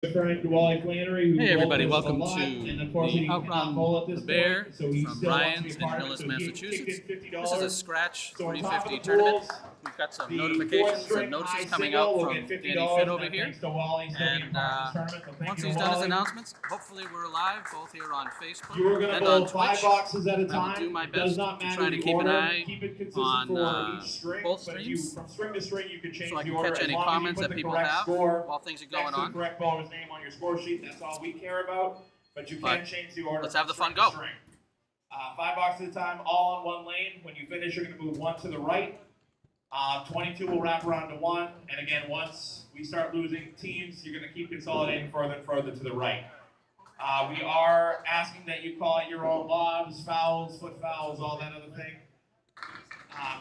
Hey everybody, welcome to the Outrun the Bear from Ryan's in Millis, Massachusetts. This is a scratch 350 tournament. We've got some notifications and notices coming out from Danny Finn over here. And once he's done his announcements, hopefully we're live both here on Facebook and on Twitch. I will do my best to try to keep an eye on both streams so I can catch any comments that people have while things are going on. Name on your score sheet. That's all we care about. But you can change the order. Let's have the fun go. 5 boxes at a time, all on one lane. When you finish, you're going to move 1 to the right. 22 will wrap around to 1. And again, once we start losing teams, you're going to keep consolidating further and further to the right. We are asking that you call out your own lobs, fouls, foot fouls, all that other thing.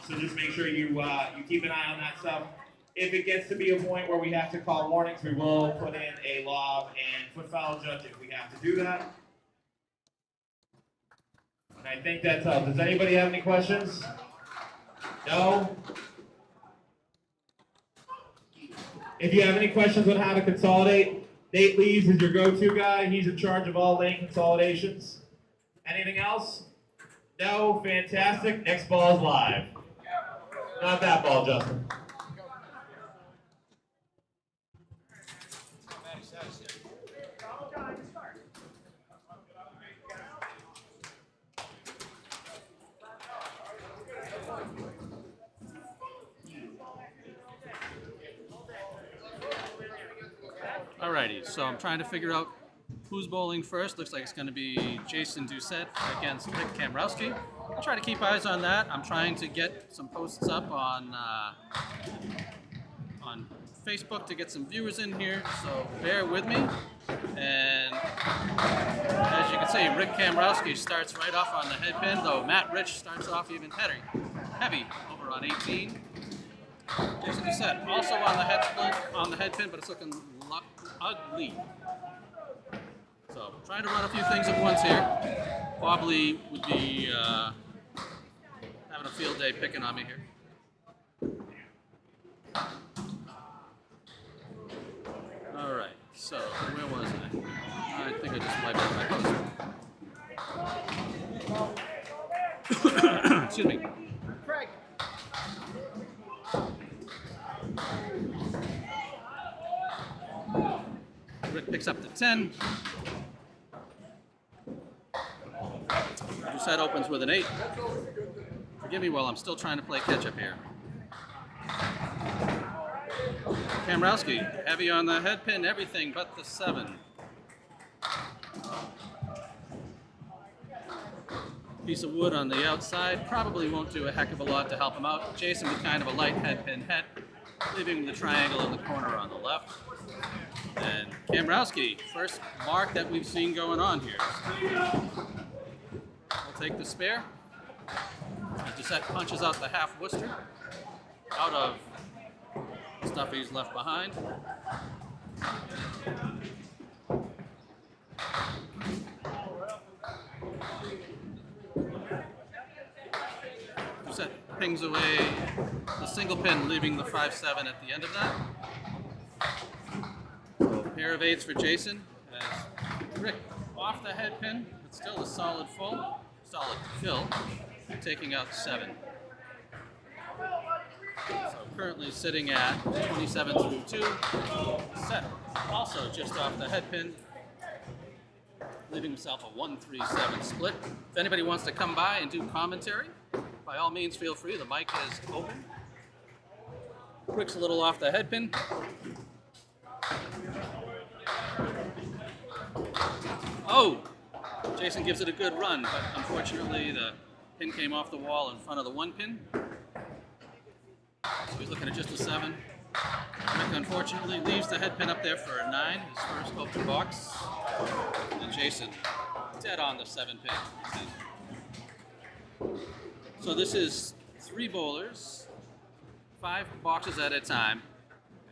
So just make sure you keep an eye on that stuff. If it gets to be a point where we have to call warnings, we will put in a lob and foot foul judge if we have to do that. And I think that's all. Does anybody have any questions? No? If you have any questions on how to consolidate, Nate Lees is your go-to guy. He's in charge of all lane consolidations. Anything else? No? Fantastic. Next ball is live. Not that ball, Justin. Alrighty, so I'm trying to figure out who's bowling first. Looks like it's going to be Jason Doucette against Rick Kamrowski. I'll try to keep eyes on that. I'm trying to get some posts up on Facebook to get some viewers in here, so bear with me. And as you can see, Rick Kamrowski starts right off on the head pin, though Matt Rich starts off even heavy over on 18. Jason Doucette also on the head pin, but it's looking ugly. So trying to run a few things at once here. Wobbly would be having a field day picking on me here. All right, so where was I? I think I just wiped out my poster. Excuse me. Craig. Rick picks up the 10. Doucette opens with an 8. Forgive me while I'm still trying to play catch up here. Kamrowski, heavy on the head pin, everything but the 7. Piece of wood on the outside, probably won't do a heck of a lot to help him out. Jason with kind of a light head pin head, leaving the triangle in the corner on the left. And Kamrowski, first mark that we've seen going on here. We'll take the spare. Doucette punches out the half Worcester out of stuff he's left behind. Doucette pings away the single pin, leaving the 5-7 at the end of that. So a pair of 8s for Jason. As Rick off the head pin, but still a solid fill, taking out 7. So currently sitting at 27 through 2. Set also just off the head pin, leaving himself a 1-3-7 split. If anybody wants to come by and do commentary, by all means feel free. The mic is open. Rick's a little off the head pin. Oh! Jason gives it a good run, but unfortunately the pin came off the wall in front of the 1 pin. So he's looking at just a 7. Rick unfortunately leaves the head pin up there for a 9, his first open box. And Jason dead on the 7 pin. So this is 3 bowlers, 5 boxes at a time.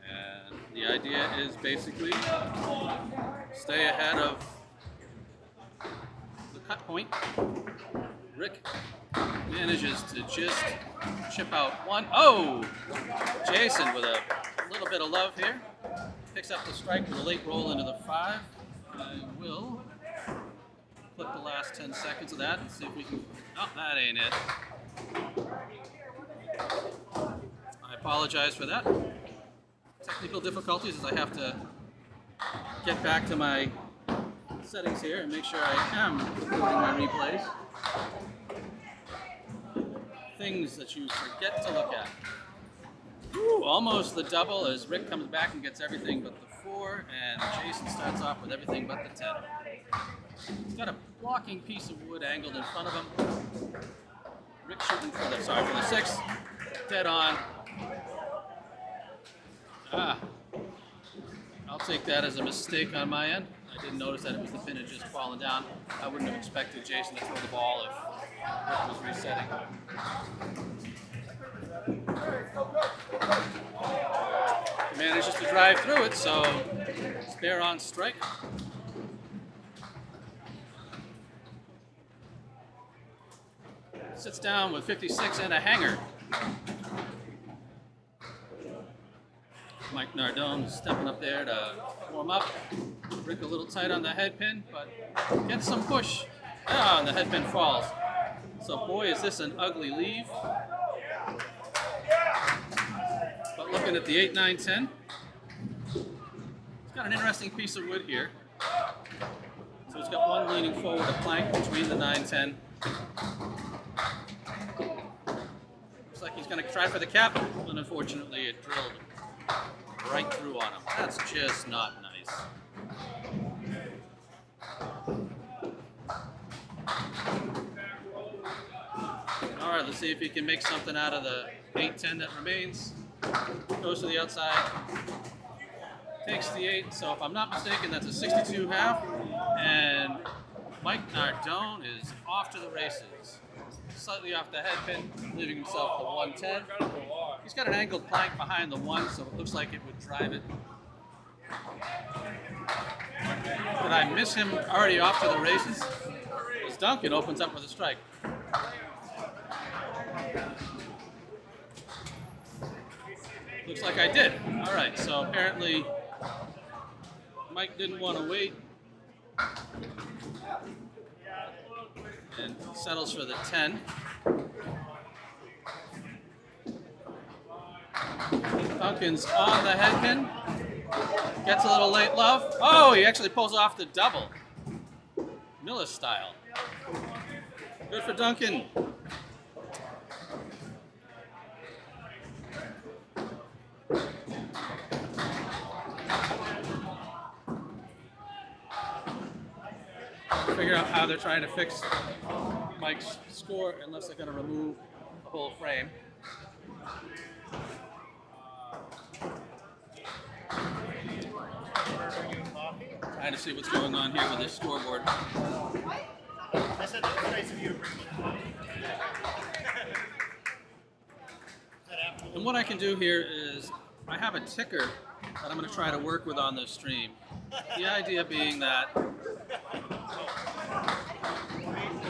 And the idea is basically stay ahead of the cut point. Rick manages to just chip out 1. Oh! Jason with a little bit of love here. picks up the strike with a late roll into the 5. I will clip the last 10 seconds of that and see if we can... Oh, that ain't it. I apologize for that. Technical difficulties as I have to get back to my settings here and make sure I am recording my replays. Things that you forget to look at. Ooh, almost the double as Rick comes back and gets everything but the 4, and Jason starts off with everything but the 10. He's got a blocking piece of wood angled in front of him. Rick shooting for the 6. Dead on. I'll take that as a mistake on my end. I didn't notice that it was the pin had just fallen down. I wouldn't have expected Jason to throw the ball if Rick was resetting. He manages to drive through it, so spare on strike. Sits down with 56 and a hanger. Mike Nardone stepping up there to warm up. Rick a little tight on the head pin, but gets some push. And the head pin falls. So boy, is this an ugly leave. But looking at the 8, 9, 10, it's got an interesting piece of wood here. So it's got one leaning forward, a plank between the 9, 10. Looks like he's going to try for the cap, and unfortunately it drilled right through on him. That's just not nice. All right, let's see if he can make something out of the 8-10 that remains. Goes to the outside, takes the 8. So if I'm not mistaken, that's a 62 half. And Mike Nardone is off to the races. Slightly off the head pin, leaving himself the 110. He's got an angled plank behind the 1, so it looks like it would drive it. Did I miss him already off to the races? As Duncan opens up with a strike. Looks like I did. All right, so apparently Mike didn't want to wait and settles for the 10. Duncan's on the head pin. Gets a little late love. Oh, he actually pulls off the double. Millis style. Good for Duncan. Figure out how they're trying to fix Mike's score unless they're going to remove the whole frame. Trying to see what's going on here with this scoreboard. I said that was nice of you to bring me coffee. And what I can do here is I have a ticker that I'm going to try to work with on this stream. The idea being that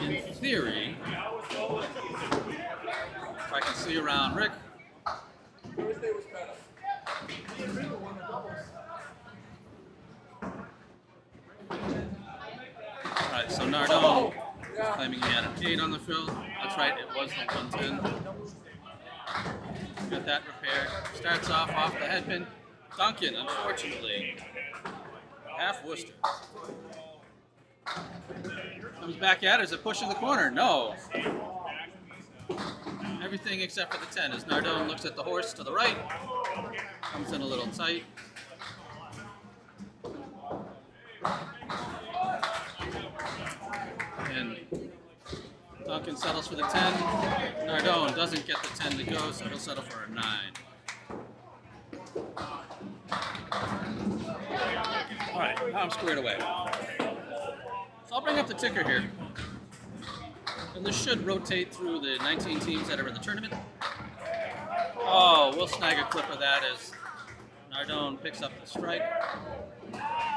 in theory, if I can see around Rick. Alright, so Nardone claiming he had an 8 on the field. That's right, it was the 110. Got that repaired. Starts off the head pin. Duncan, unfortunately, half Worcester. Comes back at it. Is it pushing the corner? No. Everything except for the 10 as Nardone looks at the horse to the right. Comes in a little tight. And Duncan settles for the 10. Nardone doesn't get the 10 to go, so he'll settle for a 9. All right, now I'm squared away. So I'll bring up the ticker here. And this should rotate through the 19 teams that are in the tournament. Oh, we'll snag a clip of that as Nardone picks up the strike.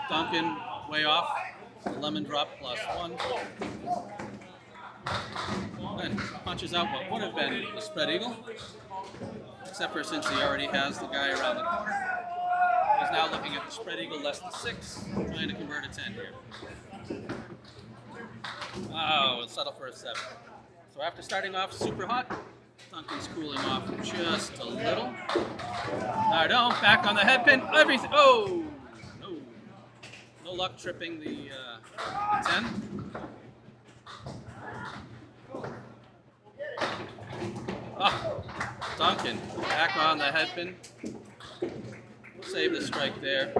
Duncan way off. Lemon drop +1. And punches out what would have been the spread eagle. Except for since he already has the guy around the corner. He's now looking at the spread eagle less than 6, trying to convert a 10 here. Oh, we'll settle for a 7. So after starting off super hot, Duncan's cooling off just a little. Nardone back on the head pin. Everything. Oh, no. No luck tripping the 10. Oh, Duncan back on the head pin. Save the strike there.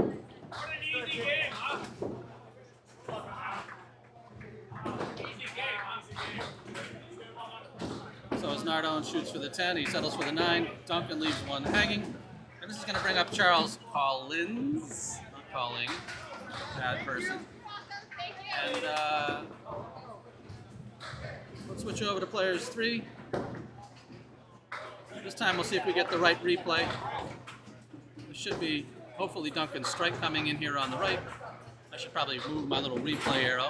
So as Nardone shoots for the 10, he settles for the 9. Duncan leaves one hanging. And this is going to bring up Charles Collins. Not calling. Bad person. And let's switch over to players 3. This time we'll see if we get the right replay. There should be, hopefully, Duncan's strike coming in here on the right. I should probably move my little replay arrow.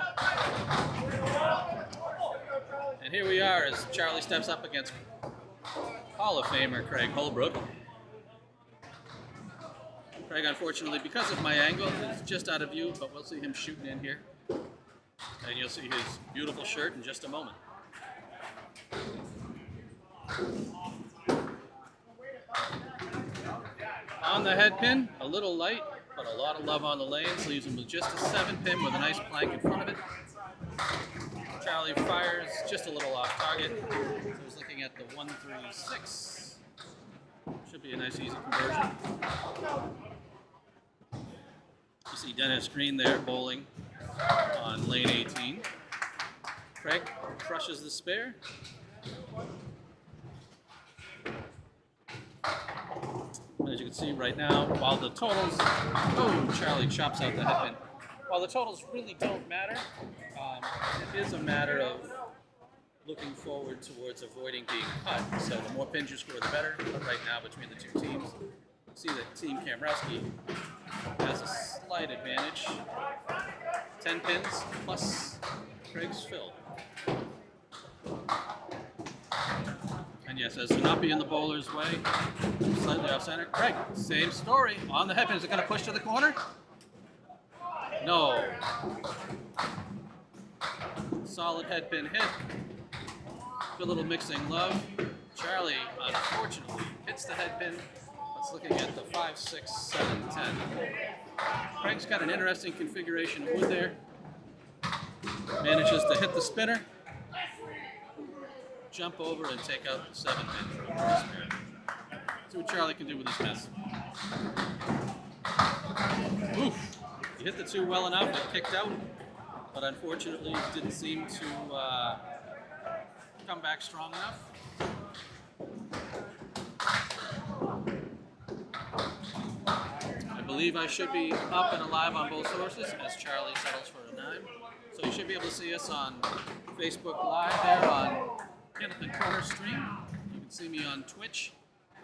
And here we are as Charlie steps up against Hall of Famer Craig Holbrook. Craig, unfortunately, because of my angle, is just out of view, but we'll see him shooting in here. And you'll see his beautiful shirt in just a moment. On the head pin, a little light, but a lot of love on the lanes. Leaves him with just a 7 pin with a nice plank in front of it. Charlie fires just a little off target. So he's looking at the 1-3-6. Should be a nice easy conversion. You see Dennis Green there bowling on lane 18. Craig crushes the spare. As you can see right now, while the totals, oh, Charlie chops out the head pin. While the totals really don't matter, it is a matter of looking forward towards avoiding being cut. So the more pins you score, the better. But right now, between the two teams, you see that Team Kamrowski has a slight advantage. 10 pins plus Craig's fill. And yes, as to not be in the bowler's way, slightly off center. Craig, same story. On the head pin, is it going to push to the corner? No. Solid head pin hit. Good little mixing love. Charlie, unfortunately, hits the head pin. That's looking at the 5, 6, 7, 10. Craig's got an interesting configuration of wood there. Manages to hit the spinner, jump over and take out the 7 pin from the spare. See what Charlie can do with his mess. Oof! He hit the 2 well enough, it kicked out, but unfortunately didn't seem to come back strong enough. I believe I should be up and alive on both sources as Charlie settles for a 9. So you should be able to see us on Facebook Live there on Candlepin Corner stream. You can see me on Twitch.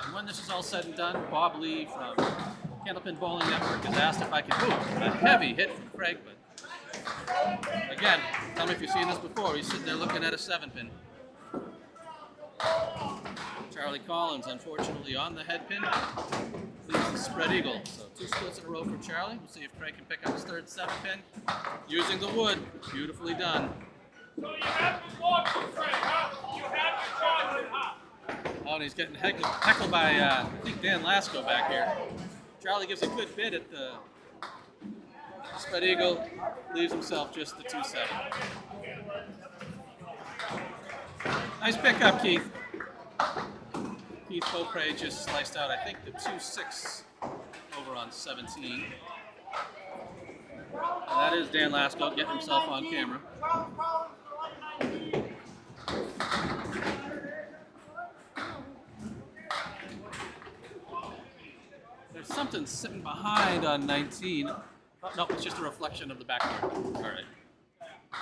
And when this is all said and done, Bob Lee from Candlepin Bowling Network has asked if I can a heavy hit from Craig, but again, tell me if you've seen this before. He's sitting there looking at a 7 pin. Charlie Collins, unfortunately, on the head pin, leaves the spread eagle. So 2 splits in a row for Charlie. We'll see if Craig can pick up his 3rd 7 pin using the wood. Beautifully done. So you have to walk with Craig, huh? You have to charge him, huh? Oh, and he's getting heckled by, I think, Dan Lasko back here. Charlie gives a good bid at the spread eagle, leaves himself just the 2-7. Nice pickup, Keith. Keith Beaupre just sliced out, I think, the 2-6 over on 17. And that is Dan Lasko getting himself on camera. There's something sitting behind on 19. Oh, no, it's just a reflection of the backboard.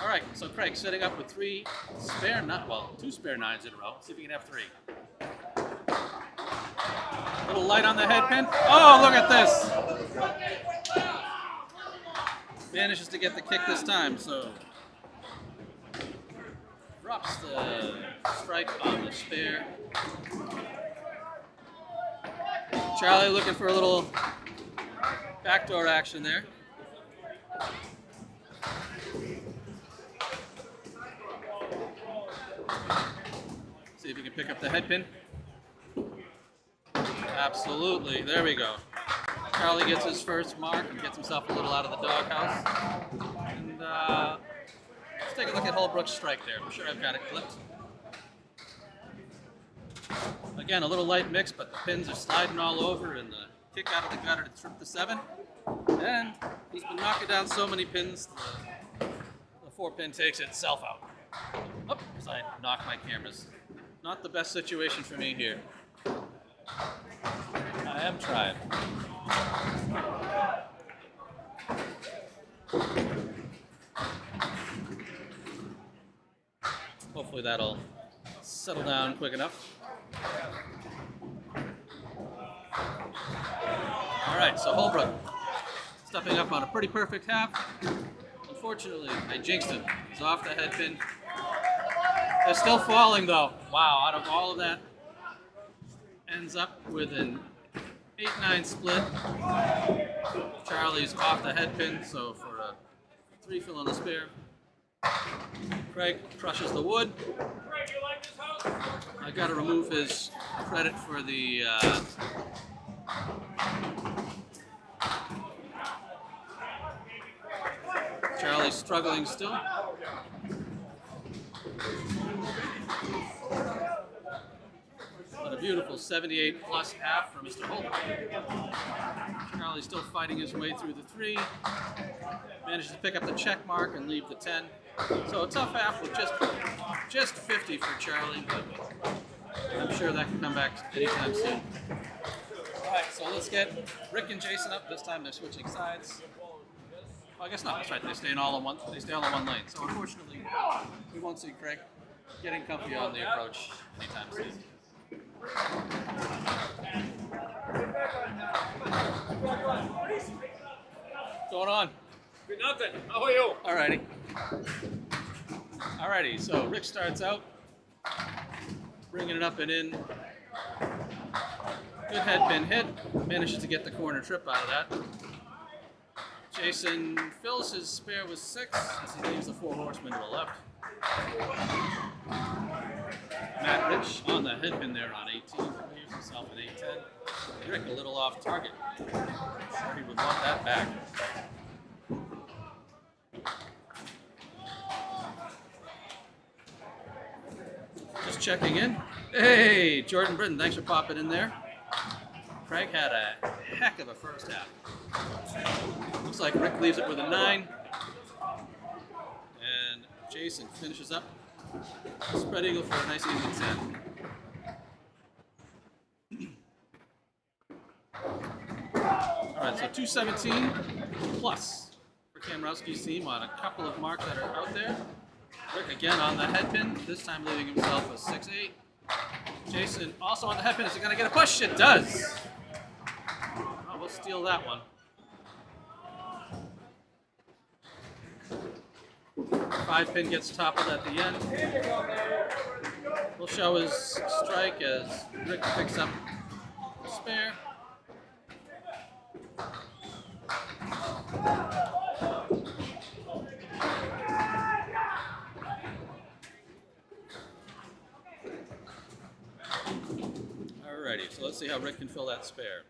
All right, so Craig setting up with 2 spare 9s in a row. See if he can have 3. A little light on the head pin. Oh, look at this. Manages to get the kick this time, so drops the strike on the spare. Charlie looking for a little Backdoor action there. See if you can pick up the head pin. Absolutely. There we go. Charlie gets his first mark and gets himself a little out of the doghouse. And let's take a look at Holbrook's strike there. I'm sure I've got it clipped. Again, a little light mix, but the pins are sliding all over, and the kick out of the gutter to trip the 7. And he's been knocking down so many pins, the 4-pin takes itself out. Oh, because I knocked my cameras. Not the best situation for me here. I am trying. Hopefully that'll settle down quick enough. All right, so Holbrook stepping up on a pretty perfect half. Unfortunately, I jinxed him. He's off the head pin. They're still falling though. Wow, out of all of that, ends up with an 8-9 split. Charlie's off the head pin, so for a 3 fill on the spare. Craig crushes the wood. I got to remove his credit for the Charlie's struggling still. But a beautiful 78 plus half from Mr. Holbrook. Charlie's still fighting his way through the 3. Manages to pick up the check mark and leave the 10. So a tough half with just 50 for Charlie, but I'm sure that can come back anytime soon. Alright, so let's get Rick and Jason up. This time they're switching sides. Well, I guess not. That's right. They stay all in one lane. So unfortunately, we won't see Craig getting comfy on the approach anytime soon. What's going on? Nothing. How are you? Alrighty, so Rick starts out, bringing it up and in. Good head pin hit, manages to get the corner trip out of that. Jason fills his spare with 6 as he leaves the 4 horsemen to the left. Matt Rich on the head pin there on 18, leaves himself at 8-10. Rick a little off target. I'm sure he would want that back. Just checking in. Hey, Jordan Britton, thanks for popping in there. Craig had a heck of a first half. Looks like Rick leaves it with a 9. And Jason finishes up. Spread eagle for a nice easy 10. Alright, so 217 plus for Kamrowski's team on a couple of marks that are out there. Rick again on the head pin, this time leaving himself a 6-8. Jason also on the head pin. Is he going to get a push? It does. Oh, we'll steal that one. 5-pin gets toppled at the end. We'll show his strike as Rick picks up the spare. Alrighty, so let's see how Rick can fill that spare.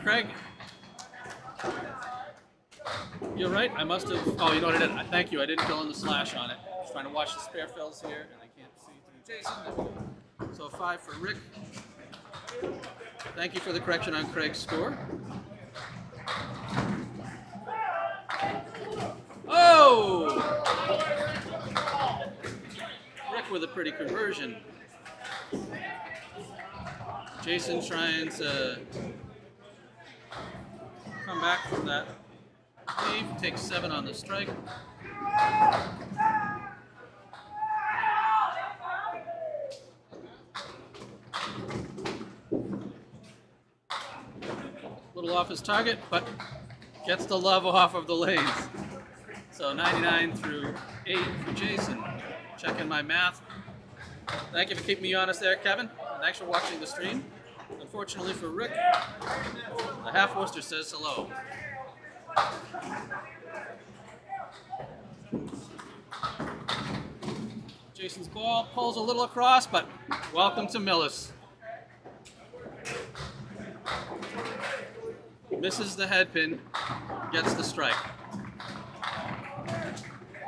Craig, you're right. I must have. Oh, you know what I did? Thank you. I didn't fill in the slash on it. I was trying to watch the spare fills here, and I can't see through Jason. There we go. So 5 for Rick. Thank you for the correction on Craig's score. Oh! Rick with a pretty conversion. Jason trying to come back from that leave, takes 7 on the strike. Little off his target, but gets the love off of the lanes. So 99 through 8 for Jason. Checking my math. Thank you for keeping me honest there, Kevin. And thanks for watching the stream. Unfortunately for Rick, the half Worcester says hello. Jason's ball pulls a little across, but welcome to Millis. Misses the head pin, gets the strike.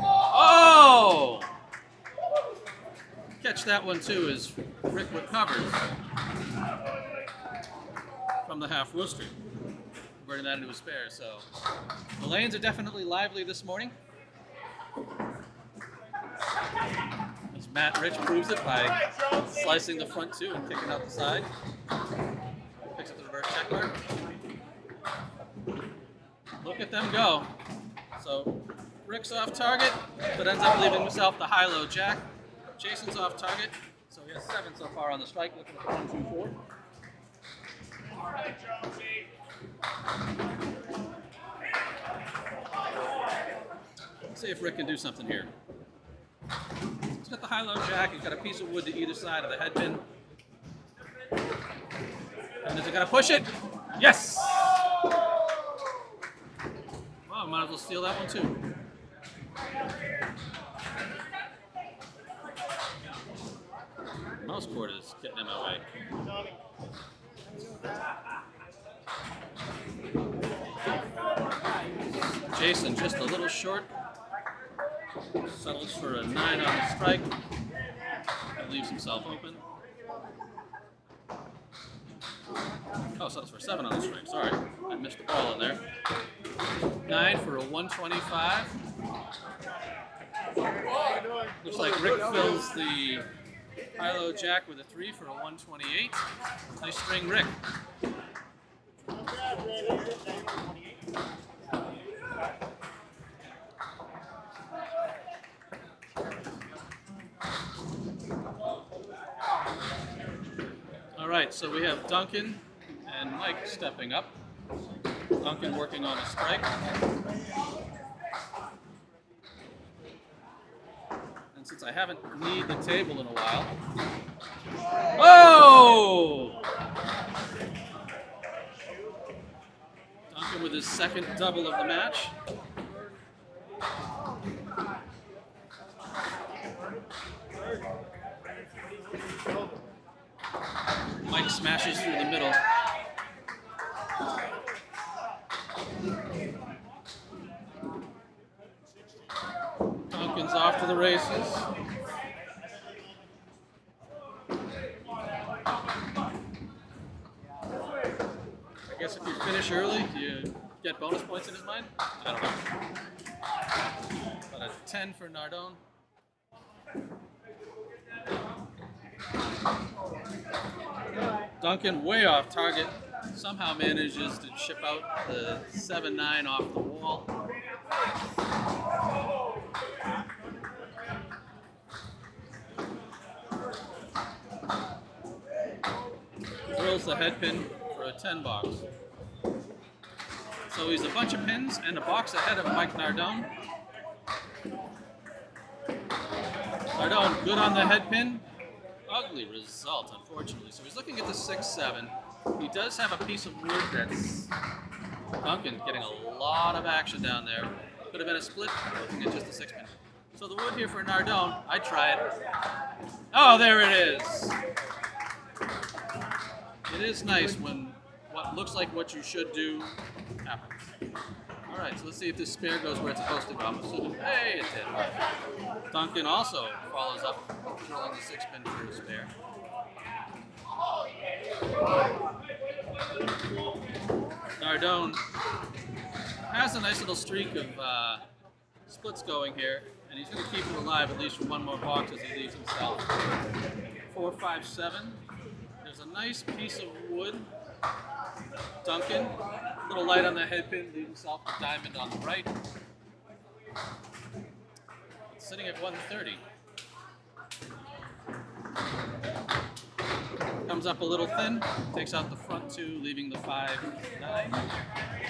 Oh! Catch that one too as Rick recovers from the half Worcester, converting that into a spare. So the lanes are definitely lively this morning. As Matt Rich proves it by slicing the front two and kicking out the side. Picks up the reverse check mark. Look at them go. So Rick's off target, but ends up leaving himself the high-low jack. Jason's off target, so he has 7 so far on the strike, looking at 1, 2, 4. All right, Jonesy. Let's see if Rick can do something here. He's got the high-low jack, he's got a piece of wood to either side of the head pin. And is it gonna push it? Yes! Well, might as well steal that one too. Mouse cord is getting in my way. Jason just a little short. Settles for a 9 on the strike. And leaves himself open. Oh, settles for 7 on the strike. Sorry, I missed the ball in there. 9 for a 125. Looks like Rick fills the high-low jack with a 3 for a 128. Nice string, Rick. All right, so we have Duncan and Mike stepping up. Duncan working on a strike. And since I haven't kneed the table in a while. Oh! Duncan with his second double of the match. Mike smashes through the middle. Duncan's off to the races. I guess if you finish early, do you get bonus points in his mind? I don't know. But a 10 for Nardone. Duncan way off target. Somehow manages to chip out the 7-9 off the wall. Throws the head pin for a 10 box. So he's a bunch of pins and a box ahead of Mike Nardone. Nardone good on the head pin. Ugly result, unfortunately. So he's looking at the 6-7. He does have a piece of wood that's Duncan getting a lot of action down there. Could have been a split, looking at just the 6-pin. So the wood here for Nardone. I try it. Oh, there it is. It is nice when what looks like what you should do happens. All right, so let's see if this spare goes where it's supposed to go. I'm assuming, hey, it did. Duncan also follows up, drilling the 6-pin for a spare. Nardone has a nice little streak of splits going here, and he's going to keep it alive at least for one more box as he leaves himself. 4, 5, 7. There's a nice piece of wood. Duncan, a little light on the head pin, leaves himself a diamond on the right. Sitting at 130. Comes up a little thin, takes out the front two, leaving the 5-9.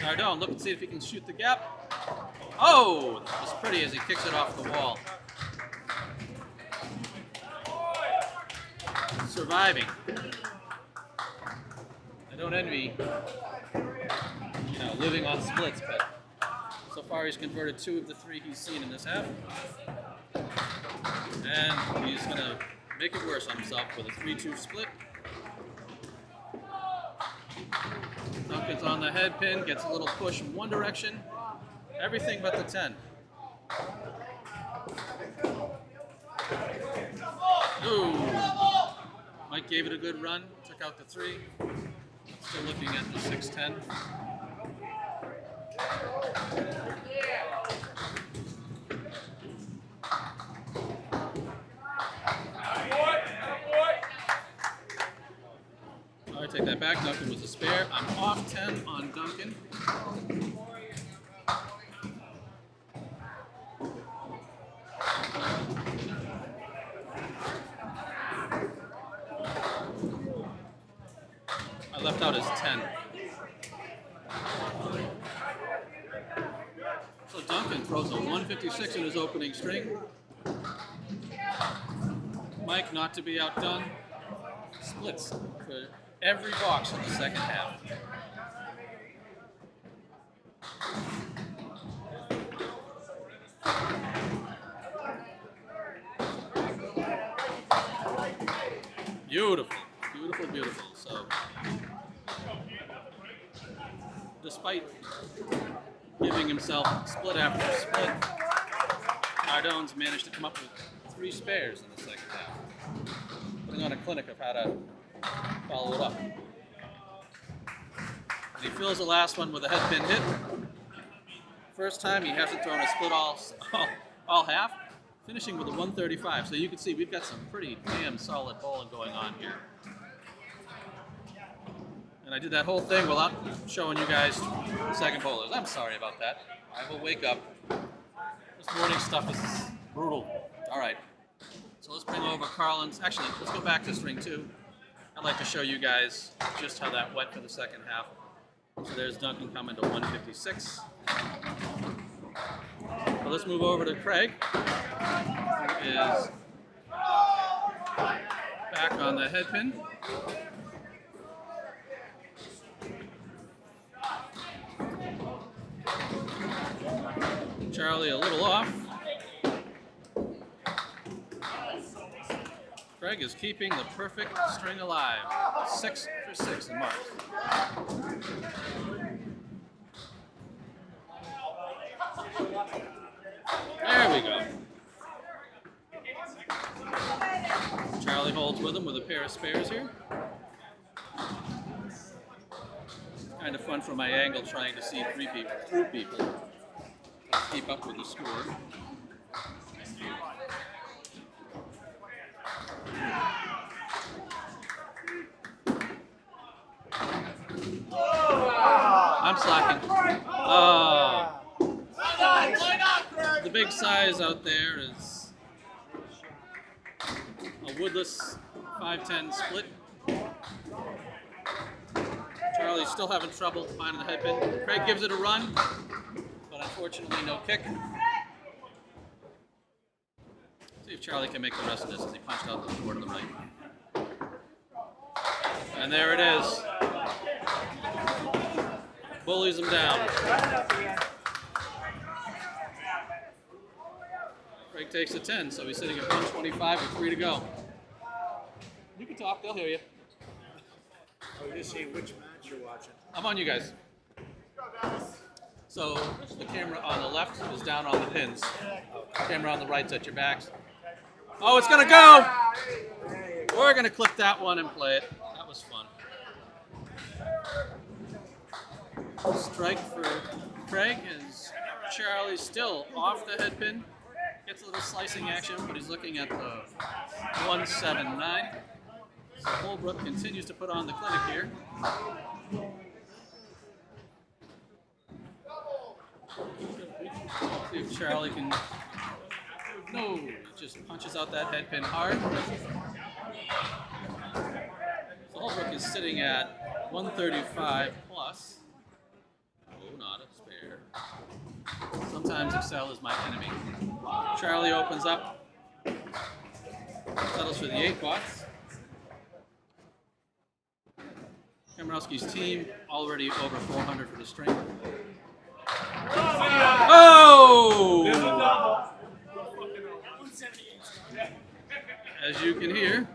Nardone, look and see if he can shoot the gap. Oh, it's pretty as he kicks it off the wall. surviving. I don't envy, living on splits, but so far he's converted 2 of the 3 he's seen in this half. And he's going to make it worse on himself with a 3-2 split. Duncan's on the head pin, gets a little push in one direction. Everything but the 10. Ooh. Mike gave it a good run, took out the 3. Still looking at the 6-10. All right, take that back. Duncan was a spare. I'm off 10 on Duncan. I left out his 10. So Duncan throws a 156 in his opening string. Mike, not to be outdone, splits for every box in the second half. Beautiful, beautiful, beautiful. So, despite giving himself split after split, Nardone's managed to come up with 3 spares in the second half, putting on a clinic of how to follow it up. And he fills the last one with a head pin hit. First time he hasn't thrown a split all half, finishing with a 135. So you can see we've got some pretty damn solid bowling going on here. And I did that whole thing without showing you guys second bowlers. I'm sorry about that. I will wake up. This morning stuff is brutal. All right. So let's bring over Carlin's. Actually, let's go back to string 2. I'd like to show you guys just how that went for the second half. So there's Duncan coming to 156. So let's move over to Craig, who is back on the head pin. Charlie a little off. Craig is keeping the perfect string alive. 6 for 6 in March. There we go. Charlie holds with him with a pair of spares here. Kind of fun from my angle trying to see 3 people through people. Keep up with the score. I'm slacking. The big size out there is a woodless 5-10 split. Charlie's still having trouble finding the head pin. Craig gives it a run, but unfortunately no kick. See if Charlie can make the rest of this as he punched out the 4 to the right. And there it is. Bullies him down. Craig takes a 10, so he's sitting at 125 with 3 to go. You can talk, they'll hear you. We're just seeing which match you're watching. I'm on you guys. So the camera on the left is down on the pins. The camera on the right's at your backs. Oh, it's gonna go! We're gonna clip that one and play it. That was fun. Strike for Craig as Charlie's still off the head pin. Gets a little slicing action, but he's looking at the 179. So Holbrook continues to put on the clinic here. See if Charlie can. No, he just punches out that head pin hard. So Holbrook is sitting at 135 plus. Oh, not a spare. Sometimes Excel is my enemy. Charlie opens up, settles for the 8 bucks. Kamrowski's team already over 400 for the string. Oh! As you can hear,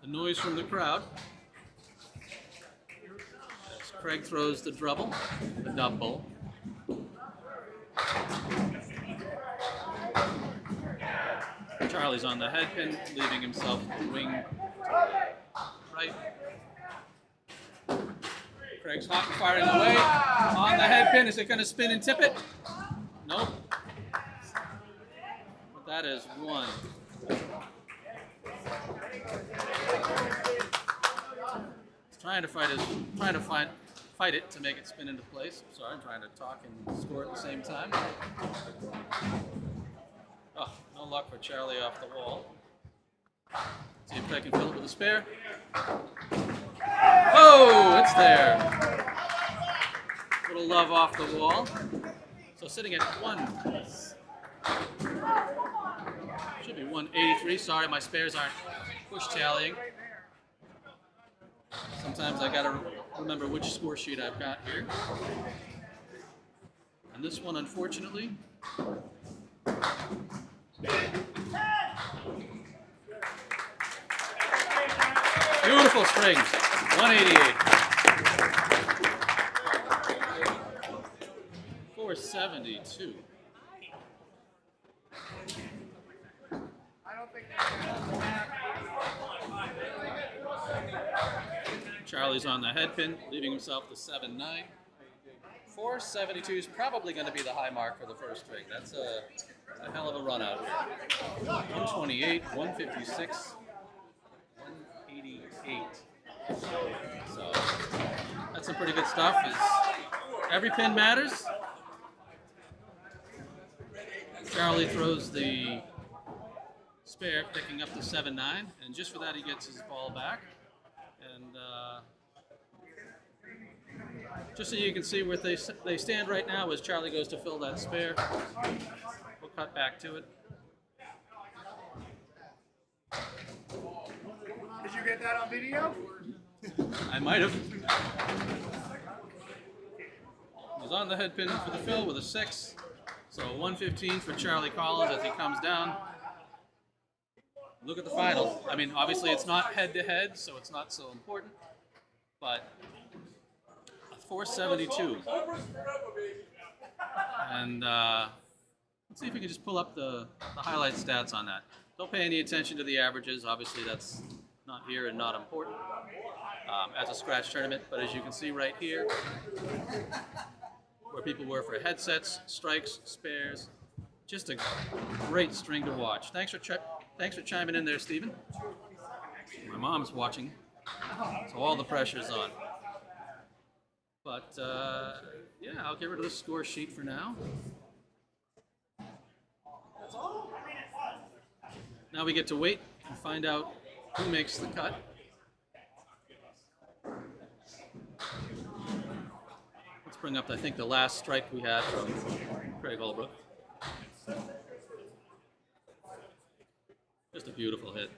the noise from the crowd. As Craig throws the double. Charlie's on the head pin, leaving himself wing right. Craig's hot and firing away. On the head pin, is it going to spin and tip it? Nope. But that is one. He's trying to fight it to make it spin into place. Sorry, I'm trying to talk and score at the same time. Oh, no luck for Charlie off the wall. See if Craig can fill it with a spare. Oh, it's there. Little love off the wall. So sitting at 183. Sorry, my spares aren't push tallying. Sometimes I gotta remember which score sheet I've got here. And this one, unfortunately, beautiful strings, 188. 472. Charlie's on the head pin, leaving himself the 7-9. 472 is probably going to be the high mark for the first string. That's a hell of a run out here. 128, 156, 188. So that's some pretty good stuff. Every pin matters. Charlie throws the spare, picking up the 7-9, and just for that he gets his ball back. And just so you can see where they stand right now as Charlie goes to fill that spare. We'll cut back to it. Did you get that on video? I might have. He's on the head pin for the fill with a 6. So 115 for Charlie Collins as he comes down. Look at the final. I mean, obviously it's not head-to-head, so it's not so important. But a 472. And let's see if we can just pull up the highlight stats on that. Don't pay any attention to the averages. Obviously that's not here and not important as a scratch tournament. But as you can see right here, where people were for headsets, strikes, spares, just a great string to watch. Thanks for chiming in there, Stephen. My mom's watching, so all the pressure's on. But yeah, I'll get rid of the score sheet for now. Now we get to wait and find out who makes the cut. Let's bring up, I think, the last strike we had from Craig Holbrook. Just a beautiful hit.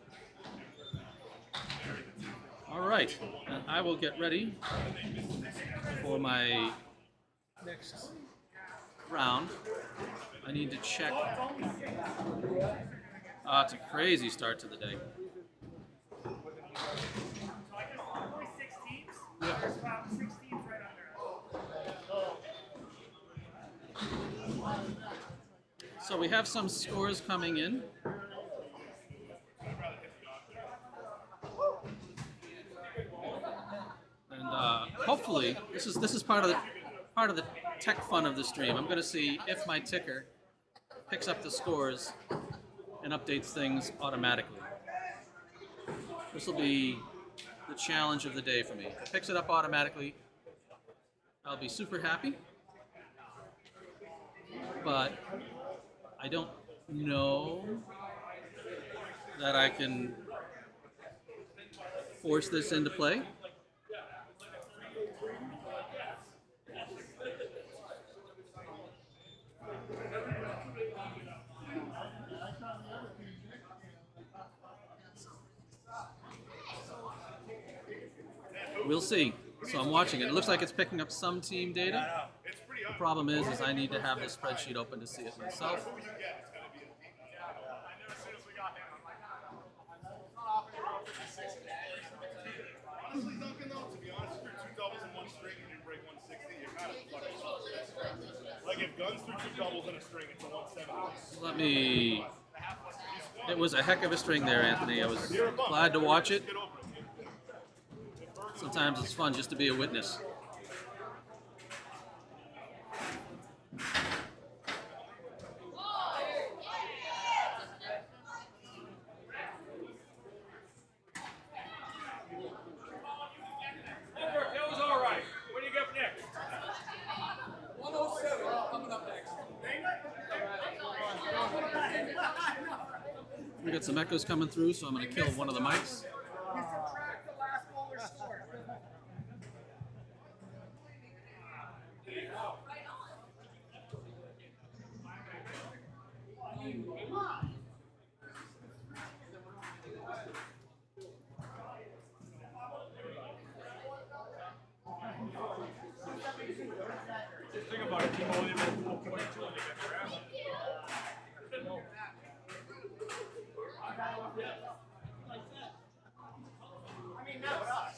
All right, and I will get ready for my next round. I need to check. It's a crazy start to the day. So we have some scores coming in. And hopefully, this is part of the tech fun of the stream. I'm going to see if my ticker picks up the scores and updates things automatically. This will be the challenge of the day for me. If it picks it up automatically, I'll be super happy. But I don't know that I can force this into play. We'll see. So I'm watching it. It looks like it's picking up some team data. The problem is I need to have the spreadsheet open to see it myself. Honestly, Duncan, though, to be honest, if you're two doubles in one string and you break 160, you're kind of fucking. Like if Guns threw two doubles in a string, it's a 170. Let me. It was a heck of a string there, Anthony. I was glad to watch it. Sometimes it's fun just to be a witness. That was all right. What do you got next? 107 coming up next. We got some echoes coming through, so I'm going to kill one of the mics. You subtract the last bowler's score. Just think about it. Team only made 4.2 and they got crashed. I mean, not with us.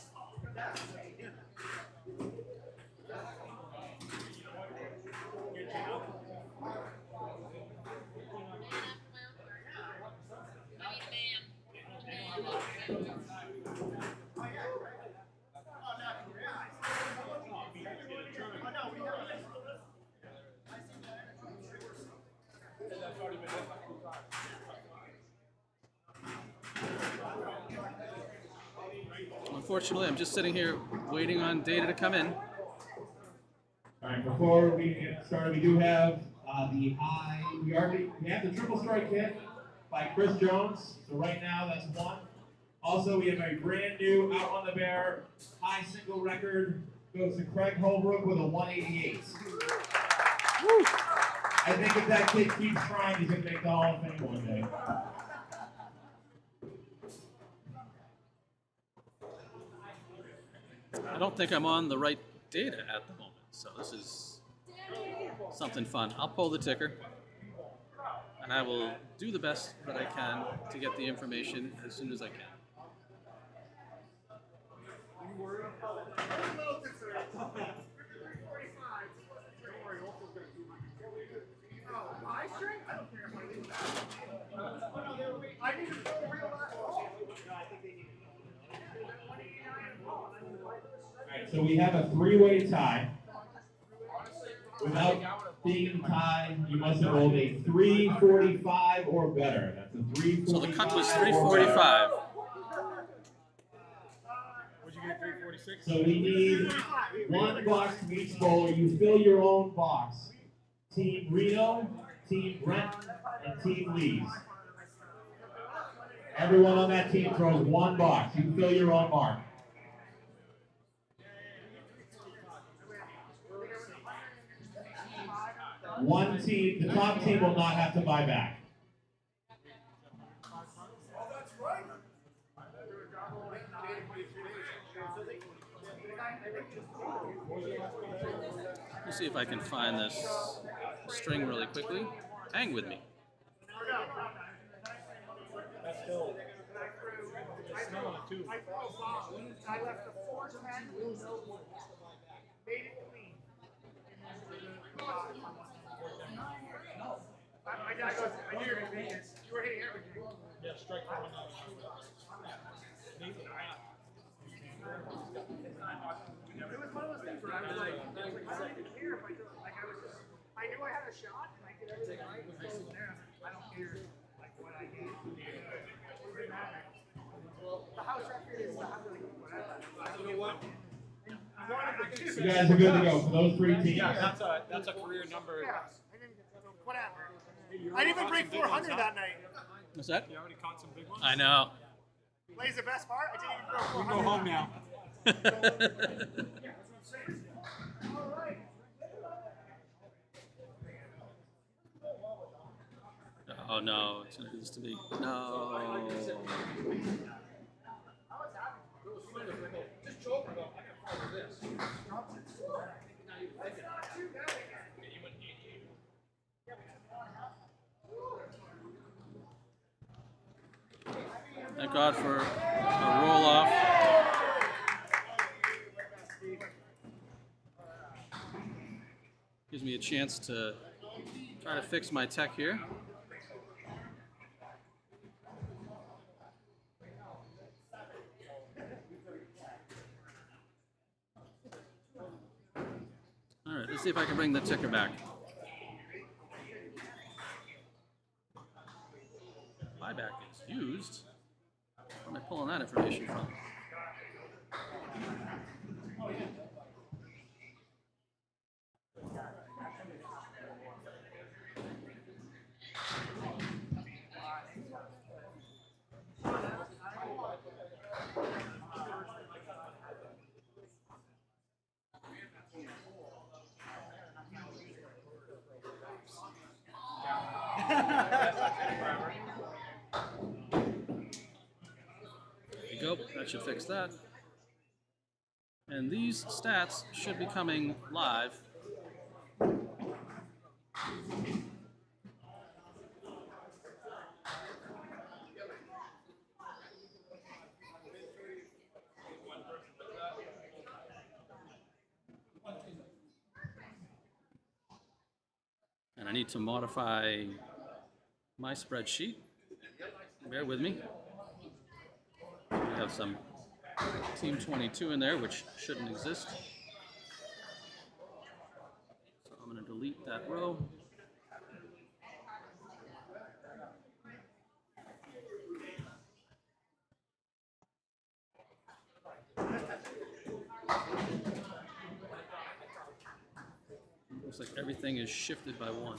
Unfortunately, I'm just sitting here waiting on data to come in. All right, before we get started, we do have the high. We have the triple strike hit by Chris Jones. So right now that's one. Also, we have a brand new out on the bear high single record goes to Craig Holbrook with a 188. Woo. I think if that kid keeps trying, he's gonna make the Hall of Fame one day. I don't think I'm on the right data at the moment, so this is something fun. I'll pull the ticker, and I will do the best that I can to get the information as soon as I can. I need to throw a real last ball. Alright, so we have a three-way tie. Without being in tie, you must have rolled a 345 or better. That's a 345. So the cut was 345. What'd you get, 346? So we need one box from each bowler. You fill your own box. Team Renaud, Team Brent, and Team Lees. Everyone on that team throws one box. You fill your own mark. One team, the top team will not have to buy back. Let's see if I can find this string really quickly. Hang with me. That's still. It's snowing too. I left the 410. Made it clean. My dad goes, I knew you were going to make this. You were hitting everything. Yeah, strike for 1 Nathan, It was one of those things where I was like, I don't even care if I do it. Like, I knew I had a shot and I could everything right. It was there. I don't care, like, what I did. It doesn't matter. The house record is whatever. You know what? You guys are good to go for those three teams. Yeah, that's a career number. Yeah, whatever. I didn't even break 400 that night. What's that? You already caught some big ones? I know. Plays the best part. I didn't even break 400. We go home now. Oh no, it's gonna do this to me. No. Just choke. Thank God for a roll off. Gives me a chance to try to fix my tech here. All right, let's see if I can bring the ticker back. Buyback is used. Where am I pulling that information from? There you go, that should fix that. And these stats should be coming live. And I need to modify my spreadsheet. Bear with me. We have some Team 22 in there, which shouldn't exist. So I'm going to delete that row. Looks like everything is shifted by one.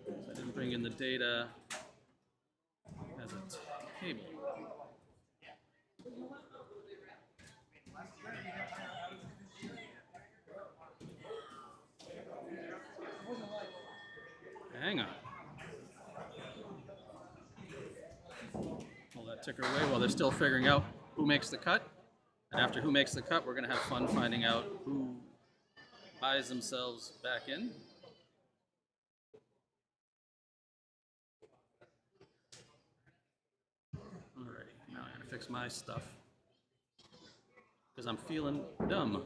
So I didn't bring in the data as a table. Hang on. Pull that ticker away while they're still figuring out who makes the cut. And after who makes the cut, we're going to have fun finding out who buys themselves back in. Alrighty, now I gotta fix my stuff because I'm feeling dumb.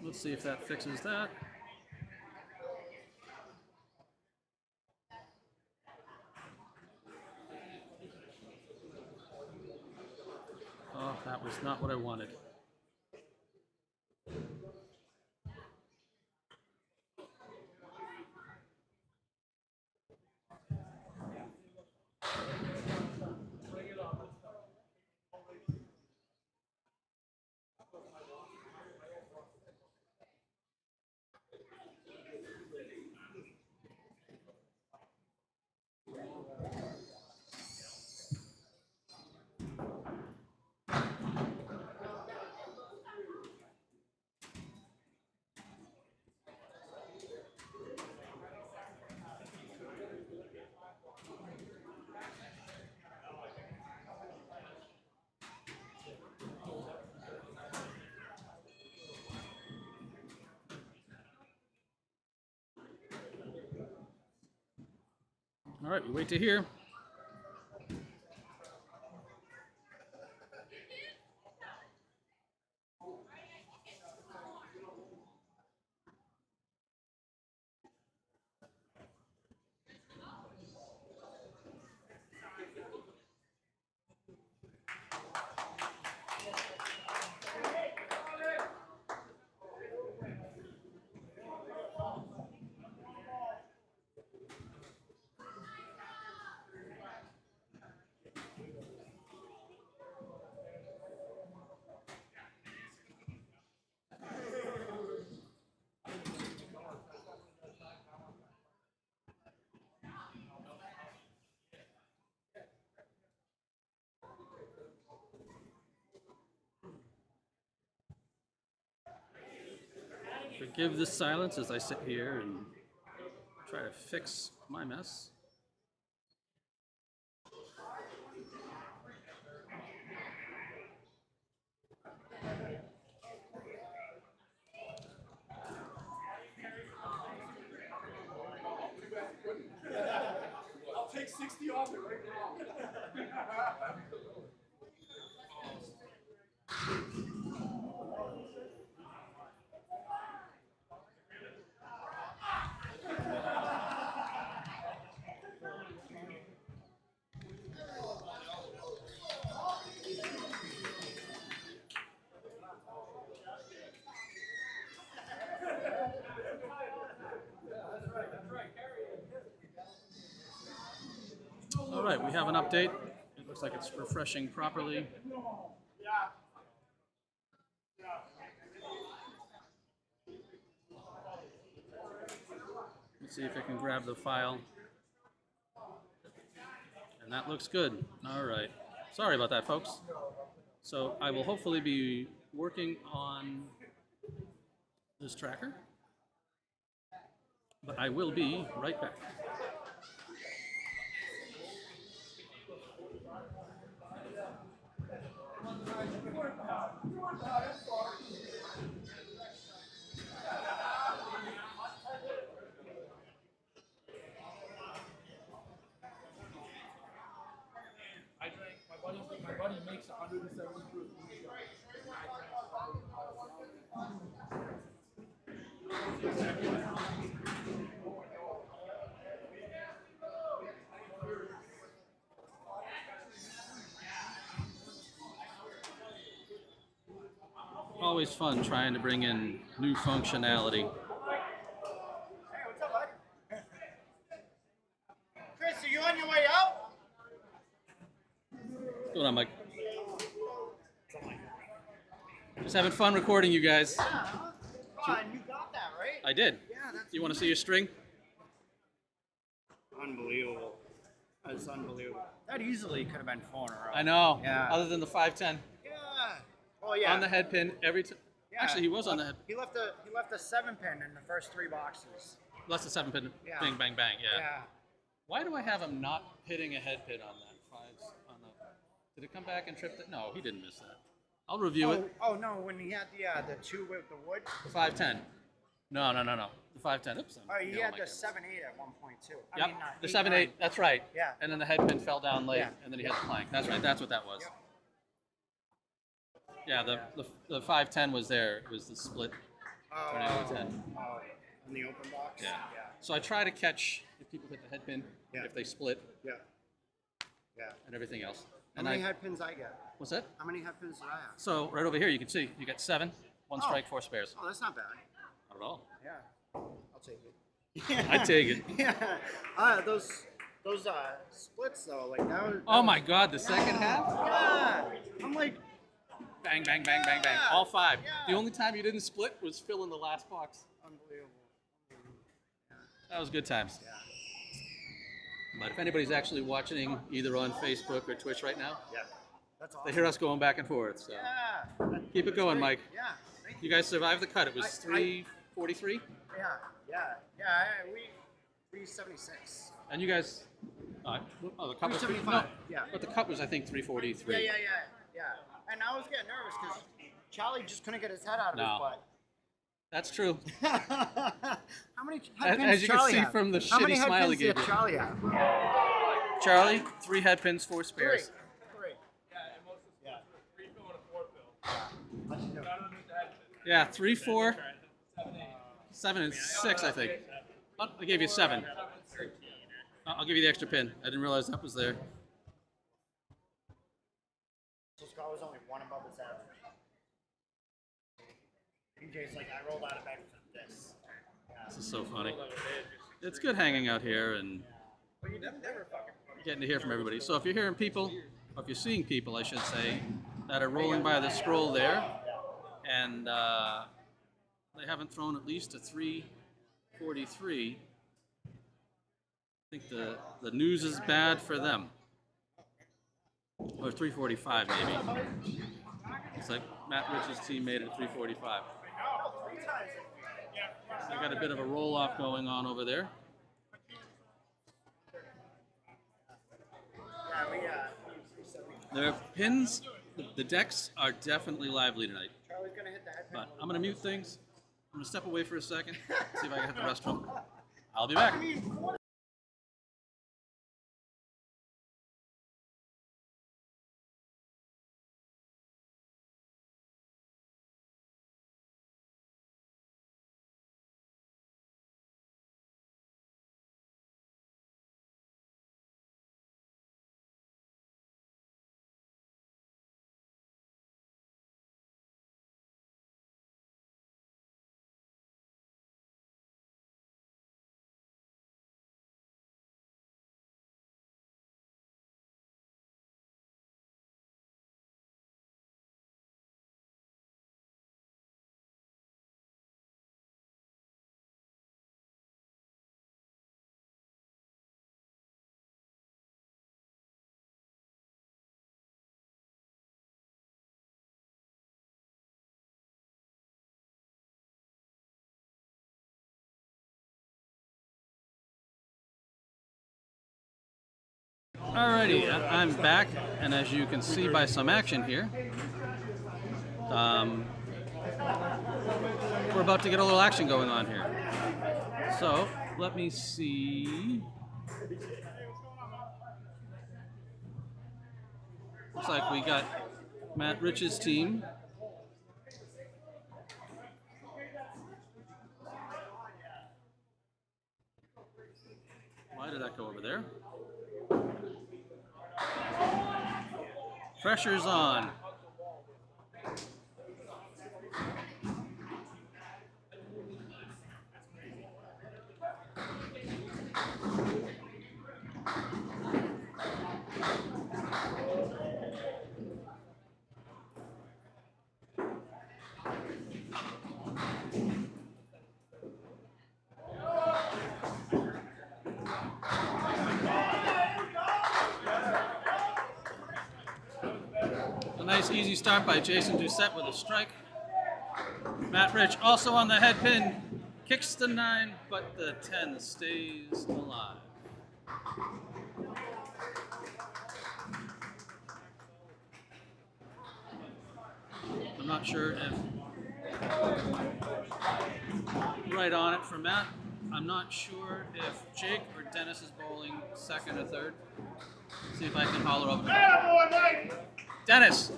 Let's see if that fixes that. Oh, that was not what I wanted. All right, we wait to hear. Give this silence as I sit here and try to fix my mess. I'll take 60 off it right now. All right, we have an update. It looks like it's refreshing properly. Let's see if I can grab the file. And that looks good. All right. Sorry about that, folks. So I will hopefully be working on this tracker, but I will be right back. I drank, my buddy makes 170 proof. Always fun trying to bring in new functionality. Hey, what's up, bud? Chris, are you on your way out? What's going on, Mike? Just having fun recording you guys. Yeah. Oh, and you got that, right? I did. Yeah, that's You want to see your string? unbelievable. That's unbelievable. That easily could have been 4 in a row. I know. Yeah. Other than the 510 Yeah. Oh yeah. on the head pin every time. Yeah. Actually, he was on the head. He left a 7-pin in the first 3 boxes. Less than 7 pin. Yeah. Bang, bang, bang. Yeah. Yeah. Why do I have him not hitting a head pin on that? Did it come back and trip it? No, he didn't miss that. I'll review it. Oh no, when he had the 2 with the wood. The 510. No. The 510. Oops. Oh, he had the 7-8 at one point too. I Yep. mean, The 8, 7-8. 9. That's right. Yeah. And then the head pin fell down late, Yeah. and then he hit the plank. That's right. That's what that was. Yep. Yeah. The 510 was there. It was the split tornado 10. Oh, in the open box. Yeah. So I try to catch if people hit the head pin, Yeah. if they split, Yeah. Yeah. and everything else. How And many head pins I get? What's that? How many head pins did I have? So right over here, you can see you get 7, 1 strike, 4 spares. Oh, that's not bad. Not at all. Yeah. I'll take it. I take it. Yeah. Those splits though, like that was. Oh my God, the second half? Yeah. I'm like. Bang, bang, bang, bang, bang. Yeah. All 5. Yeah. The only time you didn't split was fill in the last box. Unbelievable. That was good times. Yeah. But if anybody's actually watching either on Facebook or Twitch right now, Yeah. That's awesome. they hear us going back and forth. So Yeah. keep it going, Mike. Yeah. Thank You guys survived the cut. It was I- 343, Yeah. We 376. and you guys. The cut was 375. Yeah. But the cut was I think 343. Yeah. And I was getting nervous because Charlie just couldn't get his head out of No. his butt. That's true. How many head pins As you can Charlie see have? from the How many shitty head smile he pins gave did you. Charlie have? Charlie, 3 head pins, 4 spares. 3. Yeah, and most of Yeah. 3 fill and a 4 fill. How'd you do? None of the head pins. Yeah, 3, 4, 7, 8. 7, and 6, I think. Oh, I gave you 7. I'll give you the extra pin. I didn't realize that was there. So Scott was only 1 above his average. DJ's like, I rolled out of bed for this. This is so funny. It's good hanging out here and But you never fucking. getting to hear from everybody. So if you're hearing people, or if you're seeing people, I should say, that are rolling by the scroll there, and they haven't thrown at least a 343, I think the news is bad for them. Or 345 maybe. It's like Matt Rich's team made it 345. They got a bit of a roll-off going on over there. Their pins, the decks are definitely lively tonight. But I'm going to mute things. I'm going to step away for a second, see if I can hit the restroom. I'll be back. Alrighty, I'm back, and as you can see by some action here, we're about to get a little action going on here. So, let me see. Looks like we got Matt Rich's team. Why did that go over there? Pressure's on. Nice easy start by Jason Doucette with a strike. Matt Rich also on the head pin, kicks the 9, but the 10 stays alive. I'm not sure if right on it for Matt. I'm not sure if Jake or Dennis is bowling second or third. See if I can holler over. Dennis,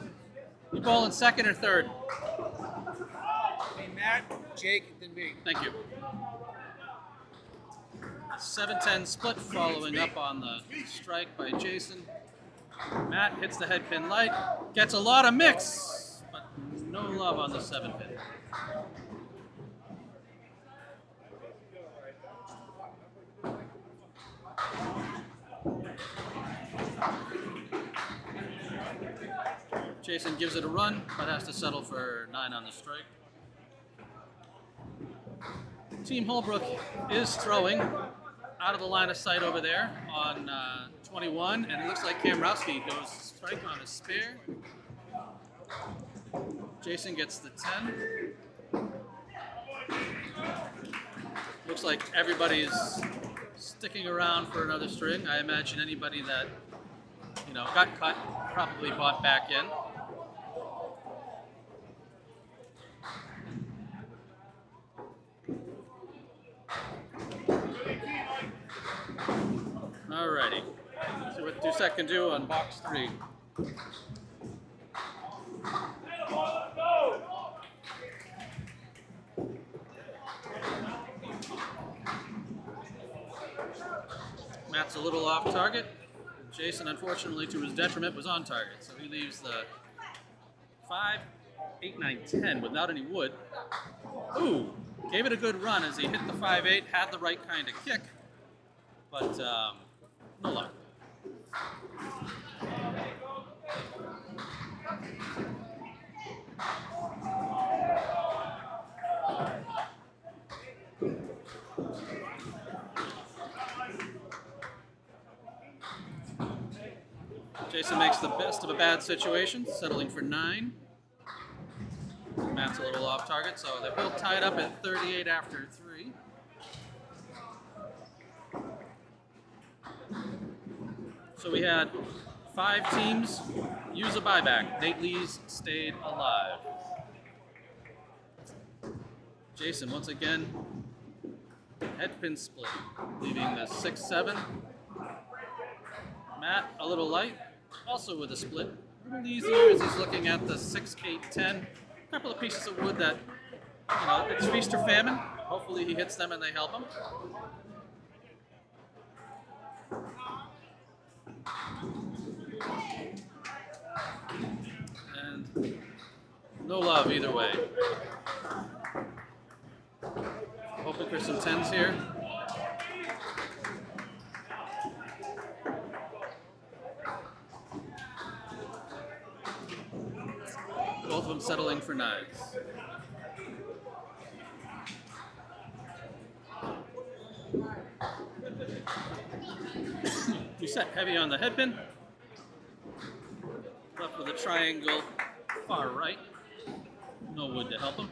you bowling second or third? Hey, Matt, Jake, then me. Thank you. 7-10 split following up on the strike by Jason. Matt hits the head pin light, gets a lot of mix, but no love on the 7 pin. Jason gives it a run, but has to settle for 9 on the strike. Team Holbrook is throwing out of the line of sight over there on 21, and it looks like Kamrowski goes strike on a spare. Jason gets the 10. Looks like everybody's sticking around for another string. I imagine anybody that, got cut probably bought back in. Alrighty. See what Doucette can do on box 3. Matt's a little off target. Jason, unfortunately, to his detriment, was on target. So he leaves the 5, 8, 9, 10 without any wood. Ooh, gave it a good run as he hit the 5-8, had the right kind of kick, but no luck. Jason makes the best of a bad situation, settling for 9. Matt's a little off target, so they're both tied up at 38 after 3. So we had 5 teams use a buyback. Nate Lees stayed alive. Jason, once again, headpin split, leaving the 6-7. Matt, a little light, also with a split. A little easier as he's looking at the 6-8-10. A couple of pieces of wood that, you know, it's feast or famine. Hopefully he hits them and they help him. And no love either way. Hoping for some 10s here. Both of them settling for 9s. We set heavy on the headpin. Left with a triangle far right. No wood to help him.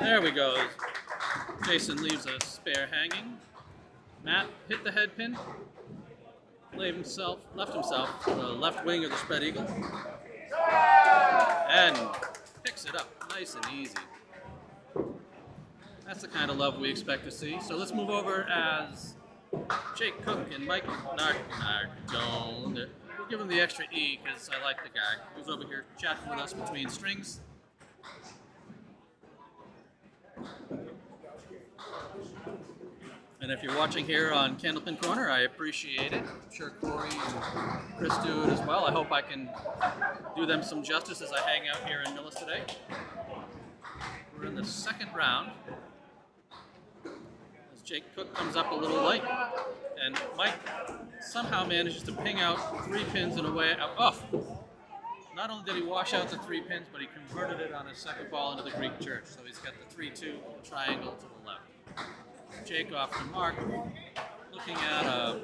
There we go. Jason leaves a spare hanging. Matt hit the head pin. Left himself to the left wing of the spread eagle. And picks it up nice and easy. That's the kind of love we expect to see. So let's move over as Jake Cook and Micah Nardone. We'll give him the extra E because I like the guy. He's over here chatting with us between strings. And if you're watching here on Candlepin Corner, I appreciate it. I'm sure Corey and Chris do it as well. I hope I can do them some justice as I hang out here in Millis today. We're in the second round. As Jake Cook comes up a little light, and Mike somehow manages to ping out 3 pins in a way. Not only did he wash out the 3 pins, but he converted it on his second ball into the Greek church. So he's got the 3-2 triangle to the left. Jake off the mark, looking at a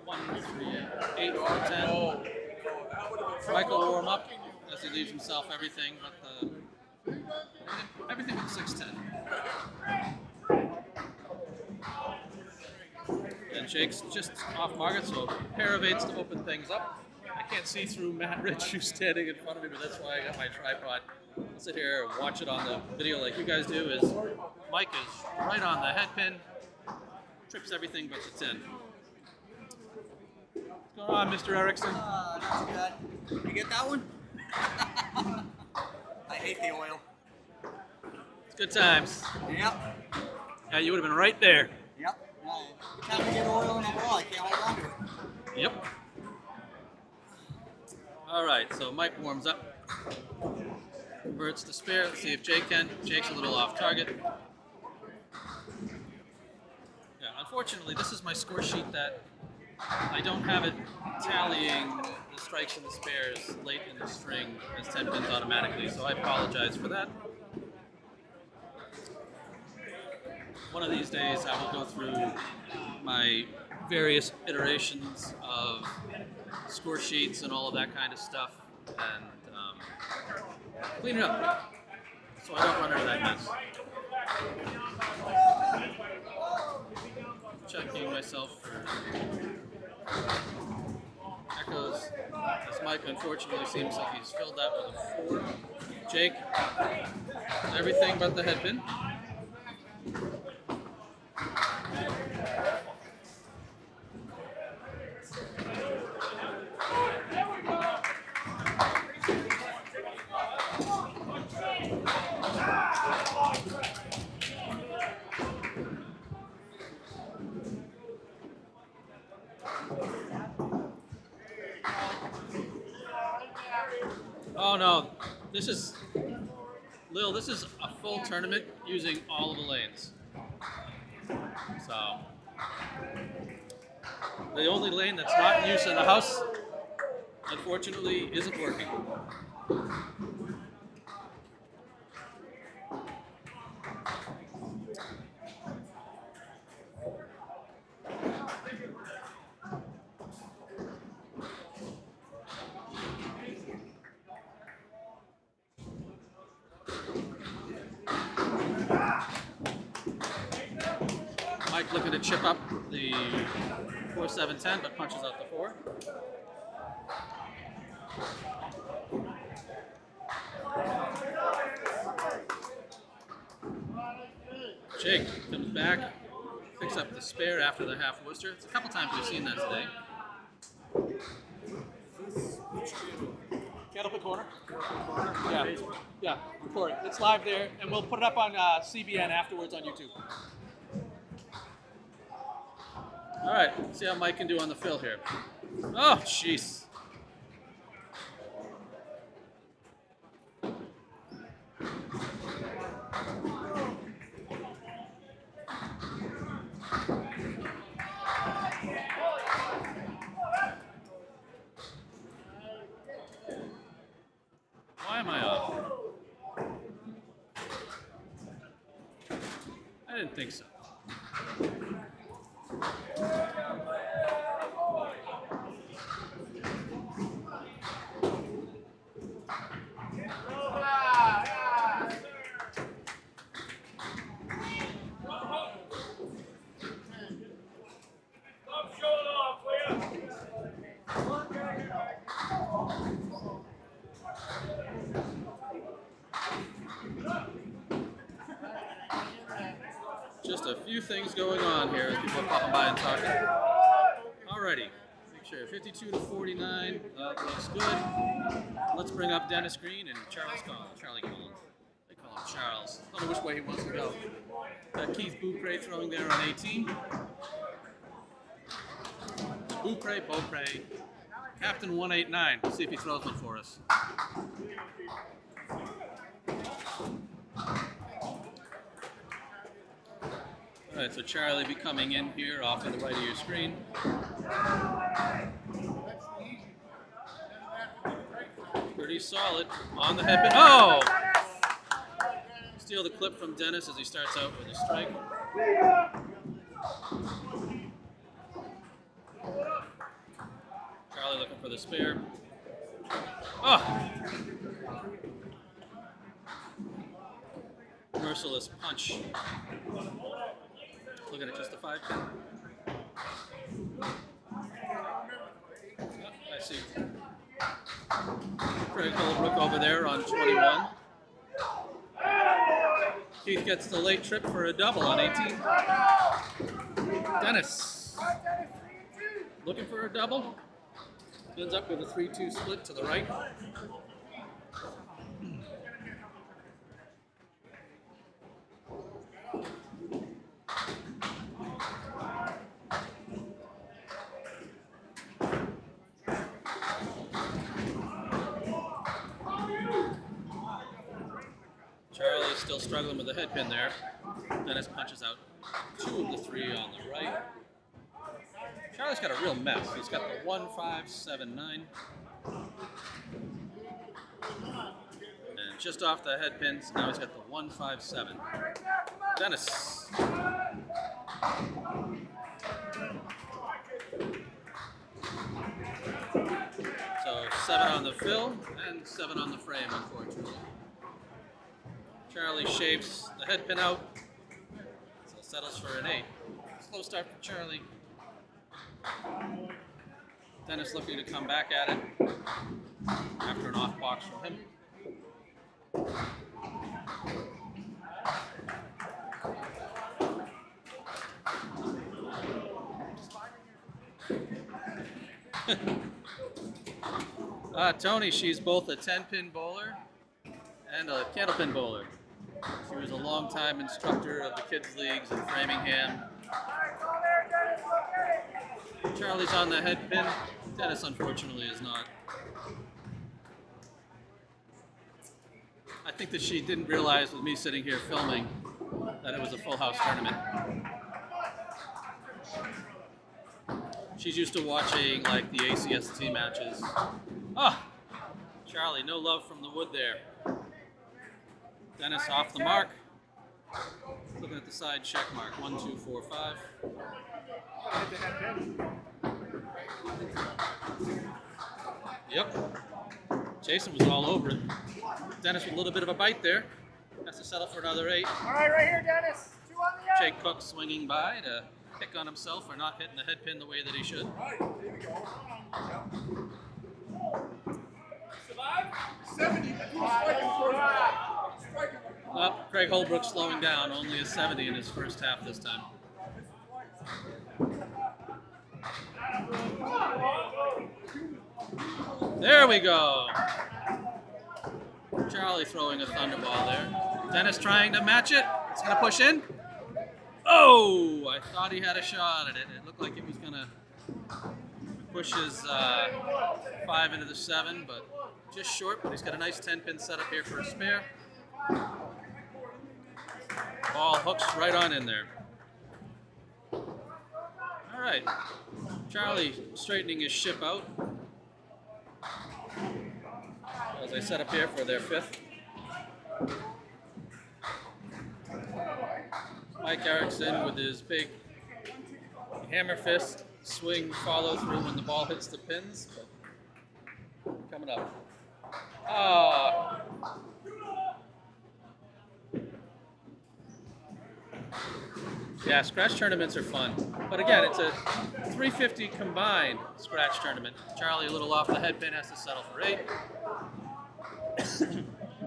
1, 3, 8, 4, 10. Michael warm up as he leaves himself everything but everything but 6-10. And Jake's just off market, so a pair of 8s to open things up. I can't see through Matt Rich, who's standing in front of me, but that's why I got my tripod. I'll sit here and watch it on the video like you guys do. Is Mike is right on the head pin, trips everything but the 10. What's going on, Mr. Erickson? Not too bad. You get that one? I hate the oil. It's good times. Yep. Yeah, you would have been right there. Yep. Every time I get oil in a ball, I can't hold on to it. Yep. All right, so Mike warms up. Converts to spare. Let's see if Jake can. Jake's a little off target. Yeah, unfortunately, this is my score sheet that I don't have it tallying the strikes and the spares late in the string as 10 pins automatically, so I apologize for that. One of these days, I will go through my various iterations of score sheets and all of that kind of stuff and clean it up so I don't run into that mess. Checking myself for echoes, as Mike unfortunately seems like he's filled that with a 4. Jake, everything but the head pin. Oh no, this is a full tournament using all of the lanes. So The only lane that's not in use in the house, unfortunately, isn't working. Mike looking to chip up the 4-7-10, but punches out the 4. Jake comes back, picks up the spare after the half Worcester. It's a couple times we've seen that today. Candlepin Corner? Yeah, yeah, record it. It's live there, and we'll put it up on CBN afterwards on YouTube. All right, let's see how Mike can do on the fill here. Oh, jeez. Why am I off? I didn't think so. Just a few things going on here as people are popping by and talking. Alrighty, make sure 52-49. That looks good. Let's bring up Dennis Green and Charlie Collins. They call him Charles. I don't know which way he wants to go. Got Keith Beaupre throwing there on 18. Beaupre, Captain 189. Let's see if he throws one for us. All right, so Charlie be coming in here off to the right of your screen. Pretty solid on the headband. Oh! Steal the clip from Dennis as he starts out with a strike. Charlie looking for the spare. Oh! Merciless punch. Looking at just the 5-pin. Oh, I see. Craig Holbrook over there on 21. Keith gets the late trip for a double on 18. Dennis looking for a double. Ends up with a 3-2 split to the right. Charlie's still struggling with the head pin there. Dennis punches out 2 of the 3 on the right. Charlie's got a real mess. He's got the 1-5-7-9. And just off the head pins, now he's got the 1-5-7. Dennis. So 7 on the fill and 7 on the frame, unfortunately. Charlie shaves the head pin out, so settles for an 8. Slow start for Charlie. Dennis looking to come back at it after an off box from him. Tony, she's both a 10-pin bowler and a candlepin bowler. She was a long-time instructor of the kids' leagues in Framingham. Charlie's on the head pin. Dennis, unfortunately, is not. I think that she didn't realize with me sitting here filming that it was a full house tournament. She's used to watching like the ACST matches. Oh, Charlie, no love from the wood there. Dennis off the mark. Looking at the side check mark. 1, 2, 4, 5. Yep. Jason was all over it. Dennis with a little bit of a bite there. Has to settle for another 8. All right, right here, Dennis. 2 on the Jake Cook swinging by to pick on himself for not hitting the head pin the way that he should. Right, there we go. Survive? 70. Well, Craig Holbrook slowing down, only a 70 in his first half this time. There we go. Charlie throwing a thunderball there. Dennis trying to match it. It's going to push in. Oh, I thought he had a shot at it. It looked like it was going to push his 5 into the 7, but just short. But he's got a nice 10-pin setup here for a spare. Ball hooks right on in there. All right. Charlie straightening his ship out. As they set up here for their 5th. Mike Erickson with his big hammer fist swing follow through when the ball hits the pins. But coming up. Ah. Yeah, scratch tournaments are fun. But again, it's a 350 combined scratch tournament. Charlie a little off the head pin, has to settle for 8.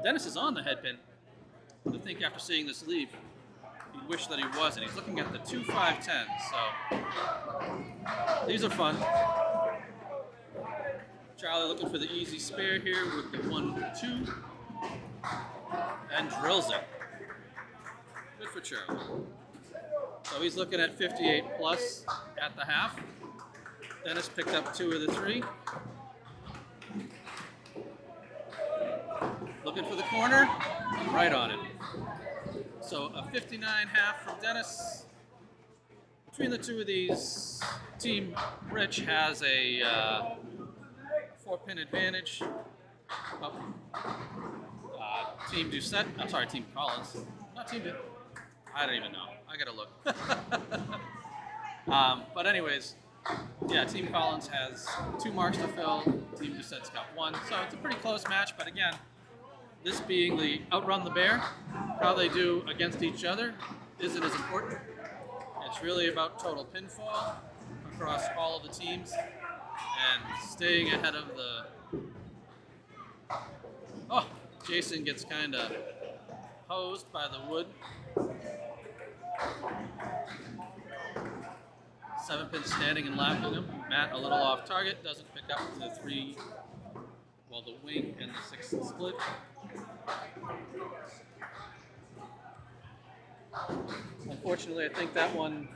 Dennis is on the head pin. I think after seeing this leave, he'd wish that he wasn't. He's looking at the 2, 5, 10. So these are fun. Charlie looking for the easy spare here with the 1, 2, and drills it. Good for Charlie. So he's looking at 58 plus at the half. Dennis picked up 2 of the 3. Looking for the corner, right on it. So a 59 half from Dennis. Between the two of these, Team Rich has a 4-pin advantage. Team Doucette, I'm sorry, Team Collins. Not Team Doucette. I don't even know. I gotta look. But anyways, yeah, Team Collins has 2 marks to fill. Team Doucette's got 1. So it's a pretty close match, but again, this being the Outrun the Bear, how they do against each other isn't as important. It's really about total pinfall across all of the teams and staying ahead of the... Oh, Jason gets kind of hosed by the wood. 7-pin standing and laughing him. Matt a little off target, doesn't pick up the 3, well, the wing and the 6 split. Unfortunately, I think that one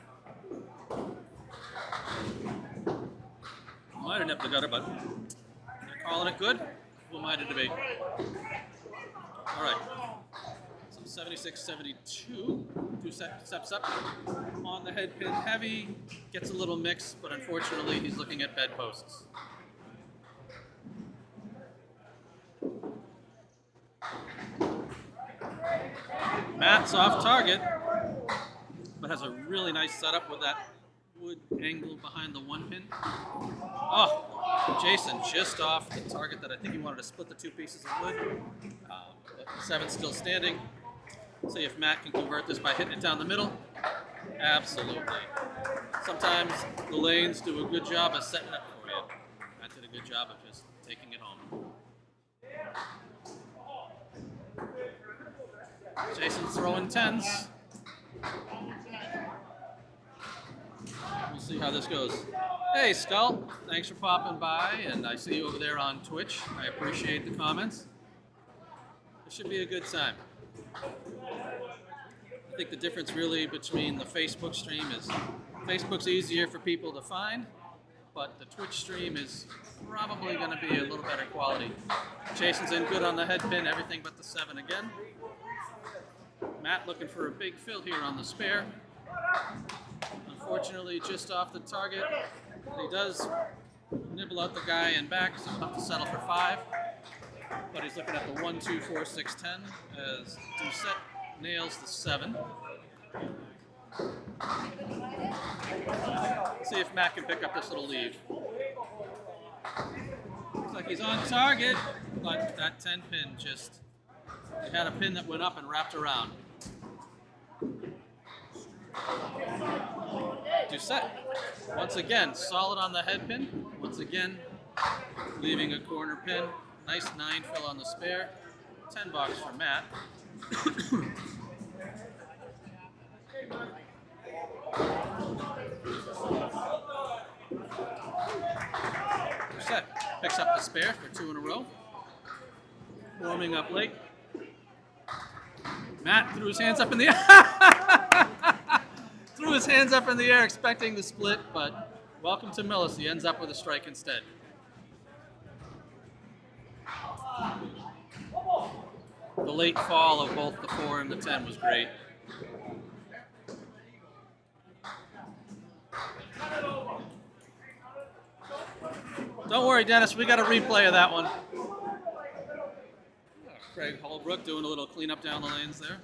might have nipped the gutter, but they're calling it good. Who am I to debate? All right. So 76-72. 2 steps up on the head pin. Heavy gets a little mixed, but unfortunately, he's looking at bedposts. Matt's off target, but has a really nice setup with that wood angle behind the 1 pin. Oh, Jason just off the target that I think he wanted to split the 2 pieces of wood. But the 7's still standing. See if Matt can convert this by hitting it down the middle. Absolutely. Sometimes the lanes do a good job of setting up for you. Matt did a good job of just taking it home. Jason's throwing 10s. We'll see how this goes. Hey, Skull. Thanks for popping by, and I see you over there on Twitch. I appreciate the comments. It should be a good time. I think the difference really between the Facebook stream is Facebook's easier for people to find, but the Twitch stream is probably going to be a little better quality. Jason's in good on the head pin, everything but the 7 again. Matt looking for a big fill here on the spare. Unfortunately, just off the target. He does nibble out the guy in back, so he'll have to settle for 5. But he's looking at the 1, 2, 4, 6, 10 as Doucette nails the 7. Let's see if Matt can pick up this little lead. Looks like he's on target, but that 10 pin just had a pin that went up and wrapped around. Doucette, once again, solid on the head pin. Once again, leaving a corner pin. Nice 9 fill on the spare. 10 bucks for Matt. Doucette picks up the spare for 2 in a row. Warming up late. Matt threw his hands up in the air. Threw his hands up in the air expecting the split, but welcome to Millis. He ends up with a strike instead. The late fall of both the 4 and the 10 was great. Don't worry, Dennis, we got a replay of that one. Craig Holbrook doing a little cleanup down the lanes there.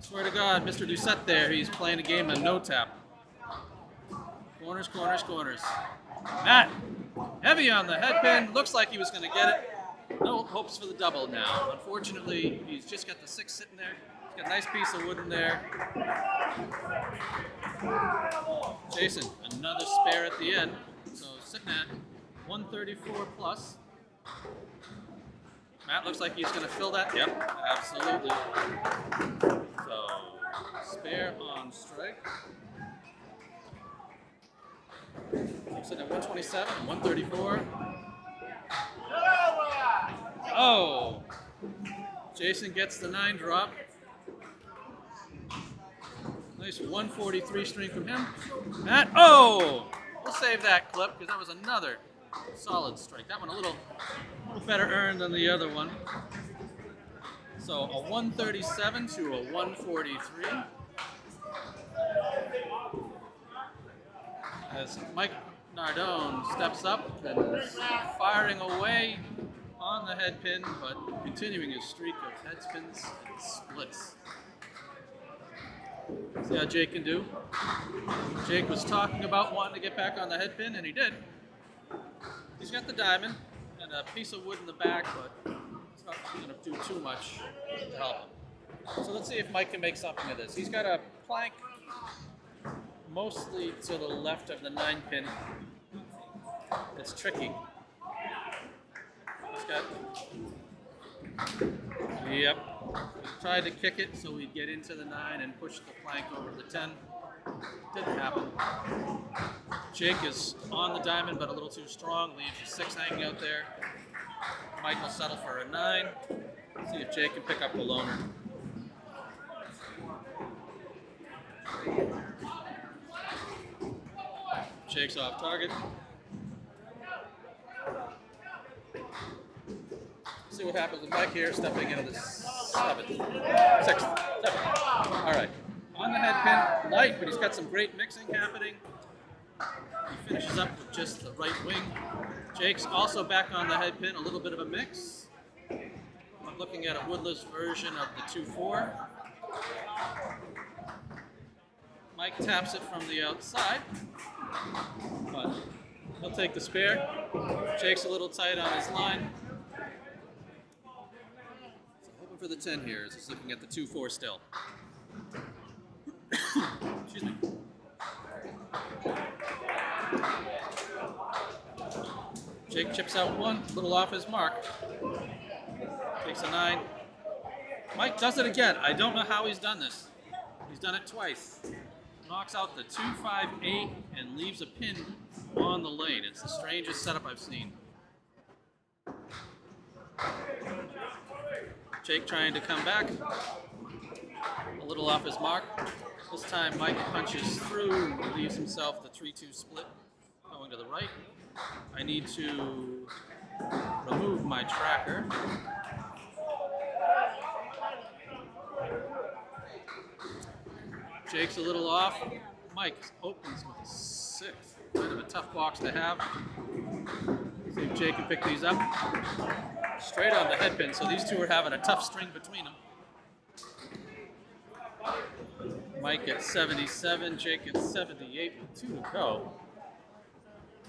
Swear to God, Mr. Doucette there, he's playing a game of no tap. Corners, corners, corners. Matt, heavy on the head pin, looks like he was going to get it. No hopes for the double now. Unfortunately, he's just got the 6 sitting there. He's got a nice piece of wood in there. Jason, another spare at the end. So sitting at 134 plus. Matt looks like he's going to fill that. Yep, absolutely. So, spare on strike. Sitting at 127 and 134. Oh! Jason gets the 9 drop. Nice 143 string from him. Matt, oh! We'll save that clip because that was another solid strike. That one a little better earned than the other one. So a 137 to a 143. As Mike Nardone steps up and is firing away on the head pin, but continuing his streak of head spins and splits. See how Jake can do. Jake was talking about wanting to get back on the head pin, and he did. He's got the diamond and a piece of wood in the back, but it's not going to do too much to help him. So let's see if Mike can make something of this. He's got a plank mostly to the left of the 9 pin. It's tricky. He's got... Yep. He tried to kick it so he'd get into the 9 and push the plank over the 10. Didn't happen. Jake is on the diamond but a little too strong, leaves a 6 hanging out there. Mike will settle for a 9. See if Jake can pick up the loner. Jake's off target. See what happens with Mike here, stepping into the 7th, 6th, 7th. All right. On the head pin, light, but he's got some great mixing happening. He finishes up with just the right wing. Jake's also back on the head pin, a little bit of a mix. I'm looking at a woodless version of the 2-4. Mike taps it from the outside, but he'll take the spare. Jake's a little tight on his line. So hoping for the 10 here as he's looking at the 2-4 still. Excuse me. Jake chips out 1, a little off his mark. Takes a 9. Mike does it again. I don't know how he's done this. He's done it twice. Knocks out the 2-5-8 and leaves a pin on the lane. It's the strangest setup I've seen. Jake trying to come back. A little off his mark. This time Mike punches through, leaves himself the 3-2 split going to the right. I need to remove my tracker. Jake's a little off. Mike opens with a 6. Kind of a tough box to have. See if Jake can pick these up. Straight on the head pin, so these two are having a tough string between them. Mike at 77, Jake at 78 with 2 to go.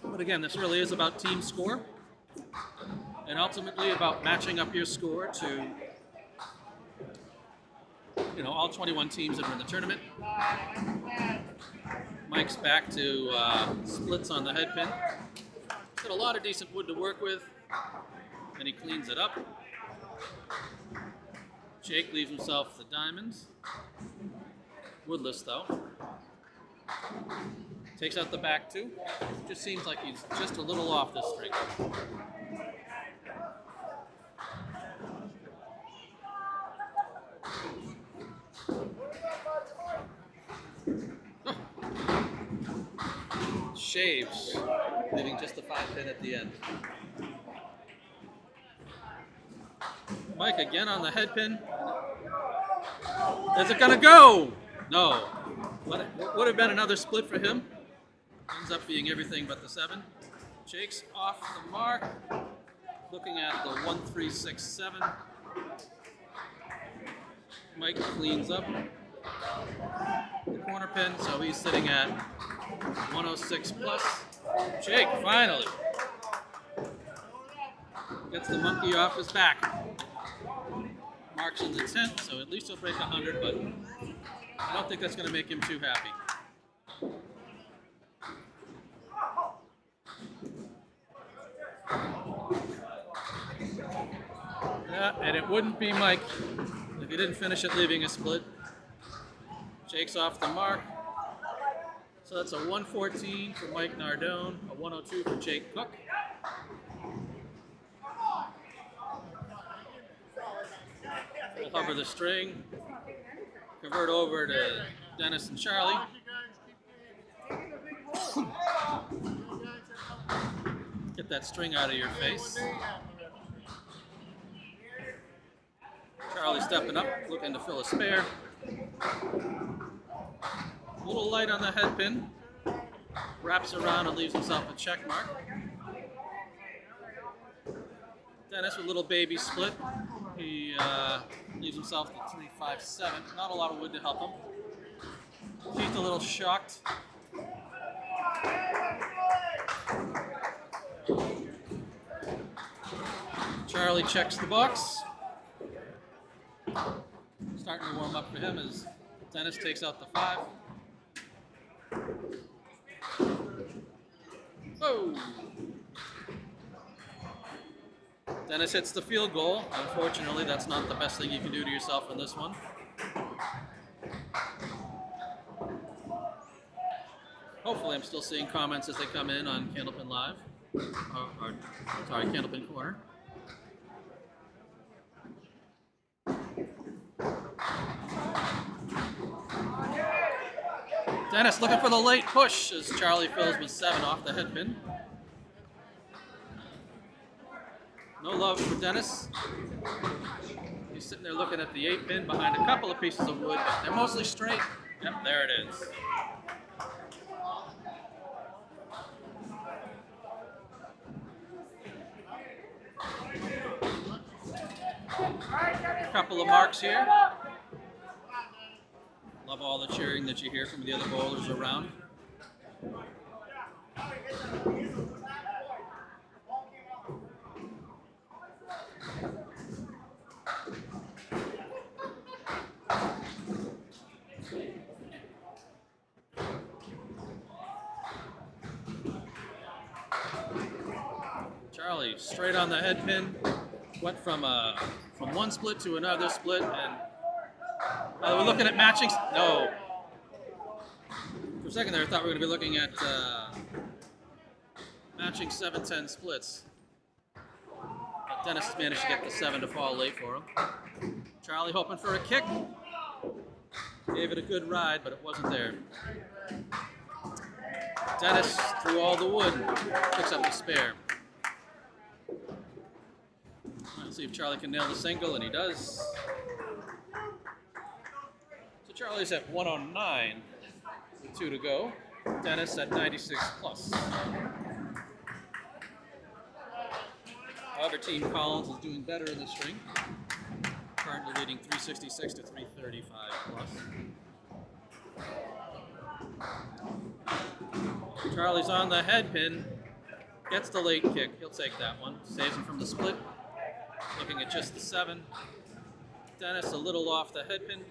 But again, this really is about team score, and ultimately about matching up your score to, you know, all 21 teams that are in the tournament. Mike's back to splits on the head pin. He's got a lot of decent wood to work with, and he cleans it up. Jake leaves himself the diamonds. Woodless though. Takes out the back 2. Just seems like he's just a little off this string. Shaves, leaving just the 5 pin at the end. Mike again on the head pin. Is it gonna go? No. Would have been another split for him. Ends up being everything but the 7. Jake's off the mark. Looking at the 1, 3, 6, 7. Mike cleans up the corner pin, so he's sitting at 106 plus. Jake finally gets the monkey off his back. Marks in the 10th, so at least he'll break 100, but I don't think that's going to make him too happy. Yeah, and it wouldn't be Mike if he didn't finish it leaving a split. Jake's off the mark. So that's a 114 for Mike Nardone, a 102 for Jake Cook. We'll hover the string, convert over to Dennis and Charlie. Get that string out of your face. Charlie stepping up, looking to fill a spare. A little light on the head pin. Wraps around and leaves himself a check mark. Dennis with a little baby split. He leaves himself the 3, 5, 7. Not a lot of wood to help him. Keith a little shocked. Charlie checks the box. Starting to warm up for him as Dennis takes out the 5. Whoa! Dennis hits the field goal. Unfortunately, that's not the best thing you can do to yourself in this one. Hopefully, I'm still seeing comments as they come in on Candlepin Live. Sorry, Candlepin Corner. Dennis looking for the late push as Charlie fills with 7 off the head pin. No love for Dennis. He's sitting there looking at the 8 pin behind a couple of pieces of wood, but they're mostly straight. Yep, there it is. A couple of marks here. Love all the cheering that you hear from the other bowlers around. Charlie straight on the head pin. Went from one split to another split, and we're looking at matching. No. For a second there, I thought we were going to be looking at matching 7-10 splits. But Dennis has managed to get the 7 to fall late for him. Charlie hoping for a kick. Gave it a good ride, but it wasn't there. Dennis threw all the wood, picks up the spare. Let's see if Charlie can nail the single, and he does. So Charlie's at 109 with 2 to go. Dennis at 96 plus. However, Team Collins is doing better in the string. Currently leading 366 to 335 plus. Charlie's on the head pin. Gets the late kick. He'll take that one. Saves him from the split. Looking at just the 7. Dennis a little off the head pin.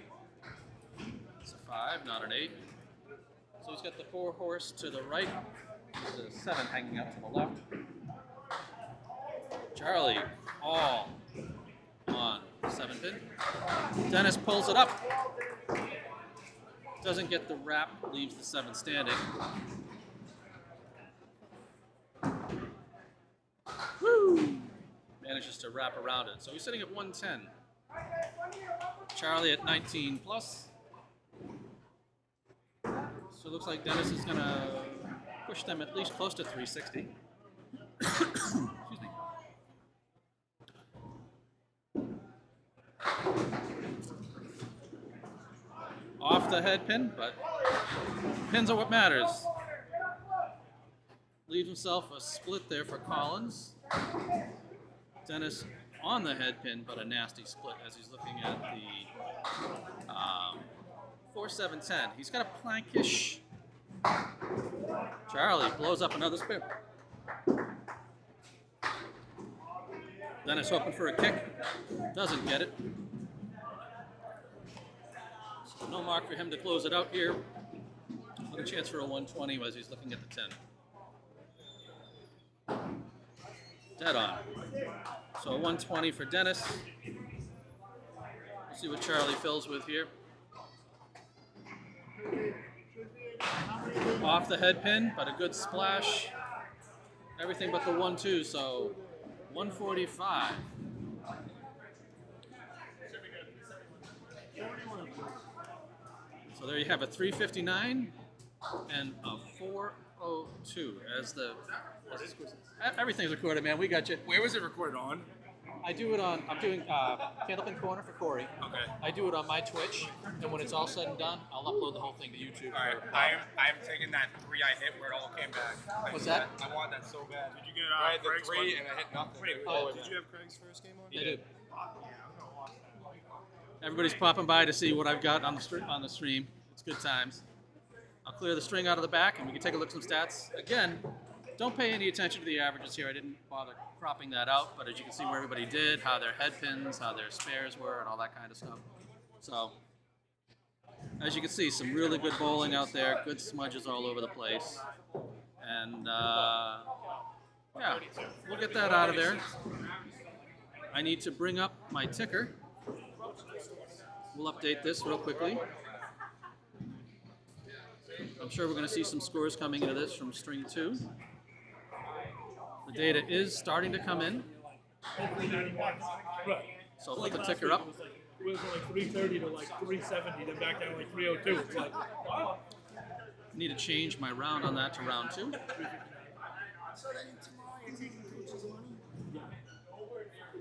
It's a 5, not an 8. So he's got the 4 horse to the right. There's a 7 hanging out to the left. Charlie all on 7 pin. Dennis pulls it up. Doesn't get the wrap, leaves the 7 standing. Woo! Manages to wrap around it. So he's sitting at 110. Charlie at 19 plus. So it looks like Dennis is going to push them at least close to 360. Excuse me. Off the head pin, but pins are what matters. Leaves himself a split there for Collins. Dennis on the head pin, but a nasty split as he's looking at the 4-7-10. He's got a plankish. Charlie blows up another spin. Dennis hoping for a kick. Doesn't get it. So no mark for him to close it out here. With a chance for a 120 as he's looking at the 10. Dead on. So a 120 for Dennis. We'll see what Charlie fills with here. Off the head pin, but a good splash. Everything but the 1-2, so 145. So there you have a 359 and a 402 as the. Everything's recorded, man. We got you. Where was it recorded on? I do it on. I'm doing Candlepin Corner for Corey. Okay. I do it on my Twitch, and when it's all said and done, I'll upload the whole thing to YouTube. All right. I am taking that 3 I hit where it all came back. What's that? I want that so bad. Did you get I had the Craig's 3 one? and I hit nothing. Did you have Craig's first game on? I do. Everybody's popping by to see what I've got on the stream. It's good times. I'll clear the string out of the back, and we can take a look at some stats. Again, don't pay any attention to the averages here. I didn't bother cropping that out, but as you can see where everybody did, how their head pins, how their spares were, and all that kind of stuff. So, as you can see, some really good bowling out there, good smudges all over the place. And, yeah, we'll get that out of there. I need to bring up my ticker. We'll update this real quickly. I'm sure we're going to see some scores coming into this from string 2. The data is starting to come in. So I'll put the ticker up. It was like 330 to like 370, then back down to like 302. It's like, wow. Need to change my round on that to round 2. So then tomorrow you're taking coach's money?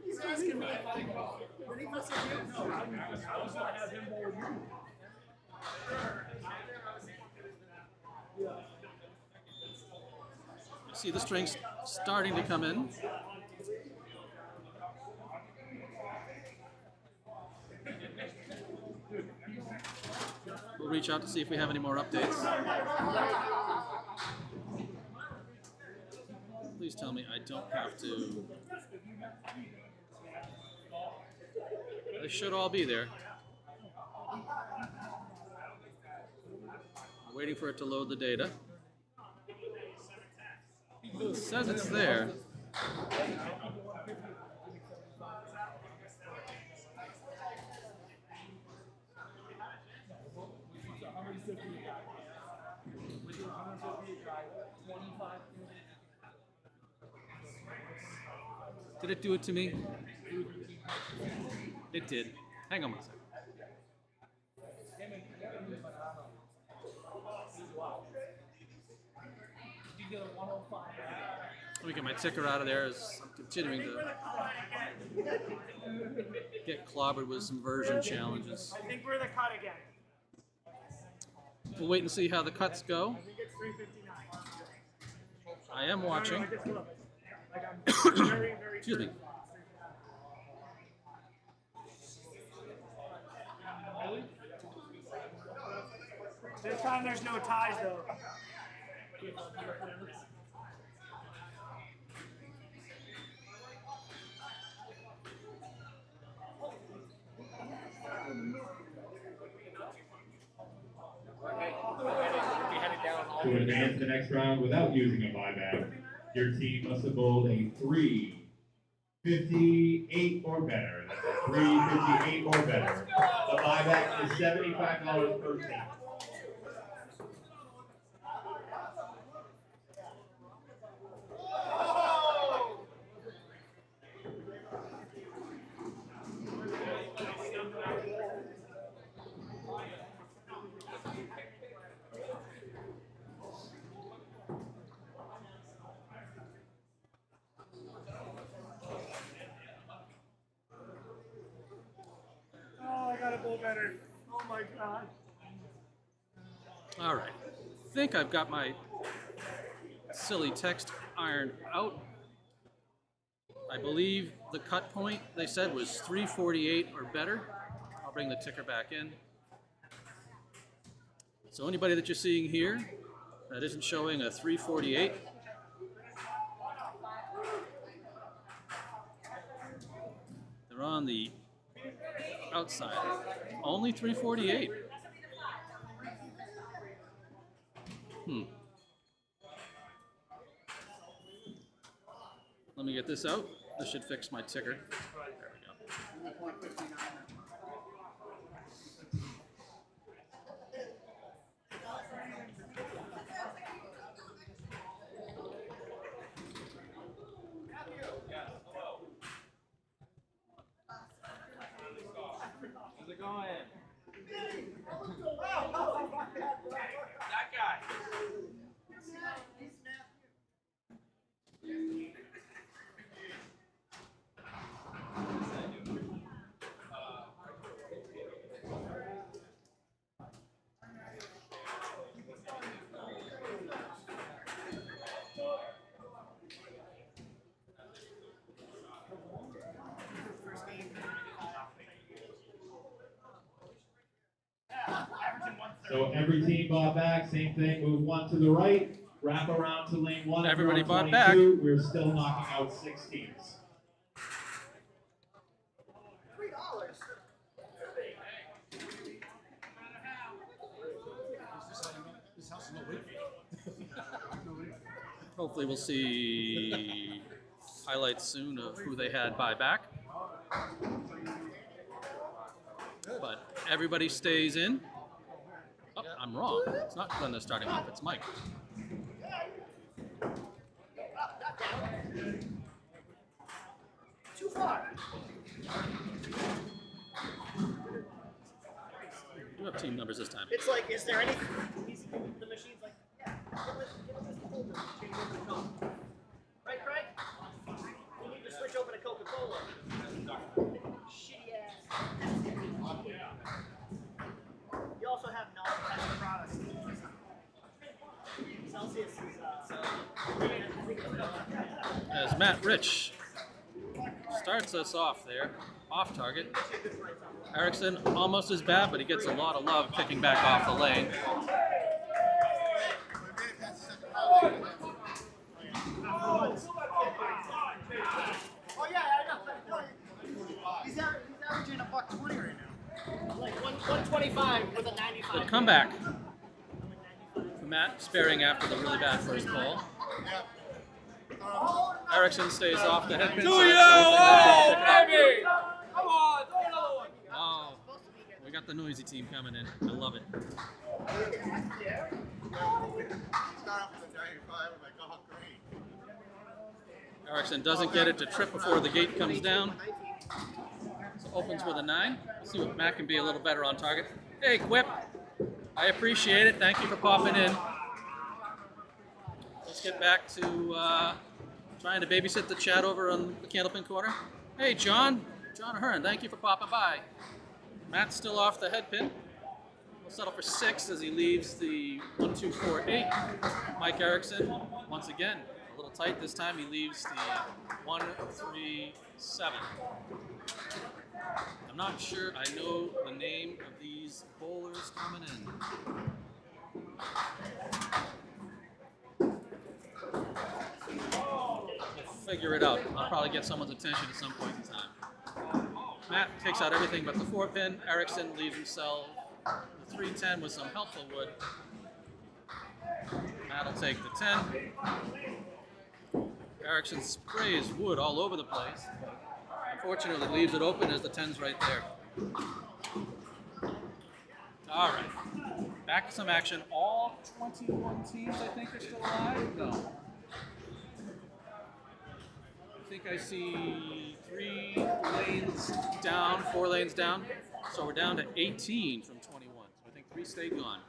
He's asking me if I go. When he puts it in, no. I was going to have him more than you. See the strings starting to come in. We'll reach out to see if we have any more updates. Please tell me I don't have to. They should all be there. I'm waiting for it to load the data. It says it's there. Did it do it to me? It did. Hang on one second. Let me get my ticker out of there as I'm continuing to get clobbered with some version challenges. I think we're the cut again. We'll wait and see how the cuts go. I think it's 359. I am watching. I just love it. Like I'm very, very Excuse me. This time there's no ties though. To advance the next round without using a buyback, your team must have bowled a 358 or better. That's a 358 or better. The buyback is $75 per team. Oh, I gotta bowl better. Oh my god. All right. I think I've got my silly text ironed out. I believe the cut point they said was 348 or better. I'll bring the ticker back in. So anybody that you're seeing here that isn't showing a 348, they're on the outside. Only 348. Let me get this out. This should fix my ticker. There we go. How's it going? That guy. So every team bought back, same thing, move one to the right, wrap around to lane one. Everybody draw bought back. 22. We're still knocking out 6 teams. Hopefully we'll see highlights soon of who they had buy back. But everybody stays in. Oh, I'm wrong. It's not Glenda starting off, it's Mike. Too far. We have team numbers this time. It's like, is there anything? The machine's like, yeah. Give us this folder. Change over to Coke. Right, Craig? You need to switch over to Coca-Cola. Shitty ass. You also have non-passive products. Celsius is, As Matt Rich starts us off there, off target. Erickson almost as bad, but he gets a lot of love kicking back off the lane. Oh yeah, I know. He's averaging $1.20 right now. Like 125 with a 95. Good comeback for Matt, sparing after the really bad first ball. Erickson stays off the head pin. Do you? Oh, baby! Come on, throw another one. Oh, we got the noisy team coming in. I love it. Erickson doesn't get it to trip before the gate comes down. So opens with a 9. Let's see what Matt can be a little better on target. Hey, Quip. I appreciate it. Thank you for popping in. Let's get back to Trying to babysit the chat over on the Candlepin corner. Hey, John Ahern, thank you for popping by. Matt's still off the head pin. We'll settle for 6 as he leaves the 1, 2, 4, 8. Mike Erickson, once again, a little tight this time. He leaves the 1, 3, 7. I'm not sure I know the name of these bowlers coming in. We'll figure it out. I'll probably get someone's attention at some point in time. Matt takes out everything but the 4 pin. Erickson leaves himself the 310 with some helpful wood. Matt will take the 10. Erickson sprays wood all over the place. Unfortunately, leaves it open as the 10's right there. All right, back to some action. All 21 teams, I think, are still alive. No. I think I see 3 lanes down, 4 lanes down. So we're down to 18 from 21. So I think 3 stay gone.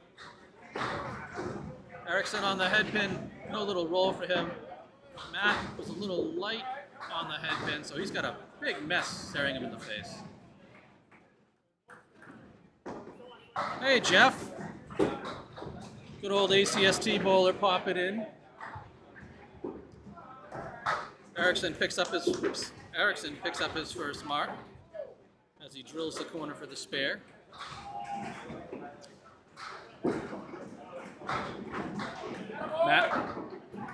Erickson on the head pin, no little roll for him. Matt was a little light on the head pin, so he's got a big mess staring him in the face. Hey, Jeff. Good old ACST bowler pop it in. Erickson picks up his first mark as he drills the corner for the spare. Matt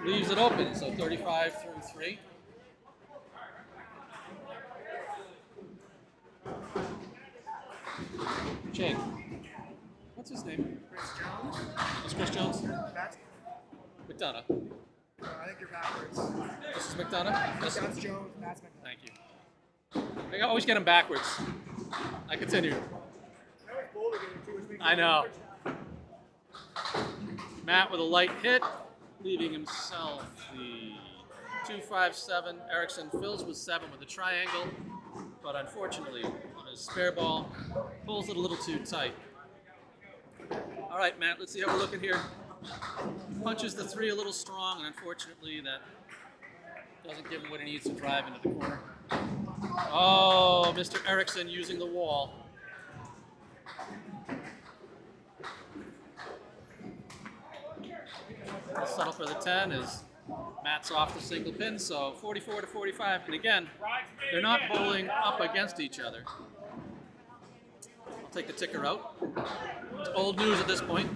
leaves it open, so 35 through 3. Jake, what's his name? Chris Jones. It's Chris Jones? That's. McDonough. I think you're backwards. This is McDonough? This That's Jones. That's McDonough. Thank you. I always get them backwards. I continue. I always bowl the game too, which makes I it know. different. Matt with a light hit, leaving himself the 2-5-7. Erickson fills with 7 with a triangle, but unfortunately, on his spare ball, pulls it a little too tight. All right, Matt, let's see how we're looking here. Punches the 3 a little strong, and unfortunately, that doesn't give him what he needs to drive into the corner. Oh, Mr. Erickson using the wall. I'll settle for the 10 as Matt's off the single pin, so 44 to 45. And again, they're not bowling up against each other. I'll take the ticker out. It's old news at this point.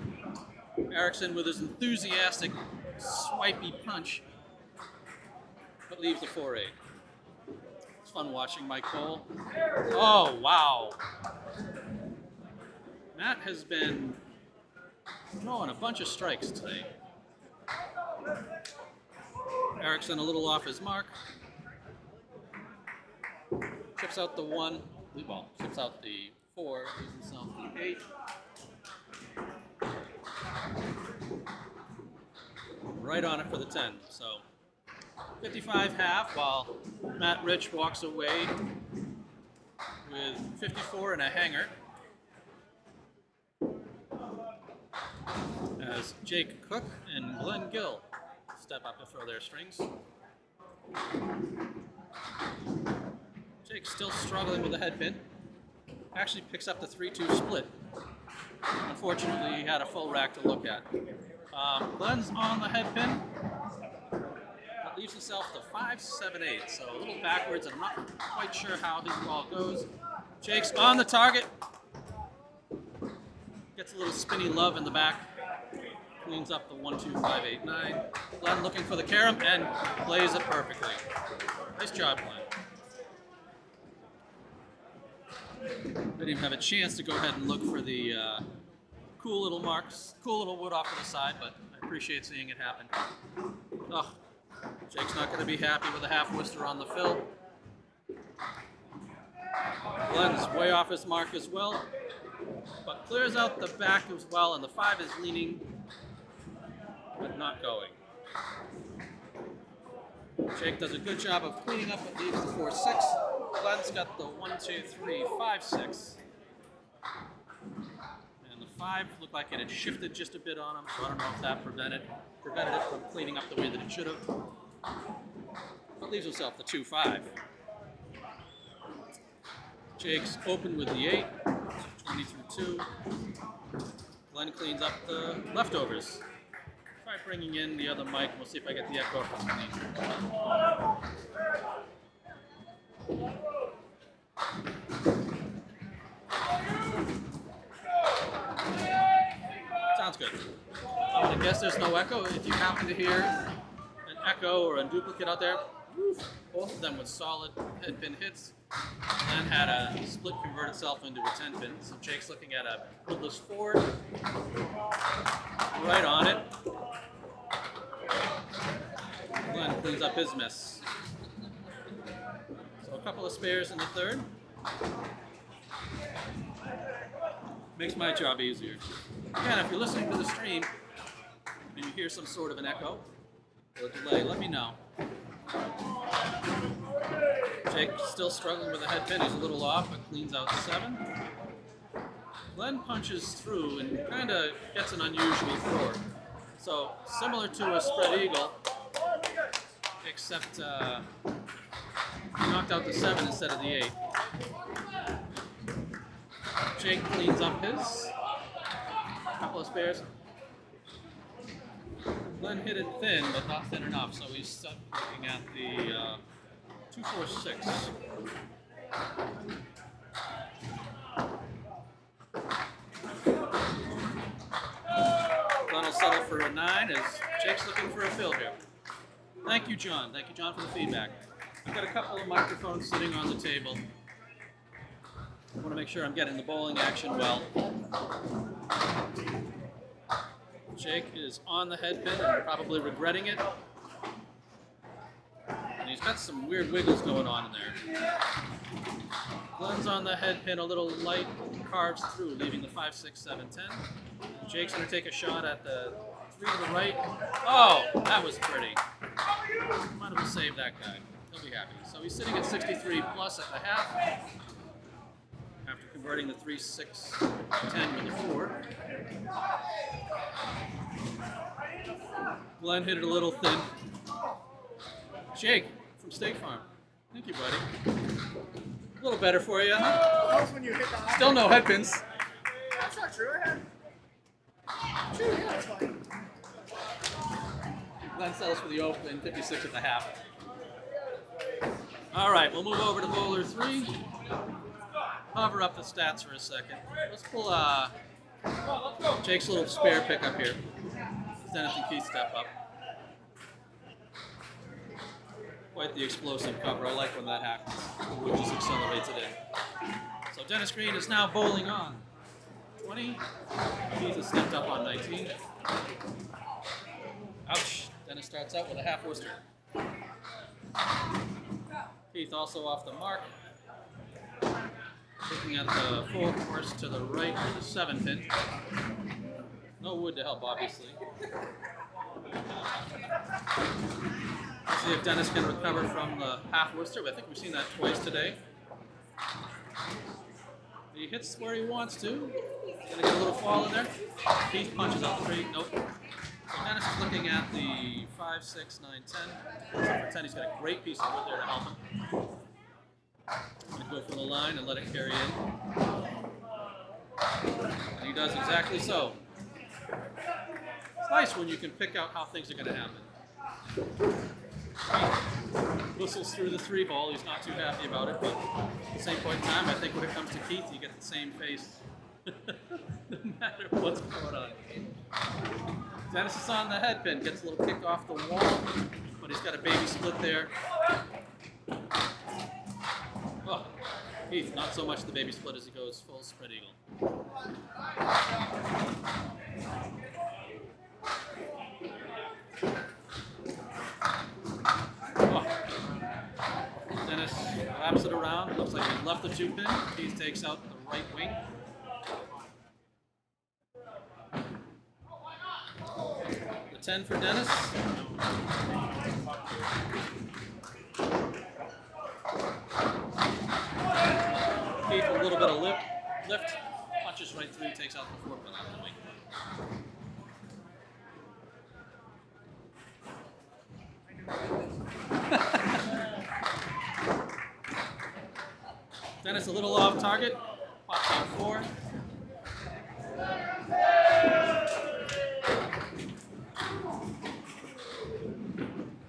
Erickson with his enthusiastic swipey punch, but leaves the 4-8. It's fun watching Mike bowl. Oh, wow. Matt has been throwing a bunch of strikes today. Erickson a little off his mark. Chips out the 1. Well, chips out the 4. Leaves himself the 8. Right on it for the 10. So 55 half, while Matt Rich walks away with 54 and a hanger. As Jake Cook and Glenn Gill step up to throw their strings. Jake's still struggling with the head pin. Actually picks up the 3-2 split. Unfortunately, he had a full rack to look at. Glenn's on the head pin. That leaves himself the 5-7-8, so a little backwards. I'm not quite sure how his ball goes. Jake's on the target. Gets a little spinny love in the back. Cleans up the 1-2-5-8-9. Glenn looking for the carom and plays it perfectly. Nice job, Glenn. Didn't even have a chance to go ahead and look for the cool little marks, cool little wood off to the side, but I appreciate seeing it happen. Ugh, Jake's not going to be happy with a half Worcester on the fill. Glenn's way off his mark as well, but clears out the back as well, and the 5 is leaning, but not going. Jake does a good job of cleaning up, but leaves the 4-6. Glenn's got the 1-2-3-5-6. And the 5 looked like it had shifted just a bit on him, so I don't know if that prevented it from cleaning up the way that it should have. leaves himself the 2-5. Jake's open with the 8, 20 through 2. Glenn cleans up the leftovers. Try bringing in the other mic. We'll see if I get the echo from Cait. Sounds good. I guess there's no echo. If you happen to hear an echo or a duplicate out there, both of them with solid head pin hits. Glenn had a split convert itself into a 10 pin. So Jake's looking at a woodless forward. Right on it. Glenn cleans up his mess. So a couple of spares in the third. Makes my job easier. Again, if you're listening to the stream and you hear some sort of an echo or a delay, let me know. Jake still struggling with the head pin. He's a little off, but cleans out 7. Glenn punches through and kind of gets an unusual floor. So similar to a spread eagle, except he knocked out the 7 instead of the 8. Jake cleans up his. Couple of spares. Glenn hit it thin, but not thin enough, so he's stuck looking at the 2-4-6. Glenn will settle for a 9 as Jake's looking for a fill here. Thank you, John. Thank you, John, for the feedback. I've got a couple of microphones sitting on the table. I want to make sure I'm getting the bowling action well. Jake is on the head pin and probably regretting it. And he's got some weird wiggles going on in there. Glenn's on the head pin a little light, carves through, leaving the 5, 6, 7, 10. Jake's going to take a shot at the 3 to the right. Oh, that was pretty. Might as well save that guy. He'll be happy. So he's sitting at 63 plus at the half. After converting the 3, 6, 10 with the 4. Glenn hit it a little thin. Jake from State Farm. Thank you, buddy. A little better for you. When you hit the Still no head pins. That's not true. I had. True, yeah, that's fine. Glenn settles for the open, 56 at the half. All right, we'll move over to bowler 3. Hover up the stats for a second. Let's pull Jake's little spare pickup here. Dennis and Cait step up. Quite the explosive cover. I like when that happens. It just accelerates it in. So Dennis Green is now bowling on 20. Cait has stepped up on 19. Ouch. Dennis starts out with a half Worcester. Cait also off the mark. Looking at the full course to the right for the 7 pin. No wood to help, obviously. See if Dennis can recover from the half Worcester. I think we've seen that twice today. He hits where he wants to. Gonna get a little fall in there. Cait punches out the 3. Nope. So Dennis is looking at the 5, 6, 9, 10. Except for 10, he's got a great piece of wood there to help him. Gonna go for the line and let it carry in. And he does exactly so. It's nice when you can pick out how things are going to happen. Whistles through the 3 ball. He's not too happy about it, but at the same point in time, I think when it comes to Cait, you get the same face no matter what's going on. Dennis is on the head pin, gets a little kick off the wall, but he's got a baby split there. Oh, Cait, not so much the baby split as he goes full spread eagle. Oh. Dennis wraps it around. Looks like he left the 2 pin. Cait takes out the right wing. The 10 for Dennis. Cait with a little bit of lift, punches right through, takes out the 4 pin out of the wing. Dennis a little off target. Pops on 4.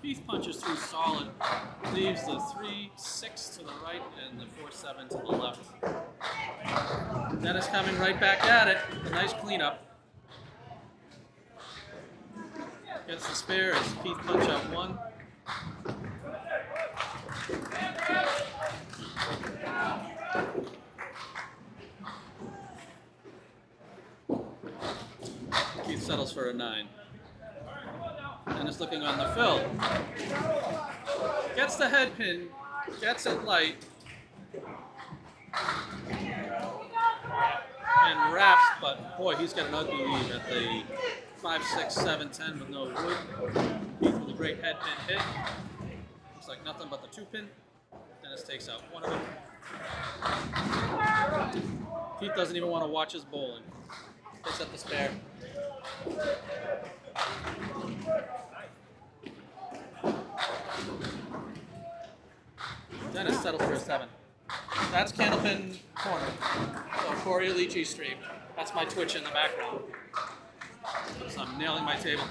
Keith punches through solid. Leaves the 3-6 to the right and the 4-7 to the left. Dennis coming right back at it. A nice cleanup. Gets the spare as Keith punch out 1. Keith settles for a 9. Dennis looking on the fill. Gets the head pin, gets it light, and wraps, but boy, he's got an ugly lead at the 5, 6, 7, 10 with no wood. Keith with a great head pin hit. Looks like nothing but the 2-pin. Dennis takes out 1 of them. Keith doesn't even want to watch his bowling. Picks up the spare. Dennis settles for a 7. That's Candlepin corner. So Corey Alici stream. That's my Twitch in the background. So I'm nailing my table.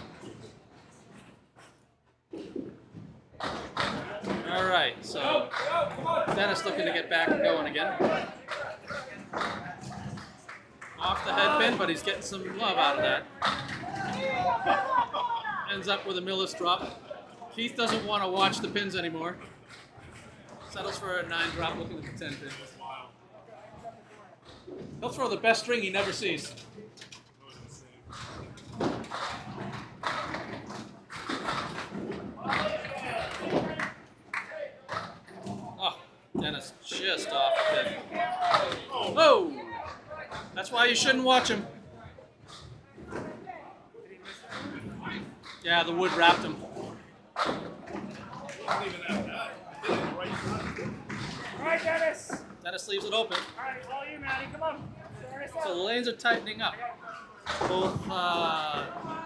All right, so Dennis looking to get back and going again. Off the head pin, but he's getting some love out of that. Ends up with a Millis drop. Keith doesn't want to watch the pins anymore. Settles for a 9 drop, looking at the 10 pin. He'll throw the best string he never sees. Oh, Dennis just off the pin. Oh! That's why you shouldn't watch him. Yeah, the wood wrapped him. All right, Dennis. Dennis leaves it open. All right, all you, Maddie. Come on. So the lanes are tightening up. Both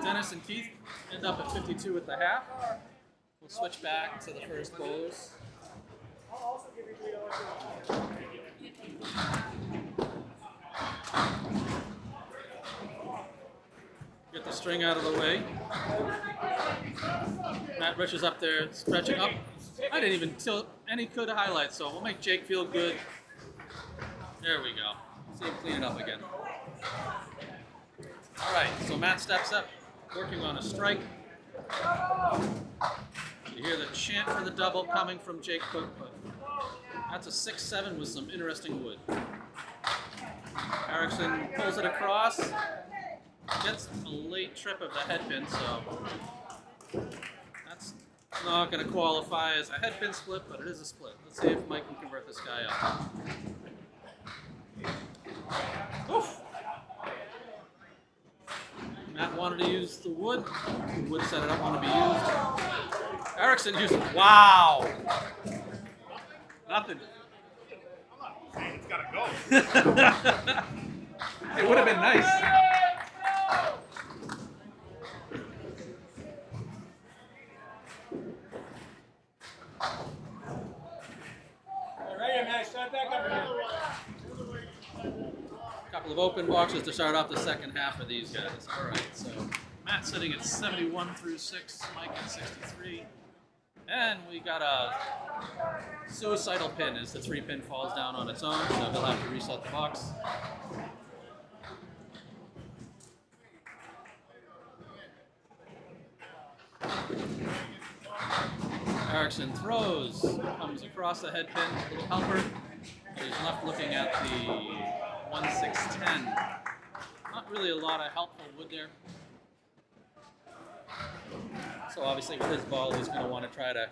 Dennis and Keith end up at 52 at the half. We'll switch back to the first bowlers. I'll also give you $3. Get the string out of the way. Matt Rich is up there stretching up. I didn't even tilt any good highlights, so we'll make Jake feel good. There we go. See him clean it up again. All right, so Matt steps up, working on a strike. You hear the chant for the double coming from Jake Cook, but that's a 6-7 with some interesting wood. Erickson pulls it across, gets a late trip of the head pin, so that's not going to qualify as a head pin split, but it is a split. Let's see if Mike can convert this guy up. Oof. Matt wanted to use the wood. The wood said I don't want to be used. Erickson used it. Wow. Nothing. It's gotta go. It would have been nice. All right, man, start back up here. Couple of open boxes to start off the second half for these guys. All right, so Matt sitting at 71 through 6, Mike at 63. And we got a suicidal pin as the 3-pin falls down on its own, so he'll have to reset the box. Erickson throws, comes across the head pin, little helper. So he's left looking at the 1-6-10. Not really a lot of helpful wood there. So obviously with his ball, he's going to want to try to,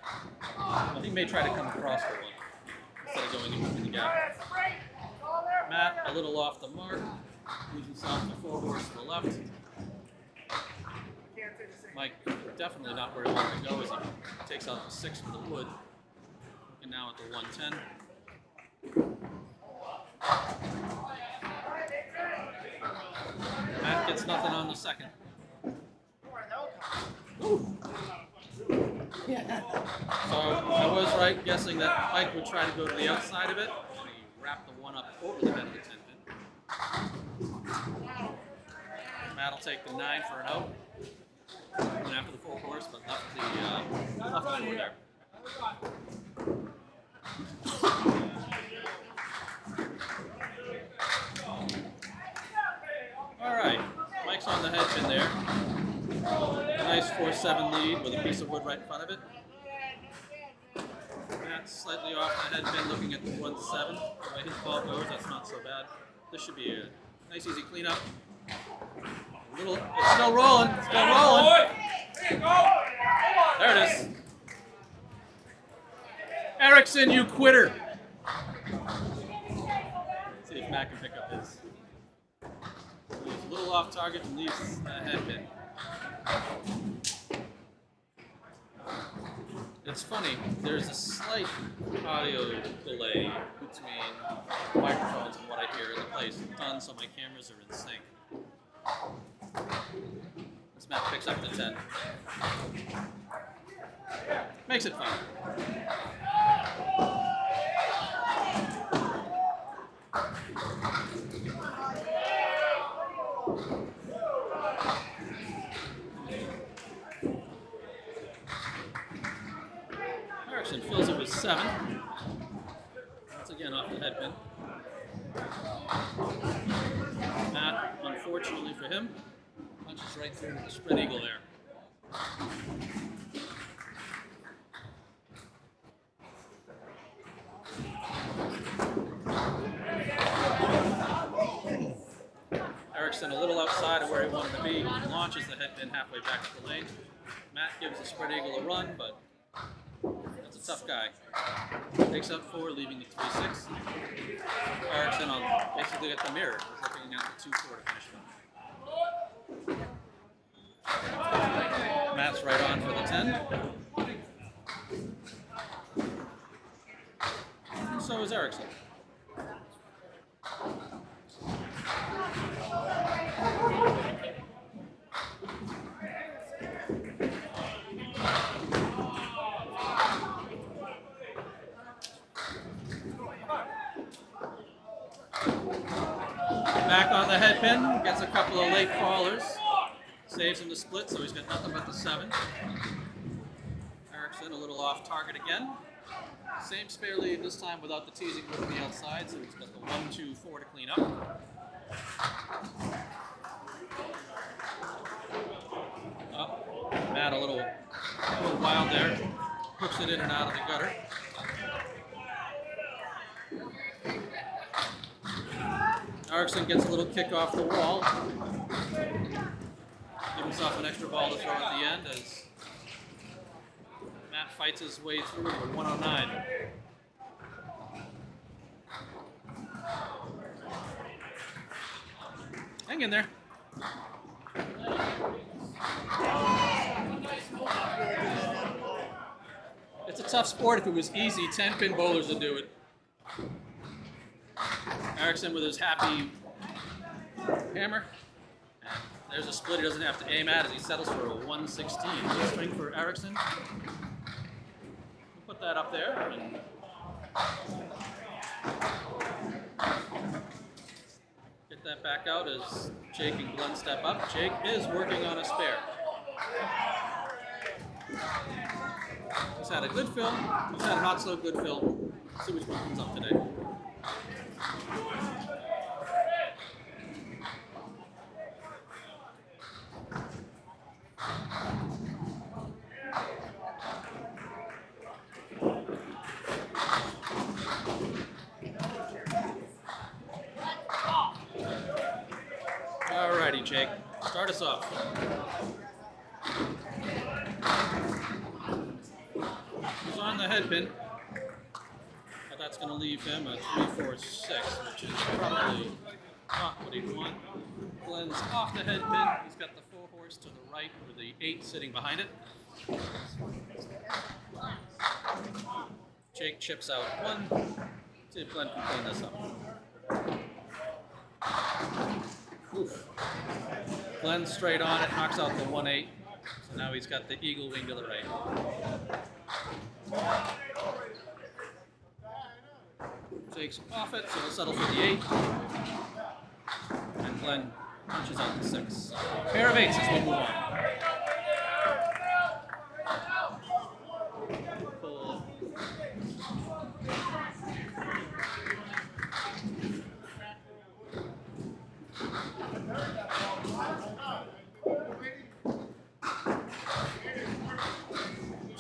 well, he may try to come across the one instead of going in between the gap. Matt a little off the mark, leaves himself the 4 horse to the left. Mike definitely not where he wanted to go as he takes out the 6 for the wood. And now at the 110. Matt gets nothing on the second. Ooh. So I was right guessing that Mike would try to go to the outside of it. And he wrap the one up over the head of the 10 pin. Matt will take the 9 for an out. Went after the 4 horse, but left the 4 there. All right, Mike's on the head pin there. A nice 4-7 lead with a piece of wood right in front of it. Matt's slightly off the head pin, looking at the 1-7. The way his ball goes, that's not so bad. This should be a nice, easy cleanup. It's still rolling. It's still rolling. There it is. Erickson, you quitter. Let's see if Matt can pick up his. He's a little off target and leaves the head pin. It's funny, there's a slight audio delay between microphones and what I hear in the place. It's done so my cameras are in sync. This Matt picks up the 10. Makes it fun. Erickson fills it with 7. Once again off the head pin. Matt, unfortunately for him, punches right through the spread eagle there. Erickson a little outside of where he wanted to be, launches the head pin halfway back up the lane. Matt gives the spread eagle a run, but that's a tough guy. Takes out 4, leaving the 3-6. Erickson on basically at the mirror, he's looking at the 2-4 to finish him. Matt's right on for the 10. So is Erickson. Back on the head pin, gets a couple of late callers, saves him the split, so he's got nothing but the 7. Erickson a little off target again. Same spare lead this time without the teasing with the outside, so he's got the 1-2-4 to clean up. Oh, Matt a little wild there, hooks it in and out of the gutter. Erickson gets a little kick off the wall. Give himself an extra ball to throw at the end as Matt fights his way through to 109. Hang in there. It's a tough sport. If it was easy, 10-pin bowlers would do it. Erickson with his happy hammer. And there's a split he doesn't have to aim at as he settles for a 116. Good swing for Erickson. We'll put that up there. And get that back out as Jake and Glenn step up. Jake is working on a spare. He's had a good film. He's had a not so good film. Let's see which one comes up today. Alrighty, Jake. Start us off. He's on the head pin. But that's going to leave him a 3-4-6, which is probably not what he'd want. Glenn's off the head pin. He's got the 4 horse to the right with the 8 sitting behind it. Jake chips out 1. See if Glenn can clean this up. Oof. Glenn straight on it, knocks out the 1-8. So now he's got the eagle wing to the right. Jake's off it, so he'll settle for the 8. And Glenn punches out the 6. Pair of 8s as we move on. Pull.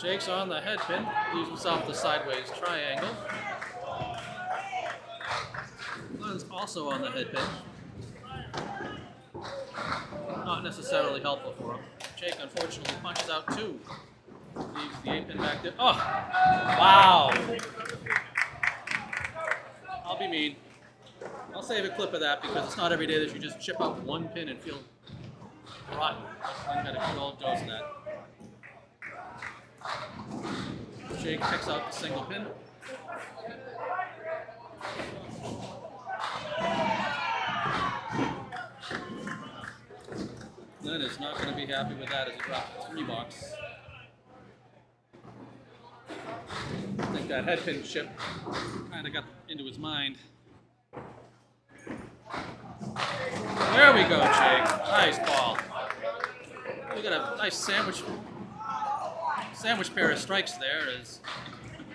Jake's on the head pin, leaves himself the sideways triangle. Glenn's also on the head pin. Not necessarily helpful for him. Jake unfortunately punches out 2. Leaves the 8 pin back there. Oh! Wow! I'll be mean. I'll save a clip of that because it's not every day that you just chip out 1 pin and feel rotten. Glenn had a good old dose of that. Jake picks out the single pin. Glenn is not going to be happy with that as he drops the 3 box. I think that head pin chip kind of got into his mind. There we go, Jake. Nice ball. We got a nice sandwich pair of strikes there as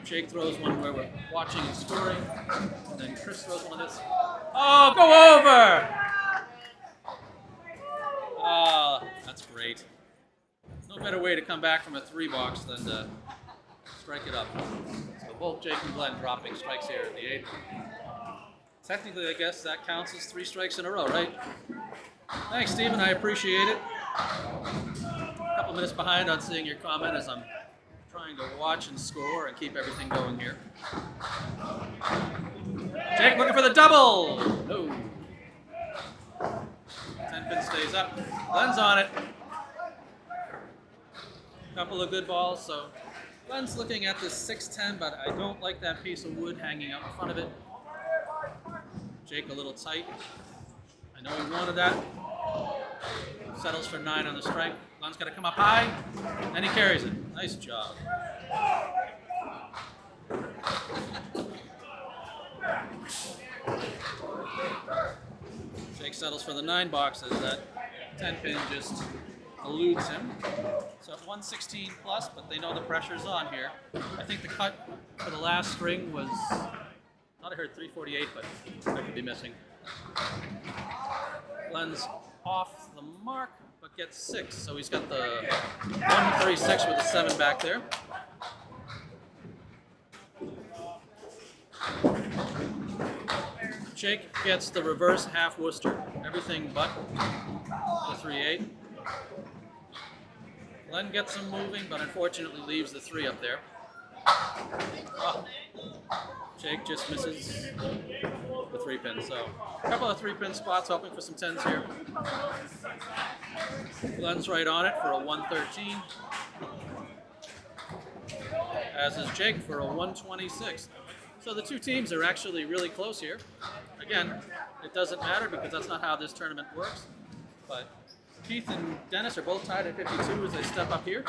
Jake throws one where we're watching and scoring, and then Chris throws one of this. Oh, go over! Oh, that's great. No better way to come back from a 3 box than to strike it up. So both Jake and Glenn dropping strikes here at the 8. Technically, I guess that counts as 3 strikes in a row, right? Thanks, Steven. I appreciate it. A couple minutes behind on seeing your comment as I'm trying to watch and score and keep everything going here. Jake looking for the double! No. 10 pin stays up. Glenn's on it. Couple of good balls, so Glenn's looking at this 6-10, but I don't like that piece of wood hanging out in front of it. Jake a little tight. I know he wanted that. Settles for 9 on the strike. Glenn's got to come up high, and he carries it. Nice job. Jake settles for the 9 boxes. That 10 pin just eludes him. So 116 plus, but they know the pressure's on here. I think the cut for the last string was, I thought I heard 348, but I could be missing. Glenn's off the mark, but gets 6. So he's got the 136 with a 7 back there. Jake gets the reverse half Worcester, everything but the 3-8. Glenn gets him moving, but unfortunately leaves the 3 up there. Oh. Jake just misses the 3 pin, so a couple of 3 pin spots, hoping for some 10s here. Glenn's right on it for a 113, as is Jake for a 126. So the 2 teams are actually really close here. Again, it doesn't matter because that's not how this tournament works, but Keith and Dennis are both tied at 52 as they step up here.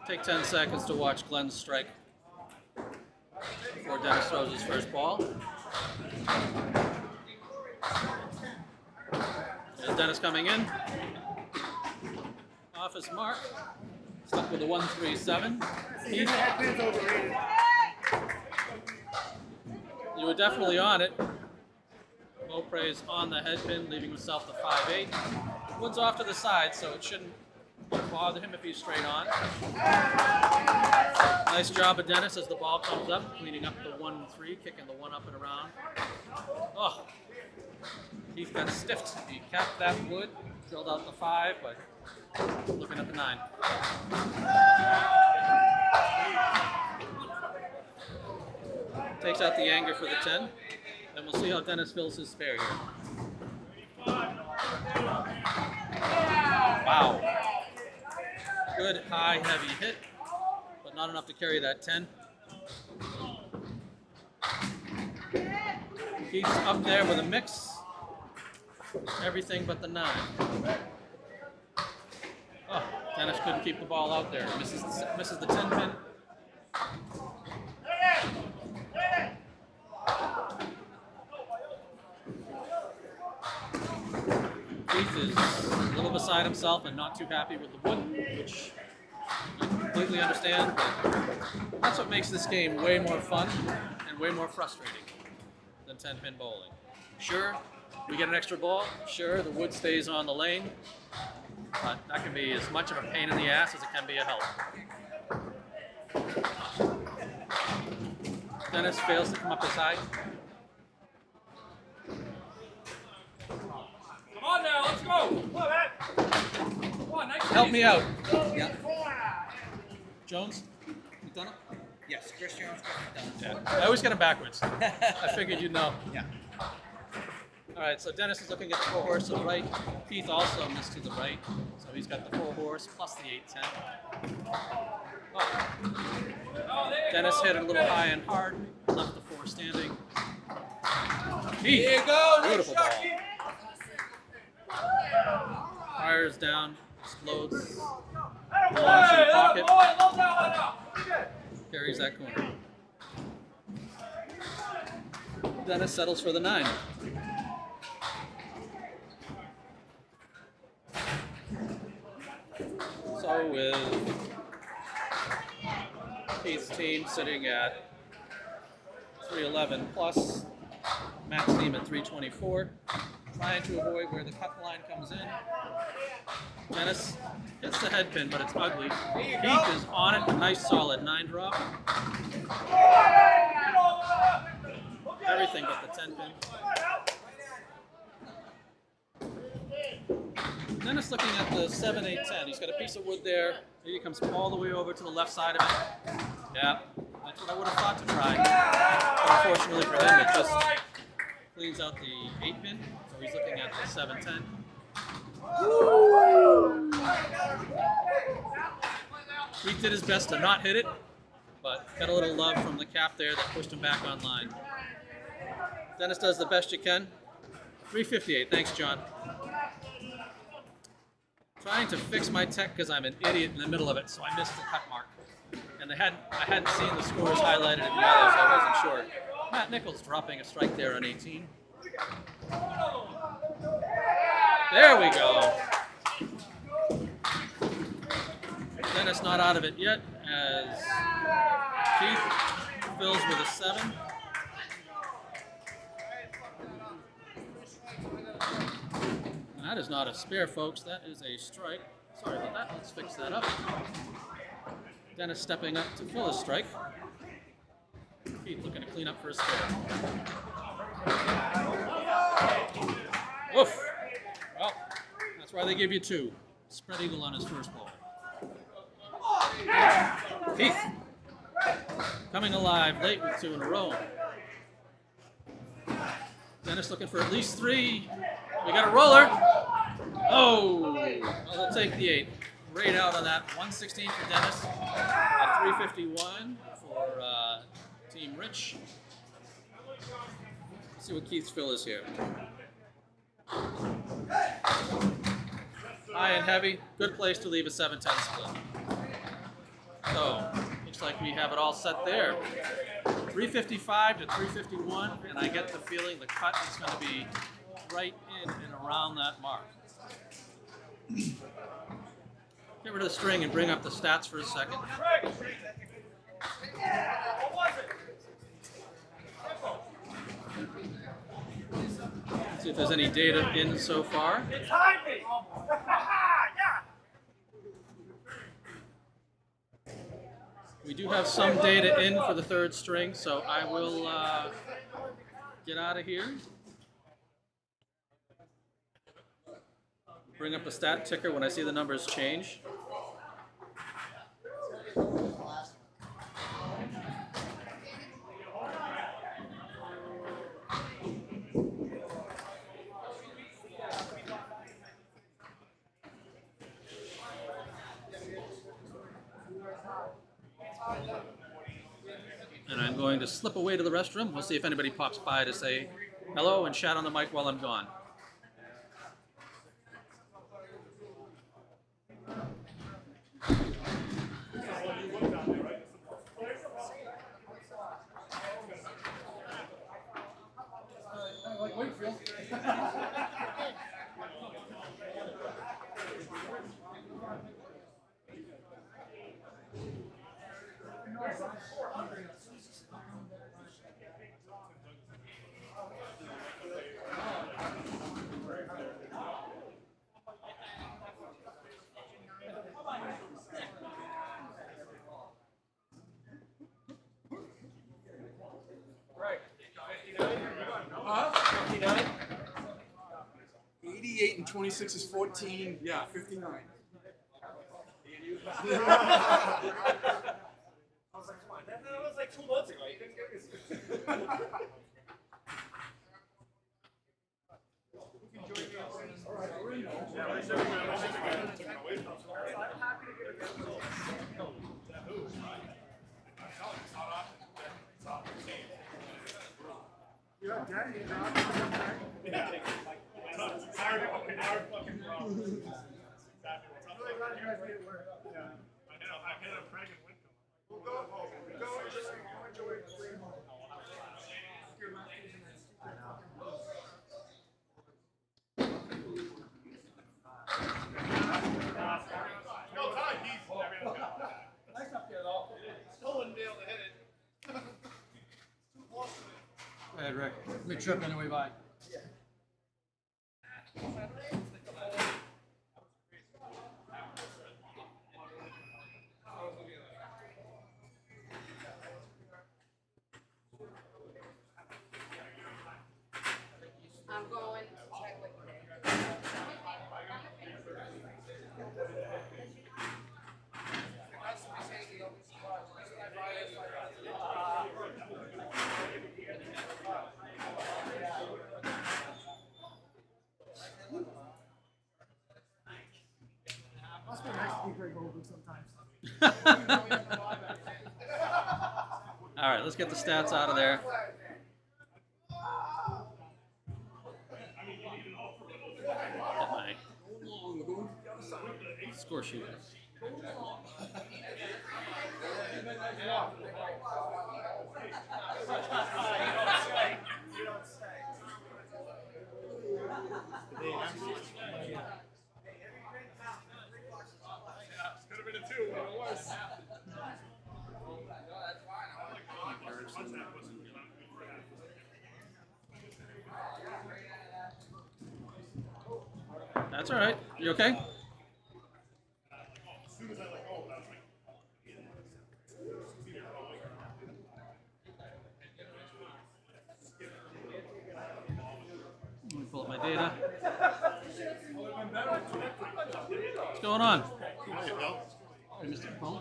Take 10 seconds to watch Glenn's strike before Dennis throws his first ball. There's Dennis coming in. Off his mark. Stuck with a 137. Keith, you were definitely on it. Beaupre is on the head pin, leaving himself the 5-8. Wood's off to the side, so it shouldn't bother him if he's straight on. Nice job of Dennis as the ball comes up, cleaning up the 1-3, kicking the 1 up and around. Oh, Keith got stiffed. He capped that wood, drilled out the 5, but looking at the 9. Takes out the anger for the 10. And we'll see how Dennis fills his spare here. Wow. Good high, heavy hit, but not enough to carry that 10. Keith's up there with a mix. Everything but the 9. Oh, Dennis couldn't keep the ball out there. Misses the 10 pin. Keith is a little beside himself and not too happy with the wood, which I completely understand, but that's what makes this game way more fun and way more frustrating than 10-pin bowling. Sure, we get an extra ball. Sure, the wood stays on the lane, but that can be as much of a pain in the ass as it can be a help. Dennis fails to come up this high. Come on now, let's go. Come on, Matt. Come on, nice. Help me out. Yeah. Jones, McDonough? Yes, Chris Jones. Yeah, I always get them backwards. I figured you'd know. Yeah. All right, so Dennis is looking at the 4-horse to the right. Keith also missed to the right, so he's got the 4-horse plus the 8-10. Oh. Dennis hit it a little high and hard, left the 4 standing. Keith, Here you go. beautiful ball. Fires down, explodes, launch in the pocket, carries that corner. Dennis settles for the 9. So with Keith's team sitting at 311 plus, Matt's team at 324, trying to avoid where the cut line comes in. Dennis hits the head pin, but it's ugly. Keith is on it, a nice solid 9 drop. Everything but the 10 pin. Dennis looking at the 7, 8, 10. He's got a piece of wood there. He comes all the way over to the left side of it. Yeah, that's what I would have thought to try. But unfortunately for him, it just cleans out the 8 pin. So he's looking at the 7, 10. He did his best to not hit it, but got a little love from the cap there that pushed him back on line. Dennis does the best you can. 358, thanks John. Trying to fix my tech because I'm an idiot in the middle of it, so I missed the cut mark. And I hadn't seen the scores highlighted in yellow, so I wasn't sure. Matt Nichols dropping a strike there on 18. There we go. Dennis not out of it yet as Keith fills with a 7. That is not a spare, folks. That is a strike. Sorry about that. Let's fix that up. Dennis stepping up to fill his strike. Keith looking to clean up for a spare. Woof. Well, that's why they give you 2. Spread eagle on his first ball. Keith coming alive late with 2 in a row. Dennis looking for at least 3. We got a roller. Oh, well, they'll take the 8. Right out on that. 116 for Dennis. A 351 for Team Rich. Let's see what Keith's fill is here. High and heavy. Good place to leave a 7-10 split. So, looks like we have it all set there. 355 to 351, and I get the feeling the cut is going to be right in and around that mark. Get rid of the string and bring up the stats for a second. Let's see if there's any data in so far. We do have some data in for the 3rd string, so I will get out of here. Bring up the stat ticker when I see the numbers change. And I'm going to slip away to the restroom. We'll see if anybody pops by to say hello and chat on the mic while I'm gone. 58 and 26 is 14. Yeah, 59. I was like, come on, that was like 2 months ago. You couldn't get this. Yeah, Daddy, Hard fucking problem. Exactly what's up. really glad you guys made it work. Yeah. I hit a pregnant window. We'll go home. Go enjoy it. No time, he's Nice up there, though. still wouldn't be able to hit it. Go ahead, Rick. Big trip on the way by. I'm going to check with Must be nice to be Greg Oldman sometimes. All right, let's get the stats out of there. Get my score sheet. Could have been a 2, but it was. That's all right. You okay? As soon as I let go, I was like, Let me pull up my data. What's going on? Hey, Mr. Capone.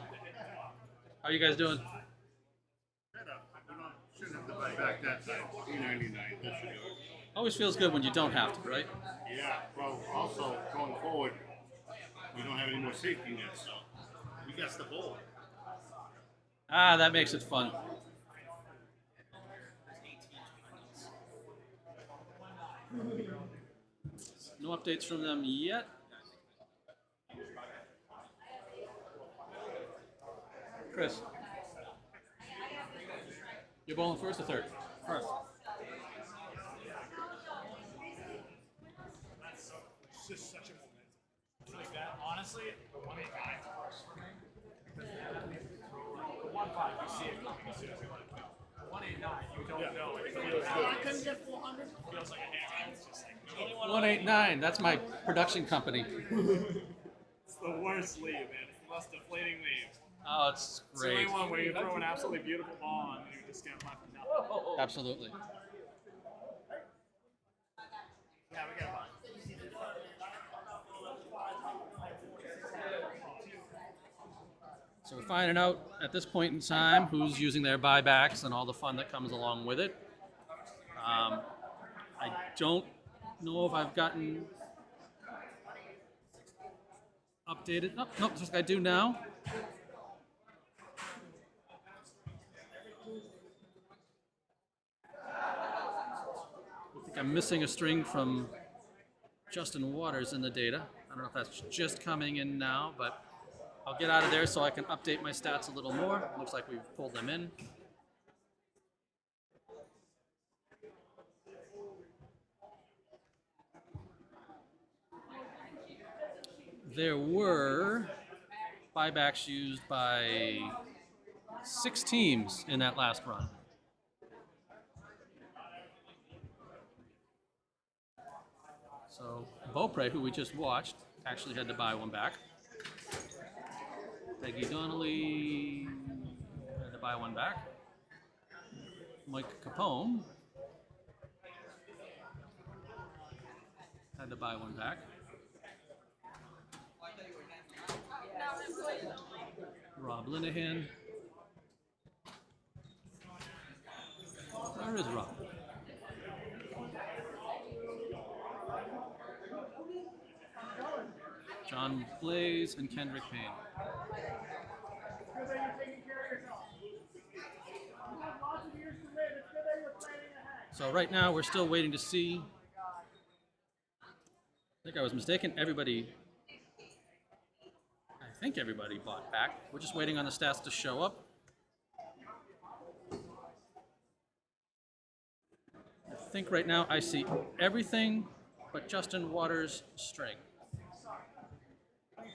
How are you guys doing? Shouldn't have to buy back that time. $3.99. That should do it. Always feels good when you don't have to, right? Yeah. Well, also going forward, we don't have any more safety nets, so we got the bowl. Ah, that makes it fun. No updates from them yet. Chris, you're bowling first or third? First. it's just such a momentum. Like that, honestly, the 189 works for me. Because the 1.5, you see it coming as soon as you let it go. The 189, you don't know. It feels good. I couldn't get 400. It feels like a hammer. It's just like, 189. That's my production company. it's the worst leave, man. It's the most deflating leave. Oh, it's It's the great. only one where you throw an absolutely beautiful ball on and you just get left with nothing. Absolutely. Yeah, we got one. So we're finding out at this point in time who's using their buybacks and all the fun that comes along with it. I don't know if I've gotten updated. Oh, nope, just I do now. I think I'm missing a string from Justin Waters in the data. I don't know if that's just coming in now, but I'll get out of there so I can update my stats a little more. Looks like we've pulled them in. There were buybacks used by 6 teams in that last run. So Beaupre, who we just watched, actually had to buy one back. Peggy Donnelly had to buy one back. Mike Capone Had to buy one back. Rob Linehan. Where is Rob? John Blaze and Kendrick Payne. So right now we're still waiting to see. I think I was mistaken. I think everybody bought back. We're just waiting on the stats to show up. I think right now I see everything but Justin Waters' string.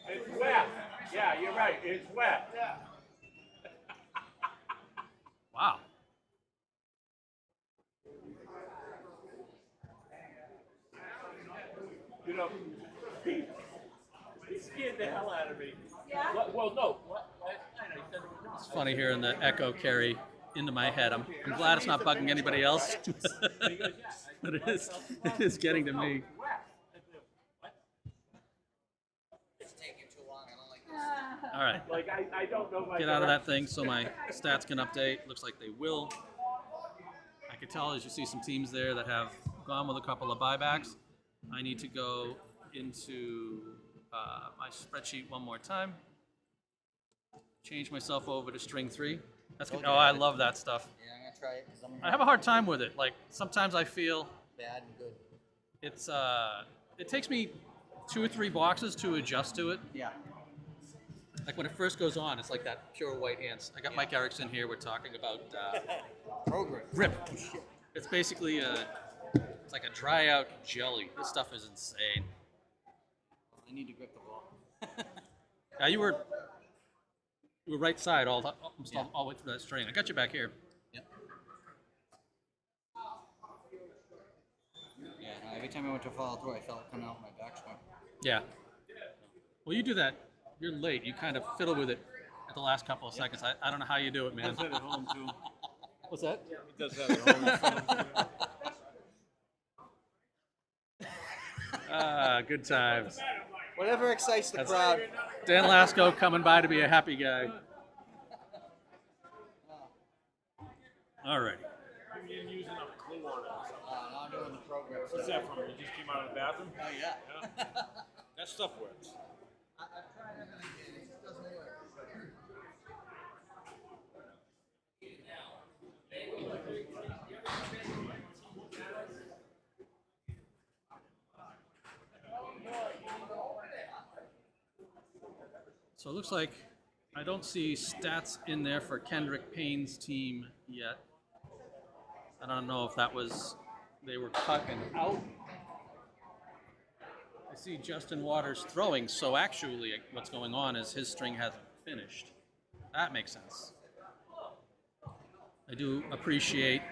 It's wet. Yeah, you're right. It's wet. Wow. You know, he scared the hell out of me. Yeah? Well, no. It's funny hearing the echo carry into my head. I'm glad it's not bugging anybody else. But it is getting to me. It's taking too long. I don't like this. All right. Like, I don't know my Get out of that thing so my stats can update. Looks like they will. I can tell as you see some teams there that have gone with a couple of buybacks. I need to go into my spreadsheet one more time. Change myself over to string 3. That's good. Oh, I love that stuff. Yeah, I'm gonna try it because I have a hard time with it. Like sometimes I feel bad and good. it's it takes me 2 or 3 boxes to adjust to it. Yeah. Like when it first goes on, it's like that pure white ants. I got Mike Erickson here. We're talking about Program. grip. It's basically it's like a dry out jelly. This stuff is insane. I need to grip the ball. Yeah, you were right side all the way through that string. I got you back here. Yep. Yeah, no, every time I went to follow through, I felt it coming out my backswing. Yeah. Well, you do that. You're late. You kind of fiddle with it at the last couple of seconds. I don't know how you do it, man. He does that at home too. What's that? He does that at home. Good times. Whatever excites the crowd. Dan Lasko coming by to be a happy guy. All right. You didn't use enough glue on it. Now I'm doing the program. What's that from? You just came out of the bathroom? Oh, yeah. That stuff works. I've tried everything. It just doesn't work. So it looks like I don't see stats in there for Kendrick Payne's team yet. I don't know if that was, they were cut and out. I see Justin Waters throwing, so actually what's going on is his string hasn't finished. That makes sense. I do appreciate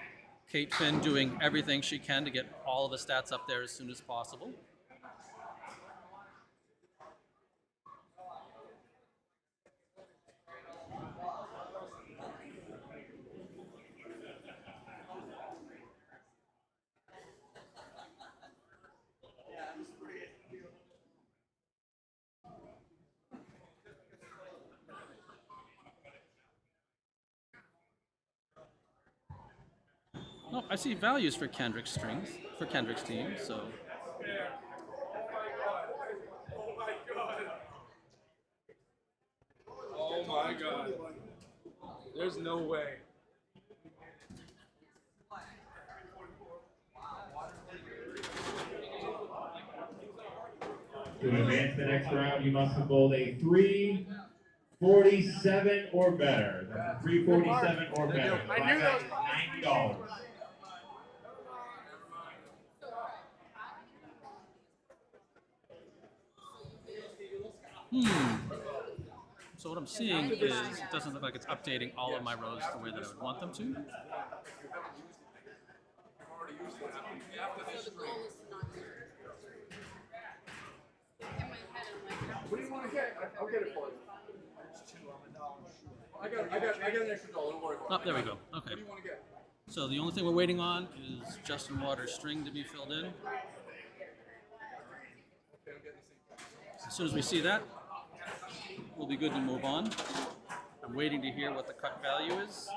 Cait Finn doing everything she can to get all of the stats up there as soon as possible. Oh, I see values for Kendrick's strings, for Kendrick's team, so. Oh my God. There's no way. To advance the next round, you must have bowled a 347 or better. That's a 347 or better. I knew that was $90. So what I'm seeing is it doesn't look like it's updating all of my rows the way that I would want them to. So the goal is to not use it. In my head, I'm like, What do you want to get? I'll get it for you. I got an extra $1. Don't worry about Oh, there we go. Okay. What do you want to get? So the only thing we're waiting on is Justin Waters' string to be filled in. As soon as we see that, we'll be good to move on. I'm waiting to hear what the cut value is.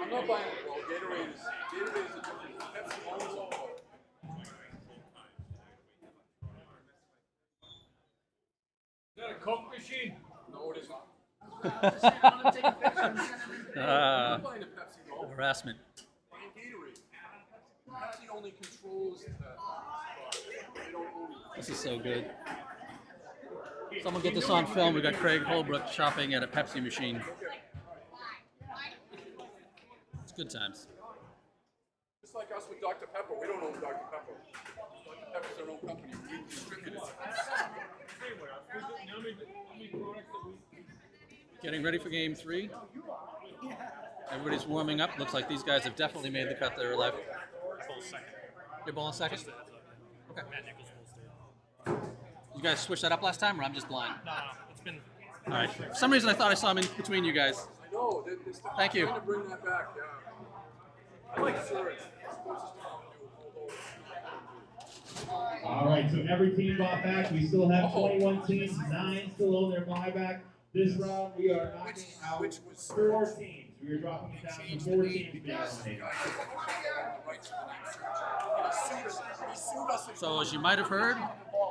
I'm not buying it. Well, Gatorade is a different. Pepsi owns all. Is that a Coke machine? No, it is not. I'm gonna take a picture and send everything. I'm not buying a Pepsi though. Harassment. And Gatorade. Pepsi only controls the. They don't own it. This is so good. Someone get this on film. We got Craig Holbrook shopping at a Pepsi machine. It's good times. Just like us with Dr. Pepper, we don't own Dr. Pepper. Dr. Pepper's their own company. We distribute it. Getting ready for game 3. Everybody's warming up. Looks like these guys have definitely made the cut that are alive. You're bowling second? Okay. You guys switched that up last time, or I'm just blind? No, it's been. All right. For some reason, I thought I saw him in between you guys. I know. Thank you. Trying to bring that back. Yeah. I like sure it's supposed to All right, so every team bought back. We still have 21 teams, 9 still own their buyback. This round, we are knocking out 4 teams. We are dropping it down to 4 teams to be eliminated. So as you might have heard,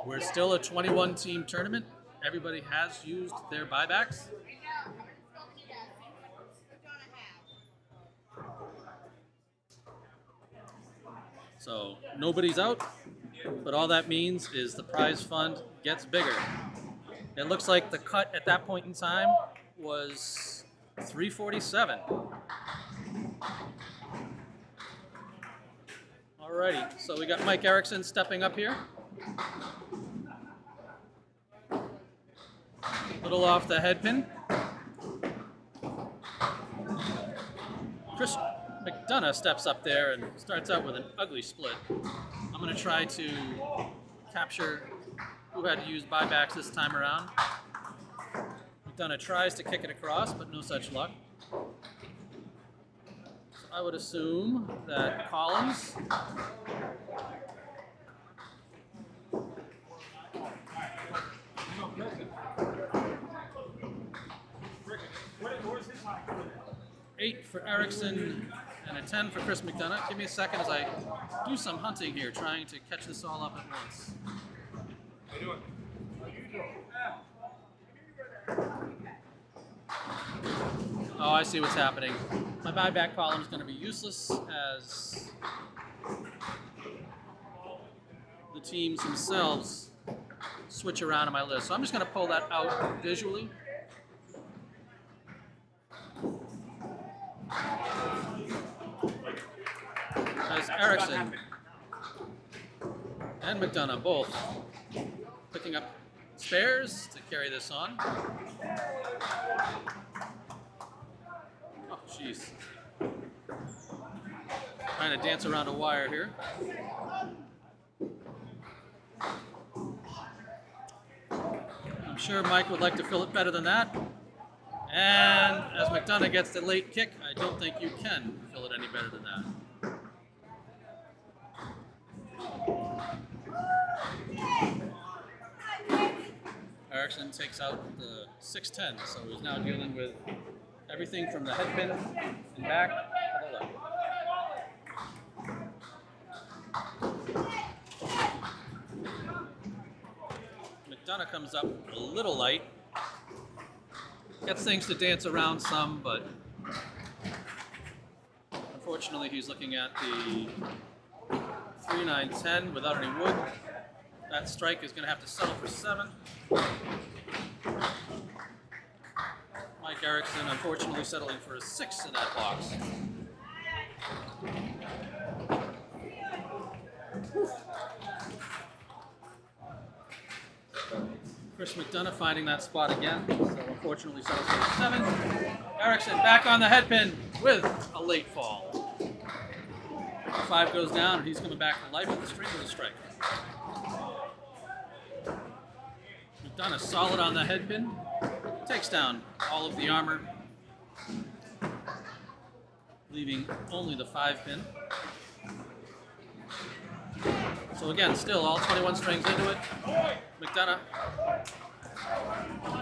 we're still a 21-team tournament. Everybody has used their buybacks. So nobody's out, but all that means is the prize fund gets bigger. It looks like the cut at that point in time was $347. Alrighty, so we got Mike Erickson stepping up here. Little off the head pin. Chris McDonough steps up there and starts out with an ugly split. I'm going to try to capture who had to use buybacks this time around. McDonough tries to kick it across, but no such luck. So I would assume that Collins $8 for Erickson and a 10 for Chris McDonough. Give me a second as I do some hunting here, trying to catch this all up at once. How you doing? Oh, I see what's happening. My buyback column is going to be useless as the teams themselves switch around on my list. So I'm just going to pull that out visually. As Erickson and McDonough both picking up spares to carry this on. Oh, jeez. Trying to dance around a wire here. I'm sure Mike would like to fill it better than that. And as McDonough gets the late kick, I don't think you can fill it any better than that. Erickson takes out the 610, so he's now dealing with everything from the head pin and back to the left. McDonough comes up a little light. Gets things to dance around some, but unfortunately he's looking at the 3-9-10 without any wood. That strike is going to have to settle for 7. Mike Erickson unfortunately settling for a 6 in that box. Chris McDonough finding that spot again, so unfortunately settles for 7. Erickson back on the head pin with a late fall. 5 goes down, and he's coming back to life with a string with a strike. McDonough solid on the head pin. Takes down all of the armor, leaving only the 5-pin. So again, still all 21 strings into it. McDonough.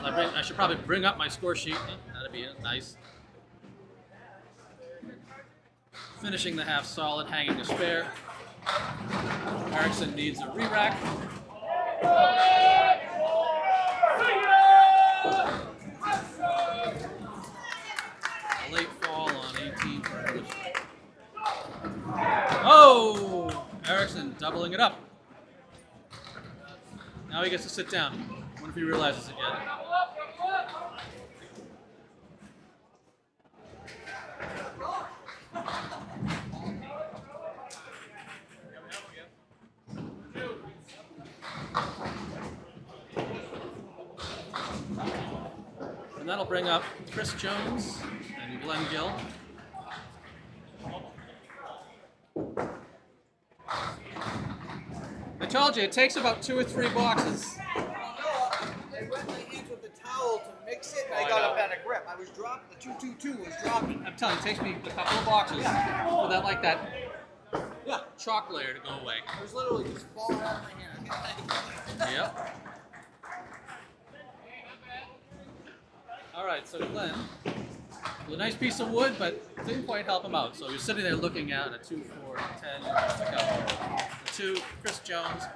I should probably bring up my score sheet. That'd be nice. Finishing the half solid, hanging a spare. Erickson needs a re-rack. A late fall on 18 for another strike. Oh! Erickson doubling it up. Now he gets to sit down. I wonder if he realizes it yet. And that'll bring up Chris Jones and Glenn Gill. I told you, it takes about 2 or 3 boxes. I wet my hands with the towel to mix it, and I got a better grip. I was dropping, the 222 was dropping. I'm telling you, it takes me a couple of boxes for that, like that chalk layer to go away. I was literally just falling out of my hand. Yep. All right, so Glenn, with a nice piece of wood, but didn't quite help him out. So he was sitting there looking at a 2, 4, 10, the 2. Chris Jones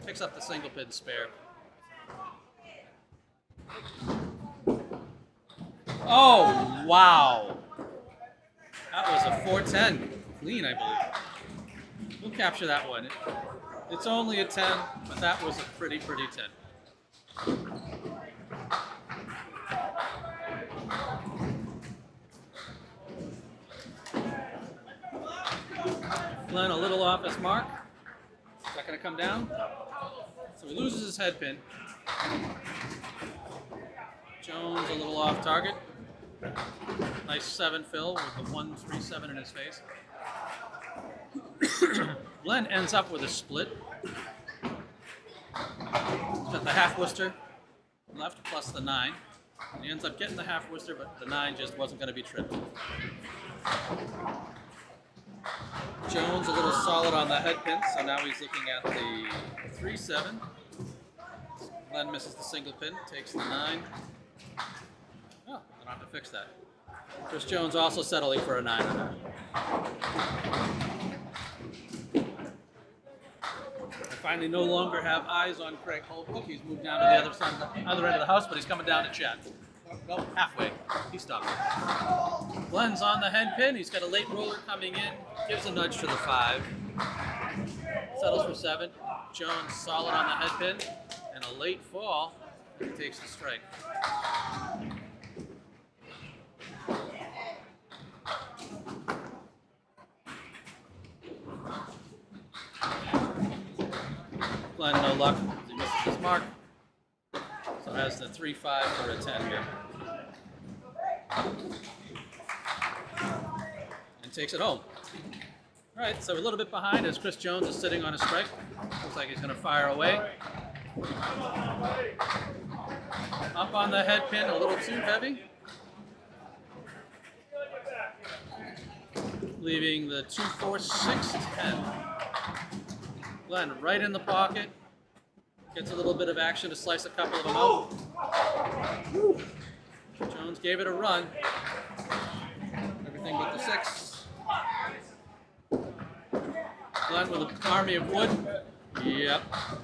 picks up the single pin spare. Oh, wow. That was a 410 clean, I believe. We'll capture that one. It's only a 10, but that was a pretty 10. Glenn a little off his mark. Is that going to come down? So he loses his head pin. Jones a little off target. Nice 7 fill with the 1-3-7 in his face. Glenn ends up with a split. He's got the half Worcester left plus the 9. And he ends up getting the half Worcester, but the 9 just wasn't going to be tripped. Jones a little solid on the head pin, so now he's looking at the 3-7. Glenn misses the single pin, takes the 9. Oh, I don't have to fix that. Chris Jones also settling for a 9 on that. I finally no longer have eyes on Craig Holbrook. He's moved down to the other end of the house, but he's coming down to chat. Nope, halfway. He stopped. Glenn's on the head pin. He's got a late roller coming in. Gives a nudge to the 5. Settles for 7. Jones solid on the head pin. And a late fall. He takes the strike. Glenn, no luck. He misses his mark. So has the 3-5 for a 10 here. And takes it home. All right, so a little bit behind as Chris Jones is sitting on a strike. Looks like he's going to fire away. Up on the head pin, a little too heavy. Leaving the 2-4-6-10. Glenn right in the pocket. Gets a little bit of action to slice a couple of them out. Woo. Jones gave it a run. Everything but the 6. Glenn with an army of wood. Yep.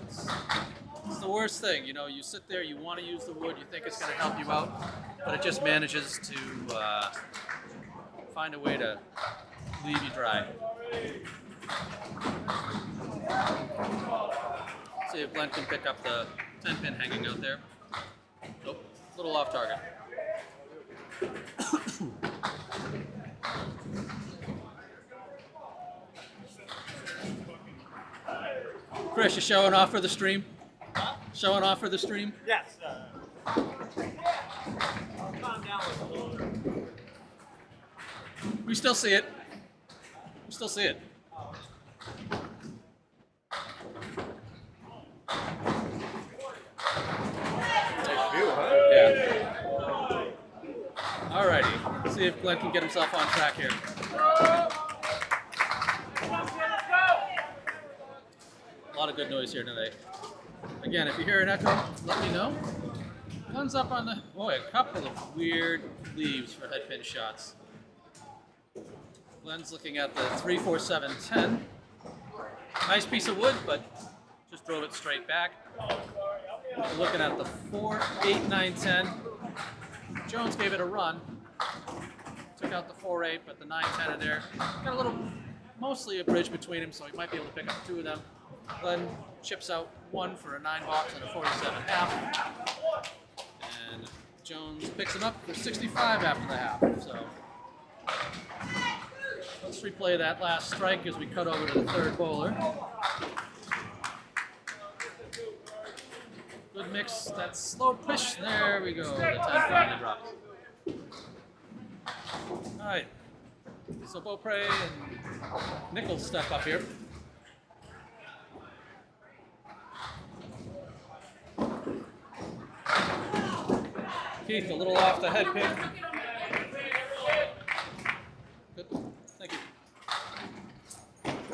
It's the worst thing. You know, you sit there, you want to use the wood, you think it's going to help you out, but it just manages to find a way to leave you dry. See if Glenn can pick up the 10 pin hanging out there. Nope, a little off target. Chris, you showing off for the stream? Showing off for the stream? Yes. Calm down with the loader. We still see it. We still see it. Nice view, huh? Yeah. Alrighty, let's see if Glenn can get himself on track here. A lot of good noise here today. Again, if you hear an echo, let me know. Glenn's up on the, boy, a couple of weird leaves for head pin shots. Glenn's looking at the 3, 4, 7, 10. Nice piece of wood, but just drove it straight back. We're looking at the 4, 8, 9, 10. Jones gave it a run. Took out the 4, 8, but the 9, 10 in there. Got a little, mostly a bridge between them, so he might be able to pick up 2 of them. Glenn chips out 1 for a 9 box and a 47 half. And Jones picks him up for 65 after the half. So let's replay that last strike as we cut over to the third bowler. Good mix, that slow push, there we go, the 10 finally drops. Alright, so Beaupre and Nichols step up here. Keith a little off the head pin. Good, thank you.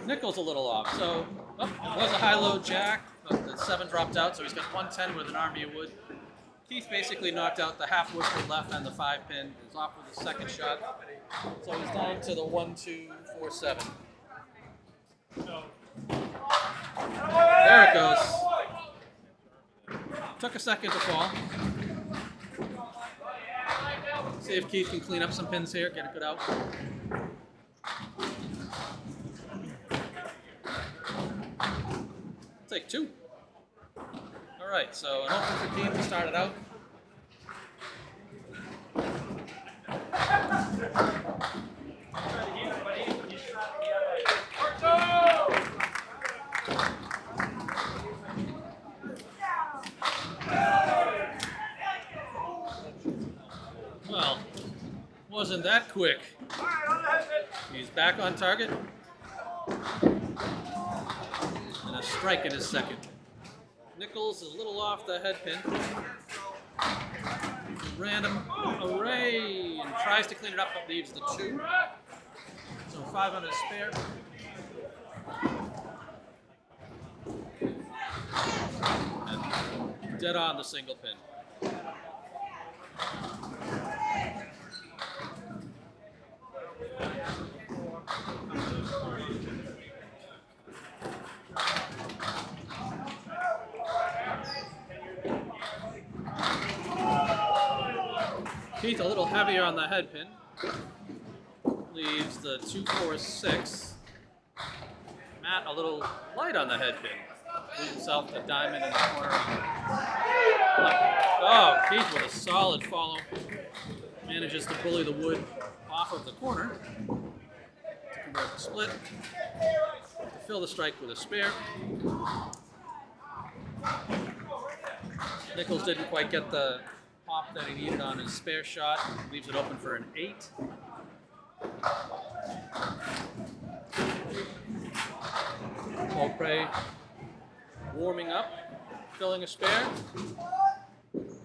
Nichols a little off, so it was a high-low jack, but the 7 dropped out, so he's got 110 with an army of wood. Keith basically knocked out the half wood for left and the 5 pin. He's off with the second shot, so he's down to the 1, 2, 4, 7. There it goes. Took a second to fall. See if Keith can clean up some pins here, get it good out. Take 2. All right, so an open for Keith to start it out. Well, wasn't that quick. He's back on target. And a strike in his second. Nichols is a little off the head pin. Random array and tries to clean it up, but leaves the 2. So 5 on his spare. And dead on the single pin. Keith a little heavier on the head pin. Leaves the 2, 4, 6. Matt a little light on the head pin. Leaves himself the diamond in the corner. Oh, Keith with a solid follow. Manages to bully the wood off of the corner to convert the split. To fill the strike with a spare. Nichols didn't quite get the pop that he needed on his spare shot. Leaves it open for an 8. Beaupre warming up, filling a spare.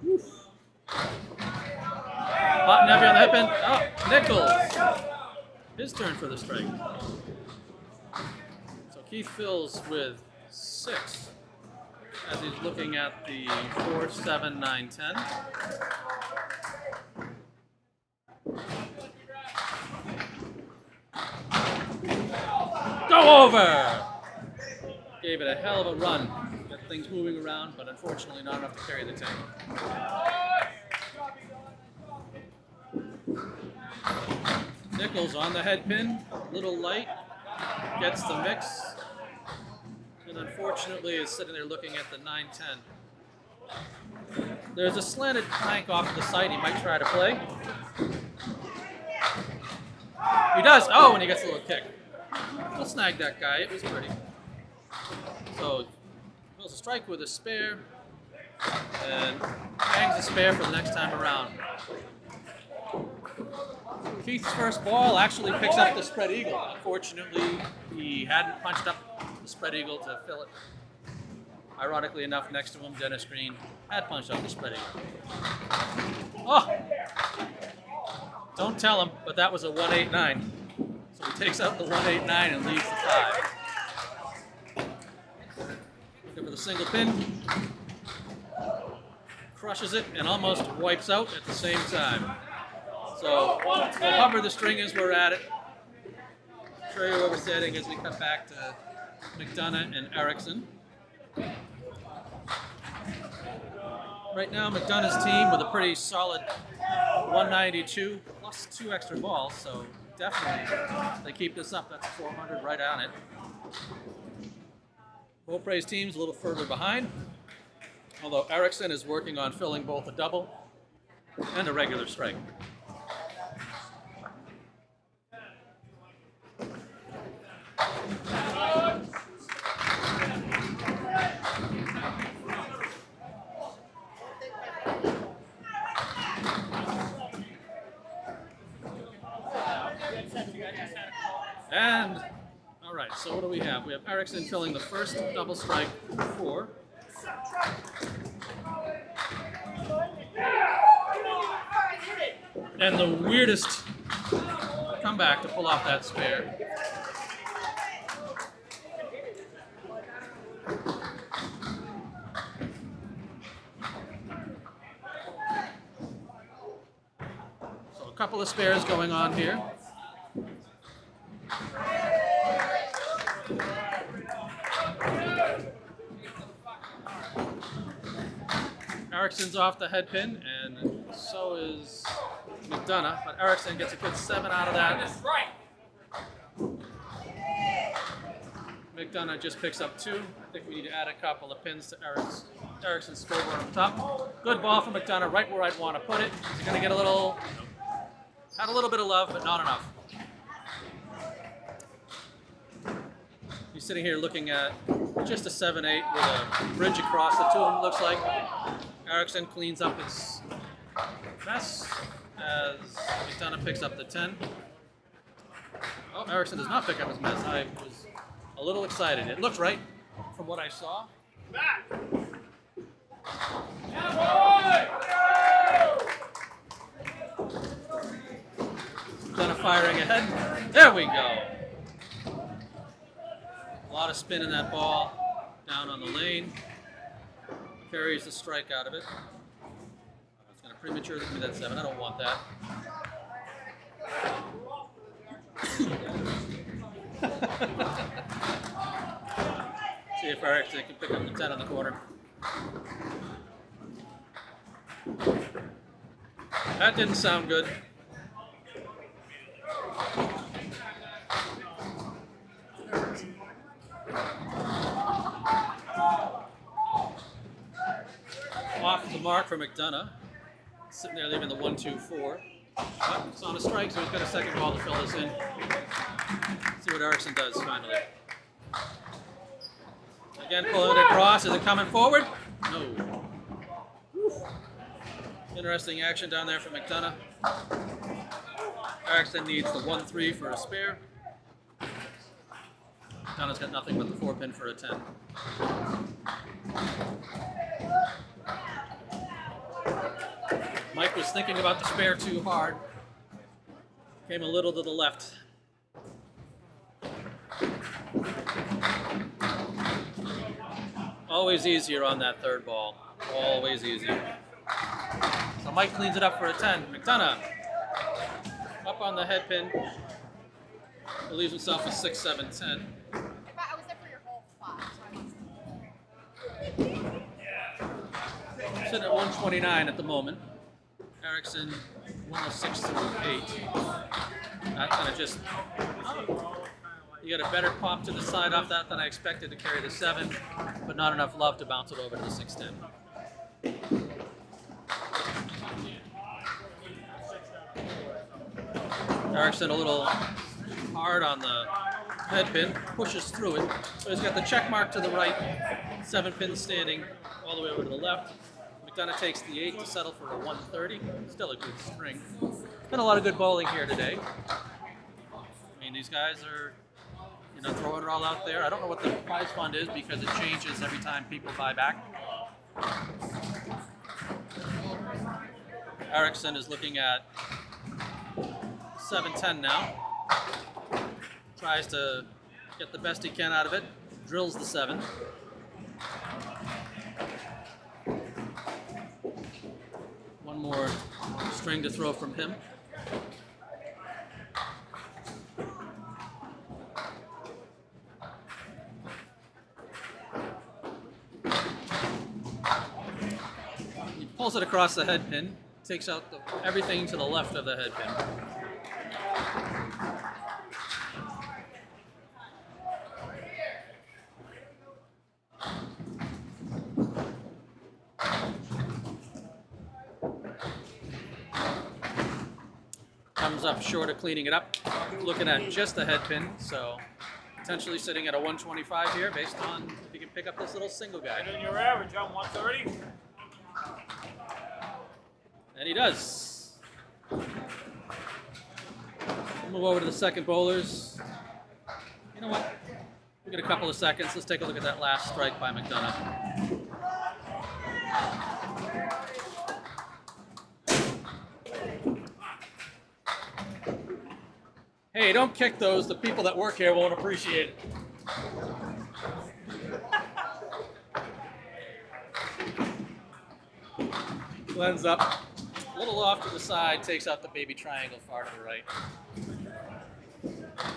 Woof. Hot and heavy on the head pin. Oh, Nichols. His turn for the strike. So Keith fills with 6 as he's looking at the 4, 7, 9, 10. Go over! Gave it a hell of a run. Got things moving around, but unfortunately not enough to carry the tank. Nichols on the head pin, a little light, gets the mix, and unfortunately is sitting there looking at the 9-10. There's a slanted plank off to the side he might try to play. He does, oh, and he gets a little kick. We'll snag that guy, it was pretty. So, fills a strike with a spare, and hangs the spare for the next time around. Keith's first ball actually picks up the spread eagle. Unfortunately, he hadn't punched up the spread eagle to fill it. Ironically enough, next to him, Dennis Green had punched up the spread eagle. Oh! Don't tell him, but that was a 189. So he takes out the 189 and leaves the 5. Looking for the single pin. Crushes it and almost wipes out at the same time. So we'll hover the string as we're at it. Show you where we're sitting as we cut back to McDonough and Erickson. Right now, McDonough's team with a pretty solid 192 plus 2 extra balls, so definitely they keep this up. That's 400 right on it. Beaupre's team's a little further behind, although Erickson is working on filling both a double and a regular strike. And, all right, so what do we have? We have Erickson filling the first double strike for 4. And the weirdest comeback to pull off that spare. So a couple of spares going on here. Erickson's off the head pin, and so is McDonough, but Erickson gets a good 7 out of that. McDonough just picks up 2. I think we need to add a couple of pins to Erickson's scoreboard on top. Good ball from McDonough, right where I'd want to put it. He's going to get a little, had a little bit of love, but not enough. He's sitting here looking at just a 7-8 with a bridge across the two of them, looks like. Erickson cleans up his mess as McDonough picks up the 10. Oh, Erickson does not pick up his mess. I was a little excited. It looked right from what I saw. McDonough firing ahead. There we go. A lot of spin in that ball down on the lane. Carries the strike out of it. It's going to prematurely give me that 7. I don't want that. See if Erickson can pick up the 10 on the corner. That didn't sound good. Off the mark for McDonough. Sitting there leaving the 1-2-4. But it's on a strike, so he's got a second ball to fill this in. See what Erickson does finally. Again, pulling it across. Is it coming forward? No. Interesting action down there for McDonough. Erickson needs the 1-3 for a spare. McDonough's got nothing but the 4-pin for a 10. Mike was thinking about the spare too hard. Came a little to the left. Always easier on that third ball. Always easier. So Mike cleans it up for a 10. McDonough up on the head pin. Leaves himself a 6, 7, 10. I was there for your whole 5, so I must. Sitting at 129 at the moment. Erickson 106 through 8. That's gonna just. You got a better pop to the side off that than I expected to carry the 7, but not enough love to bounce it over to the 6-10. Erickson a little hard on the head pin, pushes through it. So he's got the check mark to the right, 7 pins standing all the way over to the left. McDonough takes the 8 to settle for a 130. Still a good string. Been a lot of good bowling here today. I mean, these guys are, throwing it all out there. I don't know what the prize fund is because it changes every time people buy back. Erickson is looking at 7-10 now. Tries to get the best he can out of it. Drills the 7. One more string to throw from him. He pulls it across the head pin, takes out everything to the left of the head pin. Comes up short of cleaning it up, looking at just the head pin, so potentially sitting at a 125 here based on if he can pick up this little single guy. And your average on 130? And he does. Move over to the second bowlers. You know what? We got a couple of seconds. Let's take a look at that last strike by McDonough. Hey, don't kick those. The people that work here won't appreciate it. Glenn's up. A little off to the side, takes out the baby triangle far to the right.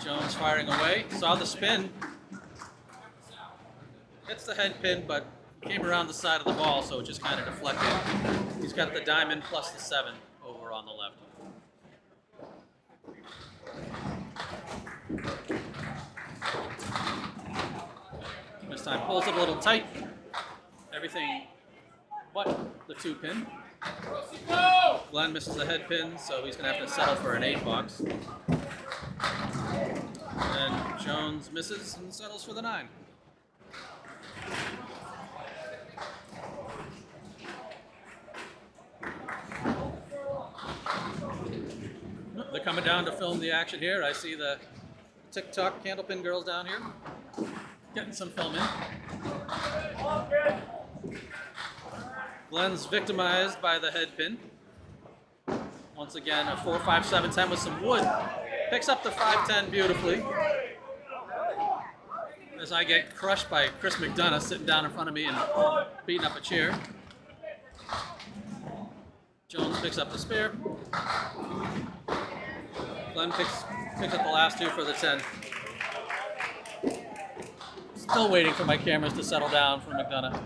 Jones firing away. Saw the spin. Hits the head pin, but came around the side of the ball, so it just kind of deflected. He's got the diamond plus the 7 over on the left. This time pulls it a little tight. Everything but the 2 pin. Glenn misses the head pin, so he's going to have to settle for an 8 box. And Jones misses and settles for the 9. They're coming down to film the action here. I see the TikTok candlepin girls down here getting some film in. Glenn's victimized by the head pin. Once again, a 4, 5, 7, 10 with some wood. Picks up the 5, 10 beautifully. As I get crushed by Chris McDonough sitting down in front of me and beating up a chair. Jones picks up the spare. Glenn picks up the last 2 for the 10. Still waiting for my cameras to settle down for McDonough.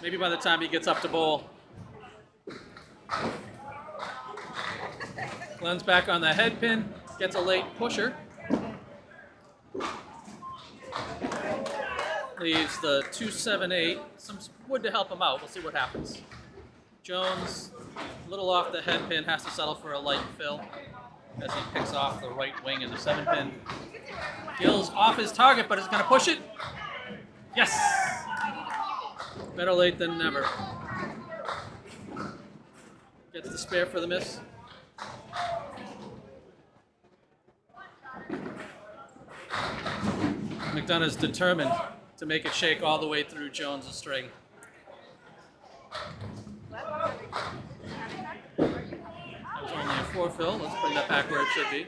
Maybe by the time he gets up to bowl. Glenn's back on the head pin, gets a late pusher. Leaves the 2, 7, 8. Some wood to help him out. We'll see what happens. Jones, a little off the head pin, has to settle for a light fill as he picks off the right wing in the 7 pin. Gill's off his target, but is going to push it. Yes! Better late than never. Gets the spare for the miss. McDonough's determined to make it shake all the way through Jones' string. That was only a 4 fill. Let's bring that back where it should be.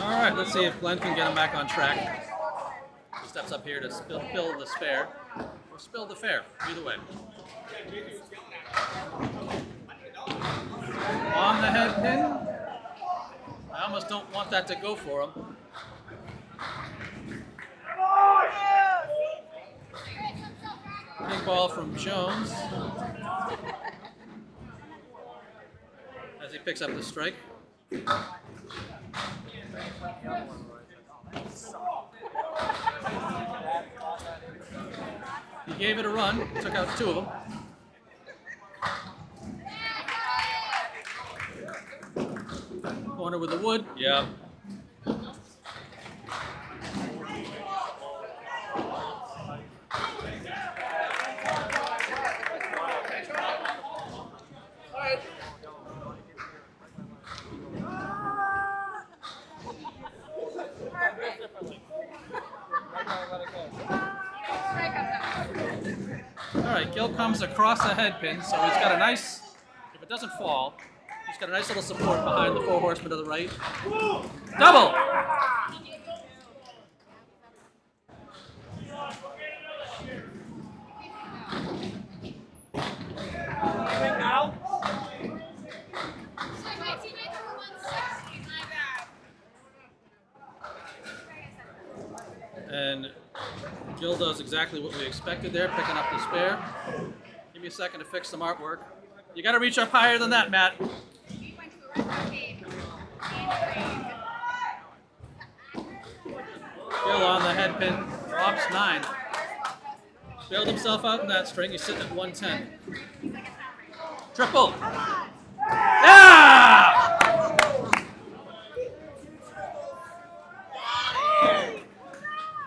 All right, let's see if Glenn can get him back on track. He steps up here to fill the spare, or spill the fair, either way. On the head pin. I almost don't want that to go for him. Big ball from Jones. As he picks up the strike. He gave it a run, took out 2 of them. Corner with the wood. Yeah. Skill comes across the head pin, so he's got a nice, if it doesn't fall, he's got a nice little support behind the 4 horsemen to the right. Double! Now. And Jill does exactly what we expected there, picking up the spare. Give me a second to fix some artwork. You got to reach up higher than that, Matt. Jill on the head pin, drops 9. Bailed himself out in that string. He's sitting at 110. Triple. Yeah!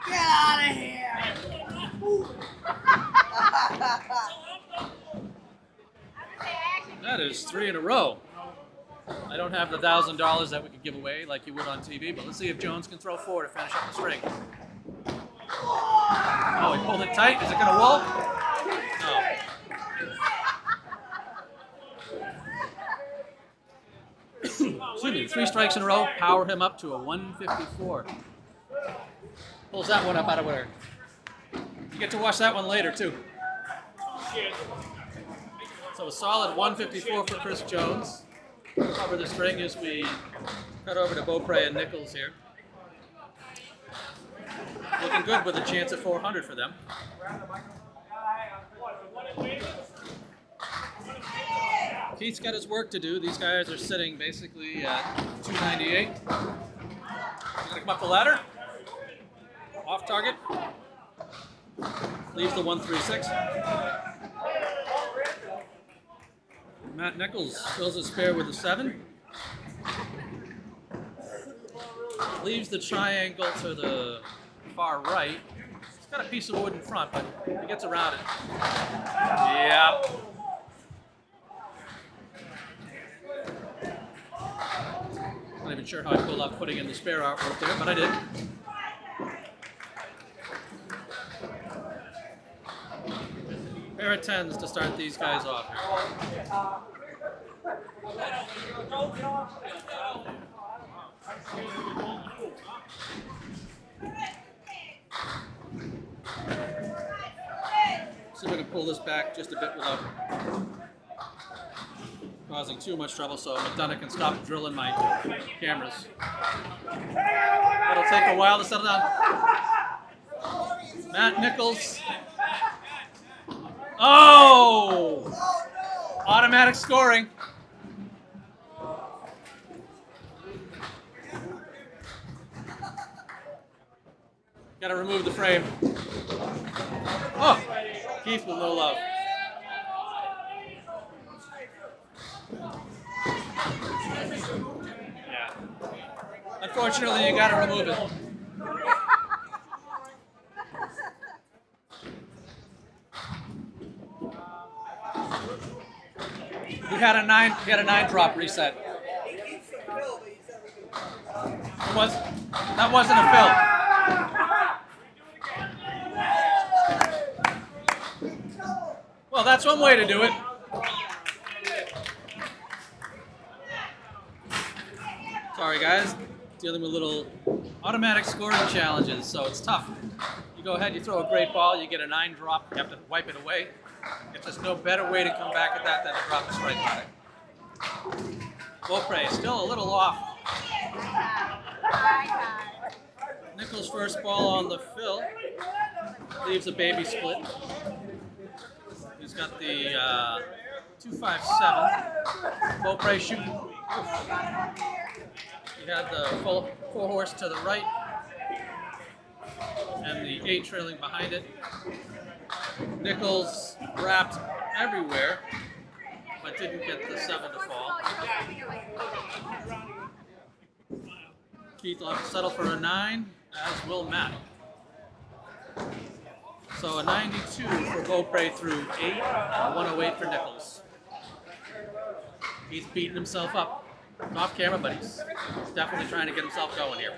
Get out of here! That is 3 in a row. I don't have the $1,000 that we could give away like you would on TV, but let's see if Jones can throw 4 to finish up the string. Oh, he pulled it tight. Is it going to roll? No. Excuse me, 3 strikes in a row, power him up to a 154. Pulls that one up out of where? You get to watch that one later, too. So a solid 154 for Chris Jones. Cover the string as we cut over to Beaupre and Nichols here. Looking good with a chance at 400 for them. Cait's got his work to do. These guys are sitting basically at 298. He's gonna come up the ladder. Off target. Leaves the 136. Matt Nichols fills his spare with a 7. Leaves the triangle to the far right. He's got a piece of wood in front, but he gets around it. Yep. Not even sure how I pulled off putting in the spare artwork there, but I did. Pair of 10s to start these guys off here. See if I can pull this back just a bit without causing too much trouble so McDonough can stop drilling my cameras. It'll take a while to settle down. Matt Nichols. Oh! Automatic scoring. Gotta remove the frame. Oh! Keith with no love. Yeah. Unfortunately, you gotta remove it. He had a 9 drop reset. That wasn't a fill. Well, that's one way to do it. Sorry guys, dealing with little automatic scoring challenges, so it's tough. You go ahead, you throw a great ball, you get a 9 drop, you have to wipe it away. It's just no better way to come back at that than to drop a strike on it. Beaupre still a little off. Nichols' first ball on the fill. Leaves a baby split. He's got the 257. Beaupre shooting. He had the full 4 horse to the right. And the 8 trailing behind it. Nichols wrapped everywhere, but didn't get the 7 to fall. Keith will have to settle for a 9, as will Matt. So a 92 for Beaupre through 8, a 108 for Nichols. He's beating himself up. It's off camera, but he's definitely trying to get himself going here.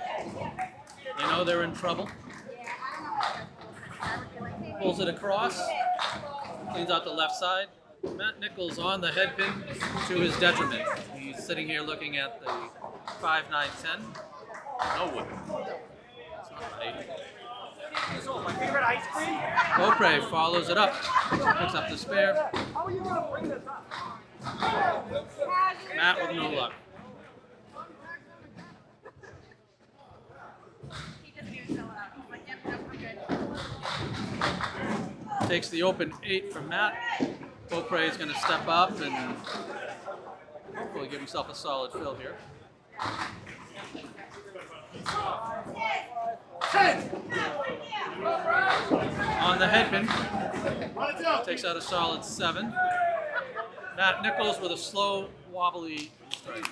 They know they're in trouble. Pulls it across. cleans out the left side. Matt Nichols on the head pin to his detriment. He's sitting here looking at the 5, 9, 10. No wood. It's not right. My favorite ice cream? Beaupre follows it up, picks up the spare. How are you going to bring this up? Matt with no luck. He just knew so loud. I was like, yep, nope, we're good. Takes the open 8 from Matt. Beaupre is going to step up and hopefully give himself a solid fill here. 10. On the head pin, takes out a solid 7. Matt Nichols with a slow, wobbly strike.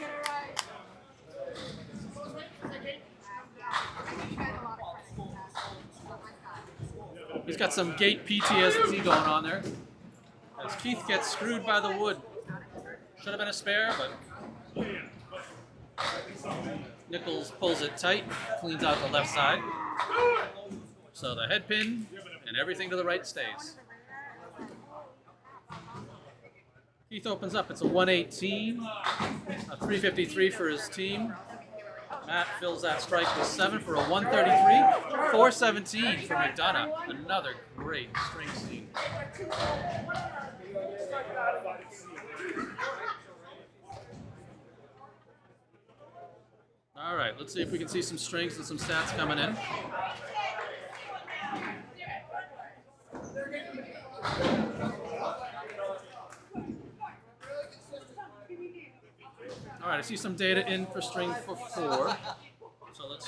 He's got some gate PTSD going on there. As Keith gets screwed by the wood. Should have been a spare, but Nichols pulls it tight, cleans out the left side. So the head pin and everything to the right stays. Keith opens up. It's a 118, a 353 for his team. Matt fills that strike with 7 for a 133, 417 for McDonough. Another great string scene. All right, let's see if we can see some strings and some stats coming in. All right, I see some data in for string for 4. So let's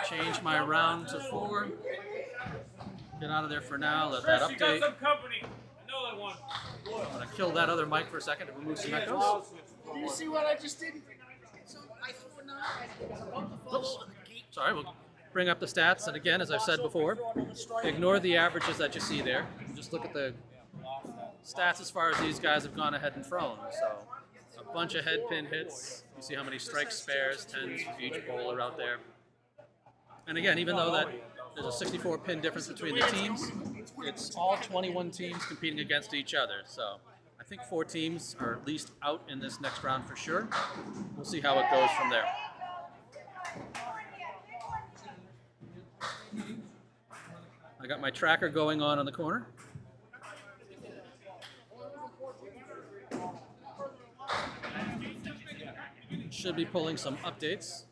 change my round to 4. Get out of there for now, let that update. Some company. Another one. I'm gonna kill that other mic for a second to remove some echoes. Do you see what I just did? Oops. Sorry, we'll bring up the stats. And again, as I've said before, ignore the averages that you see there. Just look at the stats as far as these guys have gone ahead and thrown. So a bunch of head pin hits. You see how many strike spares, 10s for each bowler out there. And again, even though that there's a 64 pin difference between the teams, it's all 21 teams competing against each other. So I think 4 teams are at least out in this next round for sure. We'll see how it goes from there. I got my tracker going on the corner. Should be pulling some updates.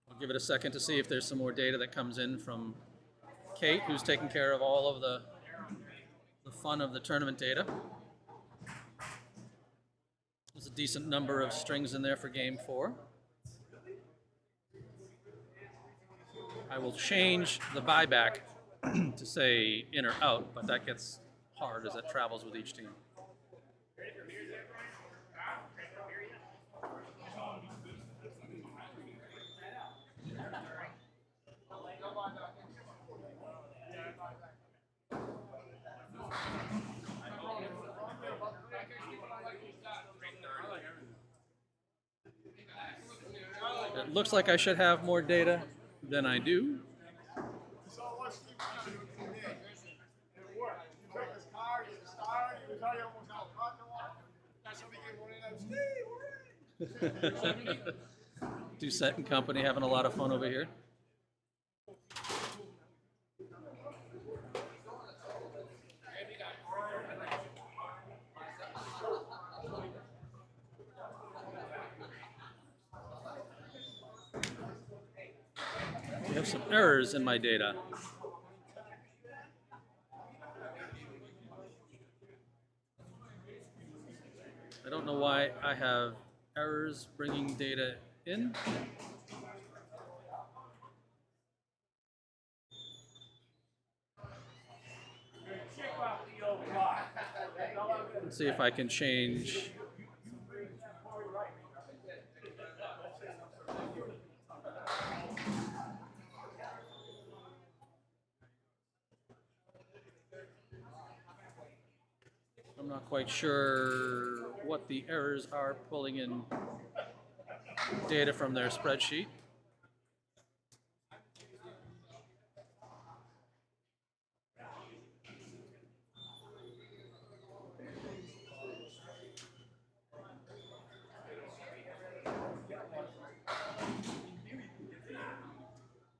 I'll give it a second to see if there's some more data that comes in from Cait, who's taking care of all of the fun of the tournament data. There's a decent number of strings in there for game 4. I will change the buyback to say in or out, but that gets hard as it travels with each team. It looks like I should have more data than I do. So what's Steve trying to do today? It worked. You took his car, you started, he was already almost out parking lot. That's somebody came running out, Steve, hooray! Doucette and company having a lot of fun over here. We have some errors in my data. I don't know why I have errors bringing data in. Let's see if I can change. I'm not quite sure what the errors are pulling in data from their spreadsheet.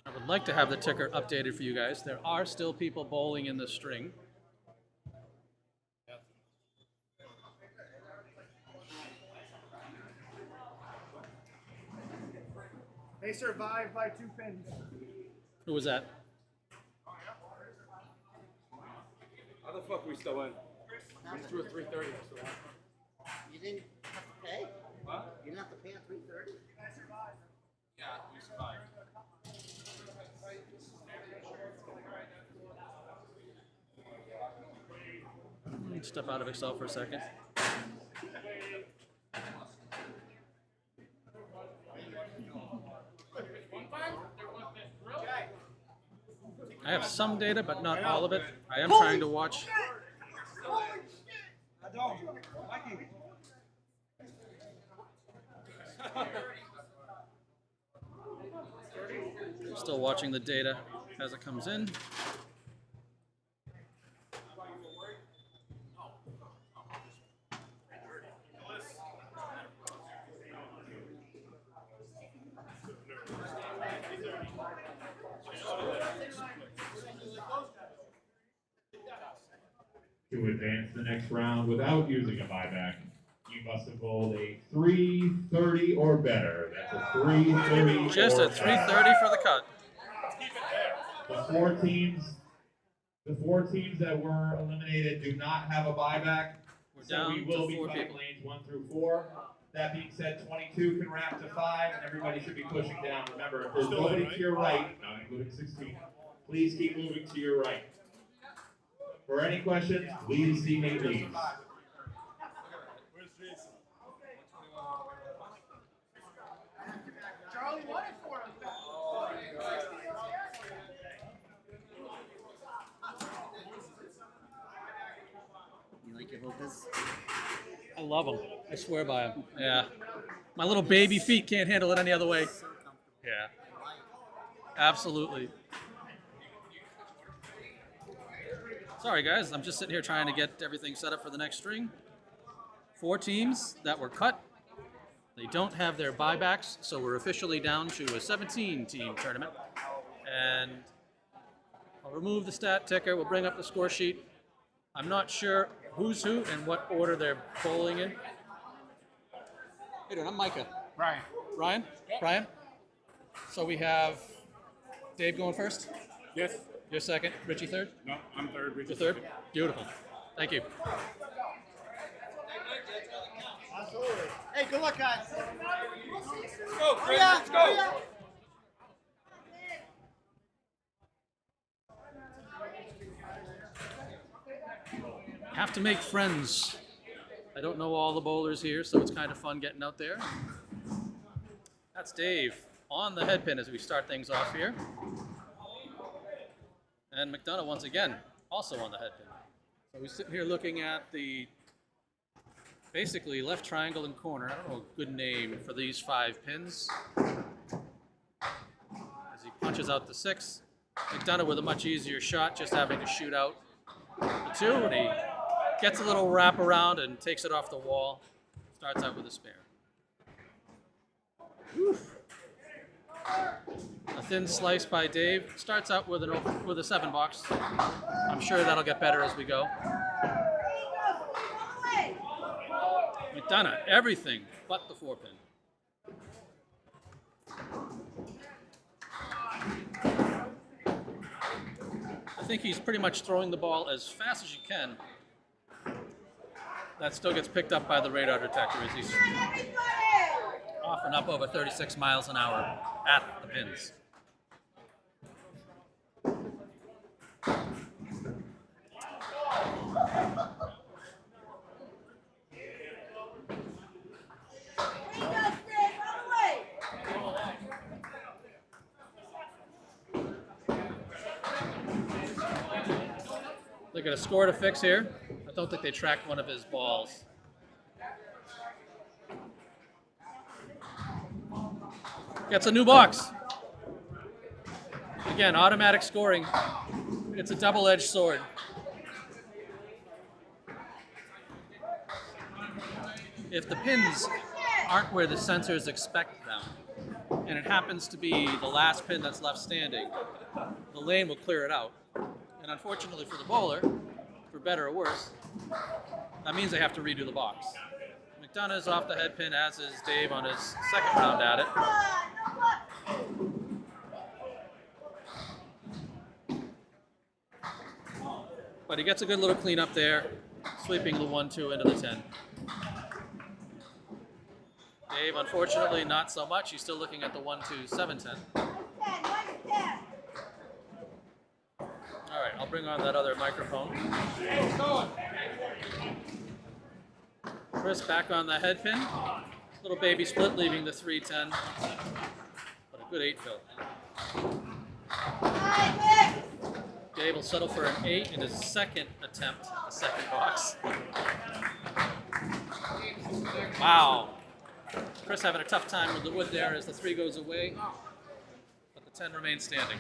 I would like to have the ticker updated for you guys. There are still people bowling in the string. They survived by 2 pins. Who was that? How the fuck are we still in? We threw a 330. You didn't have to pay? What? You didn't have to pay at 3:30? Yeah, we survived. Step out of Excel for a second. I have some data, but not all of it. I am trying to watch. I don't. Mikey. Still watching the data as it comes in. To advance the next round without using a buyback, you must have bowled a 330 or better. That's a 330. Just a 330 for the cut. The four teams that were eliminated do not have a buyback. We're So down we will to be 4 cutting people. lanes 1 through 4. That being said, 22 can wrap to 5, and everybody should be pushing down. Remember, if there's nobody to your right, not including 16, please keep moving to your right. For any questions, please see me, please. Charlie, what is for him? You like your hookers? I love them. I swear by them. Yeah. My little baby feet can't handle it any other way. Yeah. Absolutely. Sorry, guys. I'm just sitting here trying to get everything set up for the next string. 4 teams that were cut. They don't have their buybacks, so we're officially down to a 17-team tournament. And I'll remove the stat ticker. We'll bring up the score sheet. I'm not sure who's who and what order they're bowling in. How you doing? I'm Micah. Ryan. Ryan? Brian? So we have Dave going first. Yes. You're second. Richie third. No, I'm third. You're third. Beautiful. Thank you. Absolutely. Hey, good luck, guys. Let's go, Chris. Let's go. Have to make friends. I don't know all the bowlers here, so it's kind of fun getting out there. That's Dave on the head pin as we start things off here. And McDonough once again, also on the head pin. So we sit here looking at the basically left triangle and corner. I don't know a good name for these 5 pins. As he punches out the 6. McDonough with a much easier shot, just having to shoot out the 2, and he gets a little wrap around and takes it off the wall. Starts out with a spare. Oof. A thin slice by Dave. Starts out with a 7 box. I'm sure that'll get better as we go. McDonough, everything but the 4 pin. I think he's pretty much throwing the ball as fast as you can. That still gets picked up by the radar detector as he's off and up over 36 miles an hour at the pins. They got a score to fix here. I don't think they tracked one of his balls. Gets a new box. Again, automatic scoring. It's a double-edged sword. If the pins aren't where the sensors expect them, and it happens to be the last pin that's left standing, the lane will clear it out. And unfortunately for the bowler, for better or worse, that means they have to redo the box. McDonough's off the head pin, as is Dave on his second round at it. But he gets a good little cleanup there, sweeping the 1-2 into the 10. Dave, unfortunately, not so much. He's still looking at the 1-2, 7-10. All right, I'll bring on that other microphone. Chris back on the head pin. Little baby split, leaving the 3-10. But a good 8 fill. Dave will settle for an 8 in his second attempt at the second box. Wow. Chris having a tough time with the wood there as the 3 goes away, but the 10 remains standing.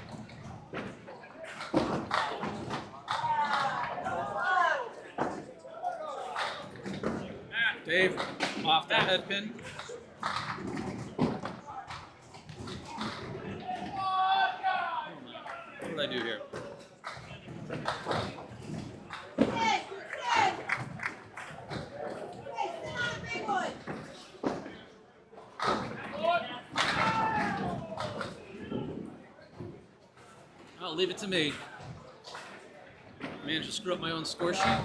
Dave off the head pin. What did I do here? I'll leave it to me. Managed to screw up my own score sheet.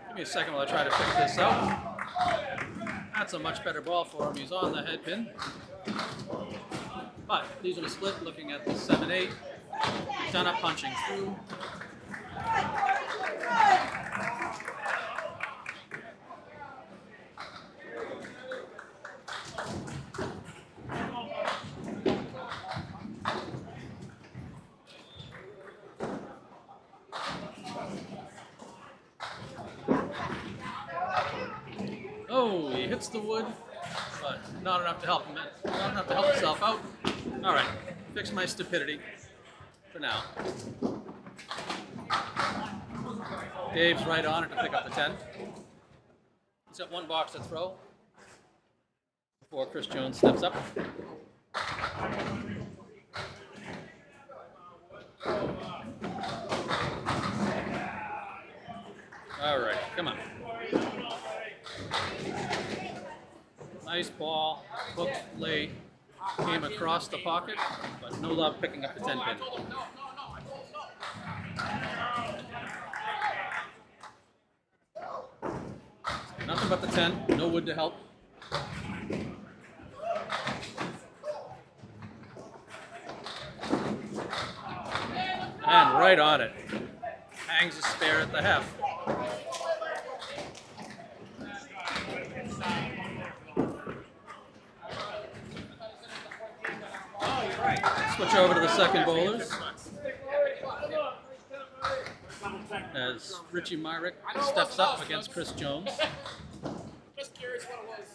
Give me a second while I try to pick this out. That's a much better ball for him. He's on the head pin. But these are the split, looking at the 7-8. Done up punching through. Oh, he hits the wood, but not enough to help him. Not enough to help himself out. All right, fix my stupidity for now. Dave's right on it to pick up the 10. He's got one box to throw before Chris Jones steps up. All right, come on. Nice ball, hooked late, came across the pocket, but no love picking up the 10 pin. Nothing but the 10, no wood to help. And right on it. Hangs a spare at the hef. Switch over to the second bowlers. As Richie Myrick steps up against Chris Jones. Just curious what it was.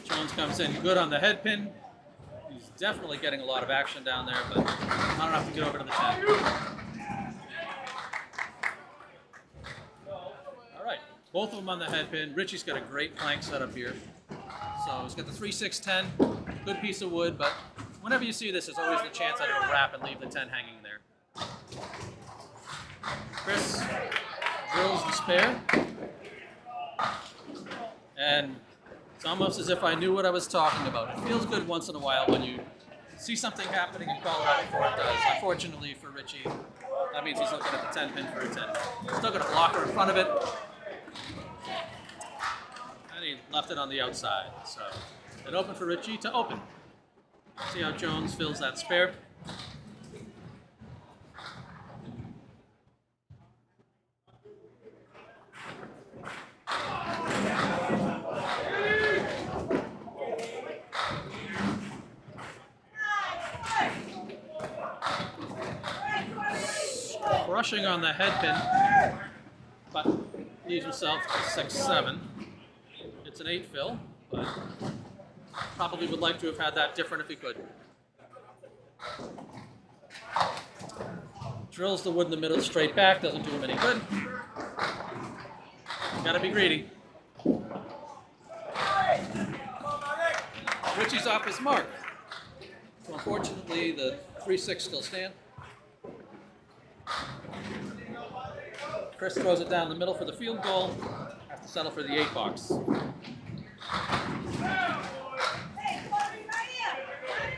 Jones comes in good on the head pin. He's definitely getting a lot of action down there, but not enough to get over to the 10. All right, both of them on the head pin. Richie's got a great plank setup here. So he's got the 3-6-10, good piece of wood, but whenever you see this, there's always the chance that it'll wrap and leave the 10 hanging there. Chris drills the spare. And it's almost as if I knew what I was talking about. It feels good once in a while when you see something happening and call it out before it does. Unfortunately for Richie, that means he's looking at the 10 pin for a 10. Still got a blocker in front of it. And he he left it on the outside. So it opened for Richie to open. See how Jones fills that spare. Rushing on the head pin, but leaves himself to 6-7. It's an 8 fill, but probably would like to have had that different if he could. Drills the wood in the middle straight back, doesn't do him any good. Gotta be greedy. Richie's off his mark. So unfortunately, the 3-6 still stand. Chris throws it down the middle for the field goal. Have to settle for the 8 box.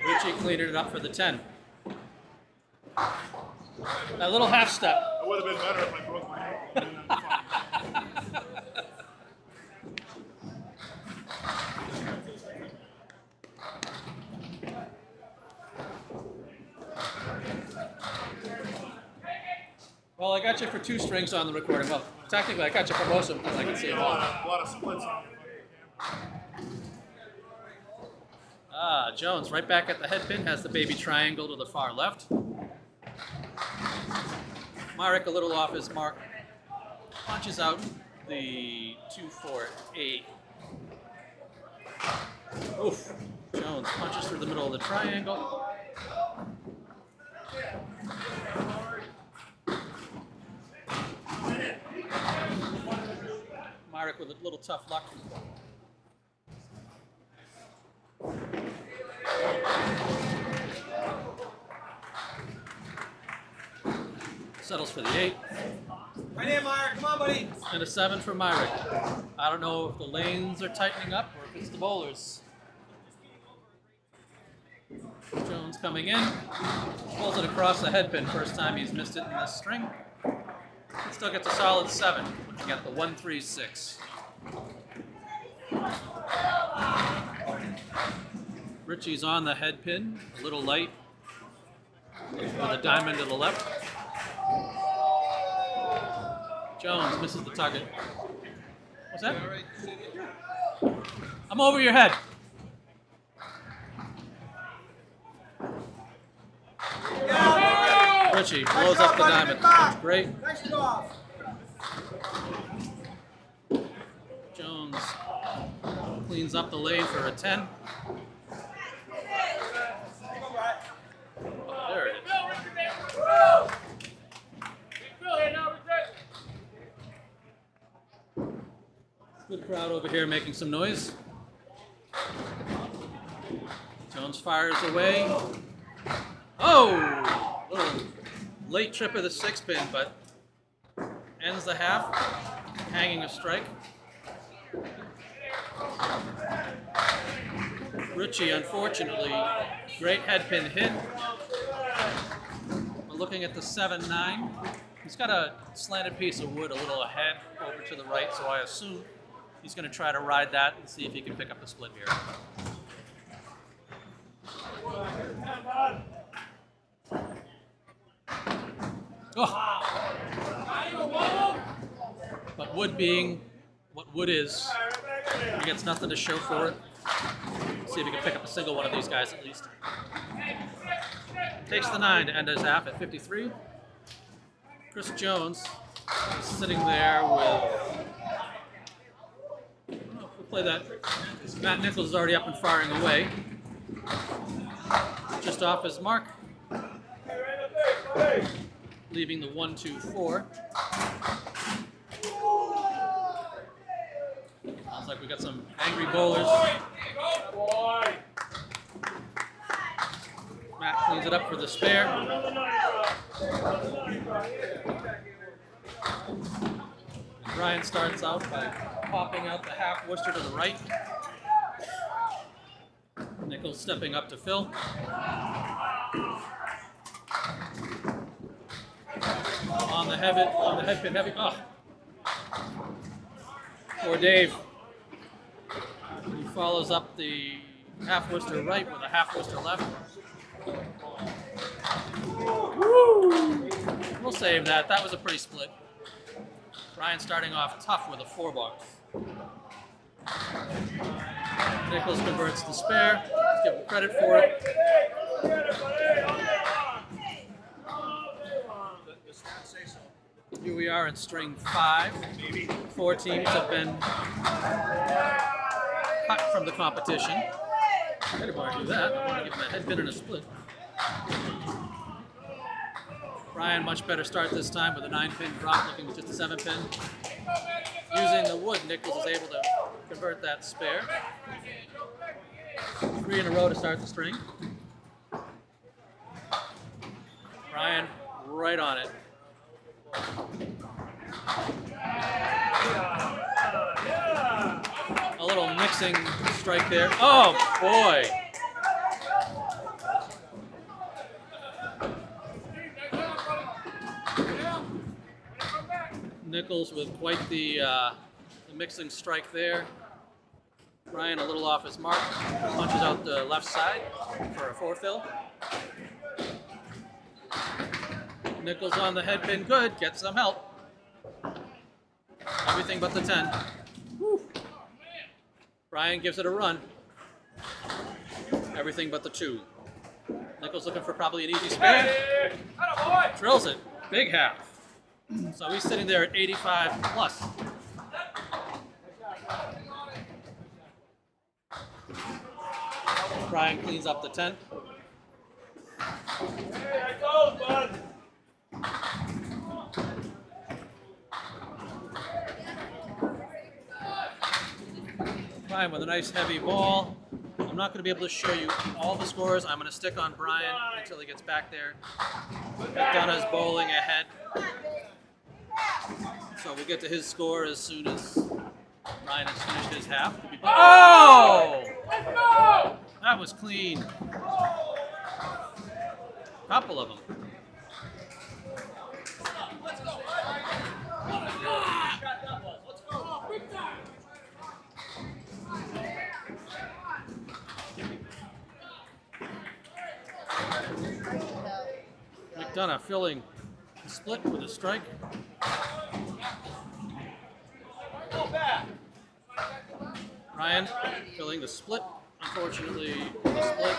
Richie cleaned it up for the 10. That little half step. It would have been better if I broke my ankle. Well, I got you for 2 strings on the recording. Well, technically, I got you for most of them because I can see them all. A lot of splits on Jones right back at the head pin, has the baby triangle to the far left. Myrick a little off his mark. Punches out the 2-4-8. Oof. Jones punches through the middle of the triangle. Myrick with a little tough luck. Settles for the 8. Right here, Myrick. Come on, buddy. And a 7 for Myrick. I don't know if the lanes are tightening up or if it's the bowlers. Jones coming in. Pulls it across the head pin. First time he's missed it in this string. It still gets a solid 7, looking at the 1-3-6. Richie's on the head pin, a little light, with a diamond to the left. Jones misses the target. What's that? I'm over your head. Richie blows up the diamond. That's great. Nice job. Jones cleans up the lane for a 10. There it is. Good crowd over here making some noise. Jones fires away. Oh! Little late trip of the 6 pin, but ends the half, hanging a strike. Richie, unfortunately, great head pin hit. We're looking at the 7-9. He's got a slanted piece of wood a little ahead over to the right, so I assume he's going to try to ride that and see if he can pick up the split here. Oh. But wood being what wood is, he gets nothing to show for it. See if he can pick up a single one of these guys at least. Takes the 9 to end his half at 53. Chris Jones is sitting there with, we'll play that. Matt Nichols is already up and firing away. Just off his mark. Leaving the 1-2-4. Sounds like we got some angry bowlers. Matt cleans it up for the spare. Brian starts out by popping out the half Worcester to the right. Nichols stepping up to fill. On the head pin heavy. Oh. Poor Dave. He follows up the half Worcester right with a half Worcester left. Woo! We'll save that. That was a pretty split. Brian starting off tough with a 4-box. Nichols converts the spare. Let's give him credit for it. Here we are in string 5. 4 teams have been cut from the competition. I didn't want to do that. I want to give him a head pin and a split. Brian, much better start this time with a 9-pin drop, looking with just a 7-pin. Using the wood, Nichols is able to convert that spare. 3 in a row to start the string. Brian, right on it. A little mixing strike there. Oh, boy. Nichols with quite the mixing strike there. Brian a little off his mark. Punches out the left side for a 4-fill. Nichols on the head pin, good. Gets some help. Everything but the 10. Woo. Brian gives it a run. Everything but the 2. Nichols looking for probably an easy spare. Drills it. Big half. So he's sitting there at 85 plus. Brian cleans up the 10. There goes, bud. Brian with a nice heavy ball. I'm not going to be able to show you all the scores. I'm going to stick on Brian until he gets back there. McDonough's bowling ahead. So we'll get to his score as soon as Brian has finished his half. Oh! That was clean. Couple of them. McDonough filling the split with a strike. Ryan filling the split. Unfortunately, the split.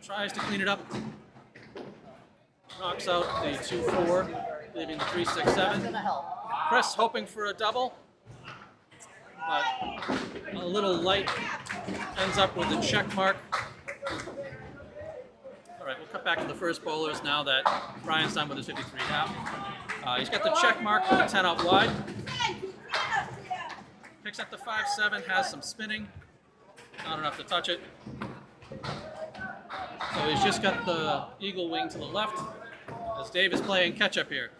Tries to clean it up. Knocks out the 2-4, leaving the 3-6-7. Chris hoping for a double, but a little light. Ends up with a check mark. All right, we'll cut back to the first bowlers now that Brian's done with his 53 half. He's got the check mark with a 10 out wide. Picks up the 5-7, has some spinning. Not enough to touch it. So he's just got the eagle wing to the left as Dave is playing catch up here.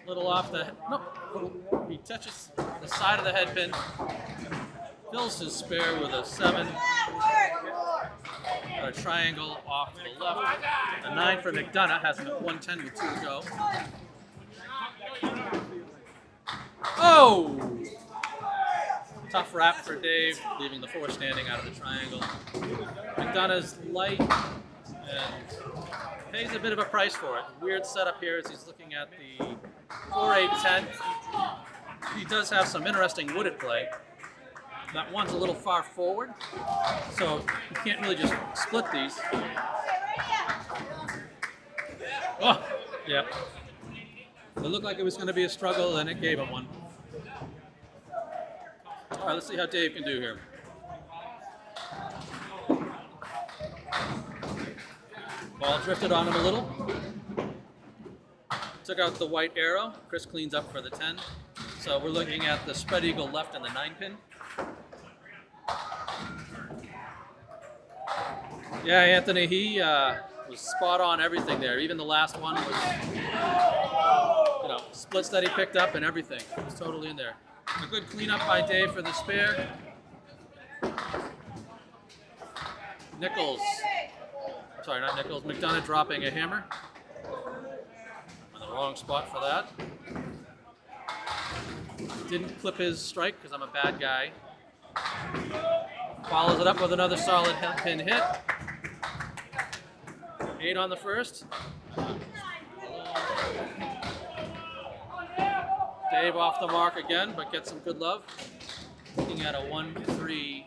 Little off the, nope, he touches the side of the head pin. Fills his spare with a 7. A triangle off to the left. A 9 for McDonough, has him at 110 with 2 to go. Oh! Tough wrap for Dave, leaving the 4 standing out of the triangle. McDonough's light and pays a bit of a price for it. Weird setup here as he's looking at the 4-8-10. He does have some interesting wood at play. That one's a little far forward, so you can't really just split these. Oh, yeah. It looked like it was going to be a struggle, and it gave him one. All right, let's see how Dave can do here. Ball drifted on him a little. Took out the white arrow. Chris cleans up for the 10. So we're looking at the spread eagle left and the 9-pin. Yeah, Anthony, he was spot on everything there. Even the last one was, splits that he picked up and everything. It was totally in there. A good cleanup by Dave for the spare. Nichols, sorry, not Nichols, McDonough dropping a hammer. wrong spot for that. Didn't clip his strike because I'm a bad guy. Follows it up with another solid pin hit. 8 on the first. Dave off the mark again, but gets some good love. Looking at a 1-3-9.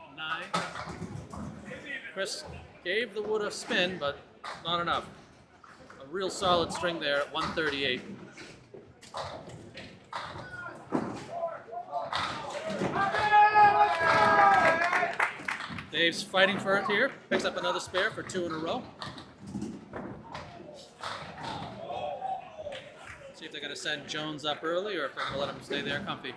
Chris gave the wood a spin, but not enough. A real solid string there at 138. Dave's fighting for it here. Picks up another spare for 2 in a row. See if they're going to send Jones up early or if they're going to let him stay there comfy.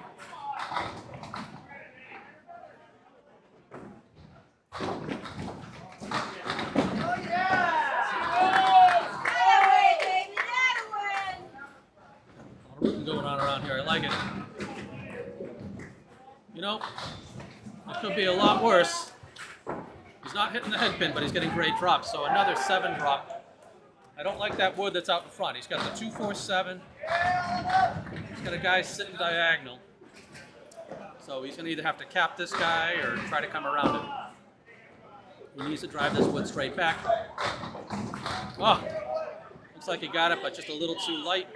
Rooting going on around here. I like it. You know, it could be a lot worse. He's not hitting the head pin, but he's getting great drops. So another 7 drop. I don't like that wood that's out in front. He's got the 2-4-7. He's got a guy sitting diagonal. So he's going to either have to cap this guy or try to come around him. He needs to drive this wood straight back. Oh, looks like he got it, but just a little too light.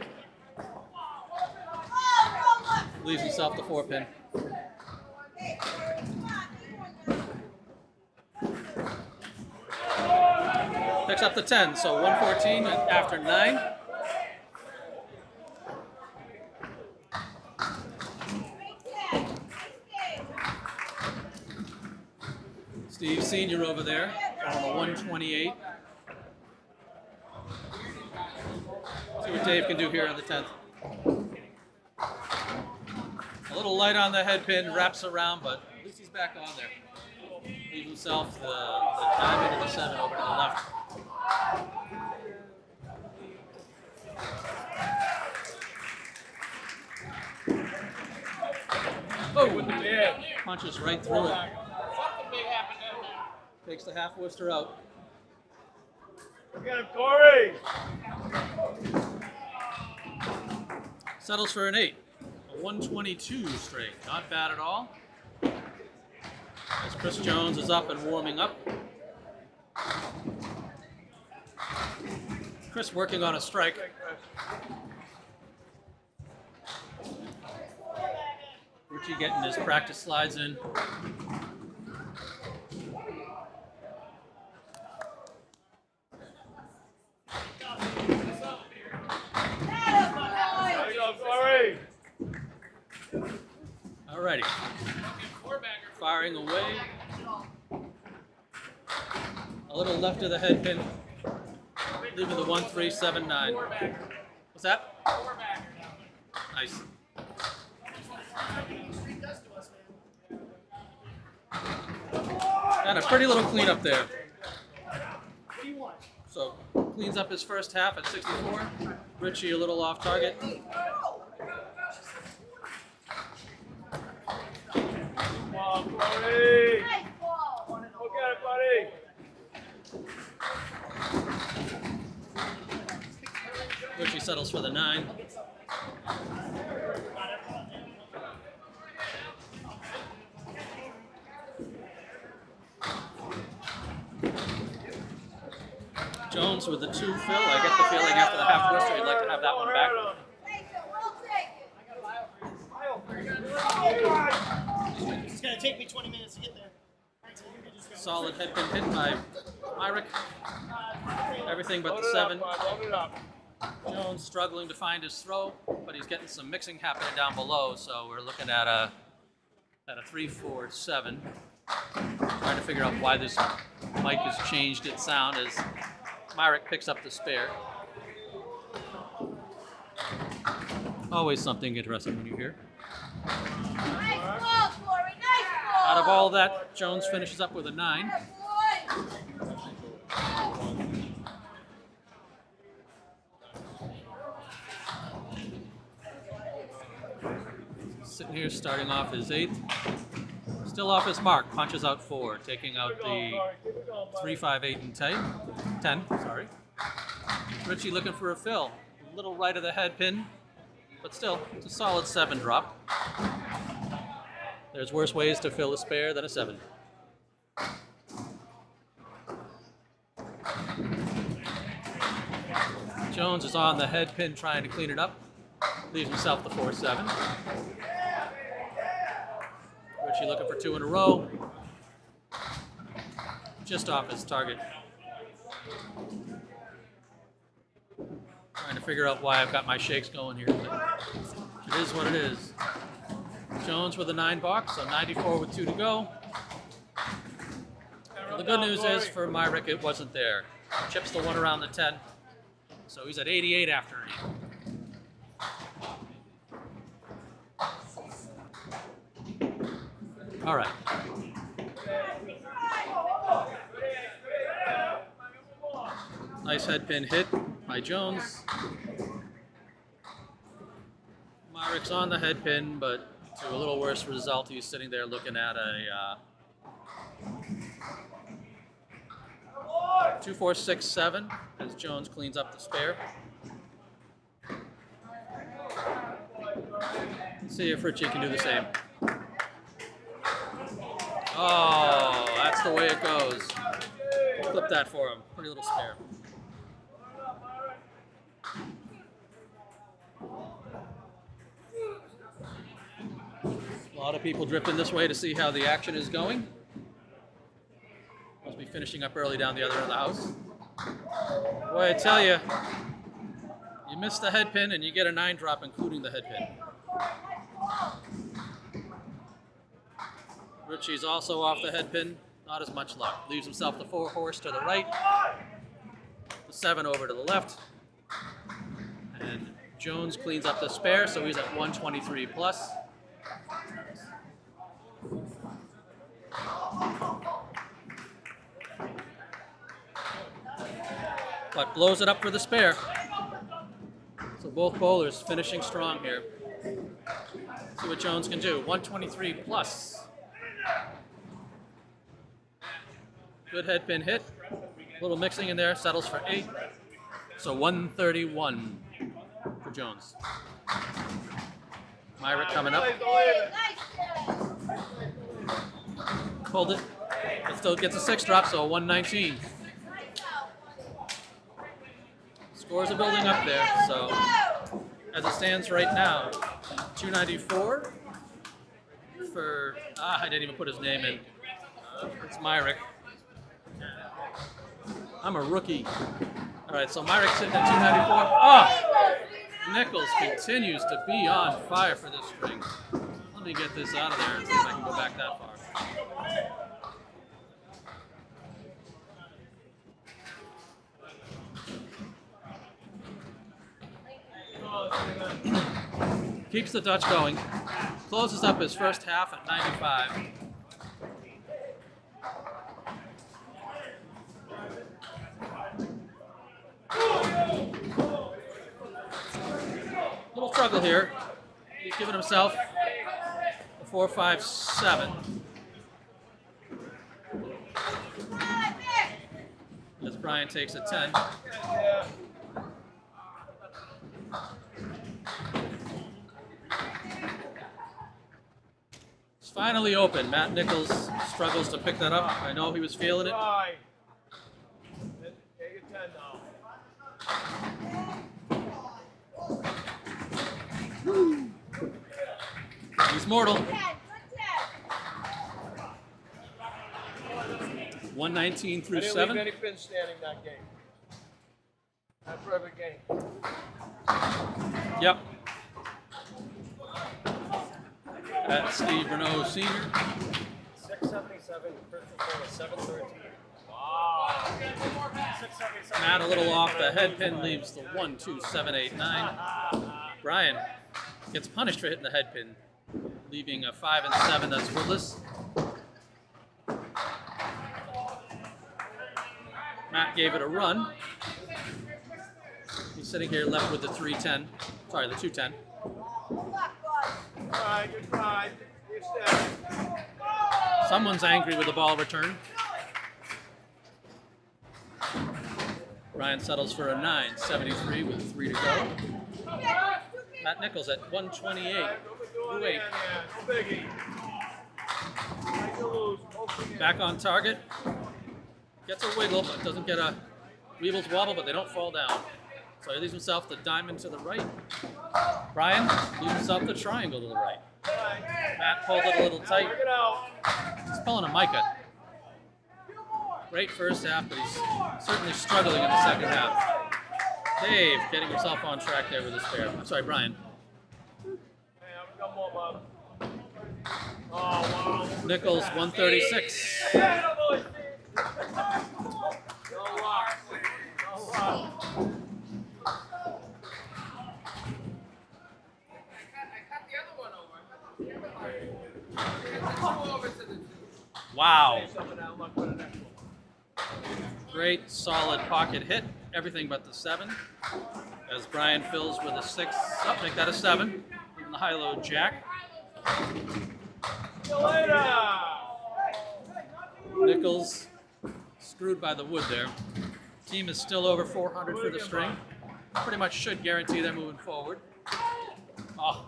Leaves himself the 4-pin. Picks up the 10, so 114 after 9. Steve Sr. over there on a 128. See what Dave can do here on the 10th. A little light on the head pin, wraps around, but at least he's back on there. Leaves himself the diamond and the 7 over to the left. Oh, with the bad. Punches right through it. Something big happened down there. Takes the half Worcester out. Get him, Corey! Settles for an 8. A 122 straight. Not bad at all. As Chris Jones is up and warming up. Chris working on a strike. Richie getting his practice slides in. Alrighty. Firing away. A little left of the head pin. Leaving the 1-3-7-9. What's that? Nice. And a pretty little cleanup there. So cleans up his first half at 64. Richie a little off target. Corey! Look at it, buddy! Richie settles for the 9. Jones with the 2 fill. I get the feeling after the half Worcester he'd like to have that one back. It's going to take me 20 minutes to get there. Solid head pin hit by Myrick. Everything but the 7. Jones struggling to find his throw, but he's getting some mixing happening down below, so we're looking at a 3-4-7. Trying to figure out why this mic has changed its sound as Myrick picks up the spare. Always something interesting when you hear. Nice ball, Corey. Nice ball. Out of all that, Jones finishes up with a 9. Sitting here, starting off his 8th. Still off his mark, punches out 4, taking out the 3, 5, 8, and 10. Sorry. Richie looking for a fill. little right of the head pin, but still, it's a solid 7 drop. There's worse ways to fill a spare than a 7. Jones is on the head pin trying to clean it up. Leaves himself the 4-7. Richie looking for 2 in a row. Just off his target. Trying to figure out why I've got my shakes going here. But it is what it is. Jones with a 9 box, so 94 with 2 to go. Well, the good news is for Myrick, it wasn't there. Chips the 1 around the 10. So he's at 88 after 8. All right. Nice head pin hit by Jones. Myrick's on the head pin, but to a little worse result. He's sitting there looking at a 2-4-6-7 as Jones cleans up the spare. Let's see if Richie can do the same. Oh, that's the way it goes. Flip that for him. Pretty little spare. A lot of people drifting this way to see how the action is going. Must be finishing up early down the other end of the house. Boy, I tell you, you miss the head pin and you get a 9 drop, including the head pin. Richie's also off the head pin. Not as much luck. Leaves himself the 4 horse to the right. The 7 over to the left. And Jones cleans up the spare, so he's at 123 plus. But blows it up for the spare. So both bowlers finishing strong here. See what Jones can do. 123 plus. Good head pin hit. A little mixing in there, settles for 8. So 131 for Jones. Myrick coming up. Hold it. It still gets a 6 drop, so 119. Scores are building up there, so as it stands right now, 294 for, I didn't even put his name in. It's Myrick. I'm a rookie. All right, so Myrick's sitting at 294. Oh, Nichols continues to be on fire for this string. Let me get this out of there and see if I can go back that far. Keeps the Dutch going. Closes up his first half at 95. Little struggle here. He's giving himself a 4-5-7. As Brian takes a 10. It's finally open. Matt Nichols struggles to pick that up. I know he was feeling it. He's mortal. 119 through 7. I didn't leave any pin standing that game. That perfect game. Yep. That's Steve Renaud Sr. 677, Christopher 713. Wow. 677. Matt a little off the head pin, leaves the 1, 2, 7, 8, 9. Brian gets punished for hitting the head pin, leaving a 5 and 7 that's woodless. Matt gave it a run. He's sitting here left with the 310. Sorry, the 210. All right, good try. You're steady. Someone's angry with the ball return. Brian settles for a 9.73 with 3 to go. Matt Nichols at 128. Wait. Back on target. Gets a wiggle, but doesn't get a Weebles wobble, but they don't fall down. So he leaves himself the diamond to the right. Brian leaves himself the triangle to the right. Matt pulled it a little tight. He's pulling a Micah. Great first half, but he's certainly struggling in the second half. Dave getting himself on track there with his pair. I'm sorry, Brian. Nichols, 136. Wow. Great solid pocket hit. Everything but the 7. As Brian fills with a 6. Oh, make that a 7. Even the high-low jack. Nichols screwed by the wood there. Team is still over 400 for the string. Pretty much should guarantee they're moving forward. Oh,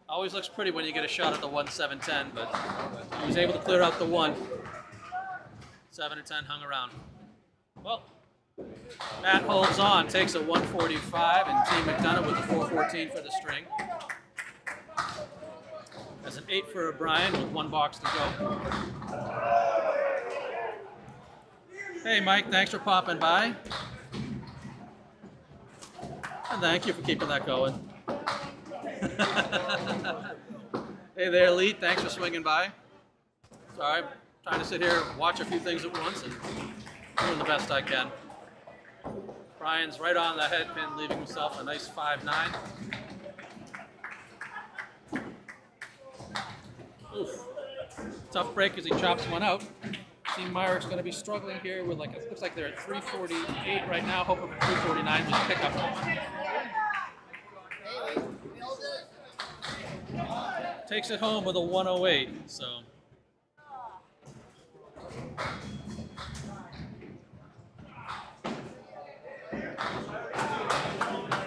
always looks pretty when you get a shot at the 1-7-10, but he was able to clear out the 1. 7 or 10 hung around. Well, Matt holds on, takes a 145, and Team McDonough with a 414 for the string. That's an 8 for Brian with 1 box to go. Hey Mike, thanks for popping by. And thank you for keeping that going. Hey there, Lee, thanks for swinging by. Sorry, I'm trying to sit here and watch a few things at once and doing the best I can. Brian's right on the head pin, leaving himself a nice 5-9. Oof. Tough break as he chops one out. Team Myrick's going to be struggling here with it looks like they're at 348 right now, hoping for 349 with a pickup. Takes it home with a 108, so.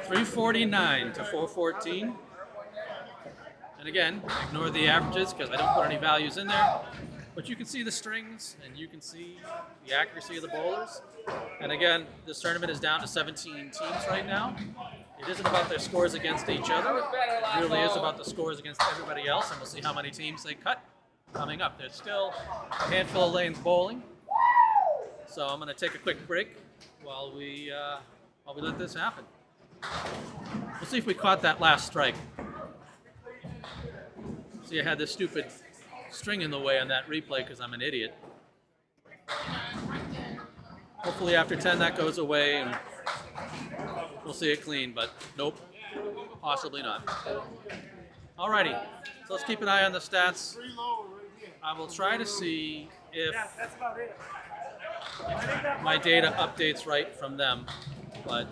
$349 to $414. And again, ignore the averages because I don't put any values in there. But you can see the strings and you can see the accuracy of the bowlers. And again, this tournament is down to 17 teams right now. It isn't about their scores against each other. It really is about the scores against everybody else, and we'll see how many teams they cut coming up. There's still a handful of lanes bowling. So I'm going to take a quick break while we let this happen. We'll see if we caught that last strike. See, I had this stupid string in the way on that replay because I'm an idiot. Hopefully after 10 that goes away and we'll see it clean, but nope, possibly not. Alrighty, so let's keep an eye on the stats. I will try to see if my data updates right from them, but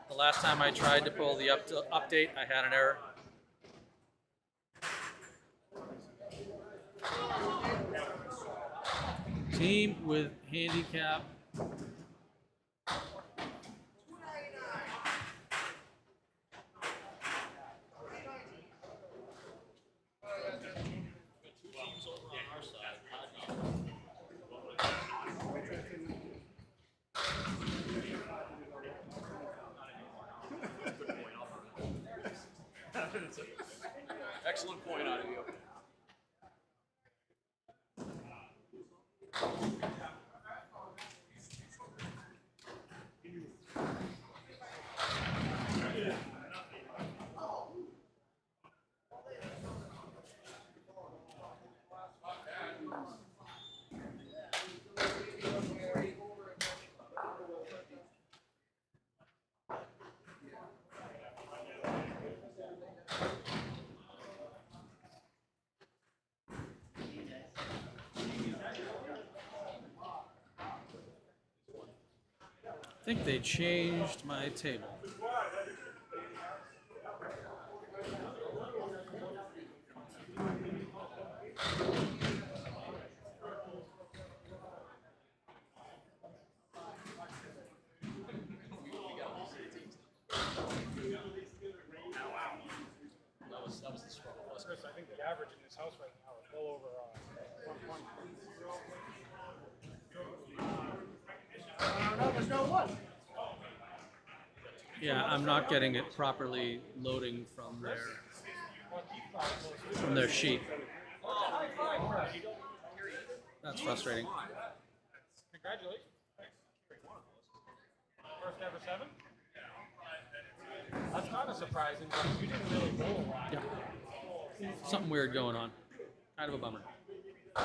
the last time I tried to pull the update, I had an error. Team with handicap. Excellent point out of you. I think they changed my table. house right now is well over 1 point. No, there's no one. Yeah, I'm not getting it properly loading from their sheet. That's frustrating. Congratulations. First ever 7? That's kind of surprising, but you didn't really bowl a lot. Yeah. Something weird going on. Kind of a bummer. All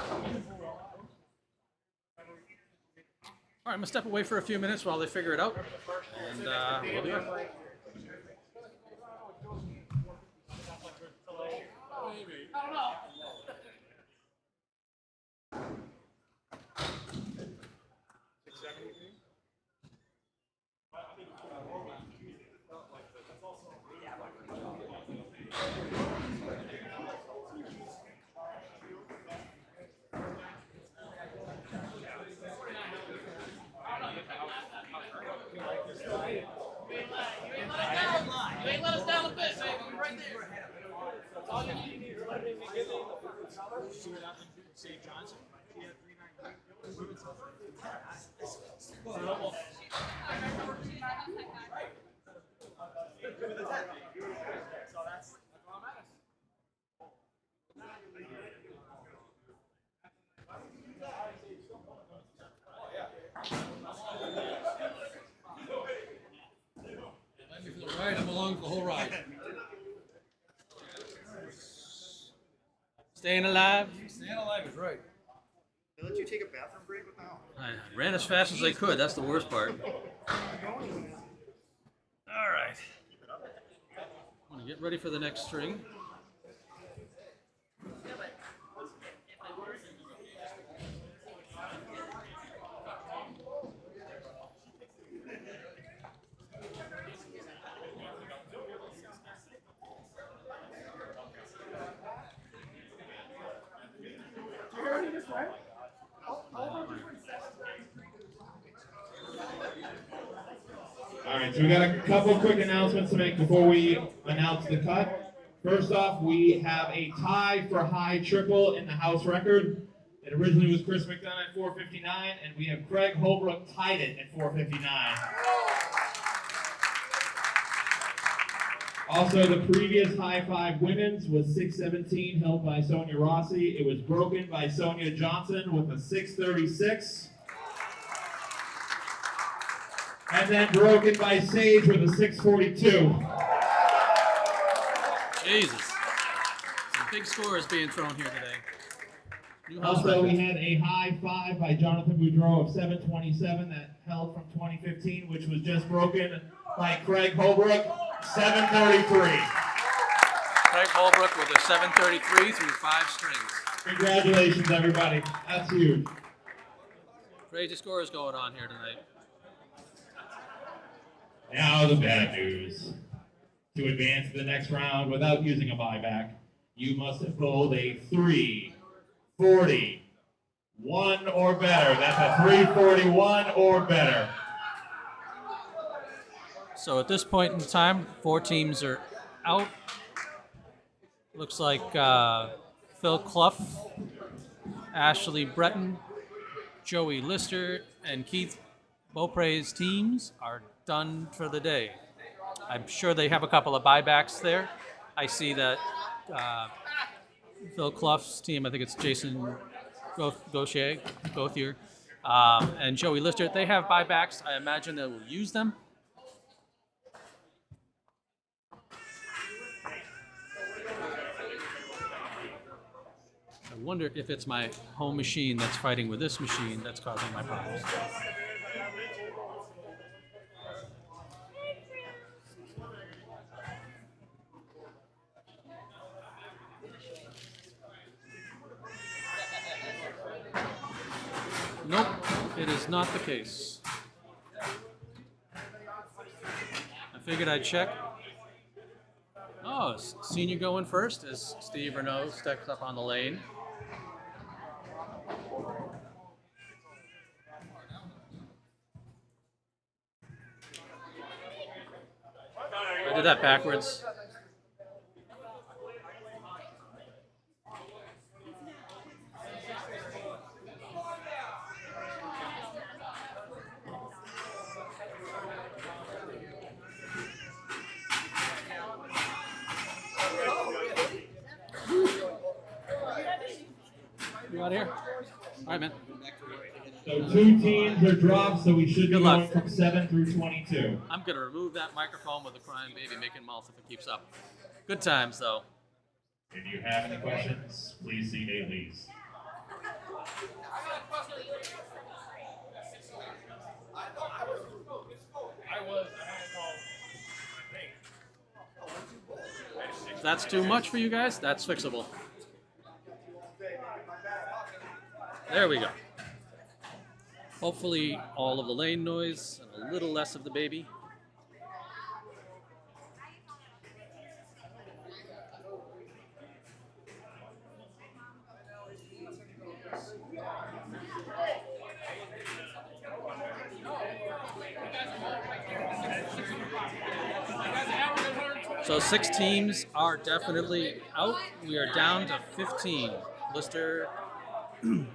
right, I'm going to step away for a few minutes while they figure it out. And we'll be back. You ain't let us down a bit, baby. We're right there. All you need is let me give you the food color. See what happened to St. Johnson? He had 393. So that's all that matters. All right, I'm along for the whole ride. Staying alive. Staying alive is right. They let you take a bathroom break with now? I ran as fast as I could. That's the worst part. All right. I'm going to get ready for the next string. All right, so we got a couple quick announcements to make before we announce the cut. First off, we have a tie for high triple in the house record. It originally was Chris McDonough at 459, and we have Craig Holbrook tied it at 459. Also, the previous high five women's was 617, held by Sonia Rossi. It was broken by Sonia Johnson with a 636. And then broken by Sage with a 642. Jesus. Some big scores being thrown here today. New house Also, we record. had a high five by Jonathan Boudreau of 727 that held from 2015, which was just broken by Craig Holbrook, 733. Craig Holbrook with a 733 through 5 strings. Congratulations, everybody. That's huge. Crazy scores going on here tonight. Now the bad news. To advance to the next round without using a buyback, you must have bowled a 341 or better. That's a 341 or better. So at this point in time, 4 teams are out. Looks like Phil Clough, Ashley Breton, Joey Lister, and Keith Beaupre's teams are done for the day. I'm sure they have a couple of buybacks there. I see that Phil Clough's team, I think it's Jason Gauthier, and Joey Lister, they have buybacks. I imagine they will use them. I wonder if it's my home machine that's fighting with this machine that's causing my problems. Nope, it is not the case. I figured I'd check. Oh, senior going first as Steve Renaud steps up on the lane. I did that backwards. You out of here? All right, man. So 2 teams are dropped, so we should be Good going luck. from 7 through 22. I'm gonna remove that microphone with the crying baby making mouth if it keeps up. Good times though. If you have any questions, please see Daley's. If that's too much for you guys, that's fixable. There we go. Hopefully all of the lane noise and a little less of the baby. So 6 teams are definitely out. We are down to 15. Lister and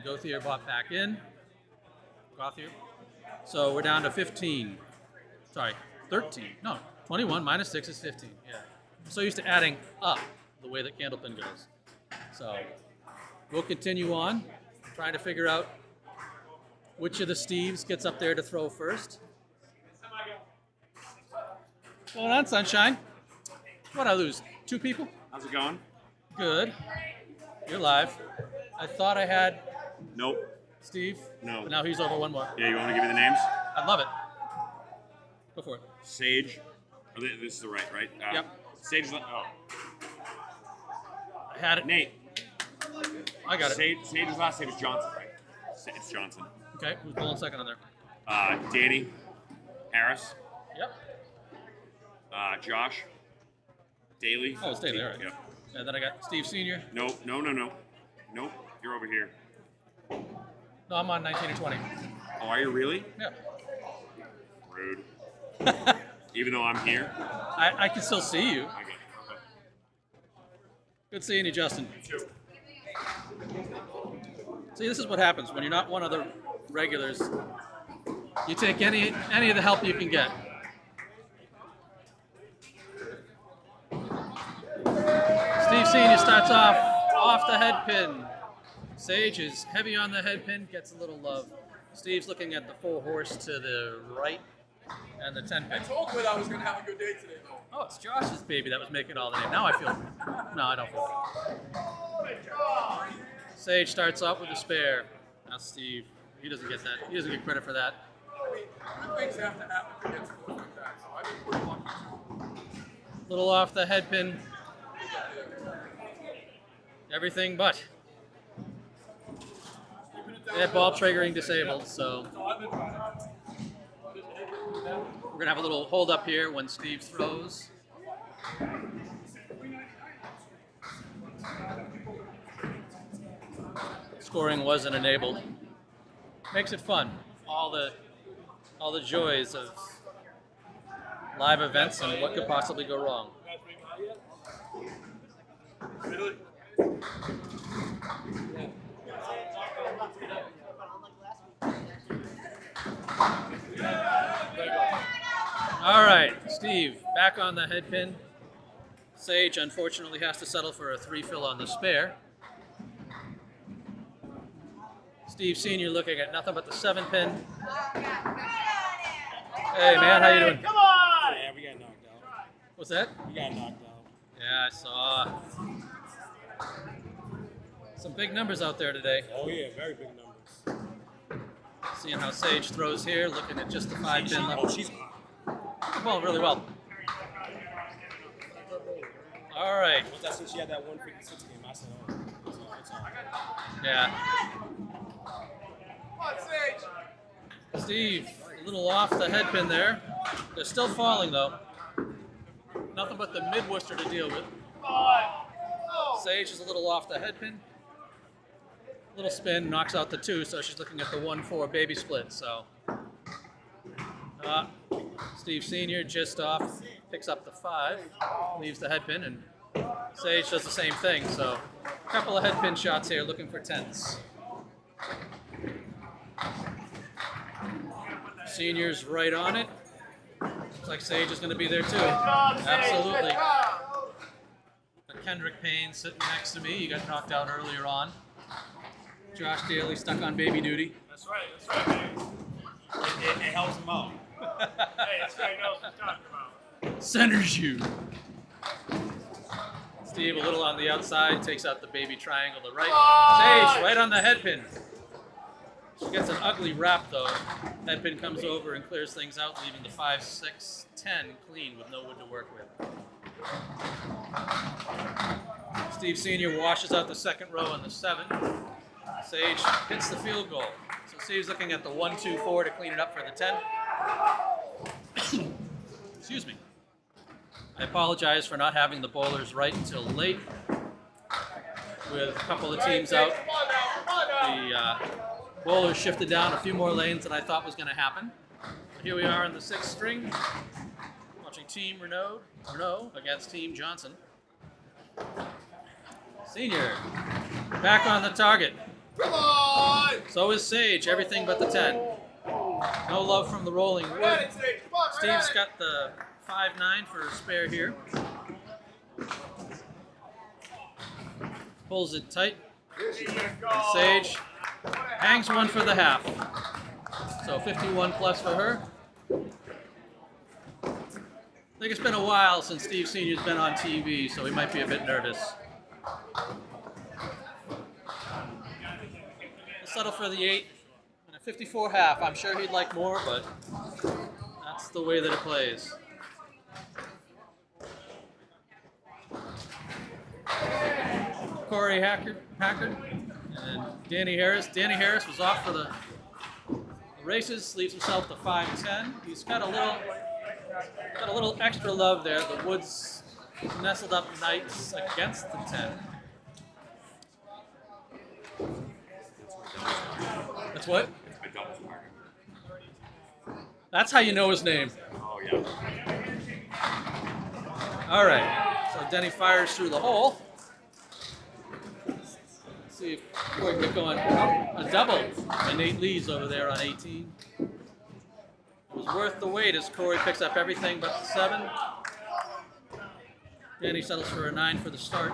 Gauthier bought back in. Gauthier. So we're down to 15. Sorry, 13. No, 21 minus 6 is 15. Yeah. I'm so used to adding up the way that Candlepin goes. So we'll continue on, trying to figure out which of the Steves gets up there to throw first. What's going on, Sunshine? What'd I lose? 2 people? How's it going? Good. You're live. I thought I had Nope. Steve. No. But now he's over one more. Yeah, you want to give me the names? I'd love it. Go for it. Sage. Oh, this is the right? Yep. Sage. Oh. I had it. Nate. I got it. Sage's last name is Johnson, right? It's Johnson. Okay, who's pulling second on there? Danny. Harris. Yep. Josh. Daley. Oh, it's Daley, all right. Yep. And then I got Steve Sr. Nope. No. Nope. You're over here. No, I'm on 19 and 20. Oh, are you really? Yeah. Rude. Even though I'm here? I can still see you. Okay. Good seeing you, Justin. See, this is what happens when you're not one of the regulars. You take any of the help you can get. Steve Sr. starts off the head pin. Sage is heavy on the head pin, gets a little love. Steve's looking at the 4 horse to the right and the 10 pin. I told Whit I was going to have a good day today, though. Oh, it's Josh's baby that was making all the name. Now I feel. No, I don't feel. Sage starts off with a spare. Now Steve. He doesn't get that. He doesn't get credit for that. I mean, good things have to happen to get scores like that, so I've been pretty lucky too. Little off the head pin. Everything but. They have ball triggering disabled, so we're gonna have a little hold up here when Steve throws. Scoring wasn't enabled. Makes it fun. All the joys of live events and what could possibly go wrong. Really? All right, Steve, back on the head pin. Sage unfortunately has to settle for a 3 fill on the spare. Steve Sr. looking at nothing but the 7 pin. Hey man, how you doing? Come on! Yeah, we got knocked out. What's that? We got knocked out. Yeah, I saw. Some big numbers out there today. Oh yeah, very big numbers. Seeing how Sage throws here, looking at just the 5 pin level. Oh, she's Well, really well. All right. once I said she had that 156 game, I said, oh, it's on. Yeah. Come on, Sage! Steve, a little off the head pin there. They're still falling though. Nothing but the mid Worcester to deal with. Sage is a little off the head pin. Little spin knocks out the 2, so she's looking at the 1-4 baby split. So Steve Sr. just off, picks up the 5, leaves the head pin, and Sage does the same thing. So a couple of head pin shots here, looking for 10s. Senior's right on it. Looks like Sage is going to be there too. Absolutely. Kendrick Payne sitting next to me. You got knocked out earlier on. Josh Daley stuck on baby duty. That's right, baby. It helps him out. Hey, this guy knows what he's talking about. Center shoot. Steve a little on the outside, takes out the baby triangle to right. Sage right on the head pin. She gets an ugly wrap though. Head pin comes over and clears things out, leaving the 5, 6, 10 clean with no wood to work with. Steve Sr. washes out the second row on the 7. Sage hits the field goal. So Steve's looking at the 1, 2, 4 to clean it up for the 10. Excuse me. I apologize for not having the bowlers right until late. With a couple of teams out, the bowlers shifted down a few more lanes than I thought was going to happen. But here we are in the 6th string, watching Team Renaud against Team Johnson. Senior, back on the target. Come on! So is Sage, everything but the 10. No love from the rolling wood. Steve's got the 5-9 for a spare here. Pulls it tight. Sage hangs one for the half. So 51 plus for her. I think it's been a while since Steve Sr.'s been on TV, so he might be a bit nervous. We'll settle for the 8 and a 54 half. I'm sure he'd like more, but that's the way that it plays. Corey Packard and Danny Harris. Danny Harris was off for the races, leaves himself the 5-10. He's got a little extra love there. The wood's nestled up nice against the 10. That's what? That's how you know his name. Oh, yeah. All right, so Denny fires through the hole. Let's see if we can get going. A double by Nate Lees over there on 18. It was worth the wait as Corey picks up everything but the 7. Danny settles for a 9 for the start.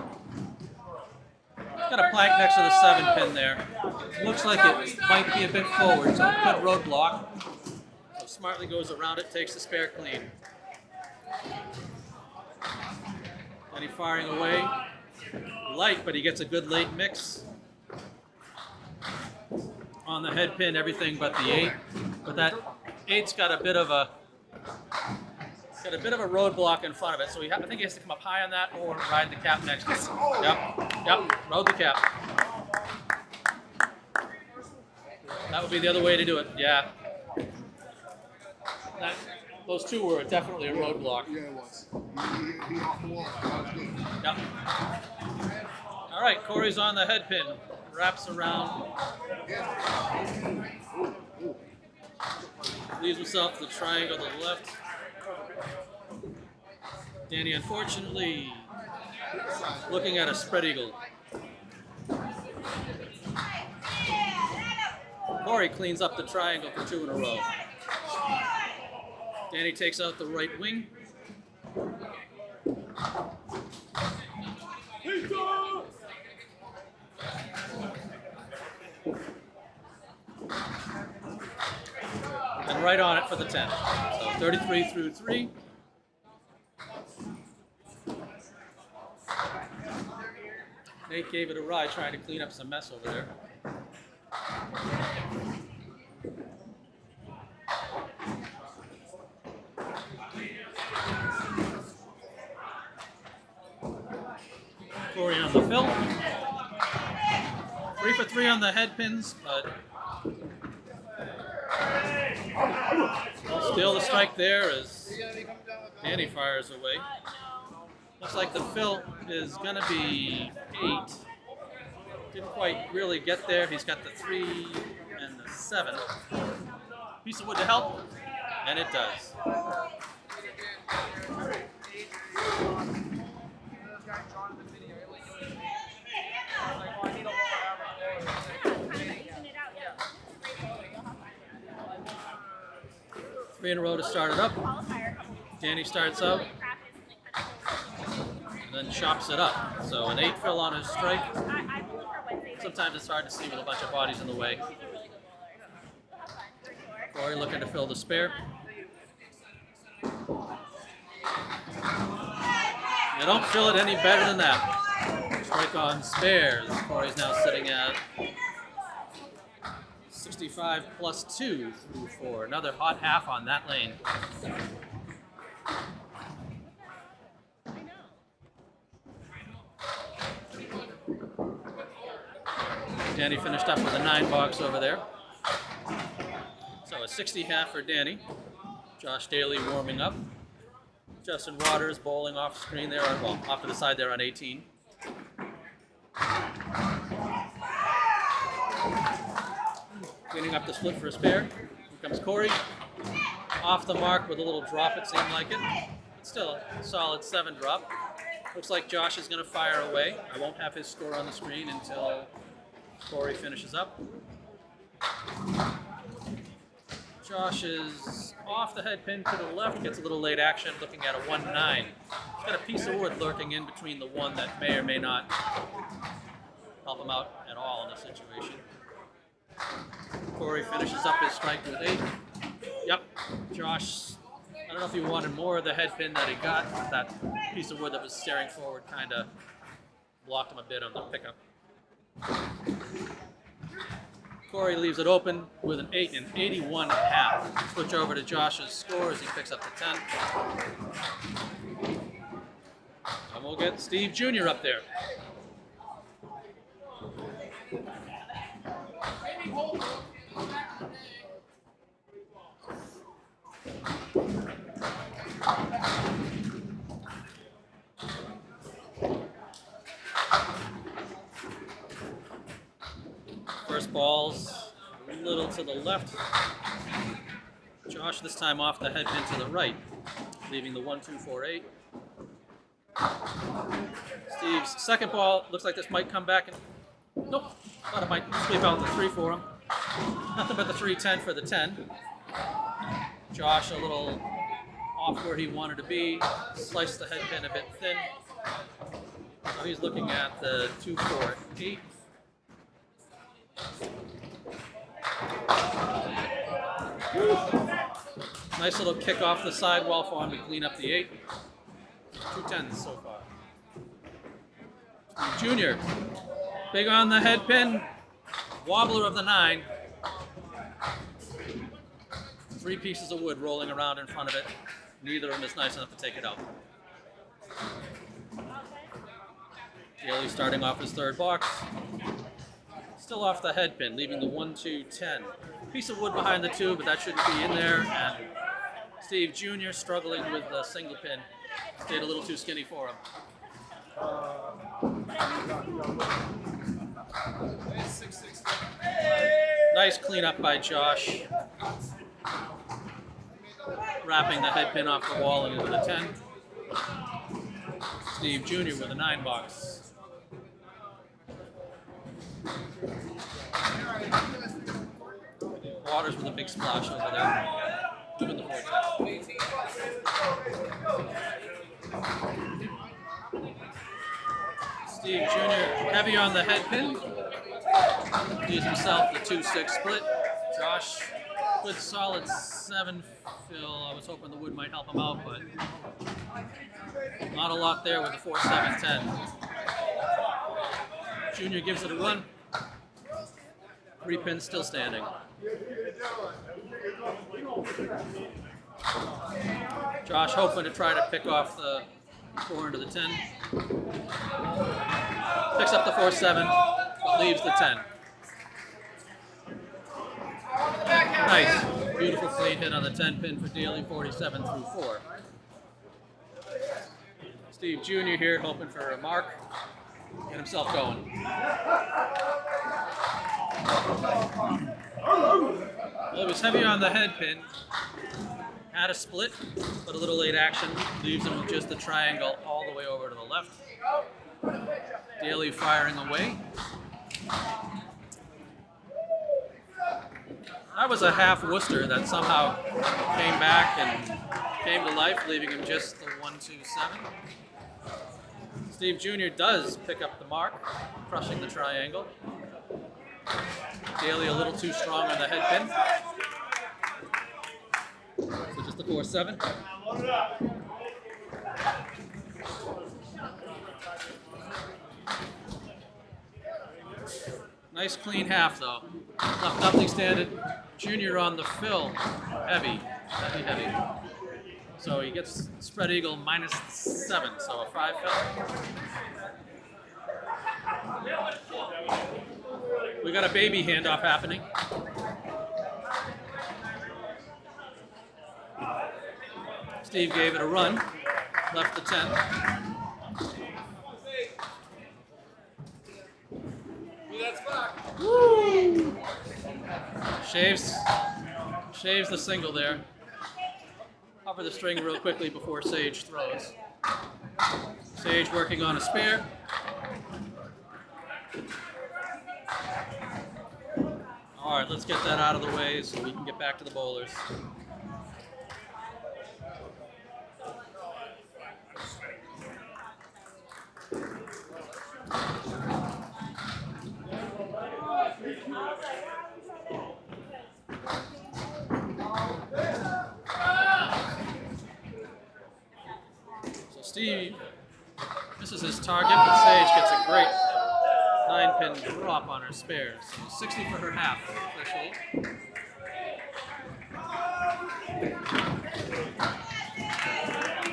Got a plank next to the 7 pin there. Looks like it might be a bit forward, so good roadblock. So smartly goes around it, takes the spare clean. Danny firing away. Light, but he gets a good late mix. On the head pin, everything but the 8. But that 8's got a bit of a roadblock in front of it, so I think he has to come up high on that or ride the cap next to it. Yep, rode the cap. That would be the other way to do it, yeah. Those two were definitely a roadblock. Yeah, it was. He off the wall. Yep. All right, Corey's on the head pin. Wraps around. Leaves himself the triangle to the left. Danny, unfortunately, looking at a spread eagle. Corey cleans up the triangle for 2 in a row. Danny takes out the right wing. And right on it for the 10. So 33 through 3. Nate gave it a ride trying to clean up some mess over there. Corey on the fill. 3 for 3 on the head pins, but still the strike there as Danny fires away. Looks like the fill is going to be 8. Didn't quite really get there. He's got the 3 and the 7. Piece of wood to help, and it does. Three in a row to start it up. Danny starts out and then chops it up. So an 8 fill on his strike. Sometimes it's hard to see with a bunch of bodies in the way. Corey looking to fill the spare. You don't fill it any better than that. Strike on spares. Corey's now sitting at 65 plus 2 through 4. Another hot half on that lane. Danny finished up with a 9 box over there. So a 60 half for Danny. Josh Daley warming up. Justin Waters bowling off screen there, well, off to the side there on 18. Cleaning up the split for a spare. Here comes Corey. Off the mark with a little drop, it seemed like it. But still a solid 7 drop. Looks like Josh is going to fire away. I won't have his score on the screen until Corey finishes up. Josh is off the head pin to the left, gets a little late action, looking at a 1-9. He's got a piece of wood lurking in between the one that may or may not help him out at all in this situation. Corey finishes up his strike with 8. Yep, Josh, I don't know if he wanted more of the head pin that he got. That piece of wood that was staring forward kind of blocked him a bit on the pickup. Corey leaves it open with an 8 and 81.5. Switch over to Josh's score as he picks up the 10. And we'll get Steve Jr. up there. First ball's a little to the left. Josh this time off the head pin to the right, leaving the 1-2-4-8. Steve's second ball, looks like this might come back and, nope, thought it might sweep out the 3 for him. Nothing but the 3-10 for the 10. Josh a little off where he wanted to be, sliced the head pin a bit thin. Now he's looking at the 2-4-8. Nice little kick off the sidewall for him to clean up the 8. 2 10s so far. Junior, big on the head pin, wobbler of the 9. 3 pieces of wood rolling around in front of it. Neither of them is nice enough to take it out. Daley starting off his 3rd box. Still off the head pin, leaving the 1-2-10. Piece of wood behind the 2, but that shouldn't be in there. And Steve Jr. struggling with the single pin. Stayed a little too skinny for him. Nice cleanup by Josh. Wrapping the head pin off the wall and into the 10. Steve Jr. with a 9 box. Waters with a big splash over there. Doing the 4-10. Steve Jr. heavy on the head pin. Gives himself the 2-6 split. Josh with solid 7 fill. I was hoping the wood might help him out, but not a lot there with the 4-7-10. Junior gives it a run. 3 pins still standing. Josh hoping to try to pick off the 4 into the 10. Picks up the 4-7, but leaves the 10. Nice. Beautiful clean hit on the 10 pin for Daley, 47 through 4. Steve Jr. here hoping for a mark. Get himself going. Well, it was heavy on the head pin. Had a split, but a little late action. Leaves him with just the triangle all the way over to the left. Daley firing away. That was a half Worcester that somehow came back and came to life, leaving him just the 1-2-7. Steve Jr. does pick up the mark, crushing the triangle. Daley a little too strong on the head pin. So just the 4-7. Nice clean half though. Left nothing standing. Junior on the fill. Heavy. So he gets spread eagle -7, so a 5 fill. We got a baby handoff happening. Steve gave it a run, left the 10. Woo! Shaves the single there. Cover the string real quickly before Sage throws. Sage working on a spare. All right, let's get that out of the way so we can get back to the bowlers. So Steve misses his target, but Sage gets a great 9-pin drop on her spare. So 60 for her half, threshold.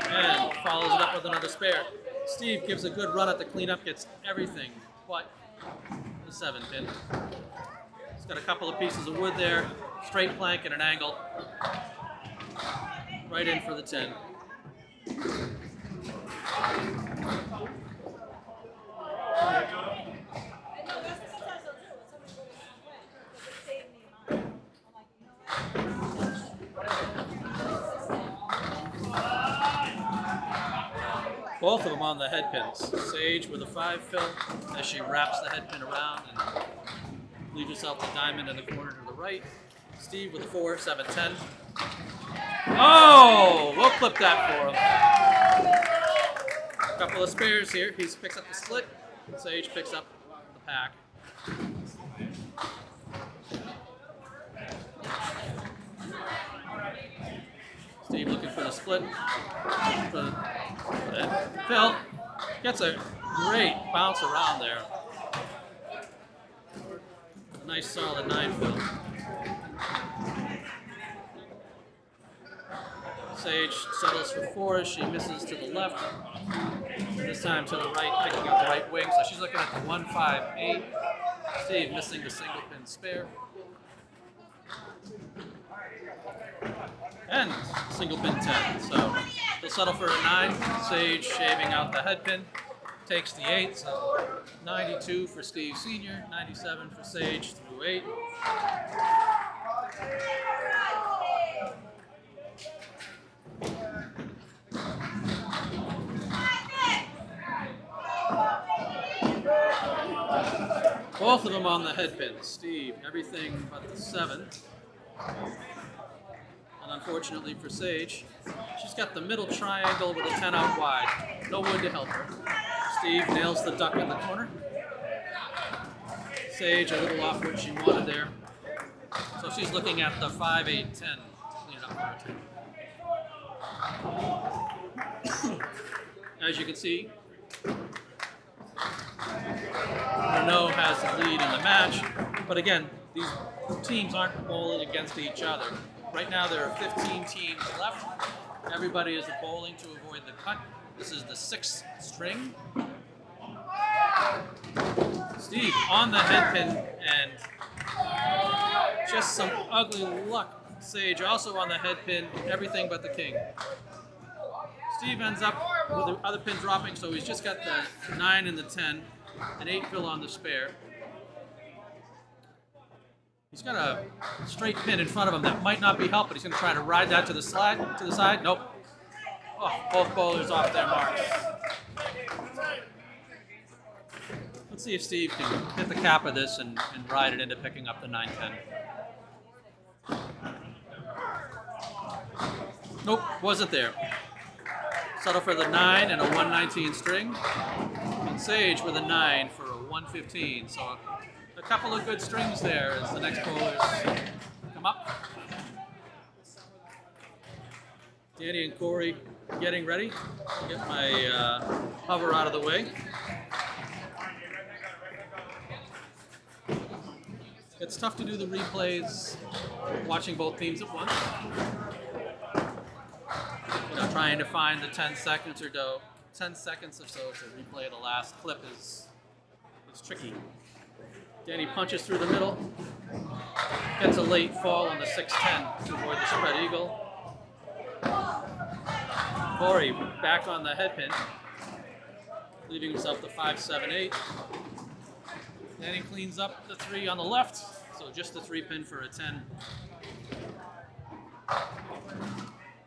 And follows it up with another spare. Steve gives a good run at the cleanup, gets everything but the 7-pin. He's got a couple of pieces of wood there, straight plank and an angle. Right in for the 10. Both of them on the head pins. Sage with a 5 fill as she wraps the head pin around and leaves herself the diamond in the corner to the right. Steve with a 4, 7, 10. Oh, we'll clip that for him. A couple of spares here. He picks up the split. Sage picks up the pack. Steve looking for the split. Phil gets a great bounce around there. A nice solid 9 fill. Sage settles for 4. She misses to the left. This time to the right, picking up the right wing. So she's looking at the 1, 5, 8. Steve missing the single pin spare. And single pin 10. So he'll settle for a 9. Sage shaving out the head pin. Takes the 8. So 92 for Steve Sr., 97 for Sage through 8. Both of them on the head pins. Steve, everything but the 7. And unfortunately for Sage, she's got the middle triangle with a 10 out wide. No wood to help her. Steve nails the duck in the corner. Sage a little off what she wanted there. So she's looking at the 5, 8, 10 to clean it up for her 10. As you can see, Renaud has the lead in the match, but again, these teams aren't bowling against each other. Right now there are 15 teams left. Everybody is bowling to avoid the cut. This is the 6th string. Steve on the head pin and just some ugly luck. Sage also on the head pin, everything but the king. Steve ends up with the other pin dropping, so he's just got the 9 and the 10, an 8 fill on the spare. He's got a straight pin in front of him that might not be helped, but he's going to try to ride that to the side. Nope. Oh, both bowlers off their marks. Let's see if Steve can hit the cap of this and ride it into picking up the 9-10. Nope, wasn't there. Settle for the 9 and a 119 string. And Sage with a 9 for a 115. So a couple of good strings there as the next bowlers come up. Danny and Corey getting ready. Get my hover out of the way. It's tough to do the replays watching both teams at once. You know, trying to find the 10 seconds or 10 seconds or so to replay the last clip is tricky. Danny punches through the middle, gets a late fall on the 6-10 to avoid the spread eagle. Corey back on the head pin, leaving himself the 5-7-8. Danny cleans up the 3 on the left, so just the 3 pin for a 10.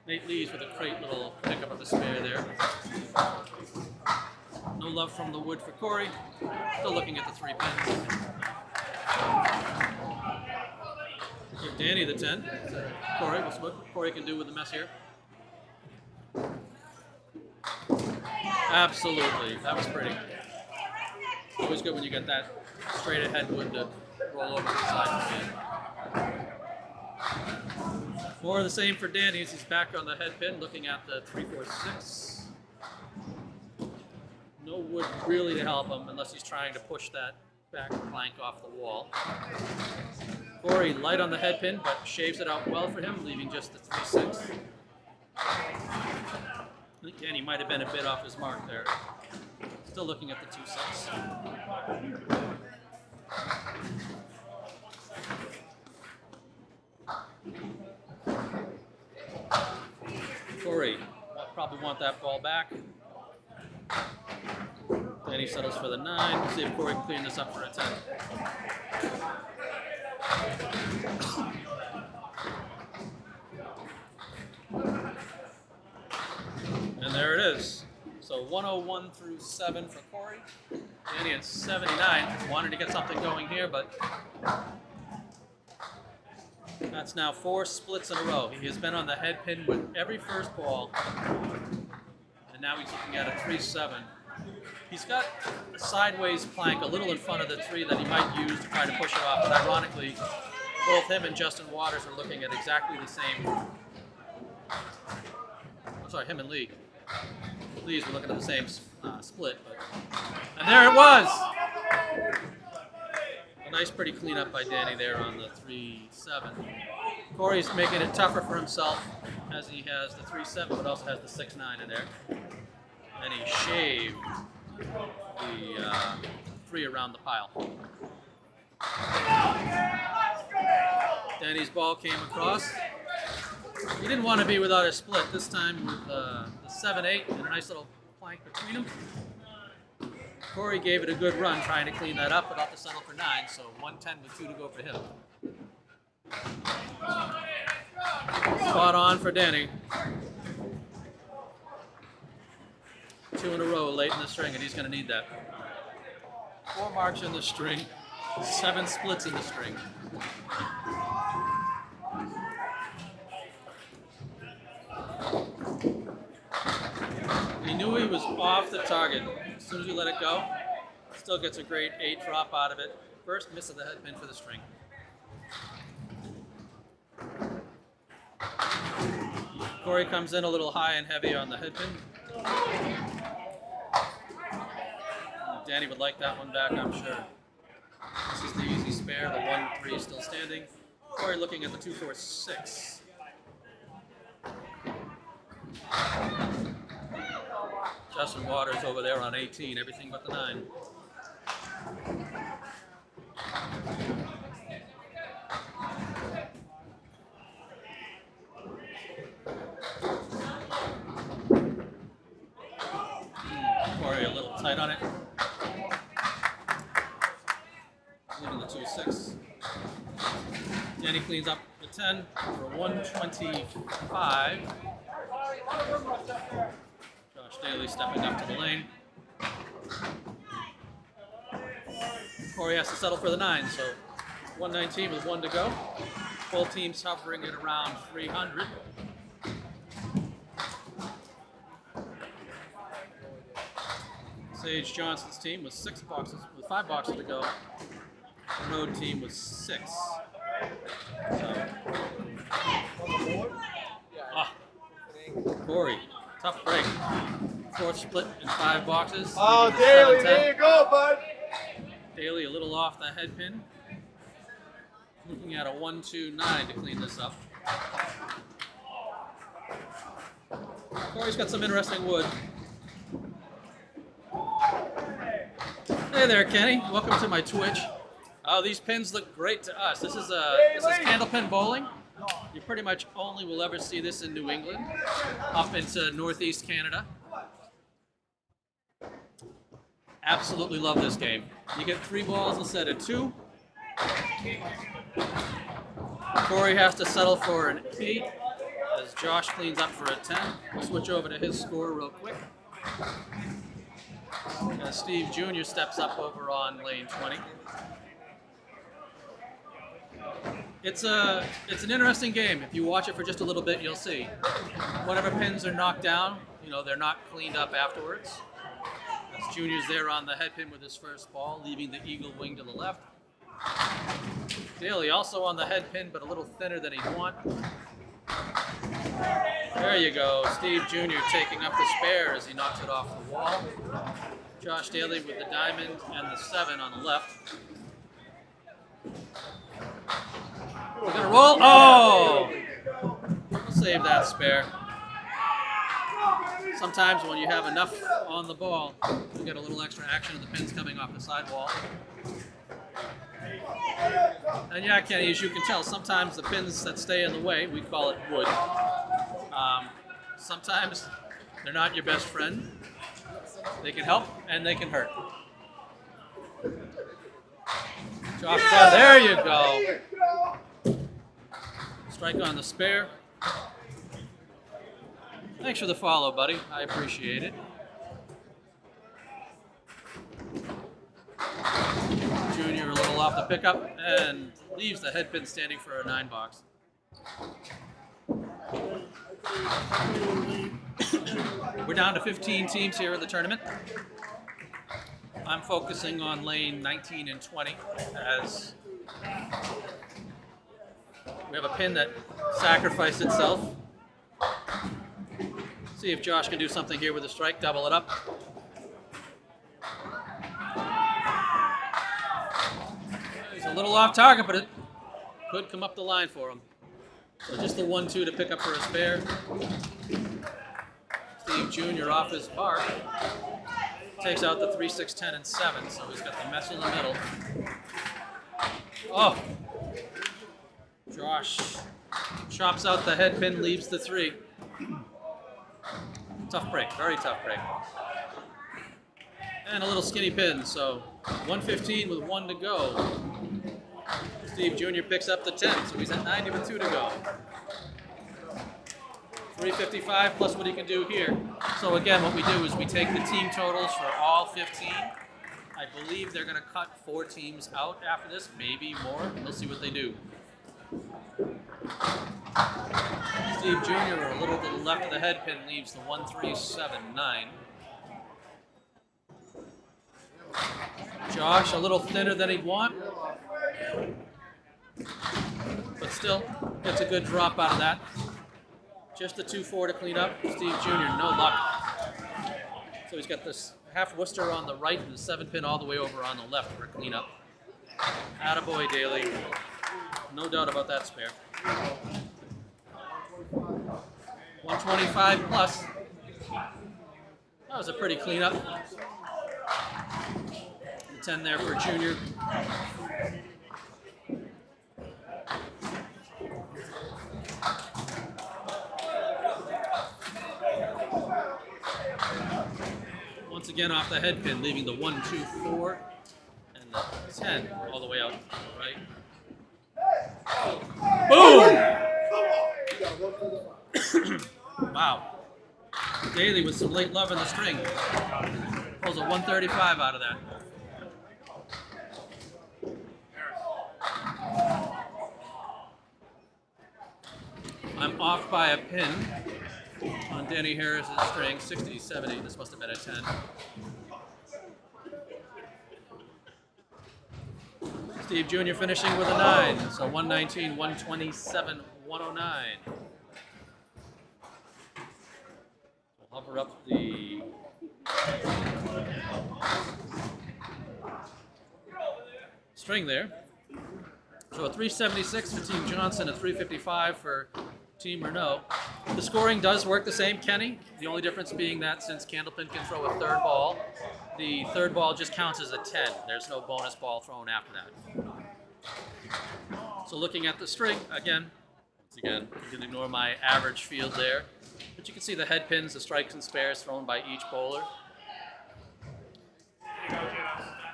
Nate leaves with a great little pickup of the spare there. No love from the wood for Corey. Still looking at the 3 pins. Give Danny the 10. Corey, we'll see what Corey can do with the mess here. Absolutely, that was pretty. Always good when you get that straight ahead wood to roll over to the side. More of the same for Danny as he's back on the head pin, looking at the 3-4-6. No wood really to help him unless he's trying to push that back plank off the wall. Corey light on the head pin, but shaves it out well for him, leaving just the 3-6. I think Danny might have been a bit off his mark there. Still looking at the 2-6. Corey probably want that ball back. Danny settles for the 9. We'll see if Corey can clean this up for a 10. And there it is. So 101 through 7 for Corey. Danny at 79. Wanted to get something going here, but that's now 4 splits in a row. He has been on the head pin with every first ball, and now he's looking at a 3-7. He's got a sideways plank a little in front of the 3 that he might use to try to push it off, but ironically, both him and Justin Waters are looking at exactly the same. I'm sorry, him and Lee. Lee's were looking at the same split, and there it was! A nice, pretty cleanup by Danny there on the 3-7. Corey's making it tougher for himself as he has the 3-7, but also has the 6-9 in there. And he shaved the 3 around the pile. Danny's ball came across. He didn't want to be without a split this time with the 7-8 and a nice little plank between them. Corey gave it a good run trying to clean that up, about to settle for 9, so 110 with 2 to go for him. Spot on for Danny. 2 in a row late in the string, and he's going to need that. 4 marks in the string, 7 splits in the string. He knew he was off the target. As soon as you let it go, still gets a great 8 drop out of it. First miss of the head pin for the string. Corey comes in a little high and heavy on the head pin. Danny would like that one back, I'm sure. This is the easy spare, the 1-3 still standing. Corey looking at the 2-4-6. Justin Waters over there on 18, everything but the 9. Corey a little tight on it. Leaving the 2-6. Danny cleans up the 10 for 125. Daley stepping up to the lane. Corey has to settle for the 9, so 119 with 1 to go. Both teams hovering at around 300. Sage Johnson's team with 5 boxes to go. Renaud team was 6. So. Corey, tough break. 4th split in 5 boxes. Oh, Daley, there you go, bud. Daley a little off the head pin. Looking at a 1-2-9 to clean this up. Corey's got some interesting wood. Hey there, Kenny. Welcome to my Twitch. Oh, these pins look great to us. This is candlepin bowling. You pretty much only will ever see this in New England, up into northeast Canada. Absolutely love this game. You get 3 balls instead of 2. Corey has to settle for an 8 as Josh cleans up for a 10. We'll switch over to his score real quick. Steve Jr. steps up over on lane 20. It's an interesting game. If you watch it for just a little bit, you'll see. Whatever pins are knocked down, they're not cleaned up afterwards. As Junior's there on the head pin with his first ball, leaving the eagle wing to the left. Daley also on the head pin, but a little thinner than he'd want. There you go. Steve Jr. taking up the spare as he knocks it off the wall. Josh Daley with the diamond and the 7 on the left. We're gonna roll. Oh! We'll save that spare. Sometimes when you have enough on the ball, you get a little extra action of the pins coming off the sidewall. And yeah, Kenny, as you can tell, sometimes the pins that stay in the way, we call it wood. Sometimes they're not your best friend. They can help and they can hurt. Josh, there you go. Strike on the spare. Thanks for the follow, buddy. I appreciate it. Junior a little off the pickup and leaves the head pin standing for a 9 box. We're down to 15 teams here in the tournament. I'm focusing on lane 19 and 20 as we have a pin that sacrificed itself. See if Josh can do something here with a strike, double it up. He's a little off target, but it could come up the line for him. So just the 1-2 to pick up for a spare. Steve Jr. off his mark. Takes out the 3, 6, 10, and 7, so he's got the mess in the middle. Oh! Josh chops out the head pin, leaves the 3. Tough break, very tough break. And a little skinny pin, so 115 with 1 to go. Steve Jr. picks up the 10, so he's at 90 with 2 to go. 355 plus what he can do here. So again, what we do is we take the team totals for all 15. I believe they're going to cut 4 teams out after this, maybe more. We'll see what they do. Steve Jr. a little to the left of the head pin leaves the 1, 3, 7, 9. Josh a little thinner than he'd want, but still gets a good drop out of that. Just the 2-4 to clean up. Steve Jr. no luck. So he's got this half Worcester on the right and the 7 pin all the way over on the left for a cleanup. Attaboy, Daley. No doubt about that spare. 125 plus. That was a pretty cleanup. 10 there for Junior. Once again off the head pin, leaving the 1, 2, 4, and the 10 all the way out right. Boom! Wow. Daley with some late love in the string. Pulls a 135 out of that. I'm off by a pin on Danny Harris's string, 60, 70. This must have been a 10. Steve Jr. finishing with a 9. So 119, 127, 109. We'll hover up the string there. So a 376 for Team Johnson, a 355 for Team Renaud. The scoring does work the same, Kenny. The only difference being that since Candlepin can throw a third ball, the third ball just counts as a 10. There's no bonus ball thrown after that. So looking at the string, again, you can ignore my average field there. But you can see the head pins, the strikes and spares thrown by each bowler.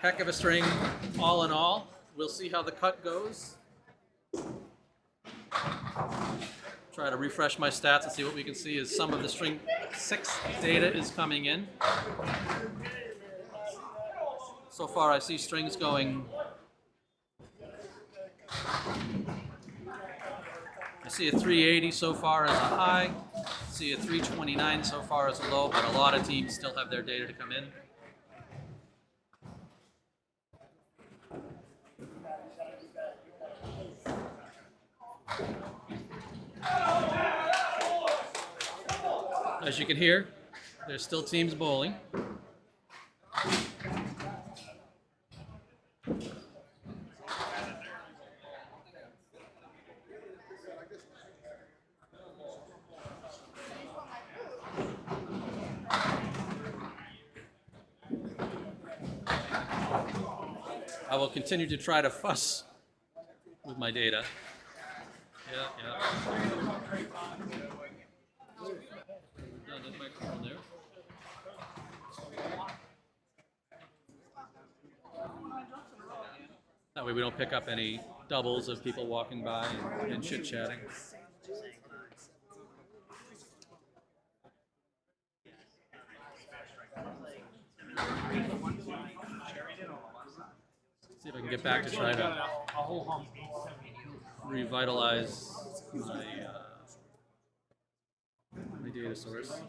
Heck of a string, all in all. We'll see how the cut goes. Try to refresh my stats and see what we can see as some of the string 6 data is coming in. So far I see strings going, I see a 380 so far as a high, see a 329 so far as a low, but a lot of teams still have their data to come in. As you can hear, there's still teams bowling. I will continue to try to fuss with my data. Yeah. That microphone there. That way we don't pick up any doubles of people walking by and chit-chatting. See if I can get back to try to revitalize my data source.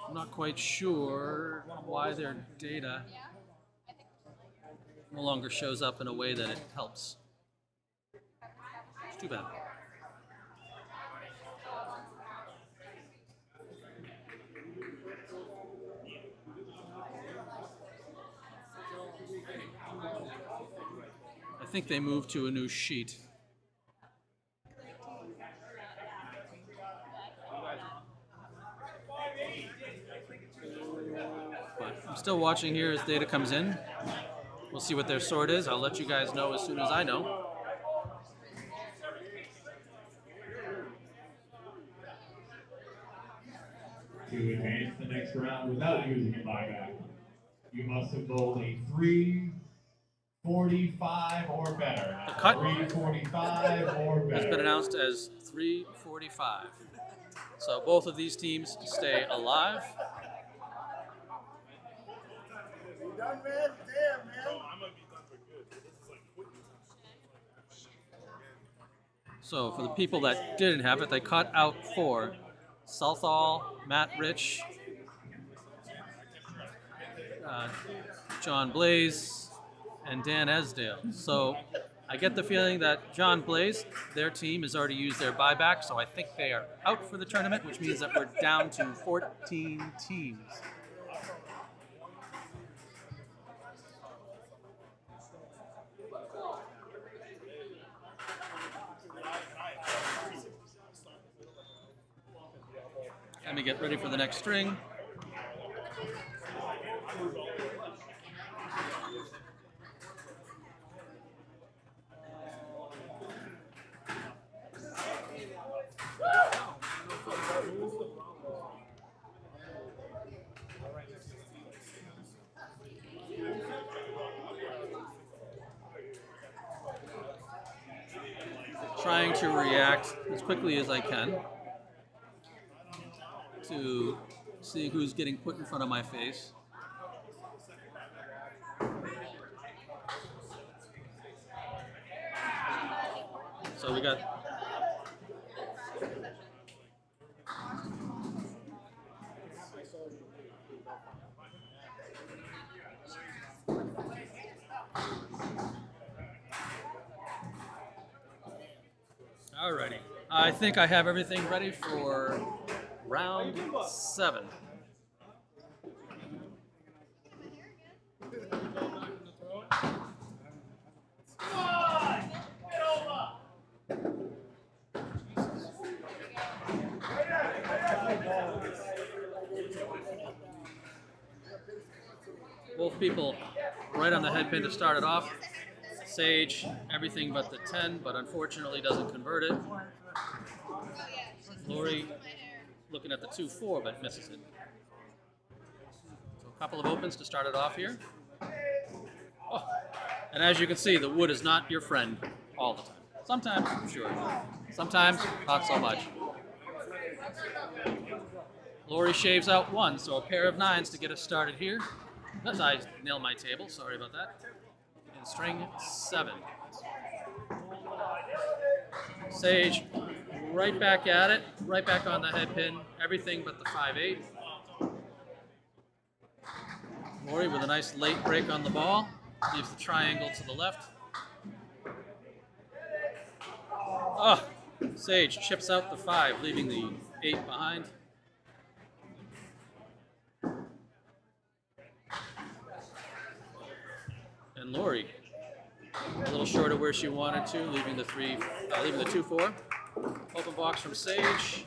I'm not quite sure why their data no longer shows up in a way that it helps. It's too bad. I think they moved to a new sheet. But I'm still watching here as data comes in. We'll see what their sort is. I'll let you guys know as soon as I know. To advance the next round without using a buyback, you must have bowled a 345 or better. The cut 345 or better has been announced as 345. So both of these teams stay alive. You done, man? Damn, man. So for the people that didn't have it, they cut out 4. Southall, Matt Rich, John Blaze, and Dan Esdale. So I get the feeling that John Blaze, their team, has already used their buyback, so I think they are out for the tournament, which means that we're down to 14 teams. Let me get ready for the next string. Trying to react as quickly as I can to seeing who's getting put in front of my face. So we got alrighty. I think I have everything ready for round 7. Both people right on the head pin to start it off. Sage, everything but the 10, but unfortunately doesn't convert it. Lori looking at the 2-4, but misses it. So a couple of opens to start it off here. Oh. And as you can see, the wood is not your friend all the time. Sometimes, sure. Sometimes, not so much. Lori shaves out 1, so a pair of 9s to get us started here. As I nail my table, sorry about that. And string 7. Sage, right back at it, right back on the head pin, everything but the 5-8. Lori with a nice late break on the ball, leaves the triangle to the left. Oh, Sage chips out the 5, leaving the 8 behind. And Lori, a little short of where she wanted to, leaving the 2-4. Open box from Sage.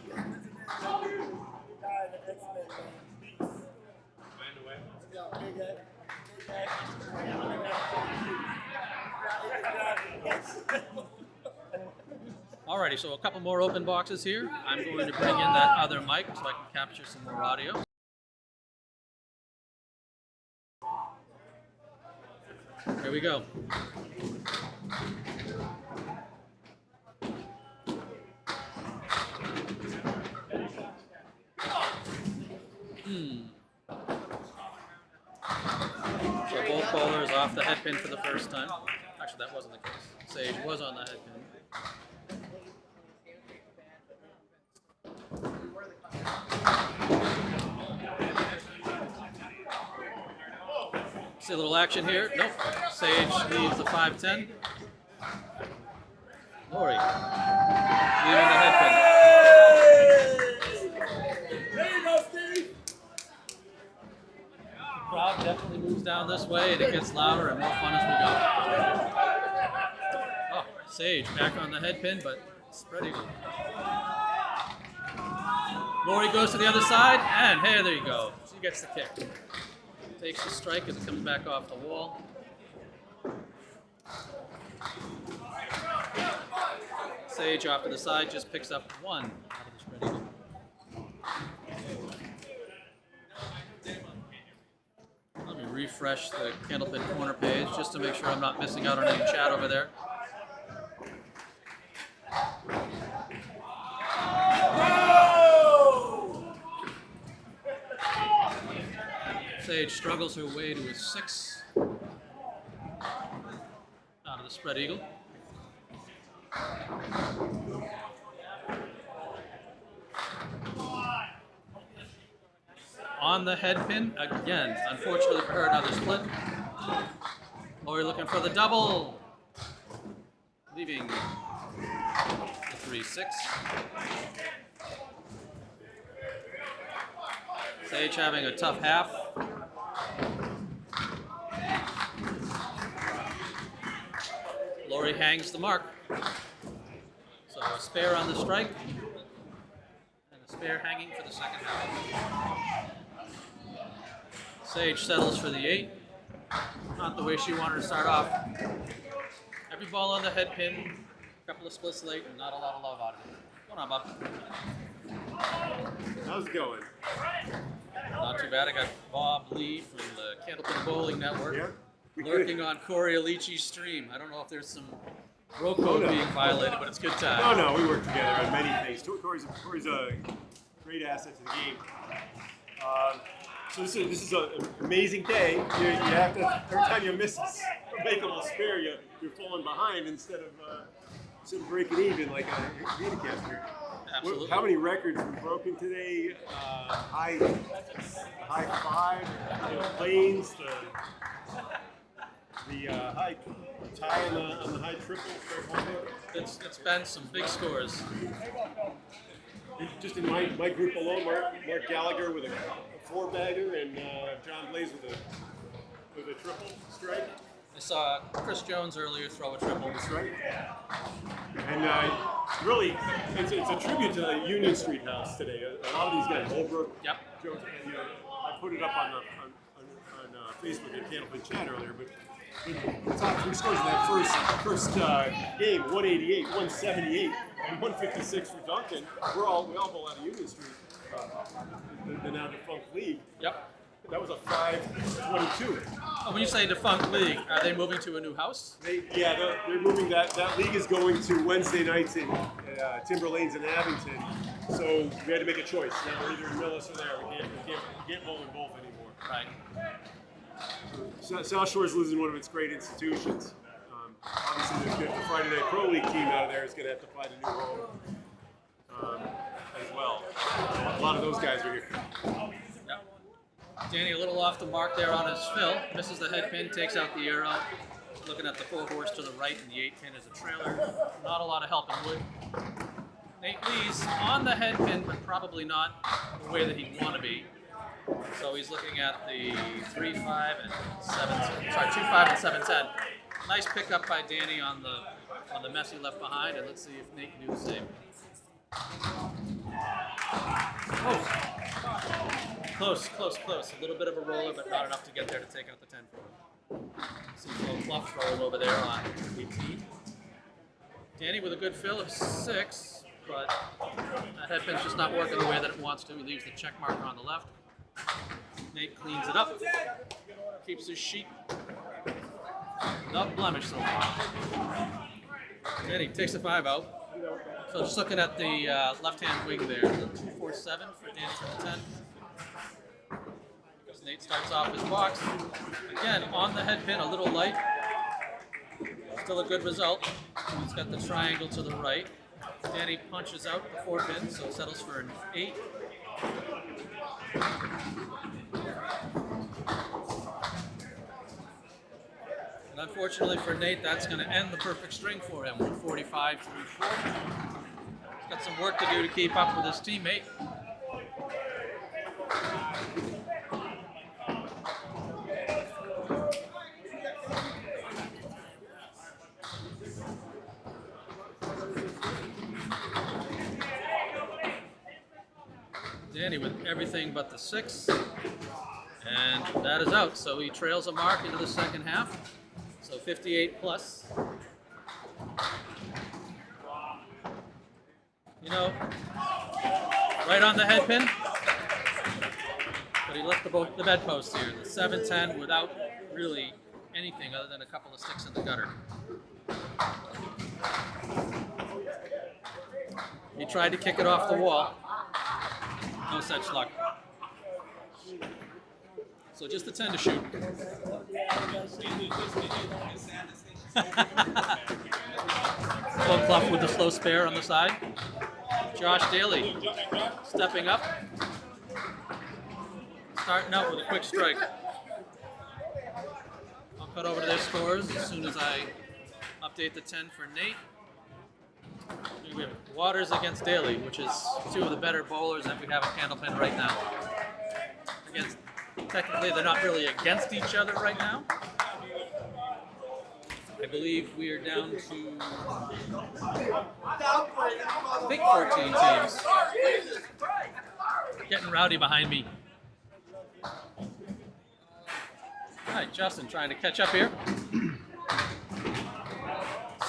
Alrighty, so a couple more open boxes here. I'm going to bring in that other mic so I can capture some more audio. Here we go. So both bowlers off the head pin for the first time. Actually, that wasn't the case. Sage was on the head pin. See a little action here. Nope. Sage leaves the 5-10. Lori leaving the head pin. There you go, Steve. Crowd definitely moves down this way, and it gets louder and more fun as we go. Oh, Sage back on the head pin, but spread eagle. Lori goes to the other side, and hey, there you go. She gets the kick. Takes the strike as it comes back off the wall. Sage off to the side just picks up 1 out of the spread eagle. Let me refresh the Candlepin corner page just to make sure I'm not missing out on any chat over there. Sage struggles her way to a 6 out of the spread eagle. On the head pin, again, unfortunately for her, another split. Lori looking for the double. leaving the 3-6. Cait having a tough half. Laurie hangs the mark. So a spare on the strike, and a spare hanging for the second half. Cait settles for the 8. Not the way she wanted to start off. Every ball on the head pin, a couple of splits late, and not a lot of love out of it. What's going on, Bob? How's it going? Not too bad. I got Bob Lee from the Candlepin Bowling Network Yeah. lurking on Corey Alici's stream. I don't know if there's some bro code being violated, but it's good time. No, we work together on many things. Corey's a great asset to the game. So this is an amazing day. You have to, every time you miss a makeable spare, you're falling behind instead of breaking even like a handicapper. Absolutely. How many records were broken today? High 5, planes, the high tie on the high triple. It's been some big scores. Just in my group alone, Mark Gallagher with a 4-bagger and John Blaze with a triple strike. I saw Chris Jones earlier throw a triple. That's right. And really, it's a tribute to the Union Street House today. A lot of these guys, Holbrook, Yep. Jones, and, I put it up on Facebook and Candlepin Chat earlier, but the top 3 scores in that first game, 188, 178, and 156 for Duncan. We all bowl out of Union Street, the now defunct league. Yep. That was a 5-22. Oh, when you say defunct league, are they moving to a new house? They're moving that. That league is going to Wednesday nights in Timber Lanes in Abington. So we had to make a choice. Now we're either in Millis or there. We can't bowl in both anymore. Right. South Shore is losing one of its great institutions. Obviously, the Friday Night Pro League team out of there is going to have to find a new home as well. A lot of those guys are here. Yep. Danny a little off the mark there on his fill. Misses the head pin, takes out the arrow. Looking at the 4 horse to the right, and the 8 pin is a trailer. Not a lot of help in wood. Nate Lee's on the head pin, but probably not the way that he'd want to be. So he's looking at the 3-5 and 7. Sorry, 2-5 and 7-10. Nice pickup by Danny on the messy left behind, and let's see if Nate can do the same. Close. A little bit of a roller, but not enough to get there to take out the 10 for him. Some slow fluff roll over there on 18. Danny with a good fill of 6, but that head pin's just not working the way that it wants to. He leaves the check marker on the left. Nate cleans it up, keeps his sheet. Not blemish so far. Danny takes the 5 out. So just looking at the left-hand wing there, the 2-4-7 for Danny for the 10. As Nate starts off his box. Again, on the head pin, a little light. Still a good result. He's got the triangle to the right. Danny punches out the 4 pin, so settles for an 8. And unfortunately for Nate, that's going to end the perfect string for him, 145 through 4. He's got some work to do to keep up with his teammate. Danny with everything but the 6, and that is out. So he trails a mark into the second half. So 58 plus. You know, right on the head pin, but he left the bedpost here. The 7-10 without really anything other than a couple of sticks in the gutter. He tried to kick it off the wall. No such luck. So just a 10 to shoot. Full Clough with the slow spare on the side. Josh Daley stepping up. Starting out with a quick strike. I'll cut over to their scores as soon as I Update the 10 for Nate. We have Waters against Daley, which is two of the better bowlers that we have at Candlepin right now. Technically, they're not really against each other right now. I believe we are down to, I think, 14 teams. Getting rowdy behind me. All right, Justin trying to catch up here.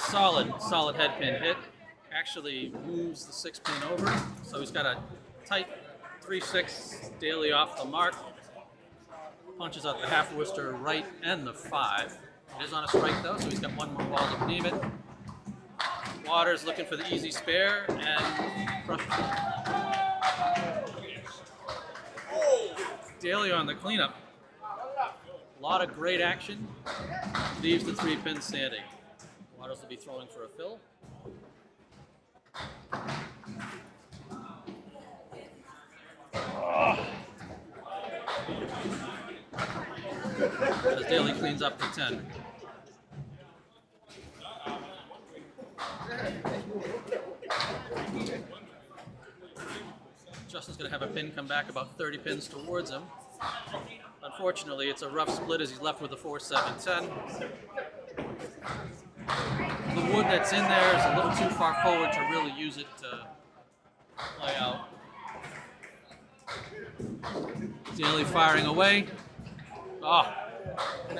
Solid head pin hit. Actually moves the 6 pin over, so he's got a tight 3-6 Daley off the mark. Punches out the half Worcester right and the 5. It is on a strike though, so he's got one more ball to redeem it. Waters looking for the easy spare and crushes it. Daley on the cleanup. A lot of great action. Leaves the 3 pin standing. Waters will be throwing for a fill. As Daley cleans up the 10. Justin's going to have a pin come back about 30 pins towards him. Unfortunately, it's a rough split as he's left with a 4-7-10. The wood that's in there is a little too far forward to really use it to play out. Daley firing away. Oh,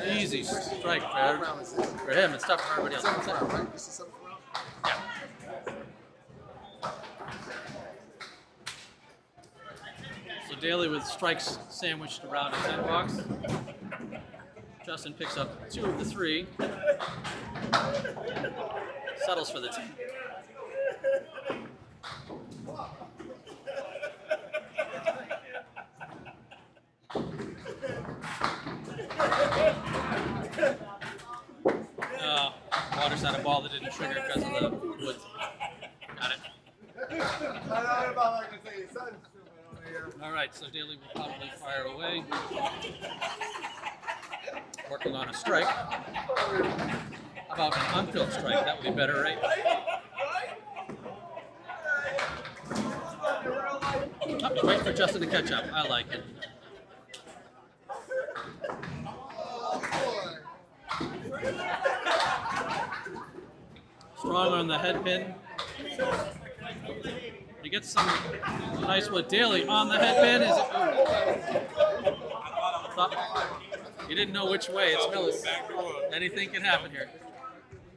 easy strike for him. It's tough for everybody else. Yeah. So Daley with strikes sandwiched around his end box. Justin picks up 2 of the 3. Settles for the 10. Waters had a ball that didn't trigger because of the wood. Got it. All right, so Daley will probably fire away. Working on a strike. How about an unfilled strike? That would be better, right? Oh, wait for Justin to catch up. I like it. Strong on the head pin. He gets some nice wood. Daley on the head pin. He didn't know which way. It's Millis. Anything can happen here.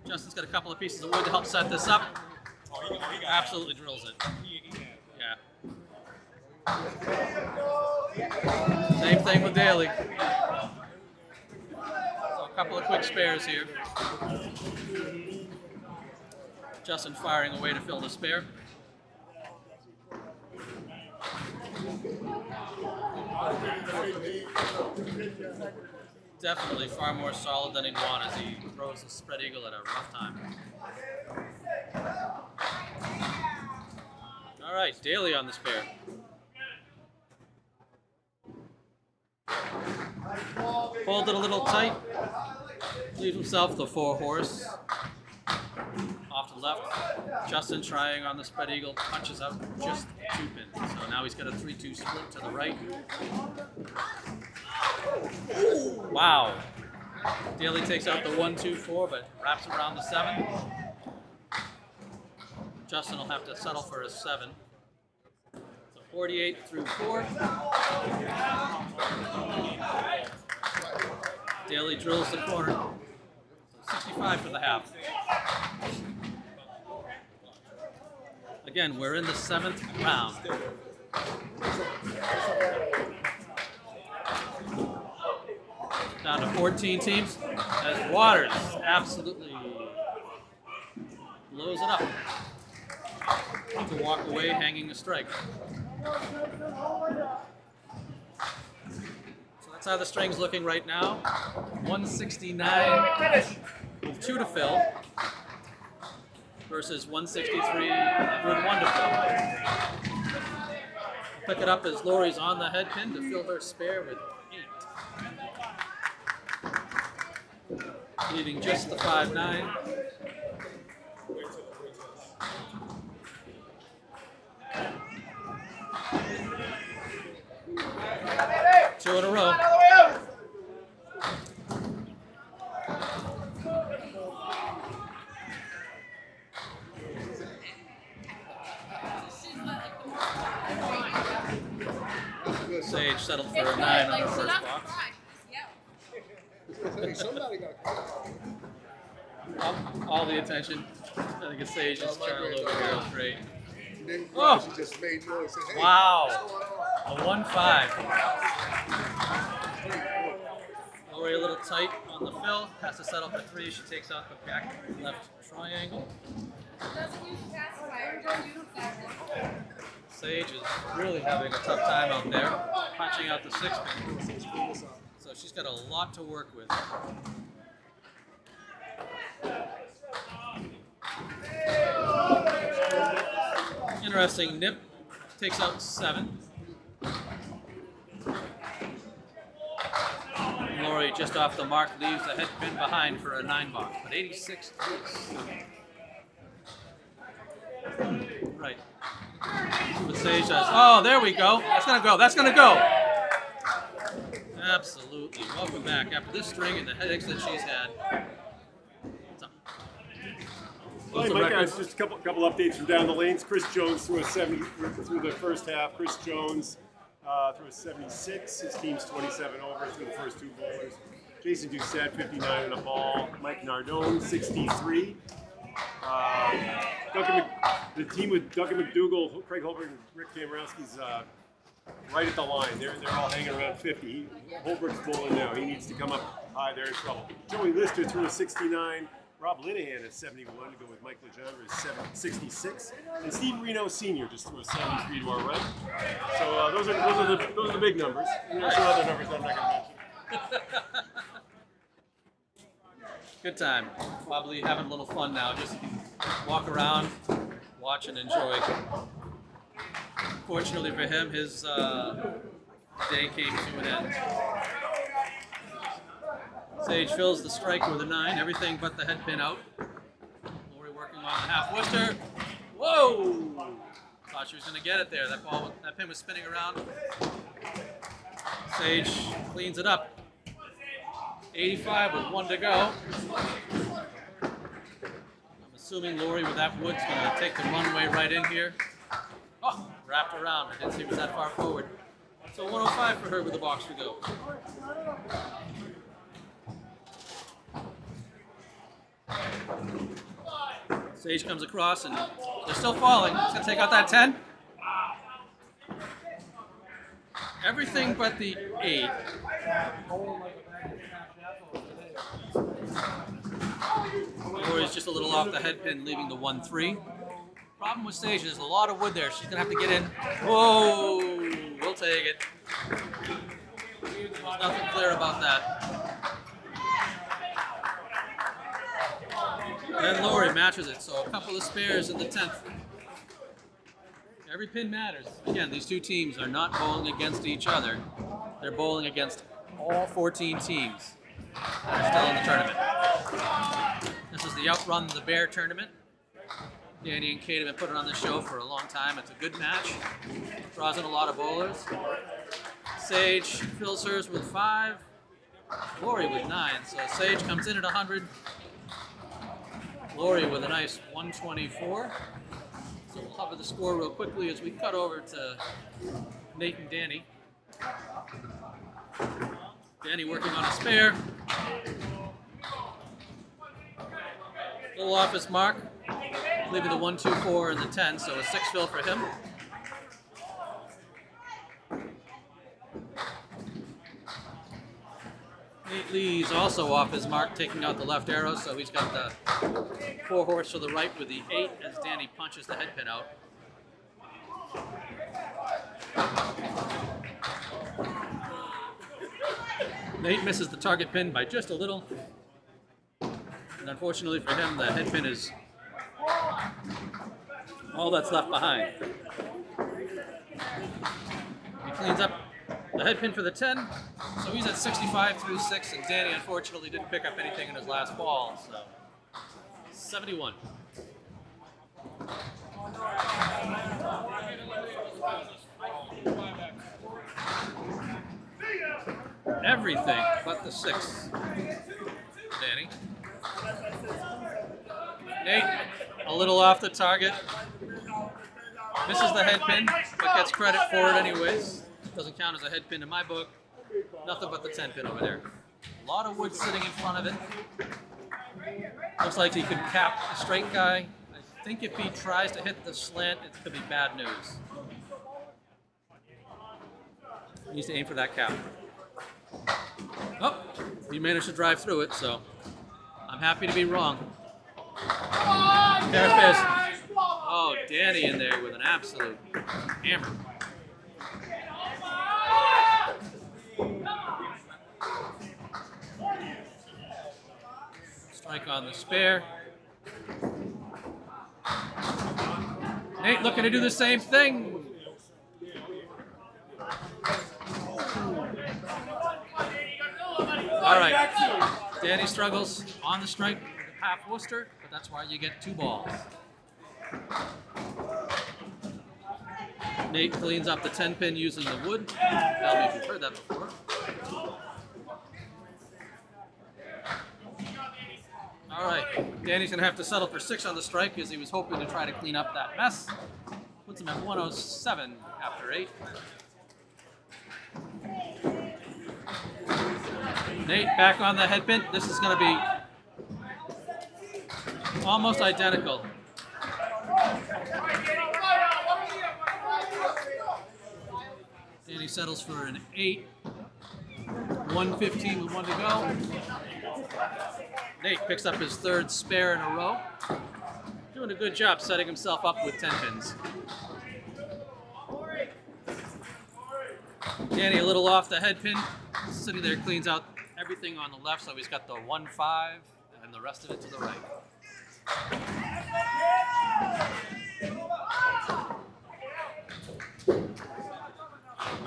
Justin's got a couple of pieces of wood to help set this up. Absolutely drills it. Yeah. Same thing with Daley. So a couple of quick spares here. Justin firing away to fill the spare. Definitely far more solid than he'd want as he throws the spread eagle at a rough time. All right, Daley on the spare. Pulled it a little tight. Leaves himself the 4 horse. Off to the left. Justin trying on the spread eagle. Punches out just 2 pins. So now he's got a 3-2 split to the right. Wow. Daley takes out the 1-2-4, but wraps around the 7. Justin will have to settle for a 7. So 48 through 4. Daley drills the corner. 65 for the half. Again, we're in the 7th round. Down to 14 teams as Waters absolutely blows it up to walk away hanging a strike. So that's how the string's looking right now. 169 with 2 to fill versus 163 with 1 to fill. Pick it up as Lori's on the head pin to fill her spare with 8. Leaving just the 5-9. 2 in a row. Sage settled for a 9 on her first box. Somebody got All the attention. I think it's Sage is trying to load the girl great. Oh! She just made noise. Said, hey, Wow. A 1-5. Lori a little tight on the fill. Has to settle for 3. She takes out the back left triangle. Sage is really having a tough time out there, punching out the 6-pin. So she's got a lot to work with. Interesting nip. Takes out 7. Lori just off the mark leaves the head pin behind for a 9 box, but 86 clicks. Right. What Sage does. Oh, there we go. That's gonna go. That's gonna go. Absolutely. Welcome back after this string and the headaches that she's had. Hi, Micah. Just a couple updates from down the lanes. Chris Jones threw a 70 through the first half. Chris Jones threw a 76. His team's 27 over through the first 2 bowlers. Jason Doucette, 59 on a ball. Mike Nardone, 63. The team with Duncan McDougall, Craig Holbrook, and Rick Kamrowski's right at the line. They're all hanging around 50. Holbrook's bowling now. He needs to come up high. They're in trouble. Joey Lister threw a 69. Rob Linehan at 71 to go with Mike Legendre at 66, and Steve Renaud Sr. just threw a 73 to our right. So those are the big numbers. And there's some other numbers that I'm not going to mention. Good time. Probably having a little fun now. Just walk around, watch and enjoy. Fortunately for him, his day came to an end. Sage fills the strike with a 9, everything but the head pin out. Lori working on the half Worcester. Whoa! Thought she was going to get it there. That pin was spinning around. Sage cleans it up. 85 with 1 to go. I'm assuming Lori with that wood's going to take the runway right in here. Oh, wrapped around. I didn't see it was that far forward. So 105 for her with the box to go. Sage comes across and they're still falling. He's going to take out that 10. Everything but the 8. Lori's just a little off the head pin, leaving the 1-3. Problem with Sage, there's a lot of wood there. She's going to have to get in. Whoa! We'll take it. There's nothing clear about that. And Lori matches it, so a couple of spares in the 10th. Every pin matters. Again, these two teams are not bowling against each other. They're bowling against all 14 teams that are still in the tournament. This is the Outrun the Bear tournament. Danny and Cait have been putting on the show for a long time. It's a good match. Draws in a lot of bowlers. Sage fills hers with 5. Lori with 9. So Sage comes in at 100. Lori with a nice 124. So we'll cover the score real quickly as we cut over to Nate and Danny. Danny working on a spare. A little off his mark. Leaving the 1-2-4 and the 10, so a 6 fill for him. Nate Lee's also off his mark, taking out the left arrow, so he's got the 4 horse to the right with the 8 as Danny punches the head pin out. Nate misses the target pin by just a little. And unfortunately for him, the head pin is all that's left behind. He cleans up the head pin for the 10, so he's at 65 through 6, and Danny unfortunately didn't pick up anything in his last ball, so 71. everything but the 6. Danny. Nate, a little off the target. Misses the head pin, but gets credit for it anyways. Doesn't count as a head pin in my book. Nothing but the 10 pin over there. A lot of wood sitting in front of it. Looks like he could cap the straight guy. I think if he tries to hit the slant, it could be bad news. He needs to aim for that cap. Oh, he managed to drive through it, so I'm happy to be wrong. There's Biz. Oh, Danny in there with an absolute hammer. Strike on the spare. Nate looking to do the same thing. All right, Danny struggles on the strike with half Worcester, but that's why you get 2 balls. Nate cleans up the 10 pin using the wood. Tell me if you've heard that before. All right, Danny's gonna have to settle for 6 on the strike because he was hoping to try to clean up that mess. Puts him at 107 after 8. Nate back on the head pin. This is gonna be almost identical. Danny settles for an 8. 1:15 with 1 to go. Nate picks up his 3rd spare in a row. Doing a good job setting himself up with 10 pins. Danny a little off the head pin. Sitting there cleans out everything on the left, so he's got the 1-5 and the rest of it to the right.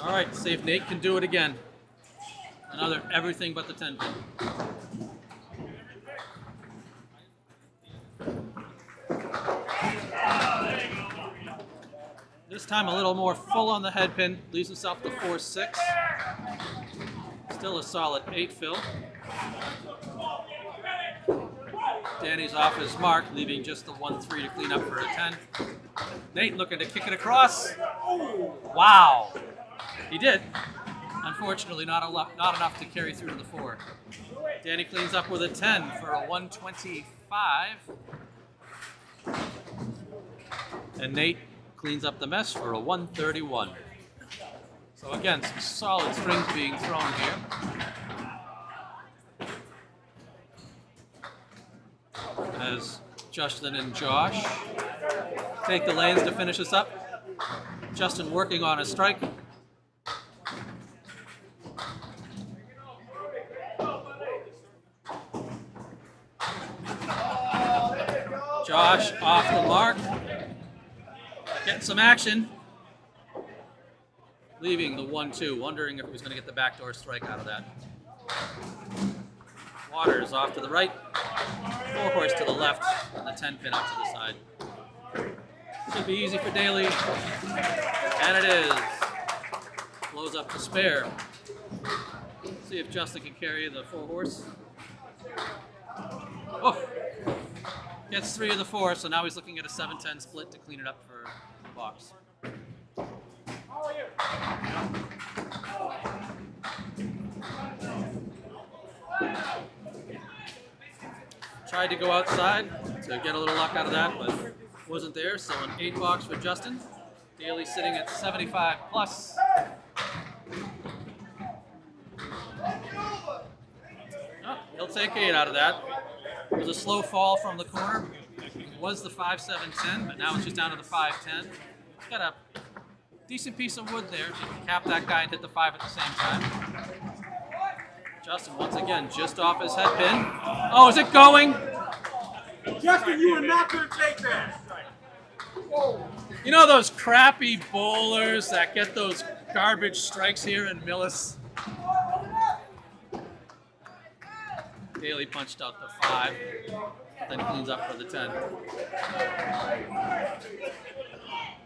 All right, see if Nate can do it again. Another everything but the 10 pin. This time a little more full on the head pin, leaves himself the 4-6. Still a solid 8 fill. Danny's off his mark, leaving just the 1-3 to clean up for a 10. Nate looking to kick it across. Wow, he did. Unfortunately, not enough to carry through to the 4. Danny cleans up with a 10 for a 125. And Nate cleans up the mess for a 131. So again, some solid strings being thrown here. As Justin and Josh take the lanes to finish us up. Justin working on a strike. Josh off the mark. Getting some action. Leaving the 1-2, wondering if he was going to get the backdoor strike out of that. Waters off to the right. 4-horse to the left, and the 10 pin out to the side. Should be easy for Daley. And it is. Blows up the spare. See if Justin can carry the 4-horse. Oh! Gets 3 of the 4, so now he's looking at a 7-10 split to clean it up for the box. Tried to go outside to get a little luck out of that, but wasn't there, so an 8 box for Justin. Daley sitting at 75 plus. Oh, he'll take 8 out of that. It was a slow fall from the corner. It was the 5-7-10, but now it's just down to the 5-10. He's got a decent piece of wood there. He can cap that guy and hit the 5 at the same time. Justin, once again, just off his head pin. Oh, is it going? Justin, you are not going to take that. You know those crappy bowlers that get those garbage strikes here in Millis? Daley punched out the 5, then cleans up for the 10.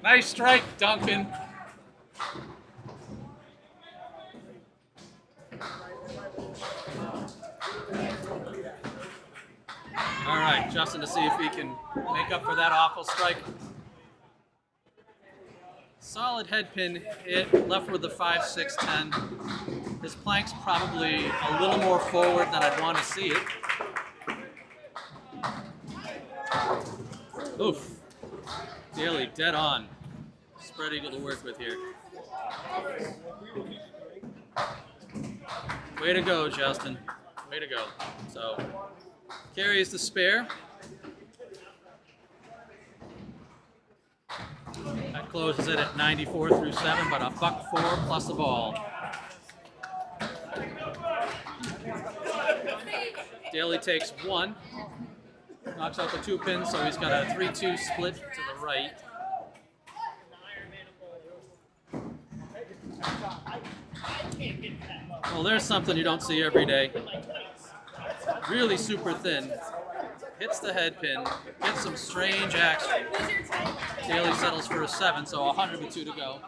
Nice strike, Duncan. Justin to see if he can make up for that awful strike. Solid head pin hit, left with the 5, 6, 10. His plank's probably a little more forward than I'd want to see it. Oof. Daley dead on. Spread eagle to work with here. Way to go, Justin. Way to go. So, carries the spare. That closes it at 94 through 7, but a $1.04 plus a ball. Daley takes 1, knocks out the 2 pins, so he's got a 3-2 split to the right. Well, there's something you don't see every day. Really super thin. Hits the head pin, gets some strange action. Daley settles for a 7, so 100 with 2 to go.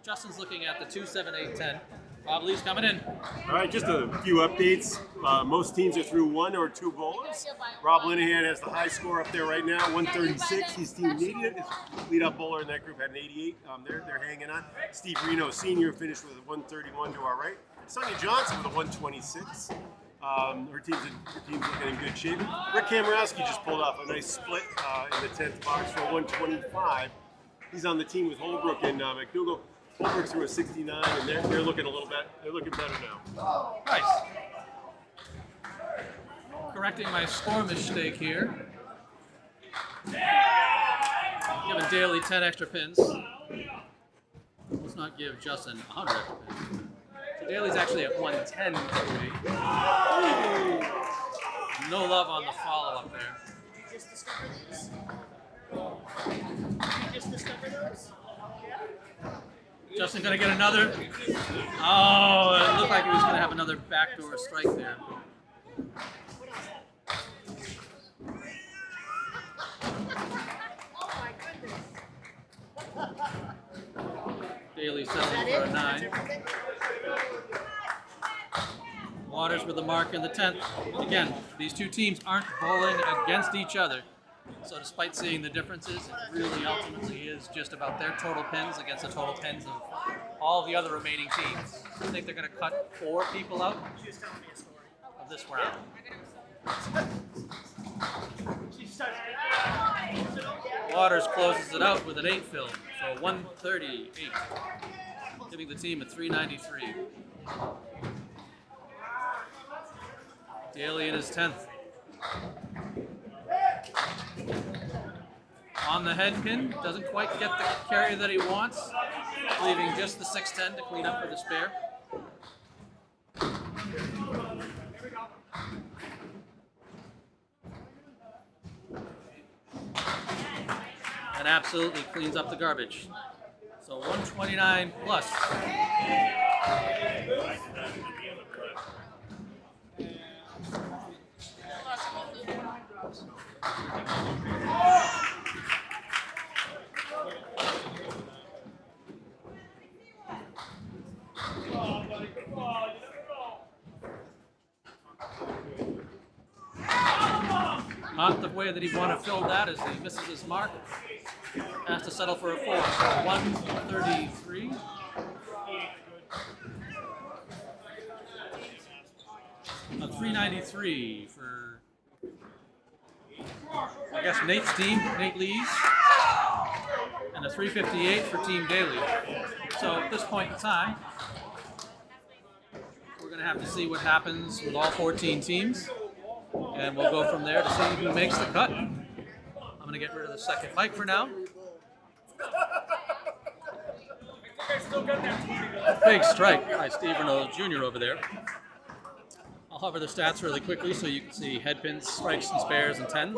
Justin's looking at the 2, 7, 8, 10. Bob Lee's coming in. All right, just a few updates. Most teams are through 1 or 2 bowlers. Rob Linehan has the high score up there right now, 136. He's team median. His lead-up bowler in that group had an 88. They're hanging on. Steve Renaud, senior, finished with a 131 to our right. Sonia Johnson with a 126. Her team's looking in good shape. Rick Kamrowski just pulled off a nice split in the 10th box for 125. He's on the team with Holbrook and McDougall. Holbrook's through a 69, and they're looking a little bit. They're looking better now. Nice. Correcting my score mistake here. Giving Daley 10 extra pins. Let's not give Justin 100 extra pins. So Daley's actually at 110 today. No love on the follow-up there. Did you just discover these? Did you just discover those? Justin gonna get another. Oh, it looked like he was gonna have another backdoor strike there. Daley settling for a 9. Waters with the mark in the 10th. Again, these two teams aren't bowling against each other. So despite seeing the differences, it really ultimately is just about their total pins against the total pins of all the other remaining teams. I think they're going to cut 4 people out of this round. Waters closes it out with an 8 film, so 138, giving the team a 393. Daley in his 10th. On the head pin, doesn't quite get the carry that he wants, leaving just the 610 to clean up for the spare. And absolutely cleans up the garbage. So 129 plus. Not the way that he'd want to fill that as he misses his mark. Has to settle for a 4. So 133. A 393 for, I guess, Nate's team, Nate Lee's. And a 358 for Team Daley. So at this point in time, we're going to have to see what happens with all 14 teams. And we'll go from there to see who makes the cut. I'm going to get rid of the second mic for now. Big strike by Steve Renaud Jr. over there. I'll hover the stats really quickly so you can see head pins, strikes, and spares, and 10s.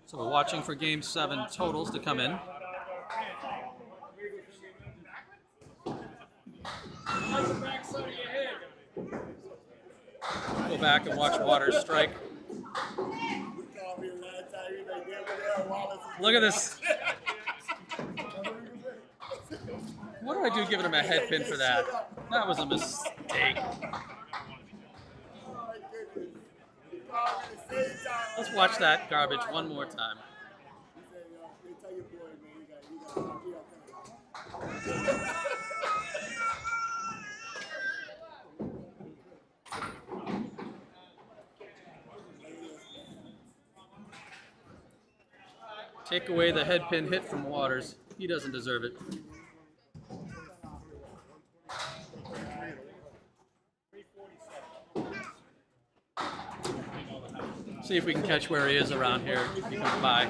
So we're watching for Game 7 totals to come in. Go back and watch Waters strike. Look at this. What do I do giving him a head pin for that? That was a mistake. Let's watch that garbage one more time. Take away the head pin hit from Waters. He doesn't deserve it. See if we can catch where he is around here. If he comes by.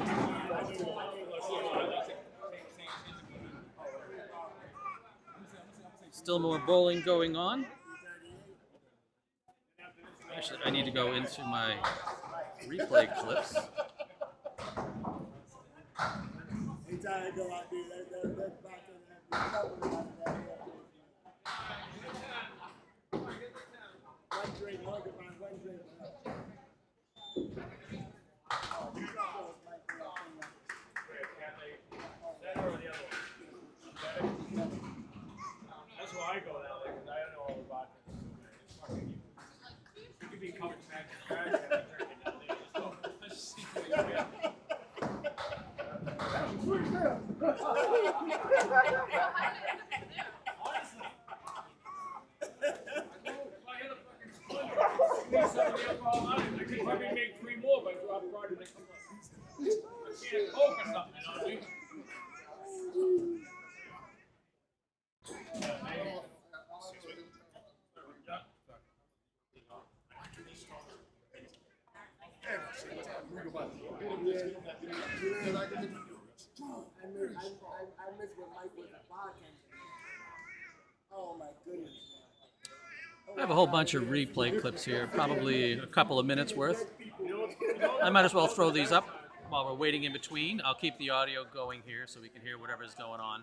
Still more bowling going on. Actually, I need to go into my replay clips. That's why I go that way, because I don't know all about it. You could be coming back to trash and drinking down there. Let's just see what you get. Honestly. If I hit a fucking splinter, some of the alcohol on it, I could probably make 3 more if I drop a card and make them up. I can't coke or something, you know what I mean? I miss what Mike was a bartender. Oh my goodness. I have a whole bunch of replay clips here, probably a couple of minutes worth. I might as well throw these up while we're waiting in between. I'll keep the audio going here so we can hear whatever's going on.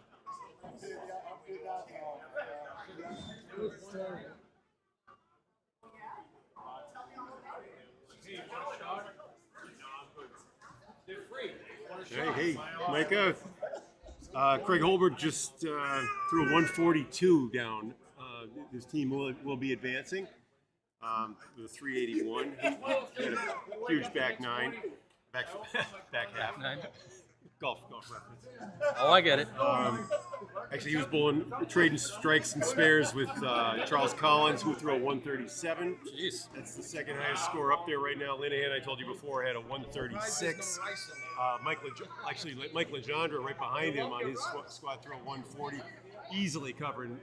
Hey, Micah. Craig Holbert just threw a 142 down. His team will be advancing with a 381. He had a huge back 9, back half 9. Golf reference. Oh, I get it. Actually, he was bowling, trading strikes and spares with Charles Collins, who threw a 137. Jeez. That's the second highest score up there right now. Linehan, I told you before, had a 136. Mike Legendre right behind him on his squad throw 140, easily covering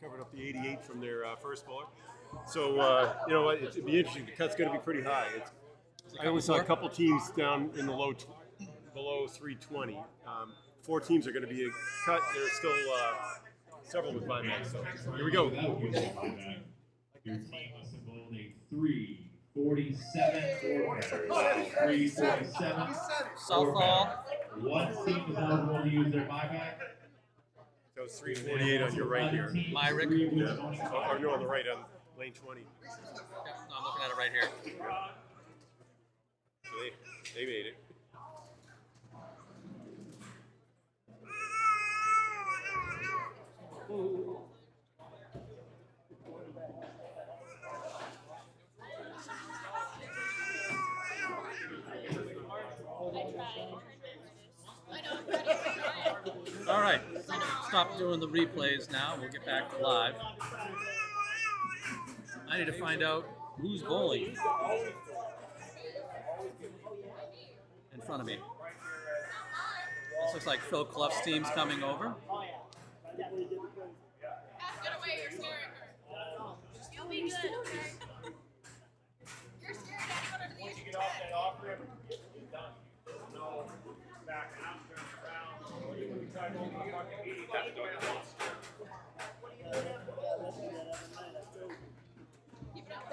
covered up the 88 from their first bowler. So you know what? It'd be interesting. The cut's going to be pretty high. I only saw a couple teams down in the below 320. 4 teams are going to be cut. There's still several with buybacks. So here we go. Your team must have bowled a 347 or 347. Softball. One team was eligible to use their buyback. That was 348 on your right here. Myrick. Yeah. Or no, on the right on lane 20. No, I'm looking at it right here. So they made it. All right, stop doing the replays now. We'll get back to live. I need to find out who's bowling in front of me. This looks like Phil Clough's team's coming over. Get away, you're scaring her. You'll be good, okay? You're scaring everyone under the age of 10. Get off that off rip, you're done. No back out, turn around. You try to hold the fucking meeting, that's what it wants. Keep it up.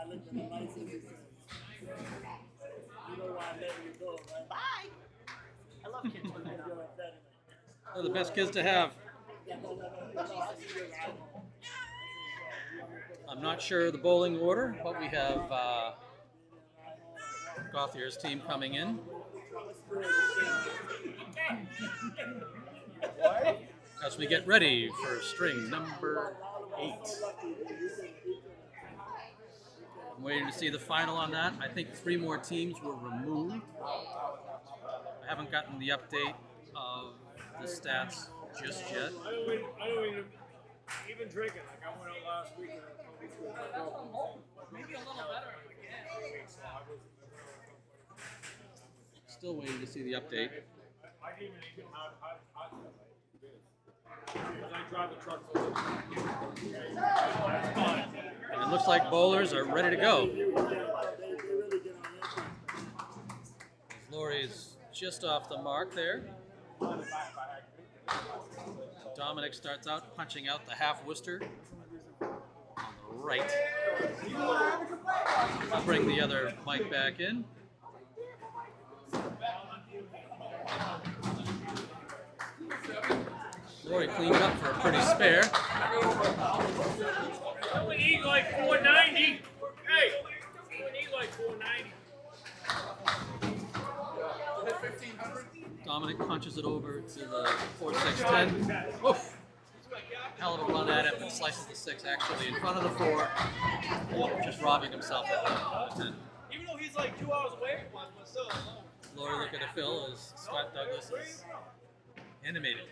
guy looked at the license and said, you know why I'm letting you go, right? Bye. I love kids when they're not. They're the best kids to have. I'm not sure of the bowling order, but we have Gauthier's team coming in. As we get ready for string number 8. I'm waiting to see the final on that. I think 3 more teams were removed. I haven't gotten the update of the stats just yet. I don't even drinking. Like I went out last week and maybe a little better. Still waiting to see the update. I didn't even hot because I drive the truck. And it looks like bowlers are ready to go. Laurie's just off the mark there. Dominic starts out punching out the half Worcester on the right. I'll bring the other mic back in. Laurie cleaned up for a pretty spare. I would eat like 490. Hey, I would eat like 490. Dominic punches it over to the 4-6-10. Oof! Hell of a run at it, but slices the 6 actually in front of the 4. Just robbing himself of the 10. Even though he's like 2 hours away, but still. Laurie looking at Phil as Scott Douglas is animated.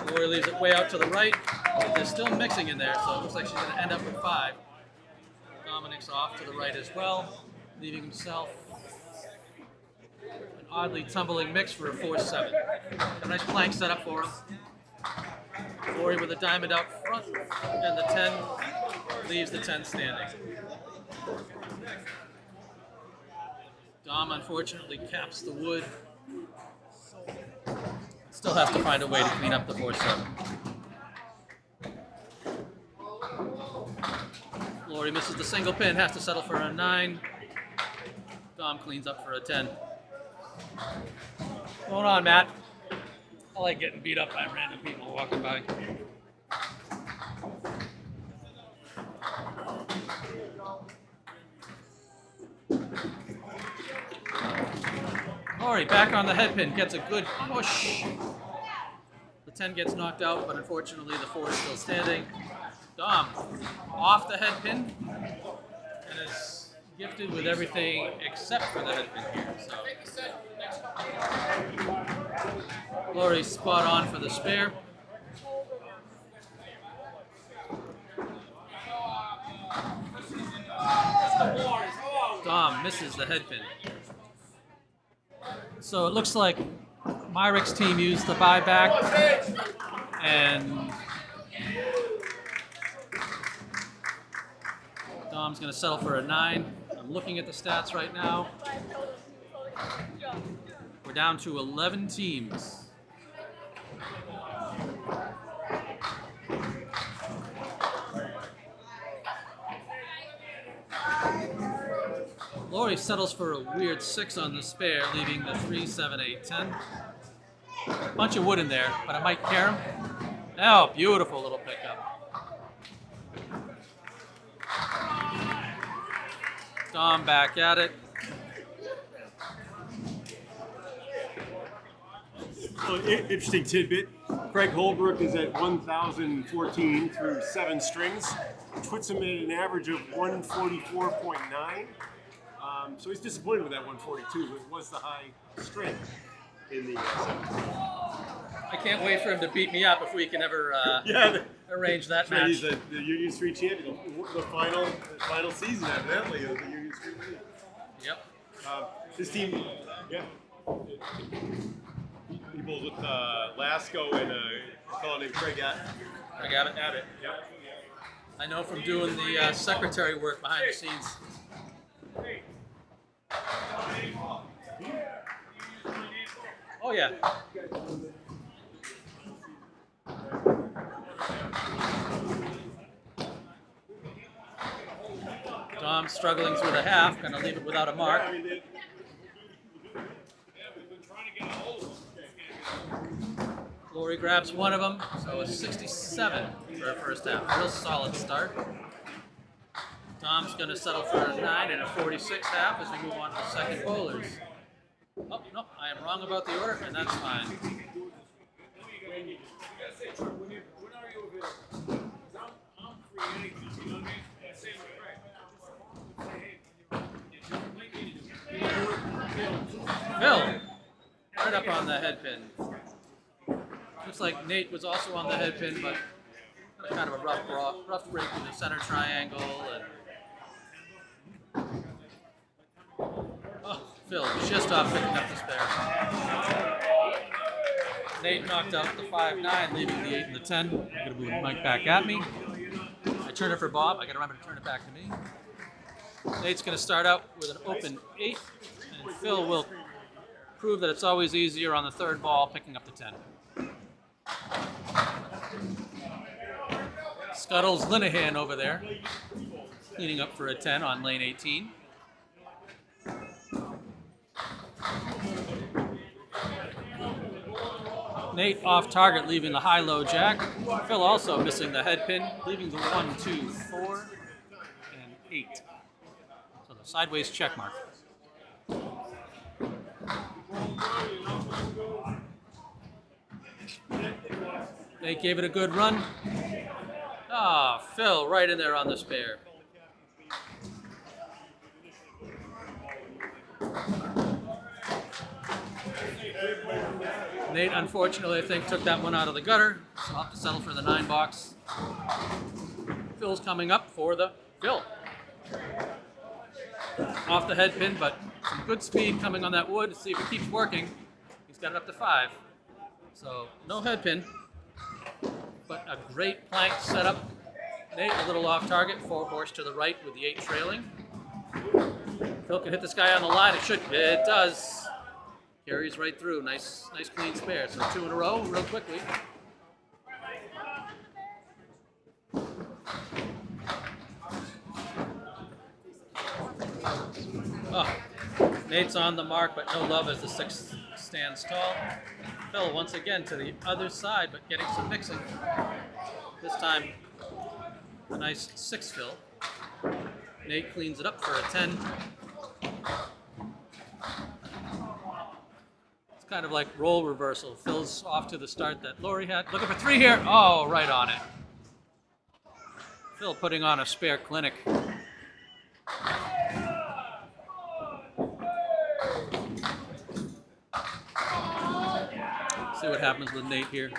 Laurie leaves it way out to the right, but there's still mixing in there, so it looks like she's going to end up with 5. Dominic's off to the right as well, leaving himself an oddly tumbling mix for a 4-7. A nice plank set up for him. Laurie with a diamond out front, and the 10 leaves the 10 standing. Dom unfortunately caps the wood. Still has to find a way to clean up the 4-7. Laurie misses the single pin, has to settle for a 9. Dom cleans up for a 10. What's going on, Matt? I like getting beat up by random people walking by. Laurie back on the head pin, gets a good push. The 10 gets knocked out, but unfortunately the 4 is still standing. Dom off the head pin and is gifted with everything except for the head pin here. So Laurie's spot on for the spare. Dom misses the head pin. So it looks like Myrick's team used the buyback, and Dom's going to settle for a 9. I'm looking at the stats right now. We're down to 11 teams. Laurie settles for a weird 6 on the spare, leaving the 3, 7, 8, 10. Bunch of wood in there, but I might care him. Oh, beautiful little pickup. Dom back at it. Well, interesting tidbit. Craig Holbrook is at 1,014 through 7 strings, which puts him at an average of 144.9. So he's disappointed with that 142, but it was the high string in the 7. I can't wait for him to beat me up if we can ever arrange that match. He's the Union Street champion, the final season, evidently, of the Union Street League. Yep. This team, he bowls with Lasco and a fellow named Craig Abbott. Yep. I know from doing the secretary work behind the scenes. Oh yeah. Tom's struggling through the half, going to leave it without a mark. Laurie grabs one of them, so it's 67 for a first half. Real solid start. Tom's going to settle for a 9 and a 46 half as we move on to the second bowlers. Oh, no, I am wrong about the order, and that's fine. Phil, right up on the head pin. Looks like Nate was also on the head pin, but kind of a rough break in the center triangle. And oh, Phil just off picking up the spare. Nate knocked out the 5-9, leaving the 8 and the 10. I'm going to move Mike back at me. I turn it for Bob. I got to remember to turn it back to me. Nate's going to start out with an open 8, and Phil will prove that it's always easier on the third ball, picking up the 10. Scuttles Linehan over there, cleaning up for a 10 on lane 18. Nate off target, leaving the high-low jack. Phil also missing the head pin, leaving the 1, 2, 4, and 8. So the sideways check mark. Nate gave it a good run. Ah, Phil right in there on the spare. Nate, unfortunately, I think, took that one out of the gutter, so I'll have to settle for the 9 box. Phil's coming up for the Phil. Off the head pin, but some good speed coming on that wood. Let's see if it keeps working. He's got it up to 5. So, no head pin, but a great plank setup. Nate, a little off target, 4 horse to the right with the 8 trailing. Phil can hit this guy on the line. It does. Carries right through. Nice clean spare. So 2 in a row, real quickly. Oh, Nate's on the mark, but no love as the 6 stands tall. Phil once again to the other side, but getting some mixing. This time, a nice 6 Phil. Nate cleans it up for a 10. It's kind of like role reversal. Phil's off to the start that Laurie had. Looking for 3 here. Oh, right on it. Phil putting on a spare clinic. See what happens with Nate here.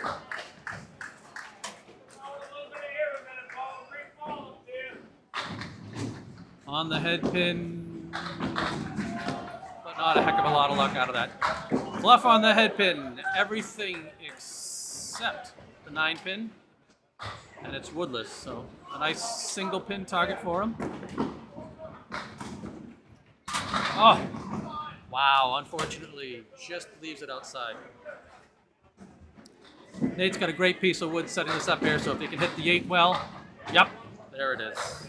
On the head pin, but not a heck of a lot of luck out of that. Bluff on the head pin, everything except the 9 pin, and it's woodless, so a nice single pin target for him. Oh, wow, unfortunately, just leaves it outside. Nate's got a great piece of wood setting this up here, so if he can hit the 8 well, yep, there it is.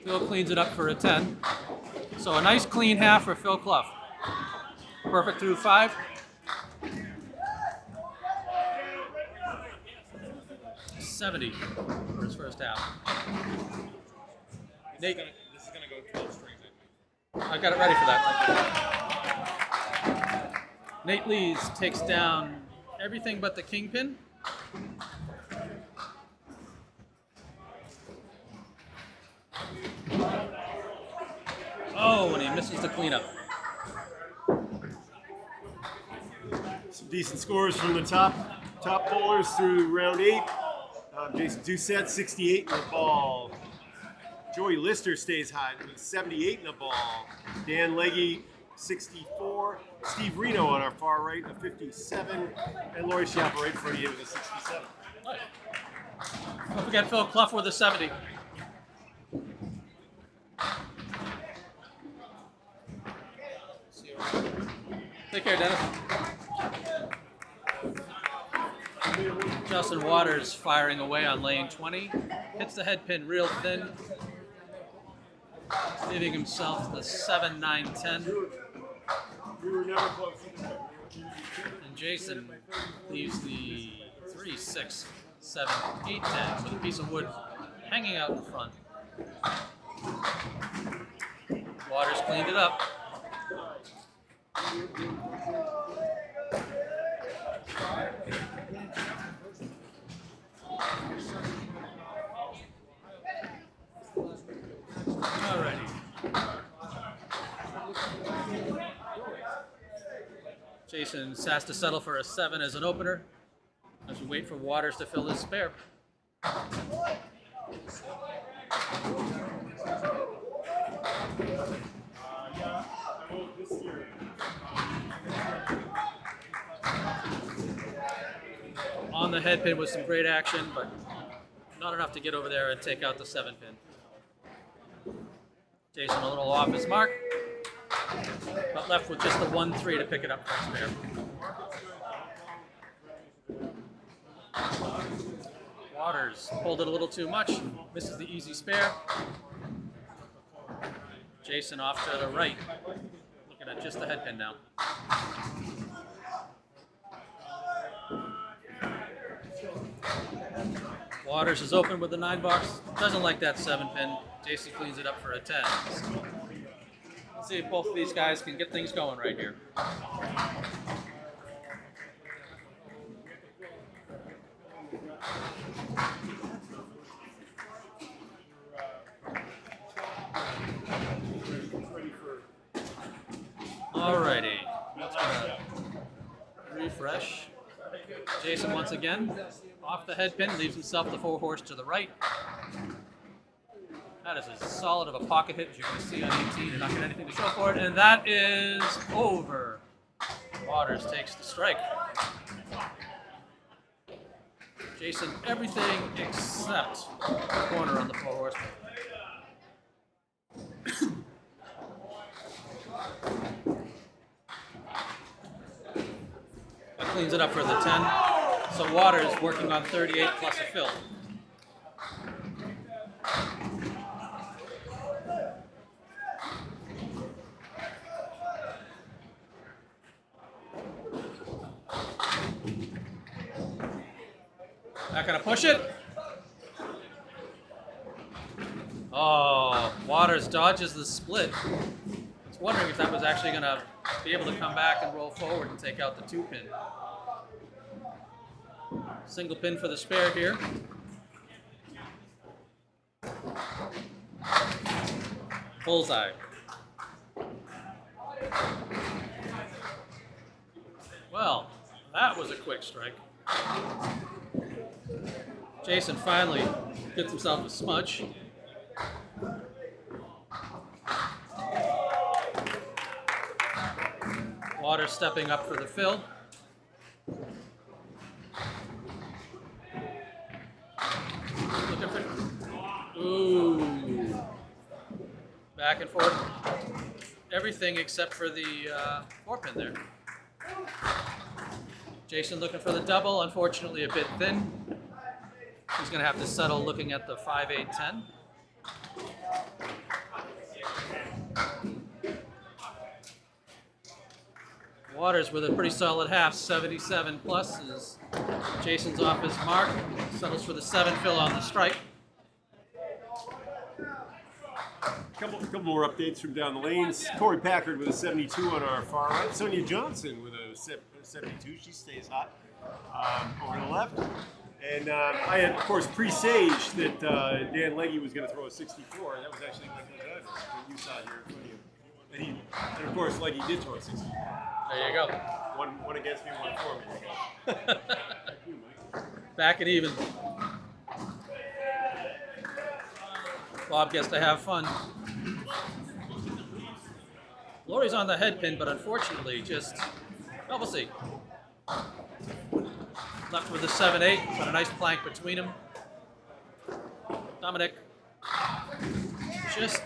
Phil cleans it up for a 10. So a nice clean half for Phil Clough. Perfect through 5. $70 for his first half. Nate, This is gonna go 12 strings. I got it ready for that. Nate Lees takes down everything but the kingpin. Oh, and he misses the cleanup. Some decent scores from the top bowlers through round 8. Jason Doucette, 68 in the ball. Joey Lister stays hot with 78 in the ball. Dan Legge, 64. Steve Renaud on our far right, a 57. And Laurie Schiappa right in front of you with a 67. Nice. Don't forget Phil Clough with a 70. Take care, Dennis. Justin Waters firing away on lane 20. Hits the head pin real thin, leaving himself the 7, 9, 10. We were never close. And Jason leaves the 3, 6, 7, 8, 10 with a piece of wood hanging out in front. Waters cleaned it up. Alrighty. Jason has to settle for a 7 as an opener as we wait for Waters to fill his spare. On the head pin was some great action, but not enough to get over there and take out the 7 pin. Jason a little off his mark, but left with just the 1-3 to pick it up for his spare. Waters pulled it a little too much, misses the easy spare. Jason off to the right, looking at just the head pin now. Waters is open with the 9 box. Doesn't like that 7 pin. Jason cleans it up for a 10. Let's see if both of these guys can get things going right here. Alrighty. Let's refresh. Jason once again. Off the head pin, leaves himself the 4 horse to the right. That is as solid of a pocket hit as you can see on 18. You're not getting anything to show for it, and that is over. Waters takes the strike. Jason, everything except the corner on the 4 horse. That cleans it up for the 10. So Waters working on 38 plus a fill. Not gonna push it. Oh, Waters dodges the split. I was wondering if that was actually gonna be able to come back and roll forward and take out the 2 pin. Single pin for the spare here. Bullseye. Well, that was a quick strike. Jason finally gets himself a smudge. Waters stepping up for the fill. Looking for, ooh. Back and forth. Everything except for the 4 pin there. Jason looking for the double, unfortunately a bit thin. He's going to have to settle looking at the 5, 8, 10. Waters with a pretty solid half, 77 plus, as Jason's off his mark. Settles for the 7 fill on the strike. Couple more updates from down the lanes. Corey Packard with a 72 on our far right. Sonia Johnson with a 72. She stays hot over the left. And I had, of course, presaged that Dan Legge was going to throw a 64. That was actually what you saw here in front of you. And of course, Legge did throw a 64. There you go. One against me, 1 for me. There you go. Back and even. Bob gets to have fun. Lori's on the head pin, but unfortunately just, well, we'll see. Left with the 7-8, but a nice plank between them. Dominic just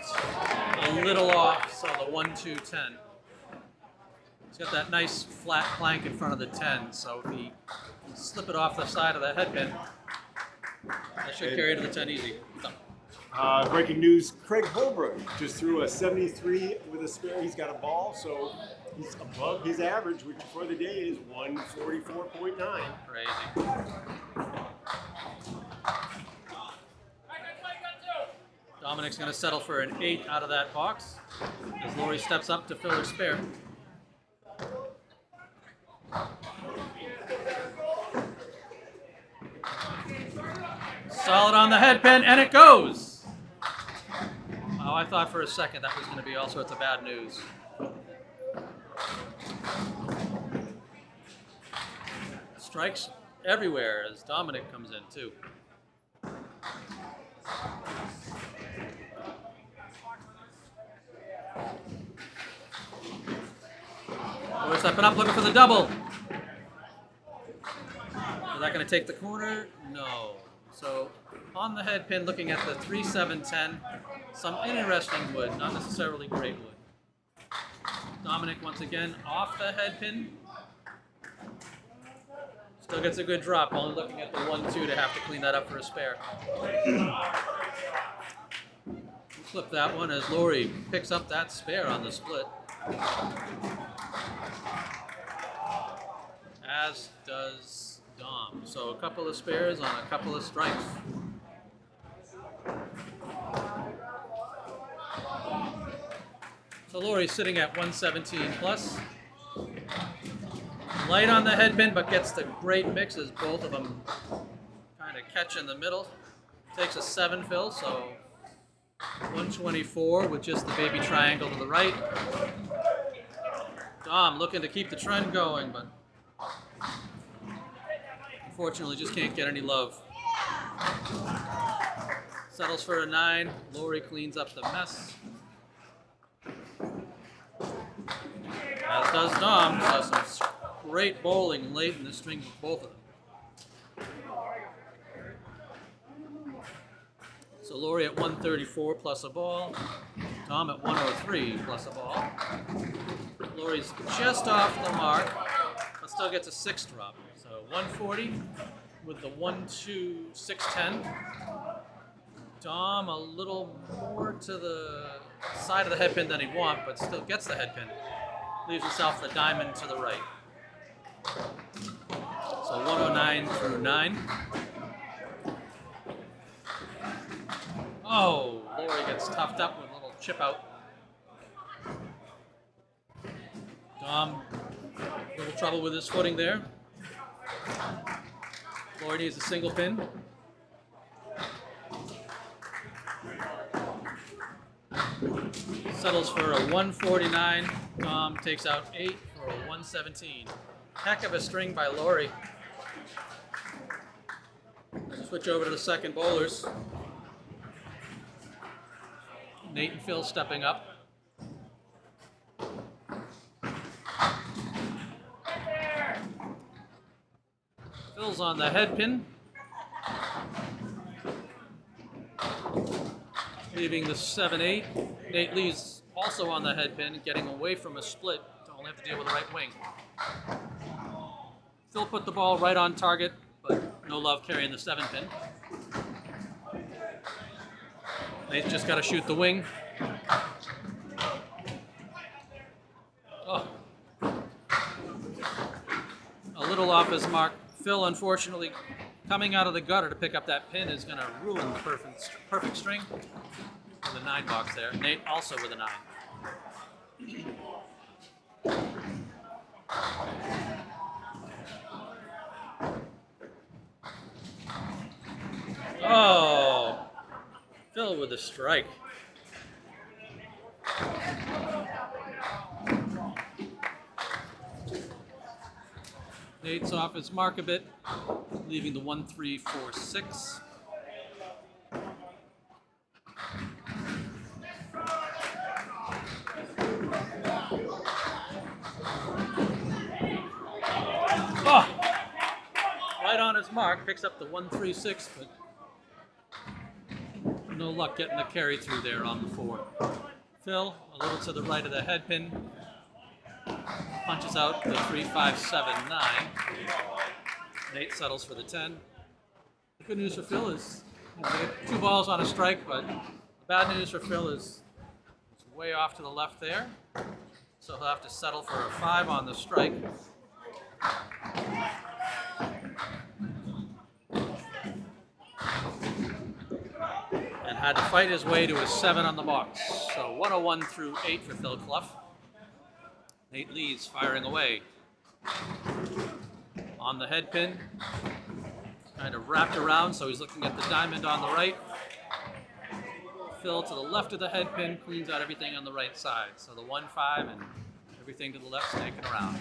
a little off, so the 1-2-10. He's got that nice flat plank in front of the 10, so if he can slip it off the side of the headpin, that should carry to the 10 easy. Breaking news, Craig Holbrook just threw a 73 with a spare. He's got a ball, so he's above his average, which for the day is 144.9. Crazy. Dominic's going to settle for an 8 out of that box as Lori steps up to fill her spare. Solid on the headpin, and it goes! Oh, I thought for a second that was going to be all sorts of bad news. Strikes everywhere as Dominic comes in, too. We're stepping up, looking for the double. Is that going to take the corner? No. So on the head pin, looking at the 3-7-10, some interesting wood, not necessarily great wood. Dominic once again off the head pin. Still gets a good drop, only looking at the 1-2 to have to clean that up for a spare. Flip that one as Lori picks up that spare on the split. As does Dom. So a couple of spares on a couple of strikes. So Lori's sitting at 117 plus. Light on the headpin, but gets the great mixes. Both of them kind of catch in the middle. Takes a 7 fill, so 124 with just the baby triangle to the right. Dom looking to keep the trend going, but unfortunately just can't get any love. Settles for a 9. Lori cleans up the mess. As does Dom. So some great bowling late in the string with both of them. So Lori at 134 plus a ball. Dom at 103 plus a ball. Lori's just off the mark, but still gets a 6 drop. So 140 with the 1-2, 6-10. Dom a little more to the side of the head pin than he'd want, but still gets the head pin. Leaves himself the diamond to the right. So 109 through 9. Oh, Lori gets toughed up with a little chip out. Dom, a little trouble with his footing there. Lori needs a single pin. Settles for a 149. Dom takes out 8 for a 117. Heck of a string by Lori. Switch over to the second bowlers. Nate and Phil stepping up. Phil's on the head pin. Leaving the 7-8. Nate leaves also on the head pin, getting away from a split to only have to deal with the right wing. Phil put the ball right on target, but no love carrying the 7 pin. Nate's just got to shoot the wing. Oh. A little off his mark. Phil, unfortunately, coming out of the gutter to pick up that pin is going to ruin the perfect string with a 9 box there. Nate also with a 9. Oh, Phil with a strike. Nate's off his mark a bit, leaving the 1-3-4-6. Oh! Right on his mark, picks up the 1-3-6, but no luck getting the carry through there on the 4. Phil, a little to the right of the head pin. punches out the 3-5-7-9. Nate settles for the 10. The good news for Phil is they get 2 balls on a strike, but the bad news for Phil is it's way off to the left there. So he'll have to settle for a 5 on the strike. And had to fight his way to a 7 on the box. So 101 through 8 for Phil Clough. Nate leads, firing away. On the head pin. Kind of wrapped around, so he's looking at the diamond on the right. Phil to the left of the head pin, cleans out everything on the right side. So the 1-5 and everything to the left snaking around.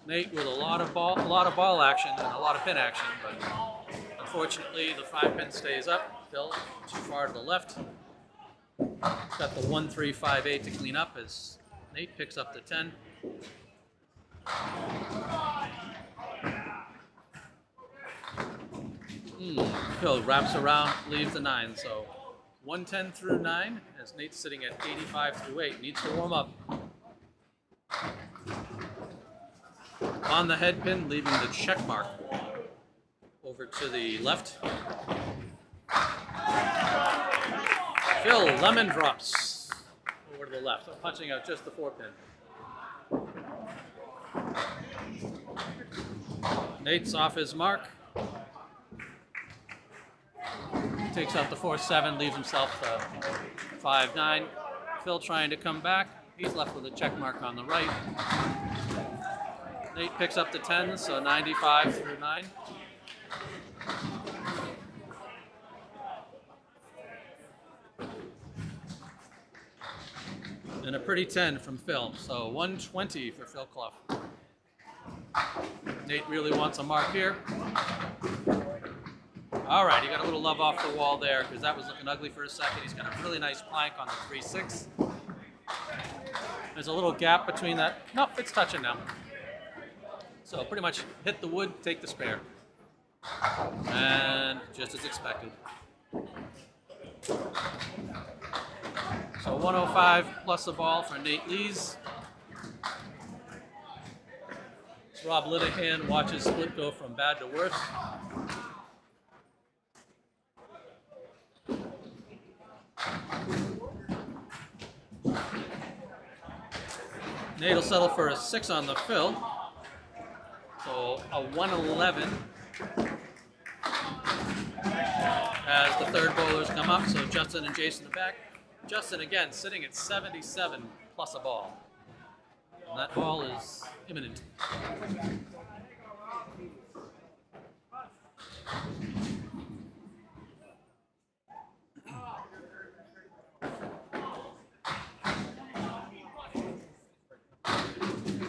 Nate with a lot of ball action and a lot of pin action, but unfortunately the 5 pin stays up. Phil too far to the left. Got the 1-3-5-8 to clean up as Nate picks up the 10. Phil wraps around, leaves the 9. So 110 through 9 as Nate's sitting at 85 through 8. Needs to warm up. On the head pin, leaving the check mark over to the left. Phil lemon drops over to the left, punching out just the 4 pin. Nate's off his mark. Takes out the 4-7, leaves himself 5-9. Phil trying to come back. He's left with a check mark on the right. Nate picks up the 10, so 95 through 9. And a pretty 10 from Phil, so 120 for Phil Clough. Nate really wants a mark here. All right, he got a little love off the wall there because that was looking ugly for a second. He's got a really nice plank on the 3-6. There's a little gap between that. Nope, it's touching now. So pretty much hit the wood, take the spare. And just as expected. So 105 plus a ball for Nate Lees. Rob Linehan watches split go from bad to worse. Nate will settle for a 6 on the fill. So a 111 as the third bowlers come up. So Justin and Jason are back. Justin again sitting at 77 plus a ball. And that ball is imminent.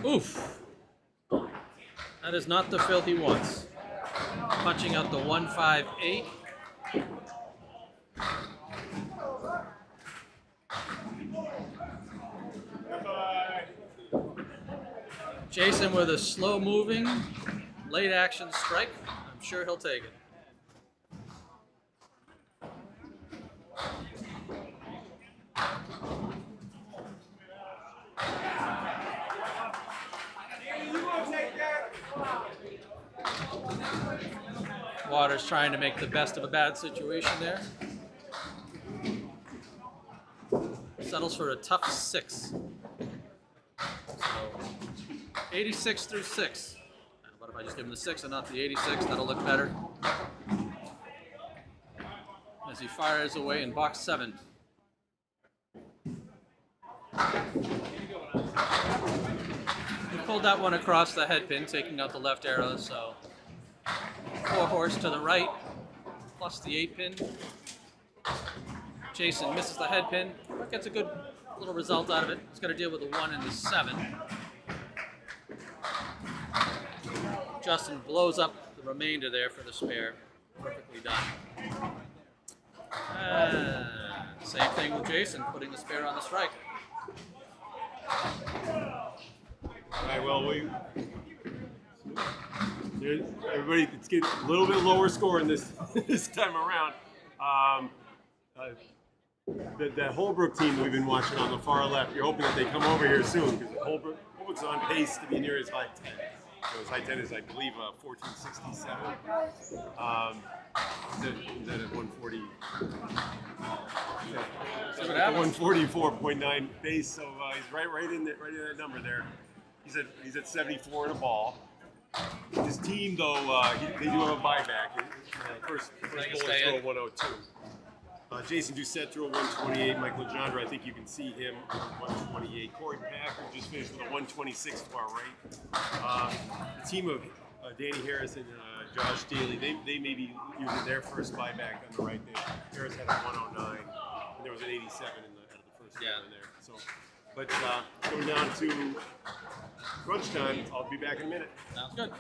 Oof. That is not the fill he wants. Punching out the 1-5-8. Jason with a slow moving, late action strike. I'm sure he'll take it. Waters trying to make the best of a bad situation there. Settles for a tough 6. So 86 through 6. What if I just give him the 6 and not the 86? That'll look better. As he fires away in box 7. He pulled that one across the head pin, taking out the left arrow, so 4 horse to the right, plus the 8 pin. Jason misses the head pin, but gets a good little result out of it. He's got to deal with the 1 and the 7. Justin blows up the remainder there for the spare. Perfectly done. Same thing with Jason, putting the spare on the strike. All right, well, everybody, it's getting a little bit lower scoring this time around. that Holbrook team we've been watching on the far left, you're hoping that they come over here soon because Holbrook's on pace to be near his high 10. So his high 10 is, I believe, 1467. Is that at 140? See what happens. 144.9 base, so he's right in that number there. He's at 74 in a ball. His team, though, they do have a buyback. First ball is throw 102. Jason Doucette threw a 128. Michael Legendre, I think you can see him at 128. Corey Packer just finished with a 126 to our right. The team of Danny Harris and Josh Daley, they may be using their first buyback on the right there. Harris had a 109, and there was an 87 at the first round in there. So, but coming down to crunch time, I'll be back in a minute. Sounds good.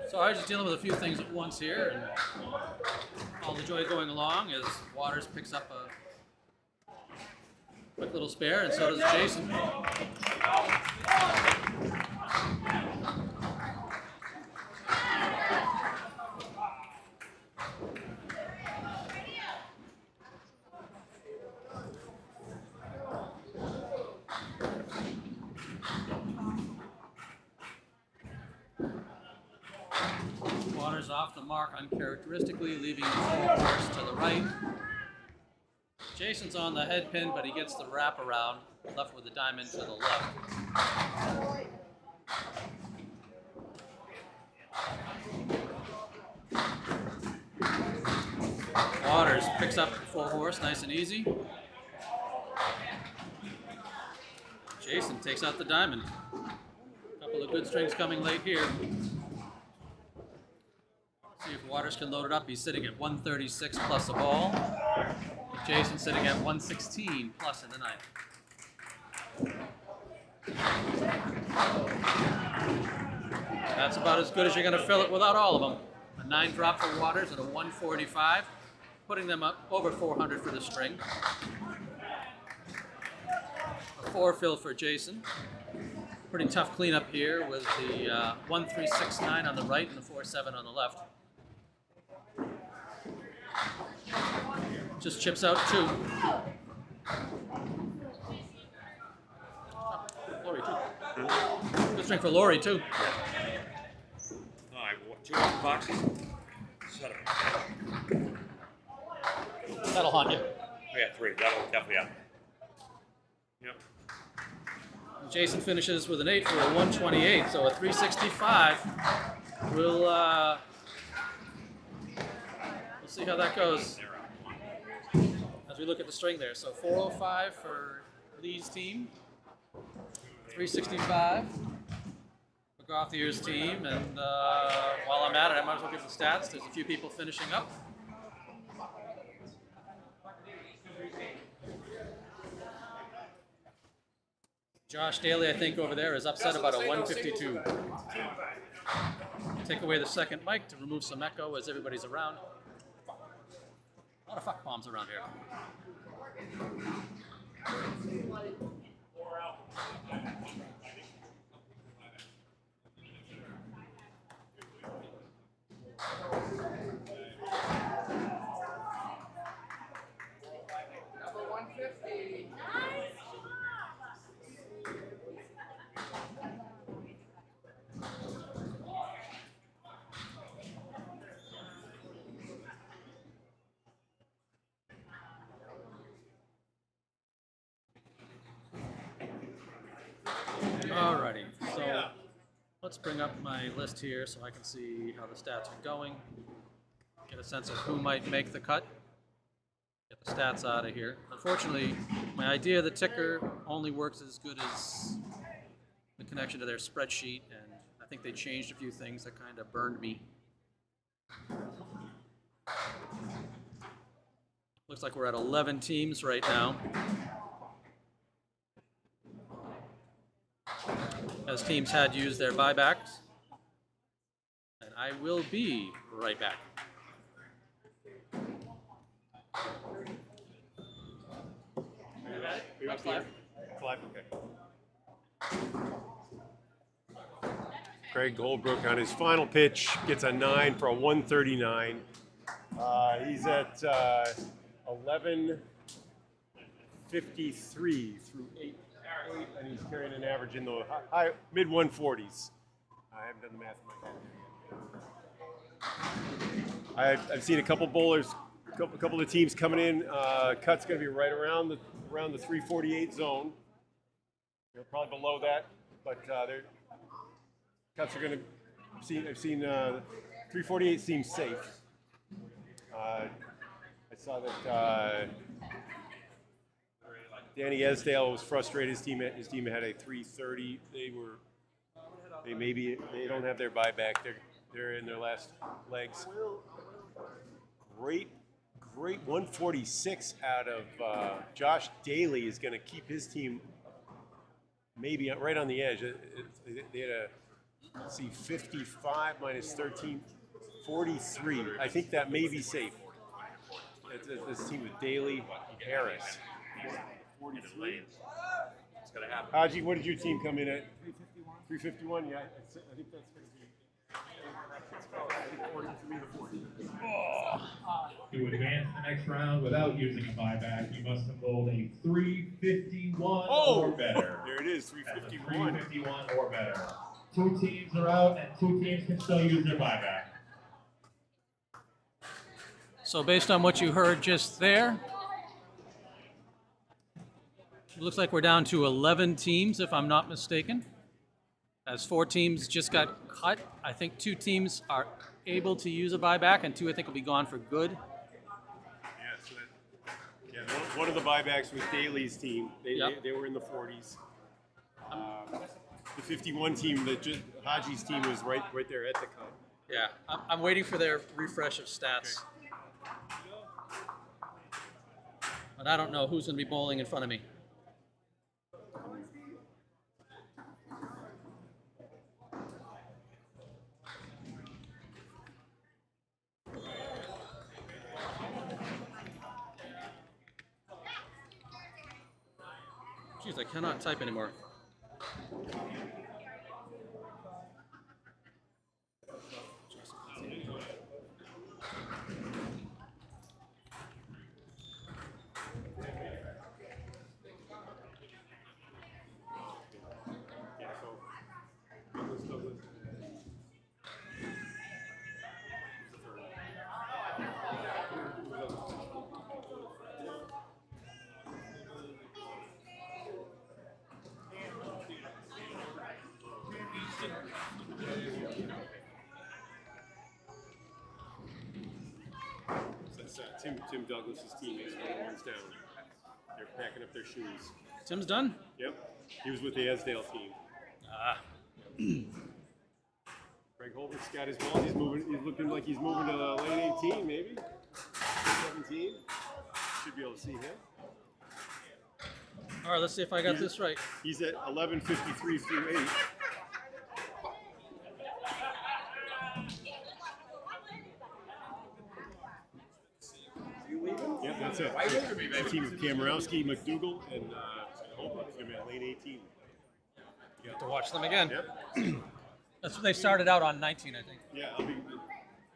So I was just dealing with a few things at once here, and all the joy going along as Waters picks up a quick little spare, and so does Jason. Waters off the mark uncharacteristically, leaving the horse to the right. Jason's on the head pin, but he gets the wrap around, left with the diamond to the left. Waters picks up the full horse, nice and easy. Jason takes out the diamond. A couple of good strings coming late here. See if Waters can load it up. He's sitting at 136 plus a ball. Jason's sitting at 116 plus in the ninth. That's about as good as you're going to fill it without all of them. A 9 drop for Waters and a 145, putting them up over 400 for the string. A 4 fill for Jason. Pretty tough cleanup here with the 1369 on the right and the 47 on the left. Just chips out 2. Laurie, 2. Good string for Laurie, too. All right, what, 2 boxes? Set up. That'll haunt you. I got 3. That'll definitely happen. Yep. Jason finishes with an 8 for a 128, so a 365. We'll see how that goes as we look at the string there. So 405 for Lee's team, 365 for Gauthier's team, and while I'm at it, I might as well give the stats. There's a few people finishing up. Josh Daley, I think, over there is upset about a 152. Take away the second mic to remove some echo as everybody's around. A lot of fuck bombs around here. Number 150. Alrighty, so let's bring up my list here so I can see how the stats are going. Get a sense of who might make the cut. Get the stats out of here. Unfortunately, my idea of the ticker only works as good as the connection to their spreadsheet, and I think they changed a few things that kind of burned me. Looks like we're at 11 teams right now, as teams had used their buybacks. And I will be right back. That's live. Live, okay. Craig Holbrook on his final pitch gets a 9 for a 139. He's at 11:53 through 8, and he's carrying an average in the high mid 140s. I haven't done the math in my head. I've seen a couple bowlers, a couple of teams coming in. Cut's going to be right around the 348 zone. They're probably below that, but their cuts are going to. I've seen 348 seems safe. I saw that Danny Esdale was frustrated. His team had a 330. They don't have their buyback. They're in their last legs. Great 146 out of Josh Daley is going to keep his team maybe right on the edge. They had a 55 minus 13, 43. I think that may be safe. This team with Daley, Harris. 43. It's going to happen. Haji, what did your team come in at? 351. Yeah, I think that's going to be. To advance the next round without using a buyback, you must have bowled a 351 or better. There it is, 351. 351 or better. 2 teams are out, and 2 teams can still use their buyback. So based on what you heard just there, it looks like we're down to 11 teams, if I'm not mistaken. As 4 teams just got cut, I think 2 teams are able to use a buyback, and 2 I think will be gone for good. One of the buybacks was Daley's team. They were in the 40s. The 51 team, Haji's team was right there at the cut. Yeah, I'm waiting for their refresh of stats. Okay. But I don't know who's going to be bowling in front of me. Jeez, I cannot type anymore. Tim Douglas's team is one's down. They're packing up their shoes. Tim's done? Yep. He was with the Esdale team. Craig Holbrook's got his balls. He's looking like he's moving to lane 18, maybe 17. Should be able to see him. All right, let's see if I got this right. He's at 11:53 through 8. Yep, that's it. The team of Kamrowski, McDougal, and Holbrook's going to be at lane 18. You have to watch them again. Yep. That's what they started out on 19, I think. Yeah, I'll be.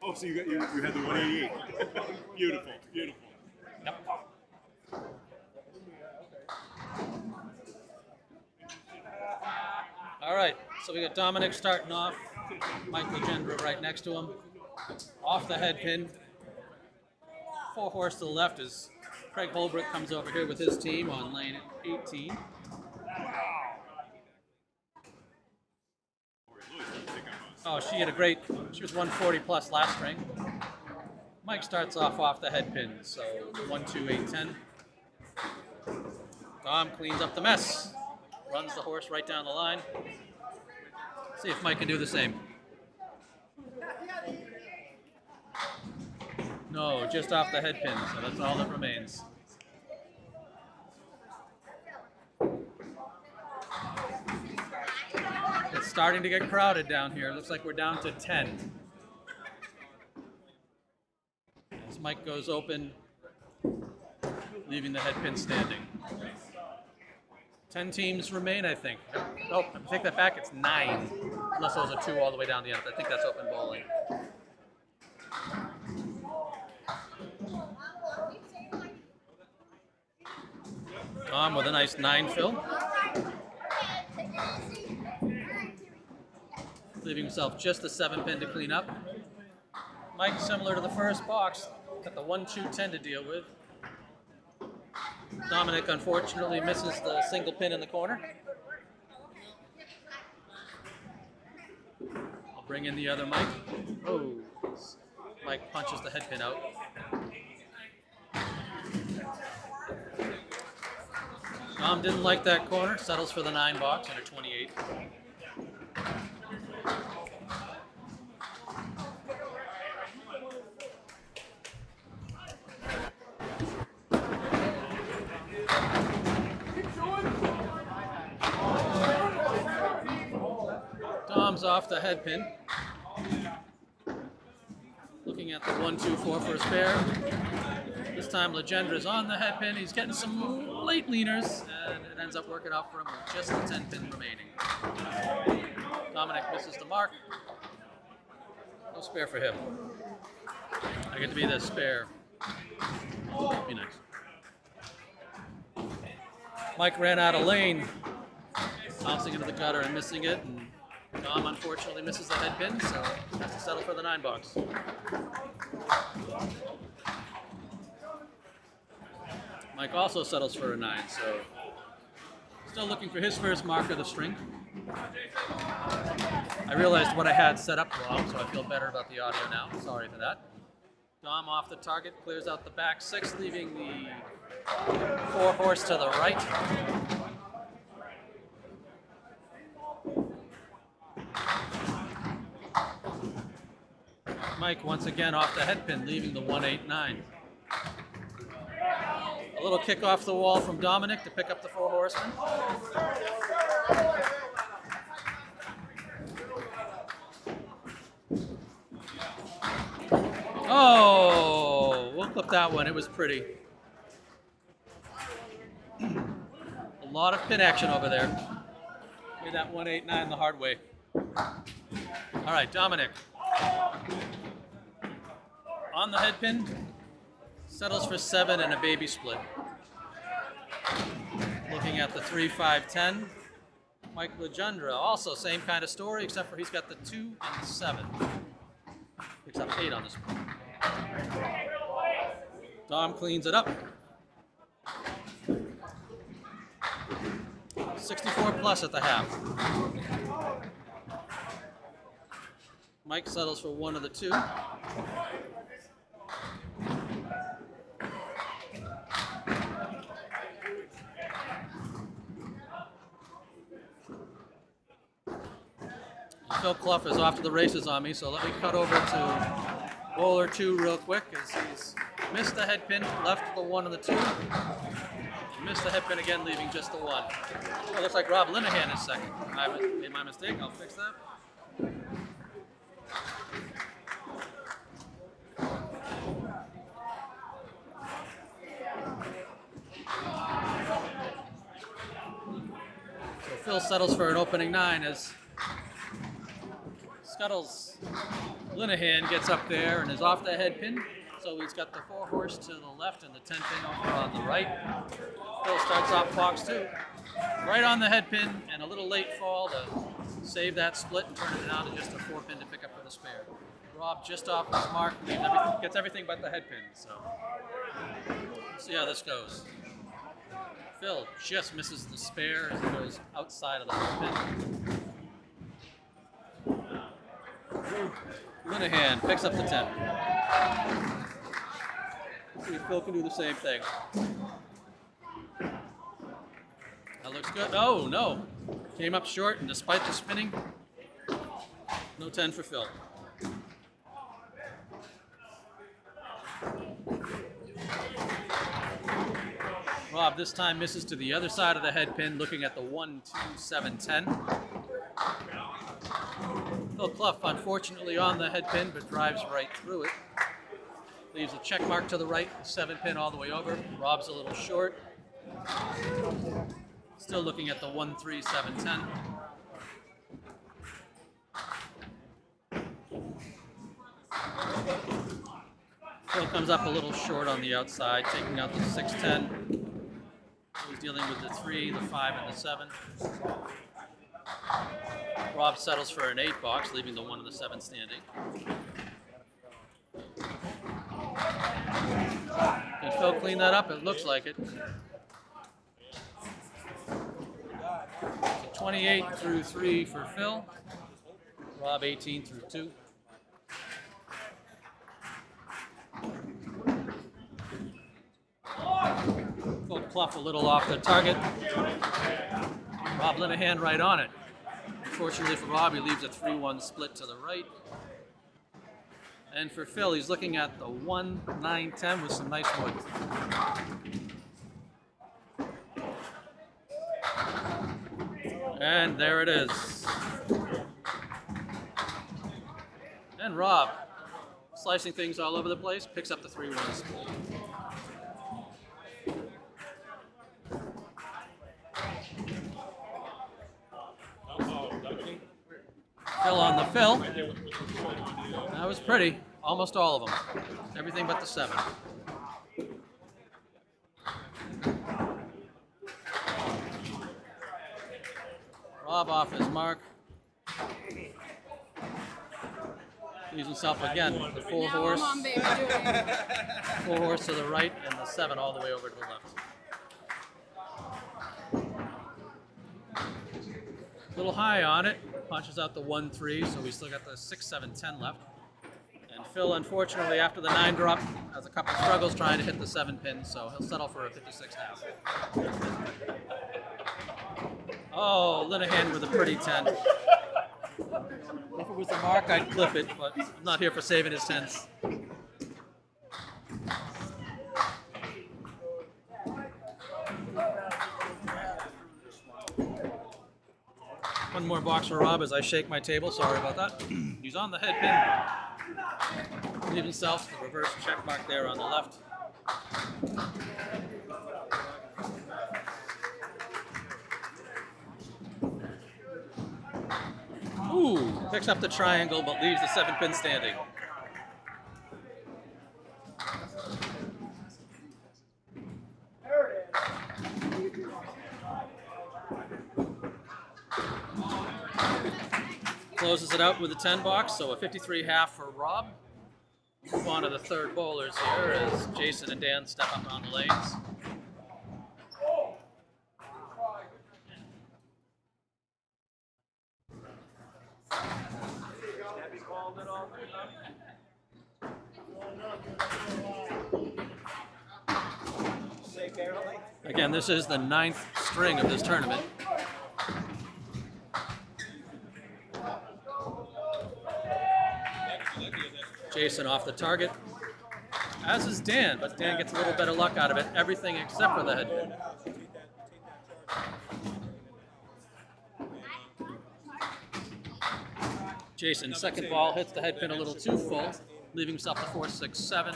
Oh, so you had the 188. Beautiful, beautiful. Yep. All right, so we got Dominic starting off, Mike Legendre right next to him, off the head pin. 4 horse to the left as Craig Holbrook comes over here with his team on lane 18. Oh, she was 140 plus last string. Mike starts off the head pin, so 1, 2, 8, 10. Dom cleans up the mess, runs the horse right down the line. See if Mike can do the same. No, just off the head pin, so that's all that remains. It's starting to get crowded down here. Looks like we're down to 10. As Mike goes open, leaving the head pin standing. 10 teams remain, I think. Oh, take that back, it's 9. Unless those are 2 all the way down the end. I think that's open bowling. Tom with a nice 9 fill. Leaving himself just the 7 pin to clean up. Mike, similar to the first box, got the 1, 2, 10 to deal with. Dominic unfortunately misses the single pin in the corner. I'll bring in the other Mike. Oh, Mike punches the head pin out. Dom didn't like that corner, settles for the 9 box under 28. Dom's off the head pin. Looking at the 1, 2, 4 for a spare. This time Legendra's on the head pin. He's getting some late leaners, and it ends up working out for him with just the 10 pin remaining. Dominic misses the mark. No spare for him. I get to be the spare. Be nice. Mike ran out of lane, bouncing into the gutter and missing it. And Dom unfortunately misses the head pin, so has to settle for the 9 box. Mike also settles for a 9, so still looking for his first mark of the string. I realized what I had set up wrong, so I feel better about the audio now. Sorry for that. Dom off the target, clears out the back 6, leaving the 4 horse to the right. Mike once again off the head pin, leaving the 1, 8, 9. A little kick off the wall from Dominic to pick up the 4 horsemen. Oh, we'll clip that one. It was pretty. A lot of pin action over there. Made that 1, 8, 9 the hard way. All right, Dominic. On the head pin. Settles for 7 and a baby split. Looking at the 3, 5, 10. Mike Legendra, also same kind of story, except for he's got the 2 and the 7. Picks up 8 on this one. Dom cleans it up. 64 plus at the half. Mike settles for 1 of the 2. Phil Clough is off to the races on me, so let me cut over to bowler 2 real quick, as he's missed the head pin, left the 1 and the 2. He missed the head pin again, leaving just the 1. Oh, looks like Rob Linehan is second. I made my mistake, I'll fix that. So Phil settles for an opening 9 as Scuttles Linehan gets up there and is off the head pin. So he's got the 4 horse to the left and the 10 pin over on the right. Phil starts off box 2. Right on the head pin and a little late fall to save that split and turn it down to just a 4 pin to pick up for the spare. Rob just off his mark, gets everything but the head pin. So we'll see how this goes. Phil just misses the spare as it goes outside of the head pin. Linehan picks up the 10. See if Phil can do the same thing. That looks good. Oh, no. Came up short, and despite the spinning, no 10 for Phil. Rob this time misses to the other side of the head pin, looking at the 1, 2, 7, 10. Phil Clough, unfortunately, on the head pin, but drives right through it. Leaves a check mark to the right, 7 pin all the way over. Rob's a little short. Still looking at the 1, 3, 7, 10. Phil comes up a little short on the outside, taking out the 6, 10. He's dealing with the 3, the 5, and the 7. Rob settles for an 8 box, leaving the 1 and the 7 standing. Can Phil clean that up? It looks like it. So 28 through 3 for Phil. Rob 18 through 2. Phil Clough a little off the target. Rob Linehan right on it. Unfortunately for Rob, he leaves a 3-1 split to the right. And for Phil, he's looking at the 1, 9, 10 with some nice wood. And there it is. And Rob, slicing things all over the place, picks up the 3-1 split. Phil on the fill. That was pretty. Almost all of them. Everything but the 7. Rob off his mark. Leaves himself again with the 4 horse. 4 horse to the right and the 7 all the way over to the left. A little high on it. Punches out the 1, 3, so we still got the 6, 7, 10 left. And Phil, unfortunately, after the 9 drop, has a couple struggles trying to hit the 7 pin, so he'll settle for a 56.5. Oh, Linehan with a pretty 10. If it was the mark, I'd clip it, but I'm not here for saving his 10s. One more box for Rob as I shake my table. Sorry about that. He's on the head pin. Leave himself the reverse check mark there on the left. Ooh, picks up the triangle but leaves the 7 pin standing. Closes it out with a 10 box, so a 53.5 for Rob. Move on to the 3rd bowlers here as Jason and Dan step up on the lanes. Again, this is the 9th string of this tournament. Jason off the target, as is Dan, but Dan gets a little better luck out of it. Everything except for the head pin. Jason's second ball hits the head pin a little too full, leaving himself the 4, 6, 7.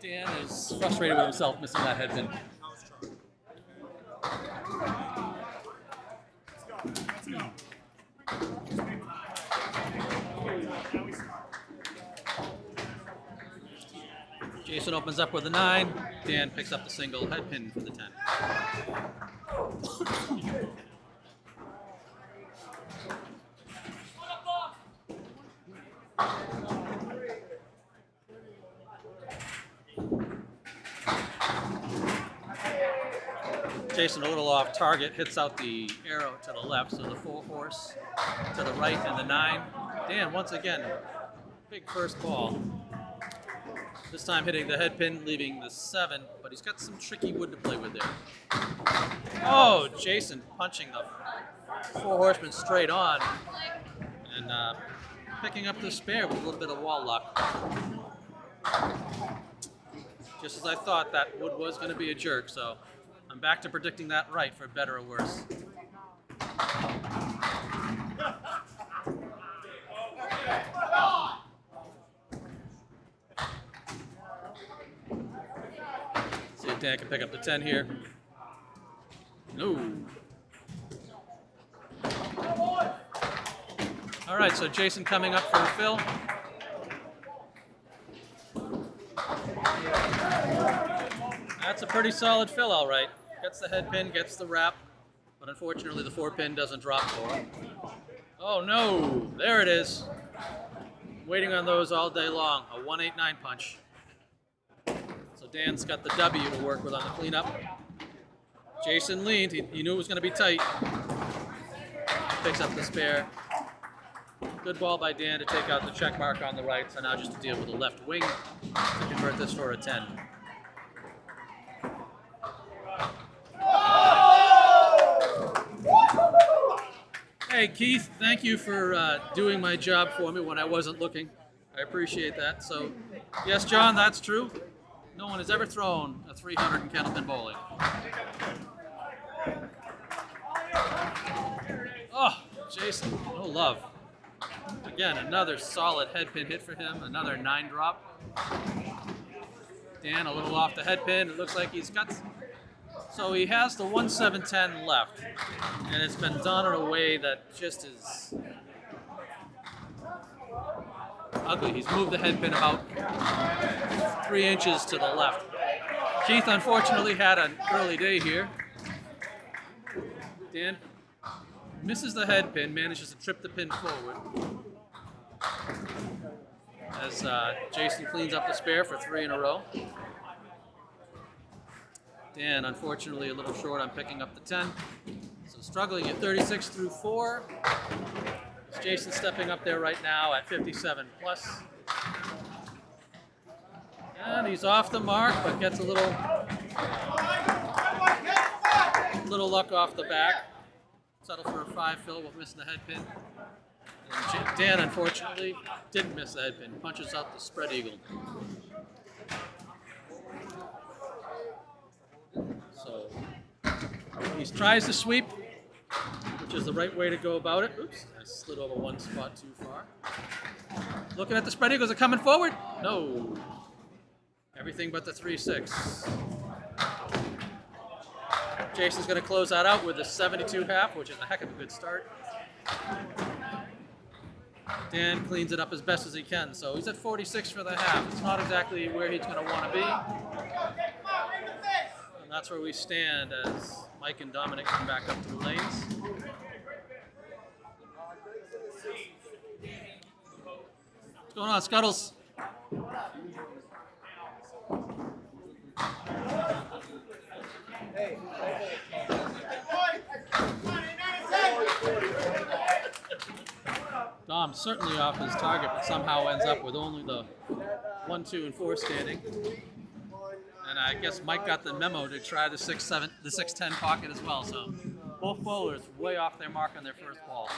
Dan is frustrated with himself missing that head pin. Jason opens up with a 9. Dan picks up the single head pin for the 10. Jason a little off target, hits out the arrow to the left, so the 4 horse to the right and the 9. Dan once again, big first ball. This time hitting the head pin, leaving the 7, but he's got some tricky wood to play with there. Oh, Jason punching the 4 horsemen straight on and picking up the spare with a little bit of wall luck. Just as I thought, that wood was going to be a jerk, so I'm back to predicting that right for better or worse. See if Dan can pick up the 10 here. No. All right, so Jason coming up for a fill. That's a pretty solid fill, all right. Gets the head pin, gets the wrap, but unfortunately the 4 pin doesn't drop for him. Oh no, there it is. Waiting on those all day long, a 189 punch. So Dan's got the W to work with on the cleanup. Jason leaned, he knew it was going to be tight. Picks up the spare. Good ball by Dan to take out the check mark on the right, so now just to deal with the left wing to convert this for a 10. Hey Keith, thank you for doing my job for me when I wasn't looking. I appreciate that. So, yes, John, that's true. No one has ever thrown a 300 in Candlepin bowling. Oh, Jason, no love. Again, another solid head pin hit for him, another 9 drop. Dan a little off the head pin. It looks like he's got... So he has the 1-7-10 left, and it's been done in a way that just is ugly. He's moved the head pin about 3 inches to the left. Keith unfortunately had an early day here. Dan misses the head pin, manages to trip the pin forward. As Jason cleans up the spare for 3 in a row. Dan, unfortunately, a little short on picking up the 10. So struggling at 36 through 4. It's Jason stepping up there right now at 57 plus. And he's off the mark, but gets a little luck off the back. Settle for a 5 fill with missing the head pin. And Dan, unfortunately, didn't miss the head pin. Punches out the spread eagle. So he tries to sweep, which is the right way to go about it. Oops, I slid over one spot too far. Looking at the spread eagles, are coming forward? No. Everything but the 3-6. Jason's going to close that out with a 72 half, which is a heck of a good start. Dan cleans it up as best as he can, so he's at 46 for the half. It's not exactly where he's going to want to be. And that's where we stand as Mike and Dominic come back up to the lanes. What's going on, Scuttles? Dom certainly off his target, but somehow ends up with only the 1, 2, and 4 standing. And I guess Mike got the memo to try the 6-7, the 6-10 pocket as well. So both bowlers way off their mark on their first ball.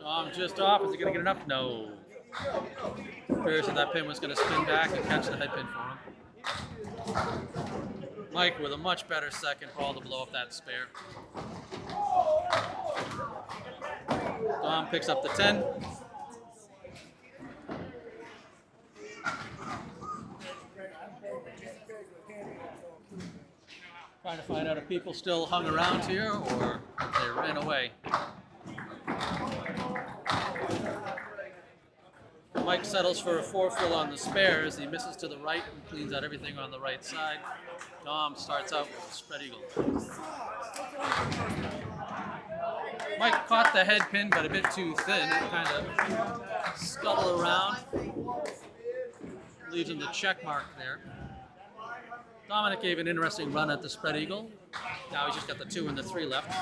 Dom just off. Is he going to get enough? No. Appears that pin was going to spin back and catch the head pin for him. Mike with a much better second ball to blow up that spare. Dom picks up the 10. Trying to find out if people still hung around here or if they ran away. Mike settles for a 4 fill on the spare as he misses to the right and cleans out everything on the right side. Dom starts out with a spread eagle. Mike caught the head pin, but a bit too thin. It kind of scuttled around. Leaves him the check mark there. Dominic gave an interesting run at the spread eagle. Now he's just got the 2 and the 3 left.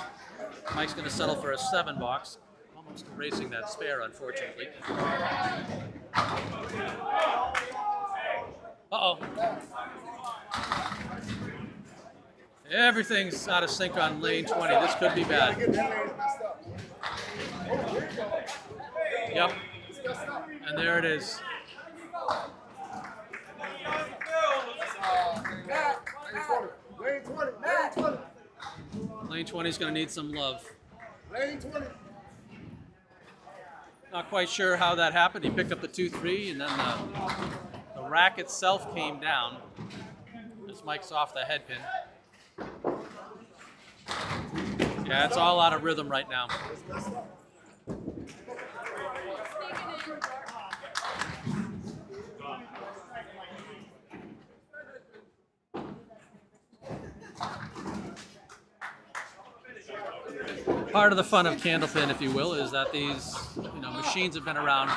Mike's going to settle for a 7 box. Almost erasing that spare, unfortunately. Uh-oh. Everything's out of sync on lane 20. This could be bad. Yep. And there it is. Lane 20 is going to need some love. Lane 20. Not quite sure how that happened. He picked up the 2-3, and then the rack itself came down. As Mike's off the head pin. Yeah, it's all out of rhythm right now. Part of the fun of Candlepin, if you will, is that these machines have been around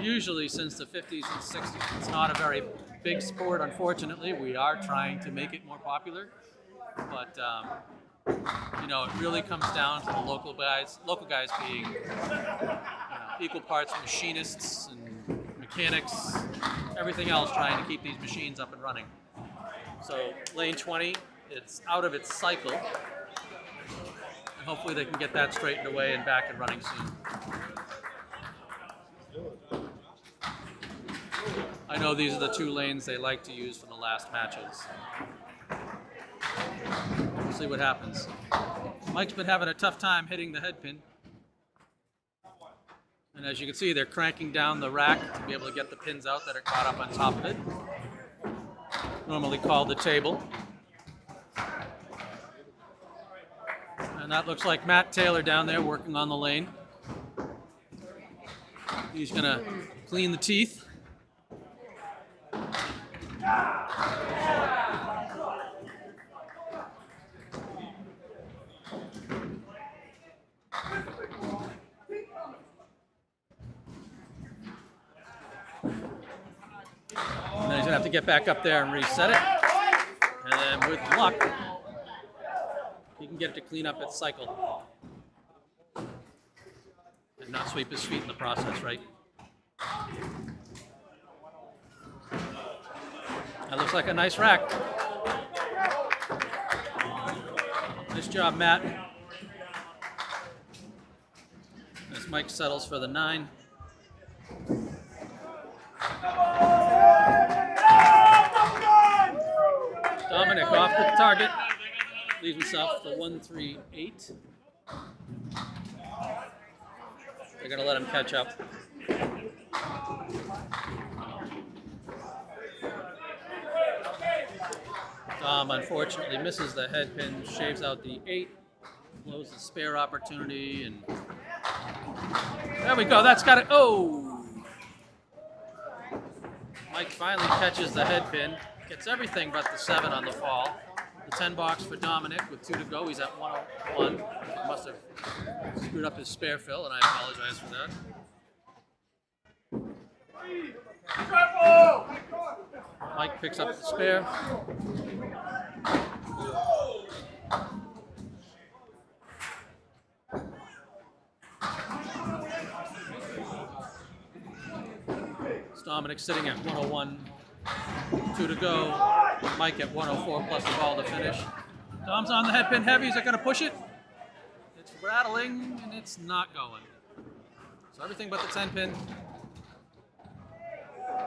usually since the 50s and 60s. It's not a very big sport, unfortunately. We are trying to make it more popular, but it really comes down to the local guys being equal parts machinists and mechanics, everything else, trying to keep these machines up and running. So lane 20, it's out of its cycle. Hopefully they can get that straightened away and back and running soon. I know these are the 2 lanes they like to use for the last matches. We'll see what happens. Mike's been having a tough time hitting the head pin. And as you can see, they're cranking down the rack to be able to get the pins out that are caught up on top of it. Normally called the table. And that looks like Matt Taylor down there working on the lane. He's going to clean the teeth. And then he's going to have to get back up there and reset it. And then with luck, he can get it to clean up its cycle. And not sweep his feet in the process, right? That looks like a nice rack. Nice job, Matt. As Mike settles for the 9. Dominic off the target. Leaves himself the 1-3-8. They're going to let him catch up. Dom unfortunately misses the head pin, shaves out the 8, blows the spare opportunity, and there we go. That's got it. Oh! Mike finally catches the head pin, gets everything but the 7 on the fall. The 10 box for Dominic with 2 to go. He's at 101. He must have screwed up his spare fill, and I apologize for that. Mike picks up the spare. Dominic sitting at 101. 2 to go. Mike at 104 plus the ball to finish. Dom's on the head pin heavy. Is it going to push it? It's rattling and it's not going. So everything but the 10 pin.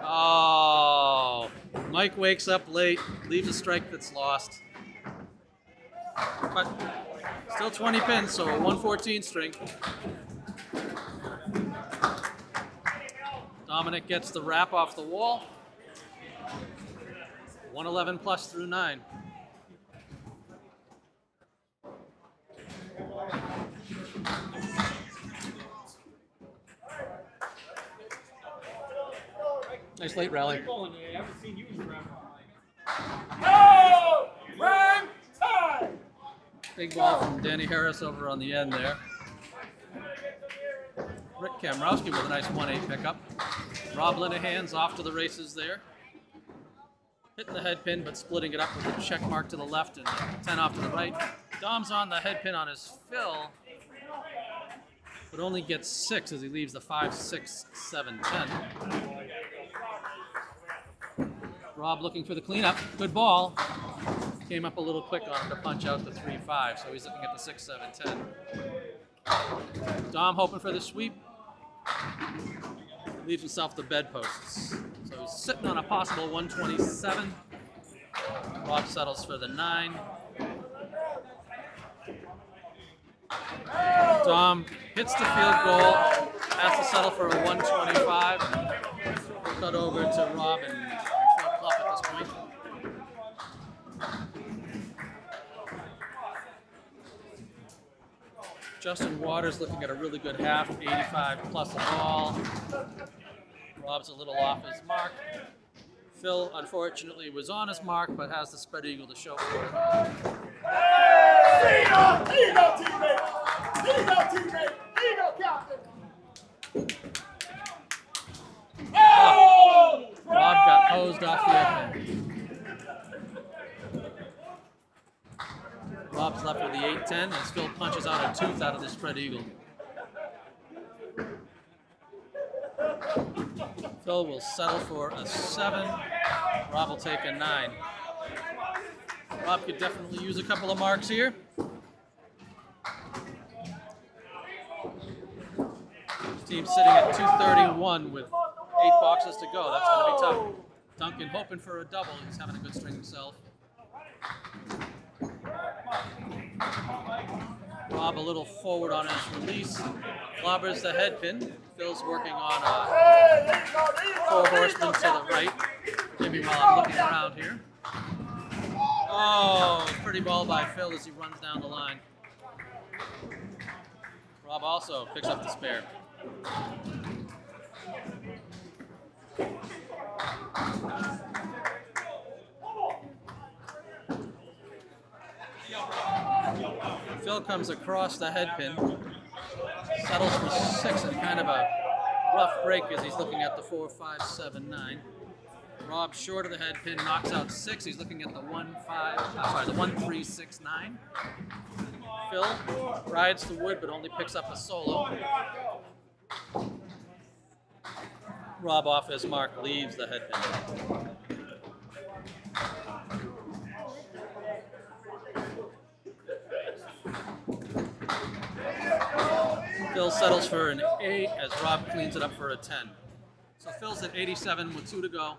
Oh, Mike wakes up late, leaves a strike that's lost. But still 20 pins, so a 114 string. Dominic gets the wrap off the wall. 111 plus through 9. Nice late rally. Big ball from Danny Harris over on the end there. Rick Kamrowski with a nice 1-8 pickup. Rob Linehan's off to the races there. hitting the head pin, but splitting it up with a check mark to the left and 10 off to the right. Dom's on the head pin on his fill, but only gets 6 as he leaves the 5, 6, 7, 10. Rob looking for the cleanup. Good ball. Came up a little quick on him to punch out the 3, 5, so he's looking at the 6, 7, 10. Dom hoping for the sweep. Leaves himself the bedposts. So he's sitting on a possible 127. Rob settles for the 9. Dom hits the field goal, has to settle for a 125. Cut over to Rob and Phil Clough at this point. Justin Waters looking at a really good half, 85 plus a ball. Rob's a little off his mark. Phil, unfortunately, was on his mark, but has the spread eagle to show for it. There you go, teammate! There you go, teammate! There you go, captain! Oh! Rob got hosed off the opening. Rob's left with the 8-10 as Phil punches out a tooth out of the spread eagle. Phil will settle for a 7. Rob will take a 9. Rob could definitely use a couple of marks here. His team's sitting at 231 with 8 boxes to go. That's going to be tough. Duncan hoping for a double. He's having a good string himself. Rob a little forward on his release. Clobbers the head pin. Phil's working on a 4 horsemen to the right. Maybe while I'm looking around here. Oh, pretty ball by Phil as he runs down the line. Rob also picks up the spare. Phil comes across the head pin, settles for 6 and kind of a rough break as he's looking at the 4, 5, 7, 9. Rob short of the head pin, knocks out 6. He's looking at the 1, 3, 6, 9. Phil rides the wood but only picks up a solo. Rob off his mark leaves the head pin. Phil settles for an 8 as Rob cleans it up for a 10. So Phil's at 87 with 2 to go.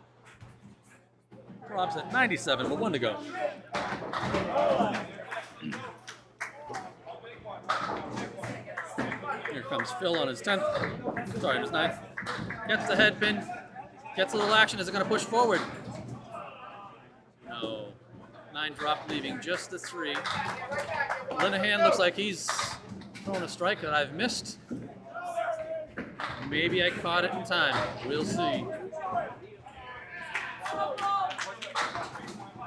Rob's at 97 with 1 to go. Here comes Phil on his 10th. Sorry, on his 9th. Gets the head pin. Gets a little action. Is it going to push forward? No. 9 drop, leaving just the 3. Linehan looks like he's thrown a strike that I've missed. Maybe I caught it in time. We'll see.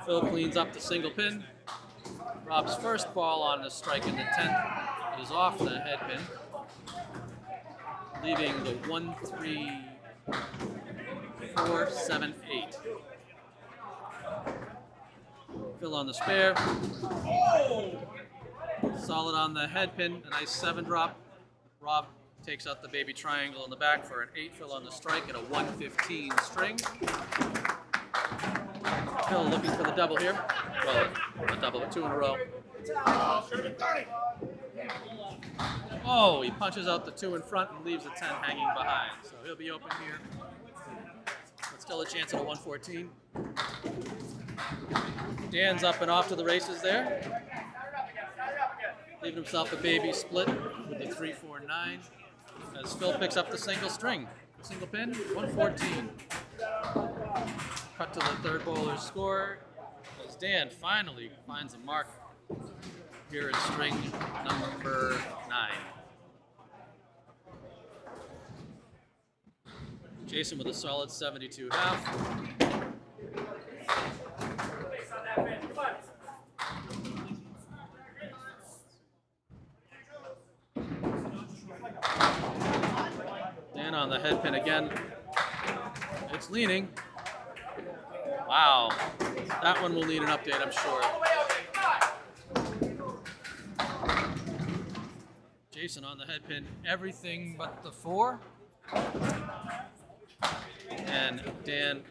Phil cleans up the single pin. Rob's first ball on the strike in the 10th is off the head pin, leaving the 1, 3, 4, 7, 8. Phil on the spare. Solid on the head pin, a nice 7 drop. Rob takes out the baby triangle in the back for an 8. Phil on the strike and a 115 string. Phil looking for the double here. Well, not double, but 2 in a row. Oh, he punches out the 2 in front and leaves the 10 hanging behind. So he'll be open here. But still a chance at a 114. Dan's up and off to the races there. Leaving himself a baby split with the 3, 4, 9. As Phil picks up the single string. Single pin, 114. Cut to the third bowler's score as Dan finally finds a mark here in string number 9. Jason with a solid 72 half. Dan on the head pin again. It's leaning. Wow. That one will need an update, I'm sure. Jason on the head pin, everything but the 4. And Dan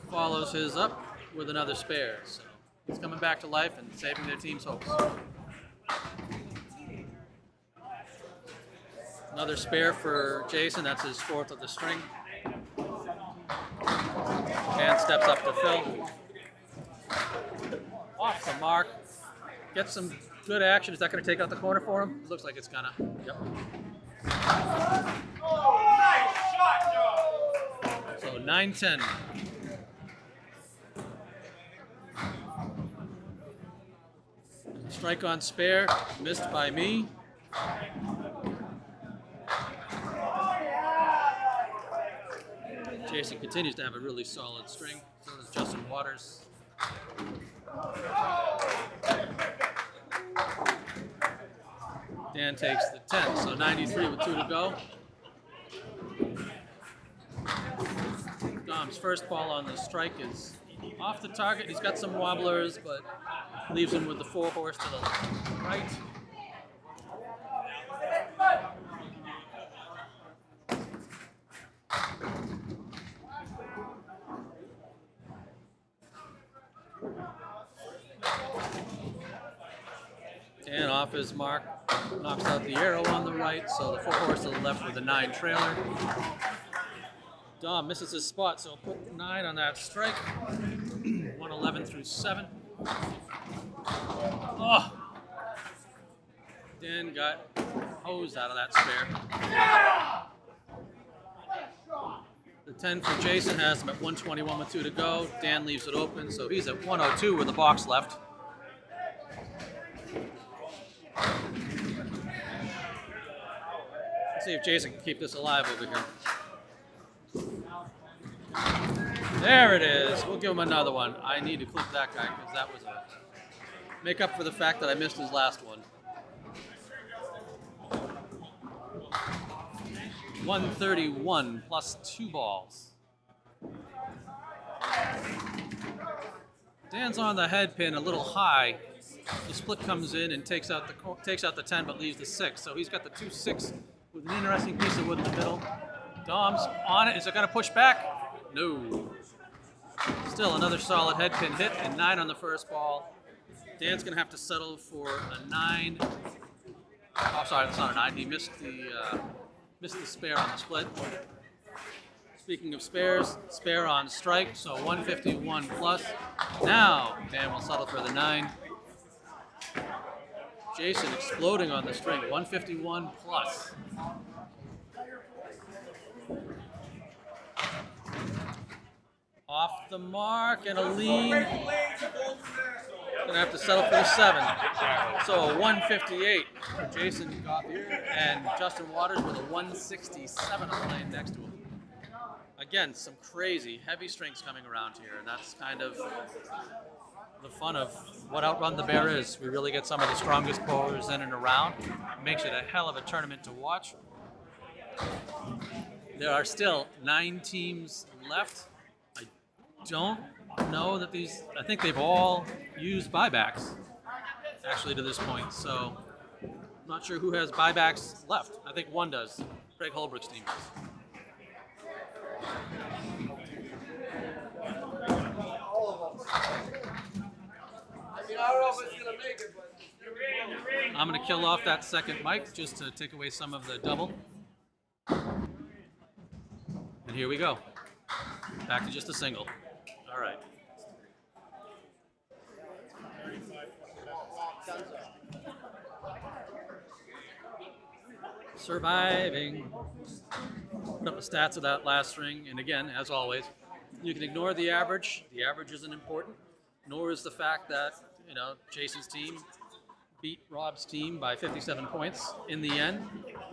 follows his up with another spare. So he's coming back to life and saving their team's hopes. Another spare for Jason. That's his 4th of the string. Dan steps up to fill. Off the mark. Gets some good action. Is that going to take out the corner for him? Looks like it's going to. Yep. So 9-10. Strike on spare, missed by me. Jason continues to have a really solid string. So does Justin Waters. Dan takes the 10, so 93 with 2 to go. Dom's first ball on the strike is off the target. He's got some wobblers, but leaves him with the 4 horse to the right. Dan off his mark, knocks out the arrow on the right, so the 4 horse to the left with the 9 trailer. Dom misses his spot, so put 9 on that strike. 111 through 7. Oh! Dan got hosed out of that spare. The 10 for Jason has him at 121 with 2 to go. Dan leaves it open, so he's at 102 with the box left. Let's see if Jason can keep this alive over here. There it is. We'll give him another one. I need to clip that guy because that was a make up for the fact that I missed his last one. 131 plus 2 balls. Dan's on the head pin a little high. The split comes in and takes out the 10 but leaves the 6. So he's got the 2-6 with an interesting piece of wood in the middle. Dom's on it. Is it going to push back? No. Still another solid head pin hit and 9 on the first ball. Dan's going to have to settle for a 9. Oh, sorry, that's not a 9. He missed the spare on the split. Speaking of spares, spare on strike, so 151 plus. Now Dan will settle for the 9. Jason exploding on the string, 151 plus. Off the mark and a lean. Gonna have to settle for the 7. So a 158 for Jason Gauthier and Justin Waters with a 167 on the lane next to him. Again, some crazy heavy strings coming around here, and that's kind of the fun of what Outrun the Bear is. We really get some of the strongest bowlers in and around. It makes it a hell of a tournament to watch. There are still 9 teams left. I don't know that I think they've all used buybacks, actually, to this point. So I'm not sure who has buybacks left. I think one does. Craig Holbrook's team does. I'm going to kill off that second mic just to take away some of the double. And here we go. Back to just a single. All right. Surviving. Put up the stats of that last string, and again, as always, you can ignore the average. The average isn't important, nor is the fact that, Jason's team beat Rob's team by 57 points. In the end,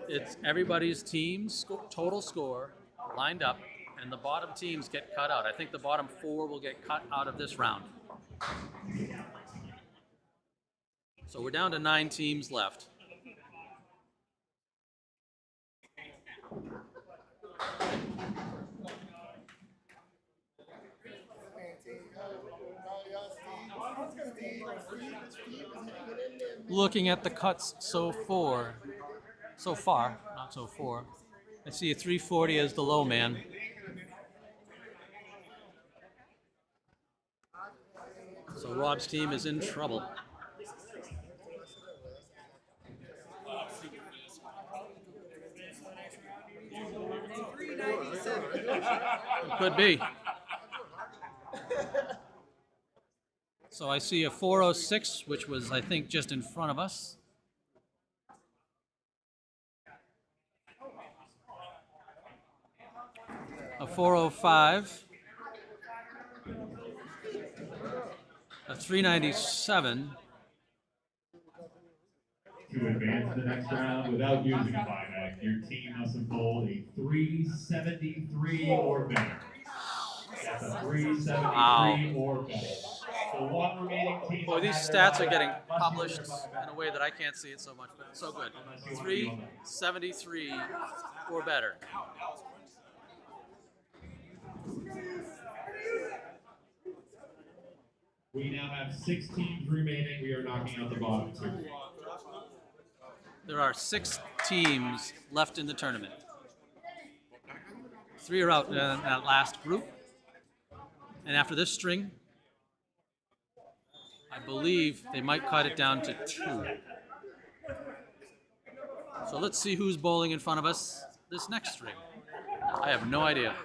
it's everybody's team's total score lined up, and the bottom teams get cut out. I think the bottom 4 will get cut out of this round. So we're down to 9 teams left. Looking at the cuts so far, not so far, I see a 340 as the low man. So Rob's team is in trouble. It could be. So I see a 406, which was, I think, just in front of us. A 405. A 397. To advance to the next round without using a buyback, your team must have bowled a 373 or better. That's a 373 or better. The one remaining team. Boy, these stats are getting published in a way that I can't see it so much, but it's so good. 373 or better. We now have 6 teams remaining. We are knocking out the bottom 2. There are 6 teams left in the tournament. 3 are out in that last group. And after this string, I believe they might cut it down to 2. So let's see who's bowling in front of us this next string. I have no idea.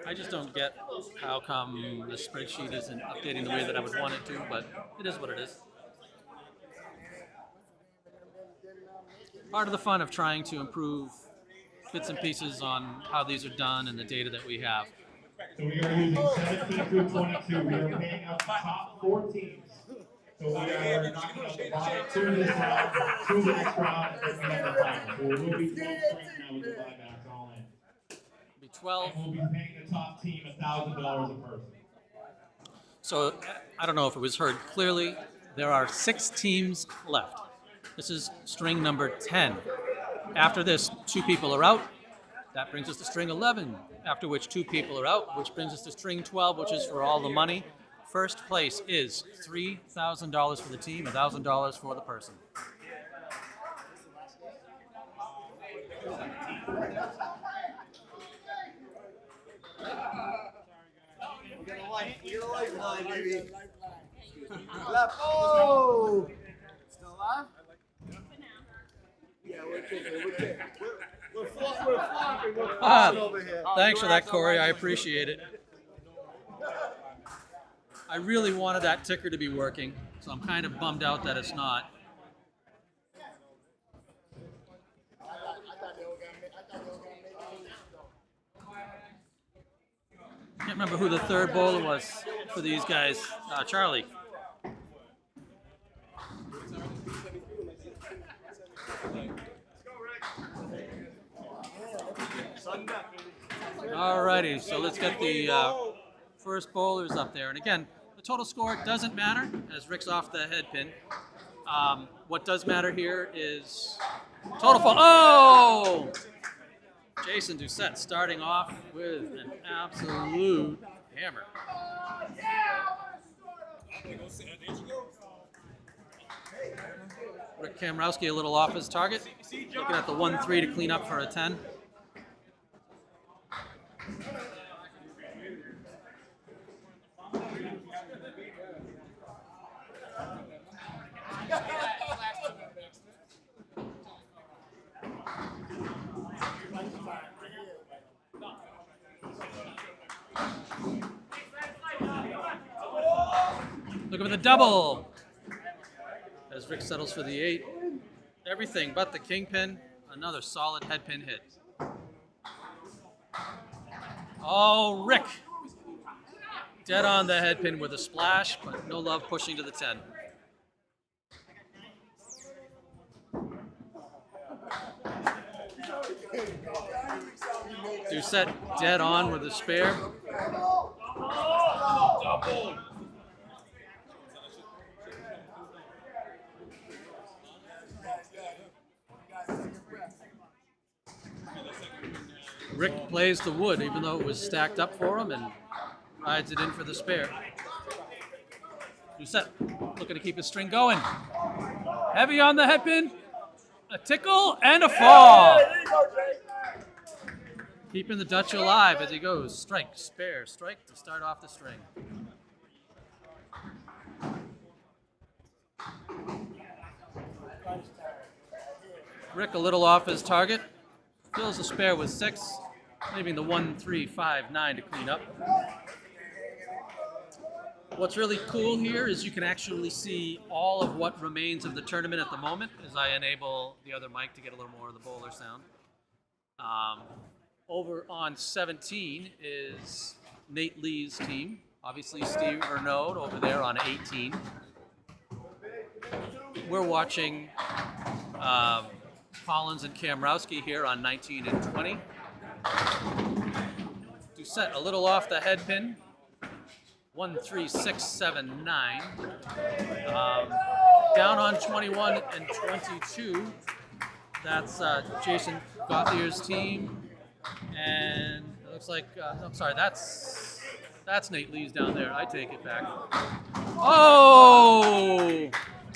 I just don't get how come the spreadsheet isn't updating the way that I would want it to, but it is what it is. Part of the fun of trying to improve bits and pieces on how these are done and the data that we have. So we are using 17 through 22. We are paying out the top 4 teams. So we are knocking out the bottom 2 this round, 2 the next round, and then we have the final. So it will be 12 strings now with the buybacks all in. It'll be 12. And we'll be paying the top team $1,000 a person. So I don't know if it was heard clearly. There are 6 teams left. This is string number 10. After this, 2 people are out. That brings us to string 11, after which 2 people are out, which brings us to string 12, which is for all the money. First place is $3,000 for the team, $1,000 for the person. We got a lifeline, baby. Left. Oh! Still alive? Yeah, we're kicking. We're flopping over here. Thanks for that, Corey. I appreciate it. I really wanted that ticker to be working, so I'm kind of bummed out that it's not. Can't remember who the third bowler was for these guys. Charlie. Alrighty, so let's get the first bowlers up there. And again, the total score doesn't matter, as Rick's off the head pin. What does matter here is total fall. Oh! Jason Doucette starting off with an absolute hammer. Rick Kamrowski a little off his target. Looking at the 1-3 to clean up for a 10. Looking for the double. As Rick settles for the 8. Everything but the kingpin. Another solid head pin hit. Oh, Rick. Dead on the head pin with a splash, but no love pushing to the 10. Doucette dead on with a spare. Rick plays the wood, even though it was stacked up for him, and rides it in for the spare. Doucette looking to keep his string going. Heavy on the headpin. A tickle and a fall. Keeping the Dutch alive as he goes. Strike, spare, strike to start off the string. Rick a little off his target. Fills the spare with 6, leaving the 1, 3, 5, 9 to clean up. What's really cool here is you can actually see all of what remains of the tournament at the moment as I enable the other mic to get a little more of the bowler sound. Over on 17 is Nate Lee's team. Obviously Steve Renaud over there on 18. We're watching Collins and Kamrowski here on 19 and 20. Doucette a little off the head pin. 1, 3, 6, 7, 9. Down on 21 and 22. That's Jason Gauthier's team. And it looks like, I'm sorry, that's Nate Lee's down there. I take it back. Oh!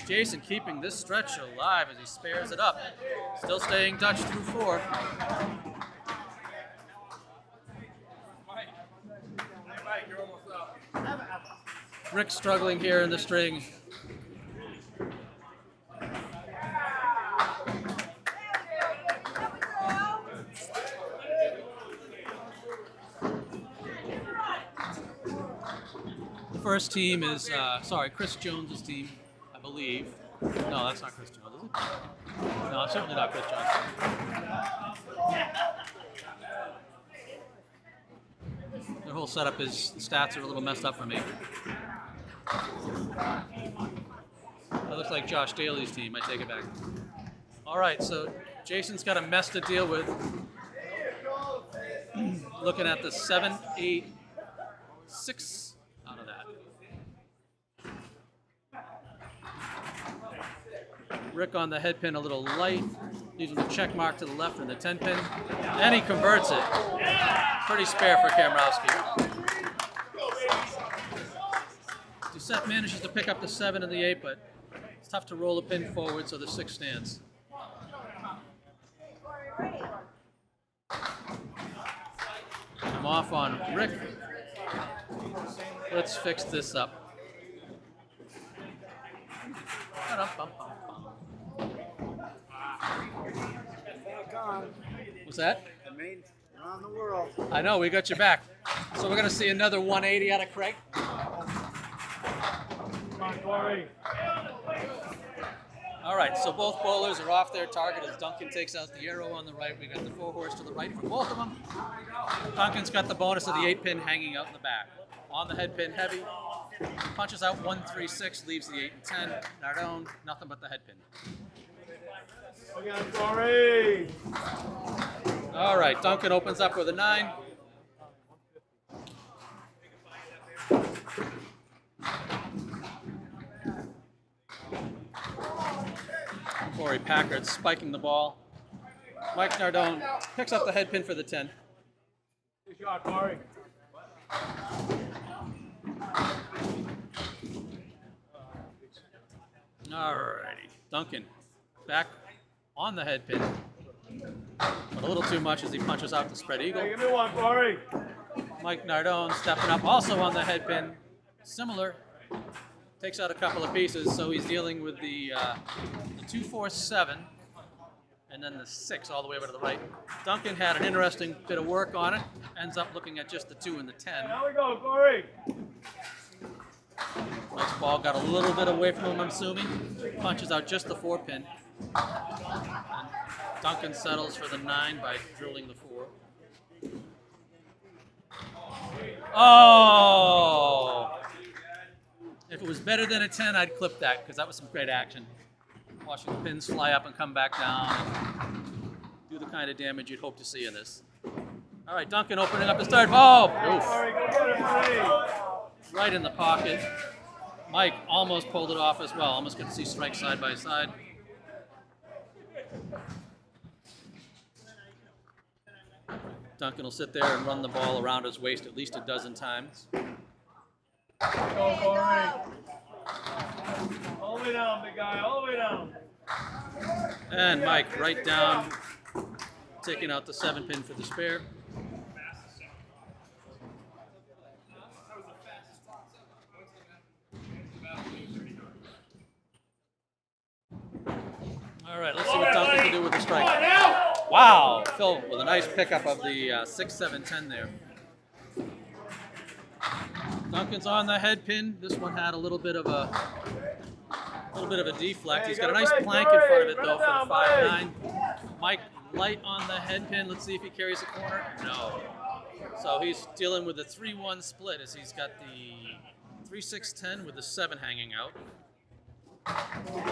Jason keeping this stretch alive as he spares it up. Still staying Dutch through 4. Rick struggling here in the string. The first team is, Chris Jones's team, I believe. No, that's not Chris Jones, is it? No, it's certainly not Chris Jones. Their whole setup is, the stats are a little messed up for me. That looks like Josh Daley's team. I take it back. All right, so Jason's got a mess to deal with. Looking at the 7, 8, 6 out of that. Rick on the head pin a little light. Leaves with a check mark to the left and the 10 pin. And he converts it. Pretty spare for Kamrowski. Doucette manages to pick up the 7 and the 8, but it's tough to roll a pin forward, so the 6 stands. I'm off on Rick. Let's fix this up. What's that? The main around the world. I know, we got you back. So we're going to see another 180 out of Craig. All right, so both bowlers are off their target as Duncan takes out the arrow on the right. We got the 4 horse to the right for both of them. Duncan's got the bonus of the 8 pin hanging out in the back. On the head pin, heavy. Punches out 1, 3, 6, leaves the 8 and 10. Nardone, nothing but the head pin. All right, Duncan opens up with a 9. Corey Packard spiking the ball. Mike Nardone picks up the head pin for the 10. Good shot, Corey. Alrighty, Duncan back on the head pin, but a little too much as he punches out the spread eagle. Hey, give me one, Corey. Mike Nardone stepping up, also on the head pin, similar. Takes out a couple of pieces, so he's dealing with the 2, 4, 7, and then the 6 all the way over to the right. Duncan had an interesting bit of work on it. Ends up looking at just the 2 and the 10. There we go, Corey. Mike's ball got a little bit away from him, I'm assuming. Punches out just the 4 pin. And Duncan settles for the 9 by drilling the 4. Oh! If it was better than a 10, I'd clip that because that was some great action. Watching the pins fly up and come back down and do the kind of damage you'd hope to see in this. All right, Duncan opening up the start. Oh, oof. Right in the pocket. Mike almost pulled it off as well. Almost going to see strikes side by side. Duncan will sit there and run the ball around his waist at least a dozen times. Go, Corey. All the way down, big guy. All the way down. And Mike right down, taking out the 7-pin for the spare. All right, let's see what Duncan can do with the strike. Wow, Phil with a nice pickup of the 6, 7, 10 there. Duncan's on the head pin. This one had a little bit of a deflect. He's got a nice plank in front of it though for the 5-9. Mike light on the head pin. Let's see if he carries a corner. No. So he's dealing with a 3-1 split as he's got the 3, 6, 10 with the 7 hanging out.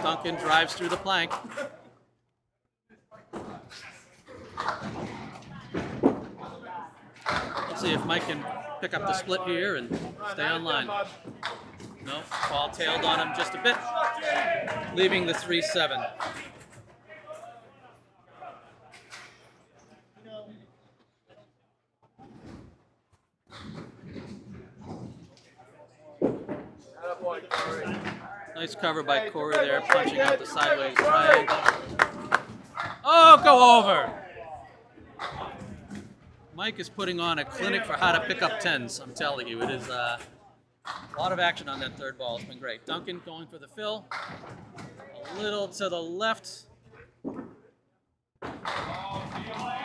Duncan drives through the plank. Let's see if Mike can pick up the split here and stay on line. No, ball tailed on him just a bit, leaving the 3-7. Nice cover by Corey there, punching out the sideways triangle. Oh, go over! Mike is putting on a clinic for how to pick up 10s, I'm telling you. It is a lot of action on that third ball. It's been great. Duncan going for the fill. A little to the left.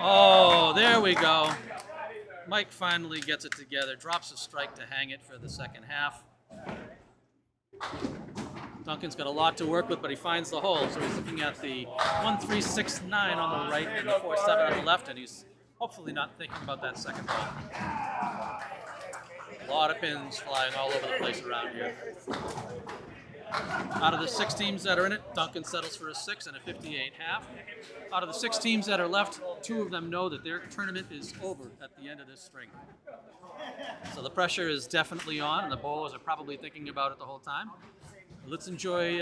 Oh, there we go. Mike finally gets it together, drops a strike to hang it for the second half. Duncan's got a lot to work with, but he finds the hole. So he's looking at the 1-3-6-9 on the right and the 4-7 on the left, and he's hopefully not thinking about that second ball. A lot of pins flying all over the place around here. Out of the 6 teams that are in it, Duncan settles for a 6 and a 58 half. Out of the 6 teams that are left, 2 of them know that their tournament is over at the end of this string. So the pressure is definitely on, and the bowlers are probably thinking about it the whole time. Let's enjoy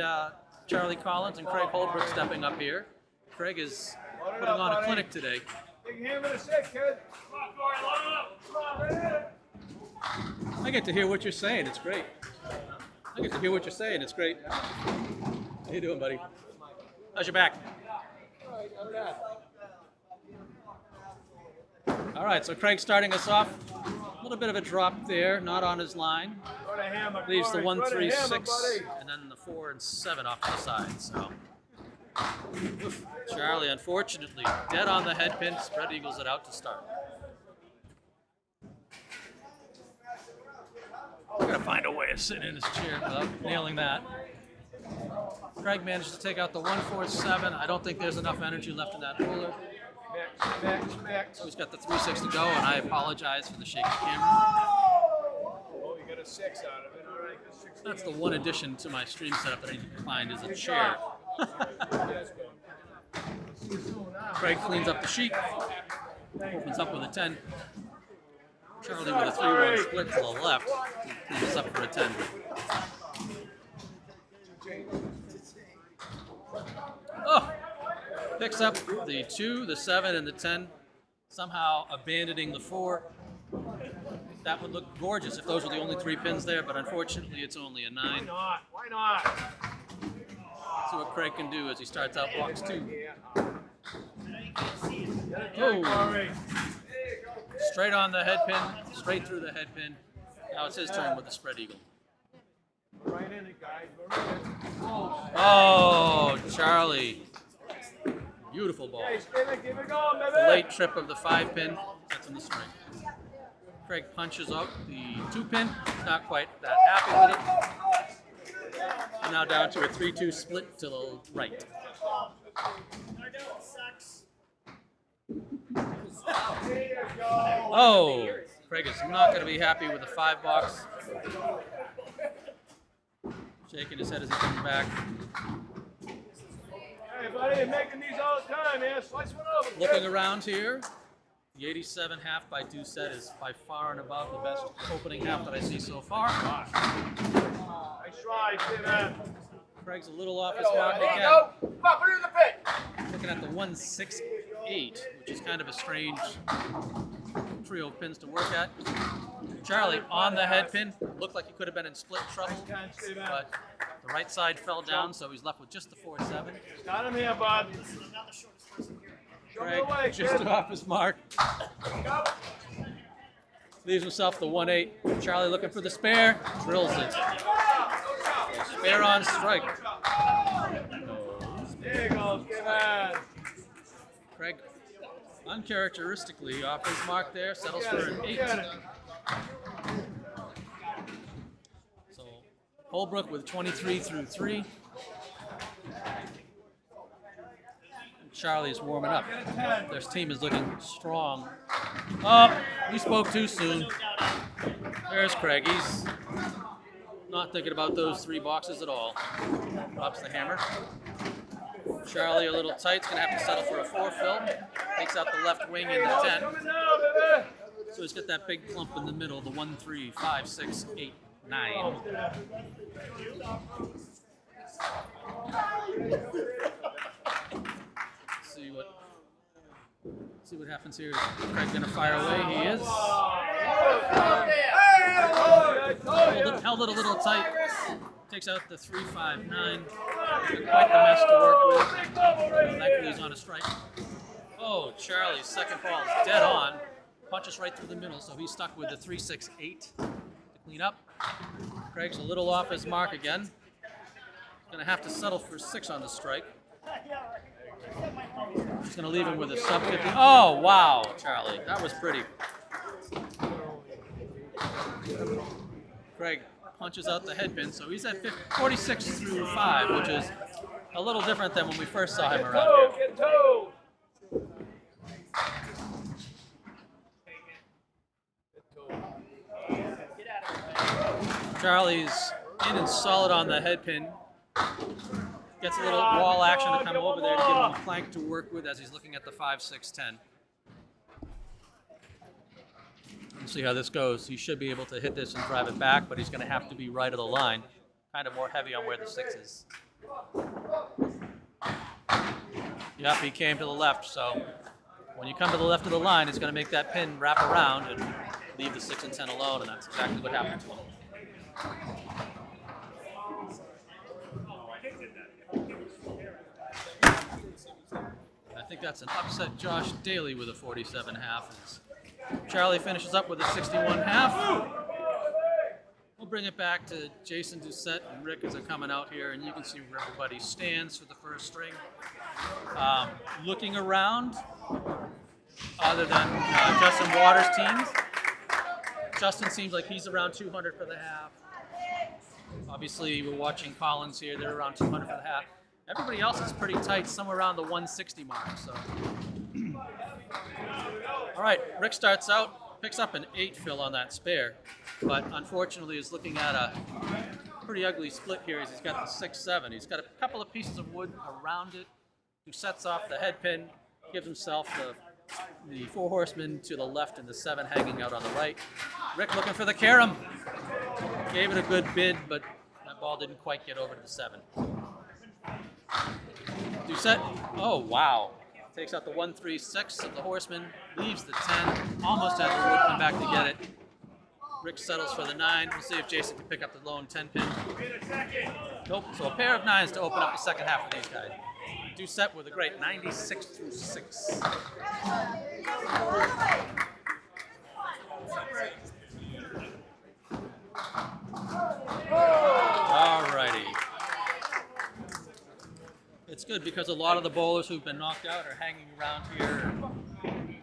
Charlie Collins and Craig Holbrook stepping up here. Craig is putting on a clinic today. Big hand with a 6, kid. Come on, Corey, load up. Come on, man. I get to hear what you're saying. It's great. I get to hear what you're saying. It's great. How you doing, buddy? How's your back? All right, so Craig's starting us off. A little bit of a drop there, not on his line. Leaves the 1, 3, 6, and then the 4 and 7 off to the side. So oof. Charlie, unfortunately, dead on the head pin. Spread eagles it out to start. We're gonna find a way of sitting in his chair without nailing that. Craig managed to take out the 1, 4, 7. I don't think there's enough energy left in that cooler. So he's got the 3, 6 to go, and I apologize for the shaky camera. Oh, you got a 6 out of it. All right, good 6. That's the one addition to my stream setup that I need to find is a chair. Craig cleans up the sheet, opens up with a 10. Charlie with a 3-1 split to the left, cleans us up for a 10. Oh! Picks up the 2, the 7, and the 10, somehow abandoning the 4. That would look gorgeous if those were the only 3 pins there, but unfortunately it's only a 9. Why not? See what Craig can do as he starts out box 2. Oh. Straight on the head pin, straight through the head pin. Now it's his turn with the spread eagle. Right in it, guys. Oh, Charlie. Beautiful ball. Keep it going, baby. The late trip of the 5 pin sets in the string. Craig punches out the 2 pin. Not quite that happy with it. And now down to a 3-2 split to the right. Oh, Craig is not going to be happy with the 5 box. Shaking his head as he comes back. Hey, buddy, you're making these all the time, man. Slice one over. Looking around here, the 87 half by 2 set is by far and above the best opening half that I see so far. Nice try, man. Craig's a little off his mark again. Come on, put it in the pit. Looking at the 168, which is kind of a strange trio of pins to work at. Charlie on the head pin. Looked like he could have been in split trouble, but the right side fell down, so he's left with just the 4-7. Got him here, bud. Craig just off his mark. Leaves himself the 1-8. Charlie looking for the spare. Drills it. Spare on strike. There you go. Get on. Craig, uncharacteristically off his mark there, settles for an 8. So Holbrook with 23 through 3. Charlie is warming up. Their team is looking strong. Oh, we spoke too soon. There's Craig. He's not thinking about those 3 boxes at all. Drops the hammer. Charlie a little tight. He's going to have to settle for a 4 fill. Takes out the left wing in the 10. So he's got that big clump in the middle, the 1, 3, 5, 6, 8, 9. See what happens here. Is Craig going to fire away? He is. Held it a little tight. Takes out the 3, 5, 9. Quite the mess to work with. Thankfully he's on a strike. Oh, Charlie's second ball is dead on. Punches right through the middle, so he's stuck with the 3, 6, 8 to clean up. Craig's a little off his mark again. Going to have to settle for 6 on the strike. Just going to leave him with a sub 50. Oh, wow, Charlie. That was pretty. Craig punches out the head pin, so he's at 46 through 5, which is a little different than when we first saw him around here. Get toe. Charlie's in and solid on the head pin. Gets a little wall action to come over there to give him a plank to work with as he's looking at the 5, 6, 10. We'll see how this goes. He should be able to hit this and drive it back, but he's going to have to be right of the line. Kind of more heavy on where the 6 is. Yep, he came to the left, so when you come to the left of the line, it's going to make that pin wrap around and leave the 6 and 10 alone, and that's exactly what happened to him. I think that's an upset Josh Daley with a 47.5. Charlie finishes up with a 61.5. We'll bring it back to Jason Doucette and Rick as they're coming out here, and you can see where everybody stands for the first string. Looking around, other than Justin Waters' teams, Justin seems like he's around 200 for the half. Obviously, we're watching Collins here. They're around 200 for the half. Everybody else is pretty tight, somewhere around the 160 mark. So, all right, Rick starts out, picks up an 8 fill on that spare, but unfortunately is looking at a pretty ugly split here as he's got the 6-7. He's got a couple of pieces of wood around it, who sets off the head pin, gives himself the 4 horsemen to the left and the 7 hanging out on the right. Rick looking for the carom. Gave it a good bid, but that ball didn't quite get over to the 7. Doucette, oh wow. Takes out the 1, 3, 6 of the horseman, leaves the 10, almost had the wood come back to get it. Rick settles for the 9. We'll see if Jason can pick up the lone 10 pin. Nope, so a pair of 9s to open up the second half of these guys. Doucette with a great 96 through 6. Alrighty. It's good because a lot of the bowlers who've been knocked out are hanging around here.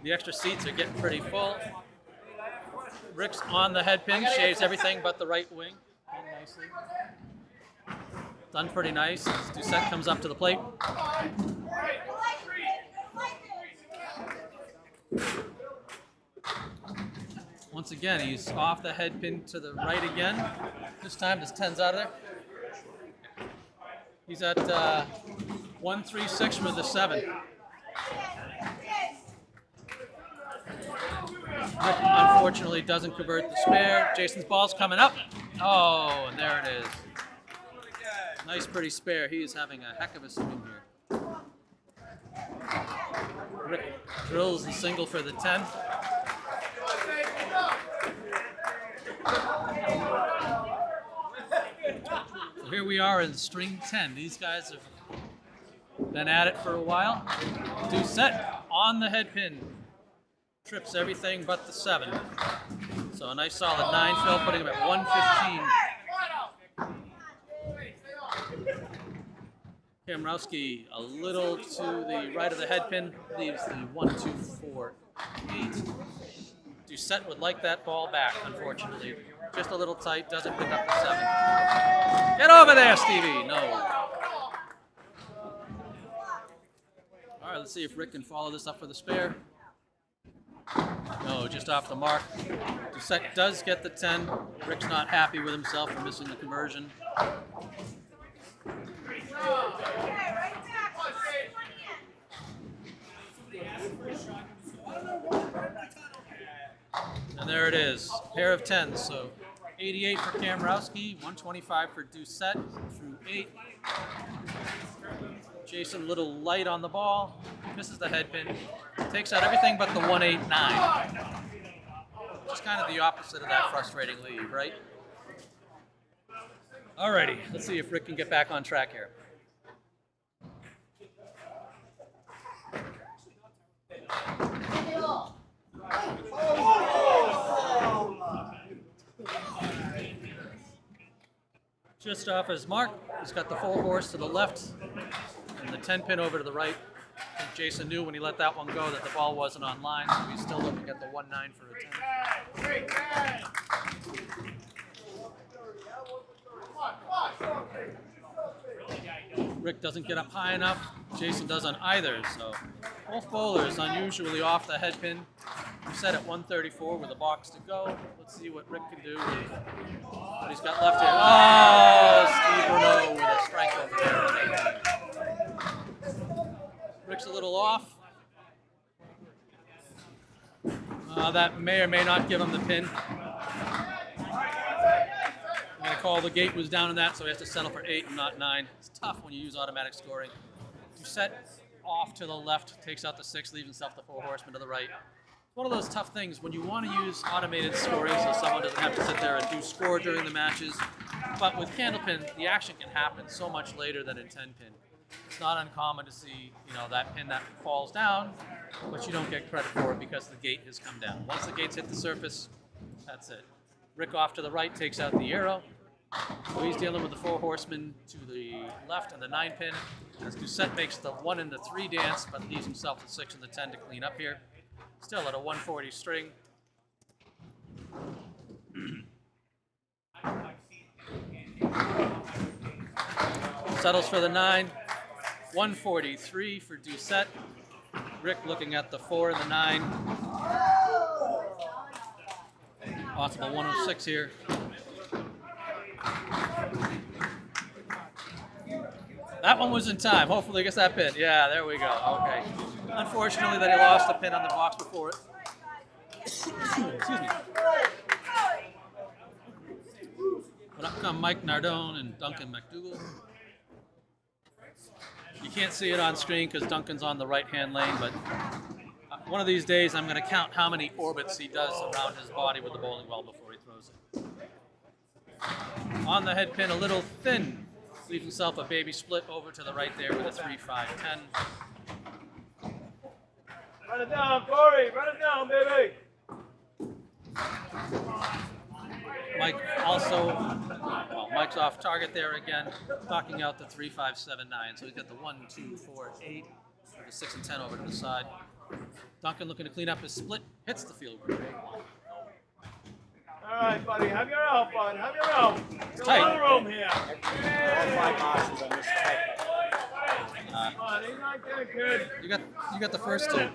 The extra seats are getting pretty full. Rick's on the head pin, shaves everything but the right wing. Nicely. Done pretty nice. Doucette comes up to the plate. Once again, he's off the head pin to the right again. This time, this 10's out of there. He's at 1, 3, 6 with the 7. Rick, unfortunately, doesn't convert the spare. Jason's ball's coming up. Oh, and there it is. Nice, pretty spare. He is having a heck of a swing here. Rick drills the single for the 10. here we are in string 10. These guys have been at it for a while. Doucette on the head pin. Trips everything but the 7. So a nice solid 9 fill, putting him at 115. Kamrowski a little to the right of the head pin, leaves the 1, 2, 4, 8. Doucette would like that ball back, unfortunately. Just a little tight, doesn't pick up the 7. Get over there, Stevie! No. All right, let's see if Rick can follow this up for the spare. No, just off the mark. Doucette does get the 10. Rick's not happy with himself for missing the conversion. And there it is, pair of 10s. So 88 for Kamrowski, 125 for Doucette through 8. Jason a little light on the ball, misses the head pin, takes out everything but the 1, 8, 9. Just kind of the opposite of that frustrating lead, right? Alrighty, let's see if Rick can get back on track here. Just off his mark, he's got the 4 horse to the left and the 10 pin over to the right. I think Jason knew when he let that one go that the ball wasn't on line, so he's still looking at the 1, 9 for a 10. Rick doesn't get up high enough. Jason doesn't either, so both bowlers unusually off the head pin. We're set at 134 with a box to go. Let's see what Rick can do with what he's got left here. Oh, Steve Renaud with a strike over there. Rick's a little off. That may or may not give him the pin. I'm going to call the gate was down in that, so he has to settle for 8 and not 9. It's tough when you use automatic scoring. Doucette off to the left, takes out the 6, leaves himself the 4 horsemen to the right. It's one of those tough things when you want to use automated scoring so someone doesn't have to sit there and do score during the matches. But with Candlepin, the action can happen so much later than in 10-pin. It's not uncommon to see, that pin that falls down, but you don't get credit for it because the gate has come down. Once the gates hit the surface, that's it. Rick off to the right takes out the arrow. So he's dealing with the 4 horsemen to the left and the 9 pin. As Doucette makes the 1 and the 3 dance, but leaves himself the 6 and the 10 to clean up here. Still at a 140 string. Settles for the 9. 143 for Doucette. Rick looking at the 4 and the 9. Possible 106 here. That one was in time. Hopefully he gets that pin. Yeah, there we go. Okay. Unfortunately that he lost the pin on the box before it. Excuse me. But up come Mike Nardone and Duncan McDougall. You can't see it on screen because Duncan's on the right-hand lane, but one of these days I'm going to count how many orbits he does around his body with the bowling ball before he throws it. On the head pin, a little thin. Leaves himself a baby split over to the right there with a 3, 5, 10. Run it down, Corey. Run it down, baby. Mike also, Mike's off target there again, knocking out the 3, 5, 7, 9. So he's got the 1, 2, 4, 8, with the 6 and 10 over to the side. Duncan looking to clean up his split, hits the field goal. All right, buddy. Have your help, bud. Have your help. There's a tight. lot of room here. Come on, he's not getting good. You got the first 2.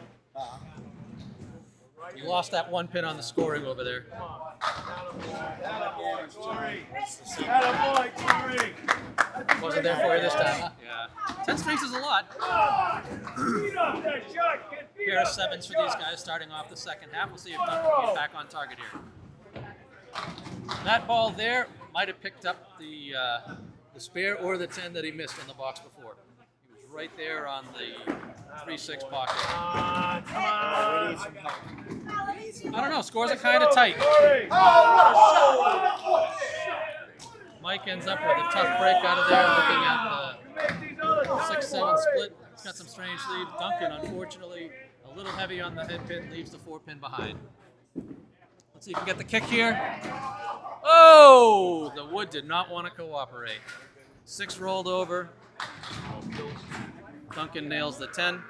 You lost that 1 pin on the scoring over there. Wasn't there for you this time, huh? Yeah. 10 strings is a lot. Pair of 7s for these guys starting off the second half. We'll see if Duncan can get back on target here. That ball there might have picked up the spare or the 10 that he missed in the box before. He was right there on the 3-6 pocket. I don't know. Scores are kind of tight. Mike Mike ends up with a tough break out of there, looking at the 6-7 split. He's got some strange lead. Duncan, unfortunately, a little heavy on the head pin, leaves the 4-pin behind. Let's see if we can get the kick here. Oh! The wood did not want to cooperate. 6 rolled over. Duncan nails the 10.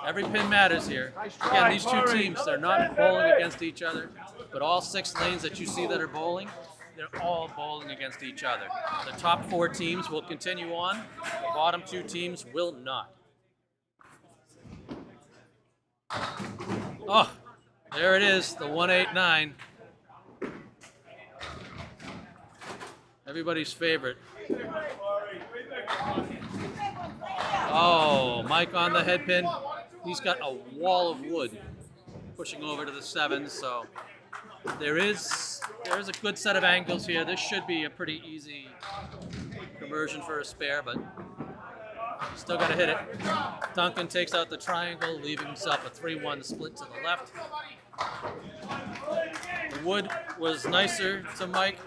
Every pin matters here. Again, these two teams, they're not bowling against each other, but all 6 lanes that you see that are bowling, they're all bowling against each other. The top 4 teams will continue on. The bottom 2 teams will not. Oh, there it is, the 189. Everybody's favorite. Oh, Mike on the head pin. He's got a wall of wood pushing over to the 7s, so there is a good set of angles here. This should be a pretty easy conversion for a spare, but still got to hit it. Duncan takes out the triangle, leaving himself a 3-1 split to the left. The wood was nicer to Mike,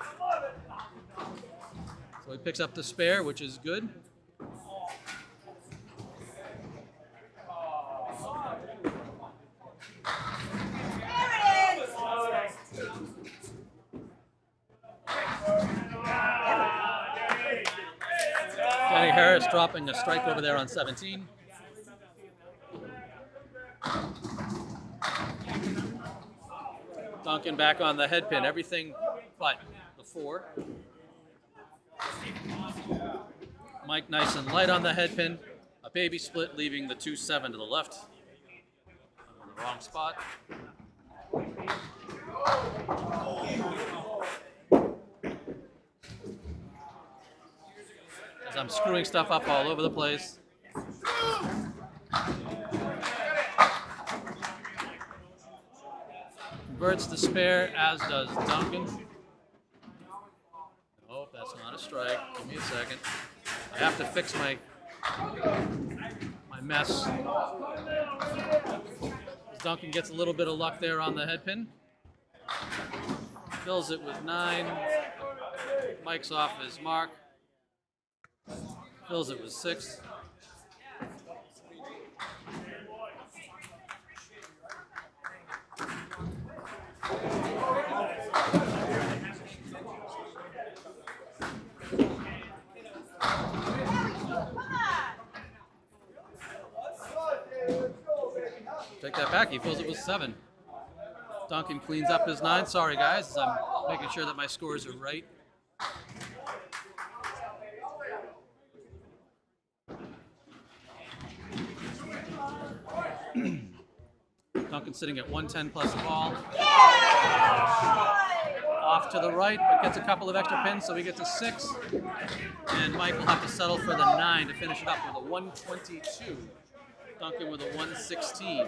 so he picks up the spare, which is good. Harris dropping a strike over there on 17. Duncan back on the head pin, everything but the 4. Mike nice and light on the head pin. A baby split, leaving the 2-7 to the left. In the wrong spot. As I'm screwing stuff up all over the place. Converts the spare, as does Duncan. Oh, that's not a strike. Give me a second. I have to fix my mess. Duncan gets a little bit of luck there on the head pin. Fills it with 9. Mike's off his mark. Fills it with 6. Take that back, he fills it with 7. Duncan cleans up his 9. Sorry guys, as I'm making sure that my scores are right. Duncan sitting at 110 plus the ball. Off to the right, but gets a couple of extra pins, so he gets a 6. And Mike will have to settle for the 9 to finish it up with a 122. Duncan with a 116.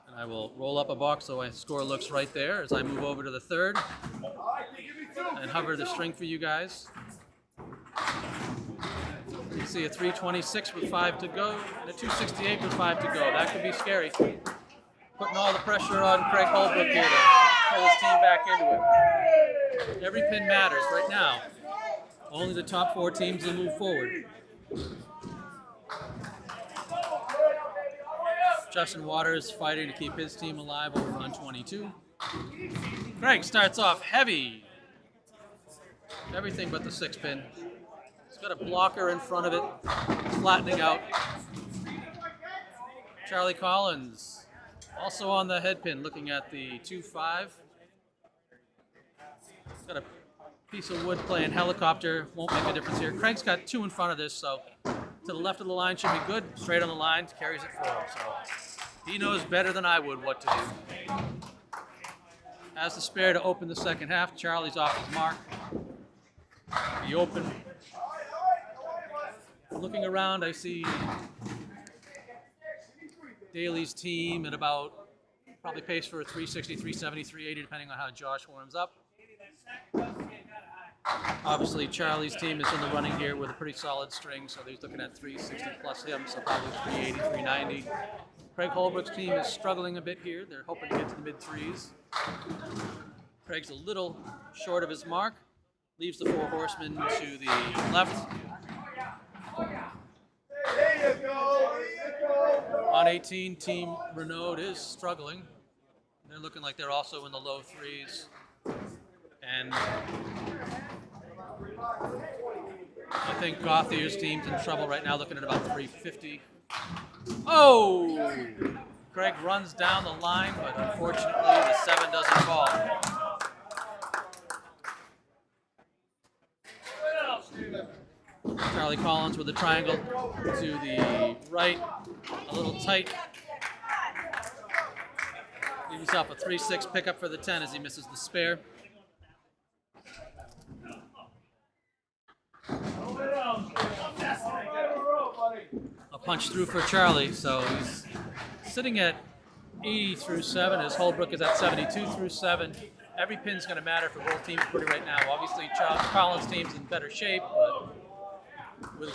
And I will roll up a box so my score looks right there as I move over to the 3rd and hover the string for you guys. You see a 326 with 5 to go and a 268 with 5 to go. That could be scary. Putting all the pressure on Craig Holbrook here to pull his team back into it. Every pin matters right now. Only the top 4 teams will move forward. Justin Waters fighting to keep his team alive over on 22. Craig starts off heavy. Everything but the 6 pin. He's got a blocker in front of it, flattening out. Charlie Collins also on the head pin, looking at the 2-5. He's got a piece of wood playing helicopter, won't make a difference here. Craig's got 2 in front of this, so to the left of the line should be good. Straight on the line, carries it for him. So he knows better than I would what to do. Has the spare to open the second half. Charlie's off his mark. The open. Looking around, I see Daley's team at about, probably pace for a 360, 370, 380, depending on how Josh warms up. Obviously, Charlie's team is in the running here with a pretty solid string, so he's looking at 360 plus him, so probably 380, 390. Craig Holbrook's team is struggling a bit here. They're hoping to get to the mid-threes. Craig's a little short of his mark. Leaves the four horsemen to the left. On 18, Team Renaud is struggling. They're looking like they're also in the low threes. And I think Gauthier's team's in trouble right now, looking at about 350. Oh! Craig runs down the line, but unfortunately the 7 doesn't fall. Charlie Collins with a triangle to the right, a little tight. Gives himself a 3-6 pickup for the 10 as he misses the spare. A punch through for Charlie, so he's sitting at 80 through 7 as Holbrook is at 72 through 7. Every pin's going to matter for both teams pretty right now. Obviously, Collins' team's in better shape, but with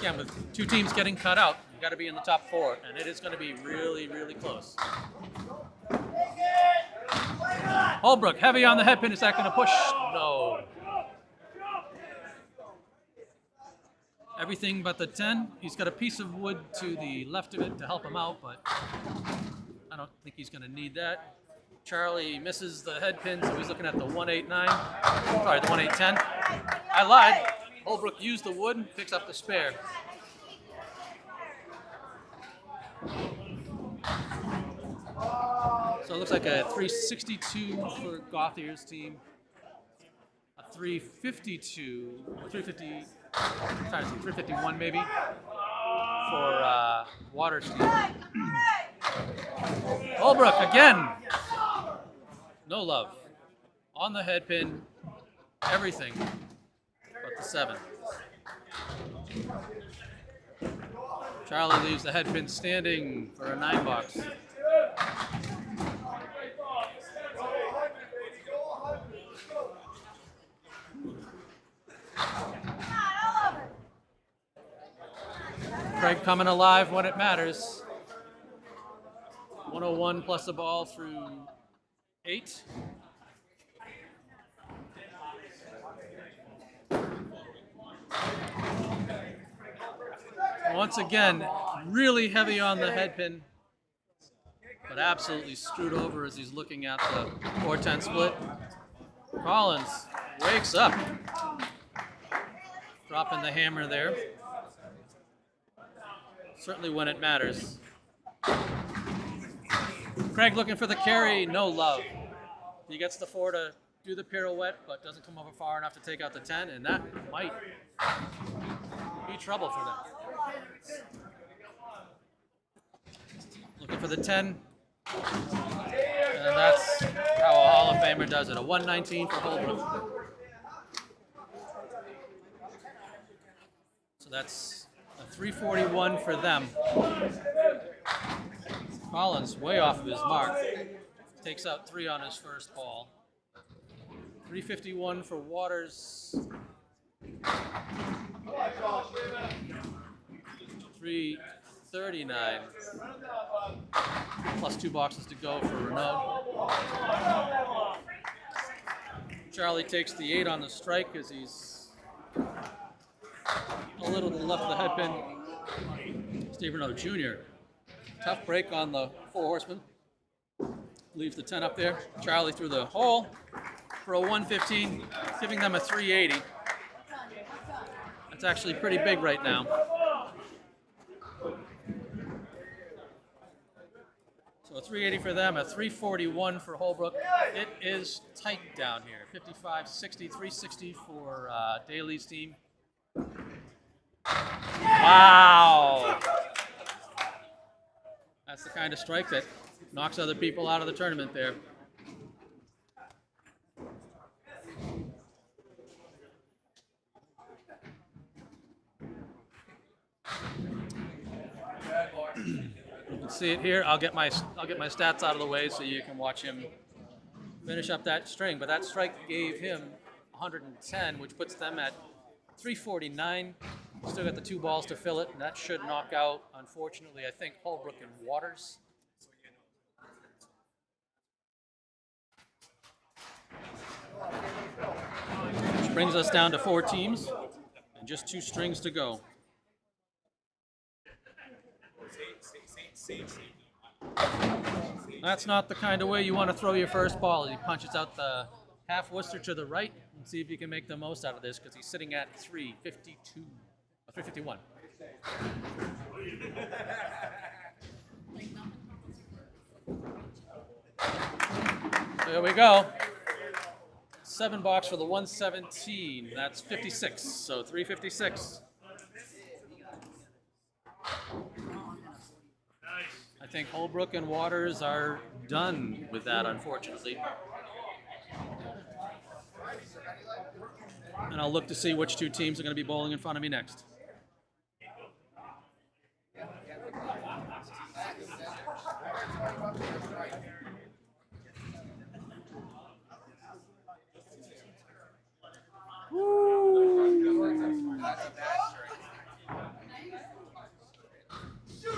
two teams getting cut out, you got to be in the top 4, and it is going to be really, really close. Holbrook, heavy on the head pin. Is that going to push? No. Everything but the 10. He's got a piece of wood to the left of it to help him out, but I don't think he's going to need that. Charlie misses the head pin, so he's looking at the 189. Sorry, the 1810. I lied. Holbrook used the wood, picks up the spare. So it looks like a 362 for Gauthier's team, a 352, 350, sorry, 351 maybe for Waters' team. Holbrook again, no love, on the head pin, everything but the 7. Charlie leaves the head pin standing for a 9 box. Craig coming alive when it matters. 101 plus the ball through 8. Once again, really heavy on the head pin, but absolutely screwed over as he's looking at the 4-10 split. Collins wakes up, dropping the hammer there. Certainly when it matters. Craig looking for the carry, no love. He gets the 4 to do the pirouette, but doesn't come over far enough to take out the 10, and that might be trouble for them. Looking for the 10, and that's how a Hall of Famer does it. A 119 for Holbrook. So that's a 341 for them. Collins way off of his mark. Takes out 3 on his first ball. 351 for Waters. 339. Plus 2 boxes to go for Renaud. Charlie takes the 8 on the strike as he's a little to the left of the head pin. Steve Renaud Jr. Tough break on the 4 horsemen. Leaves the 10 up there. Charlie through the hole for a 115, giving them a 380. That's actually pretty big right now. So a 380 for them, a 341 for Holbrook. It is tight down here. 55, 60, 360 for Daley's team. Wow! That's the kind of strike that knocks other people out of the tournament there. You can see it here. I'll get my stats out of the way so you can watch him finish up that string. But that strike gave him 110, which puts them at 349. Still got the 2 balls to fill it, and that should knock out, unfortunately, I think Holbrook and Waters. brings us down to 4 teams and just 2 strings to go. That's not the kind of way you want to throw your first ball. He punches out the half Worcester to the right and see if you can make the most out of this because he's sitting at 352, or 351. There we go. 7 box for the 117. That's 56. So 356. I think Holbrook and Waters are done with that, unfortunately. And I'll look to see which 2 teams are going to be bowling in front of me next.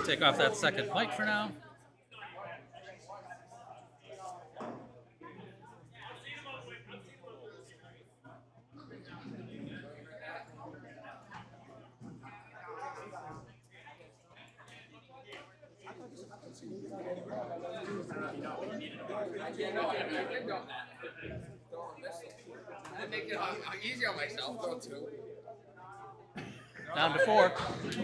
Take off that second mic for now. I make it easy on myself, though, too. Down to 4. See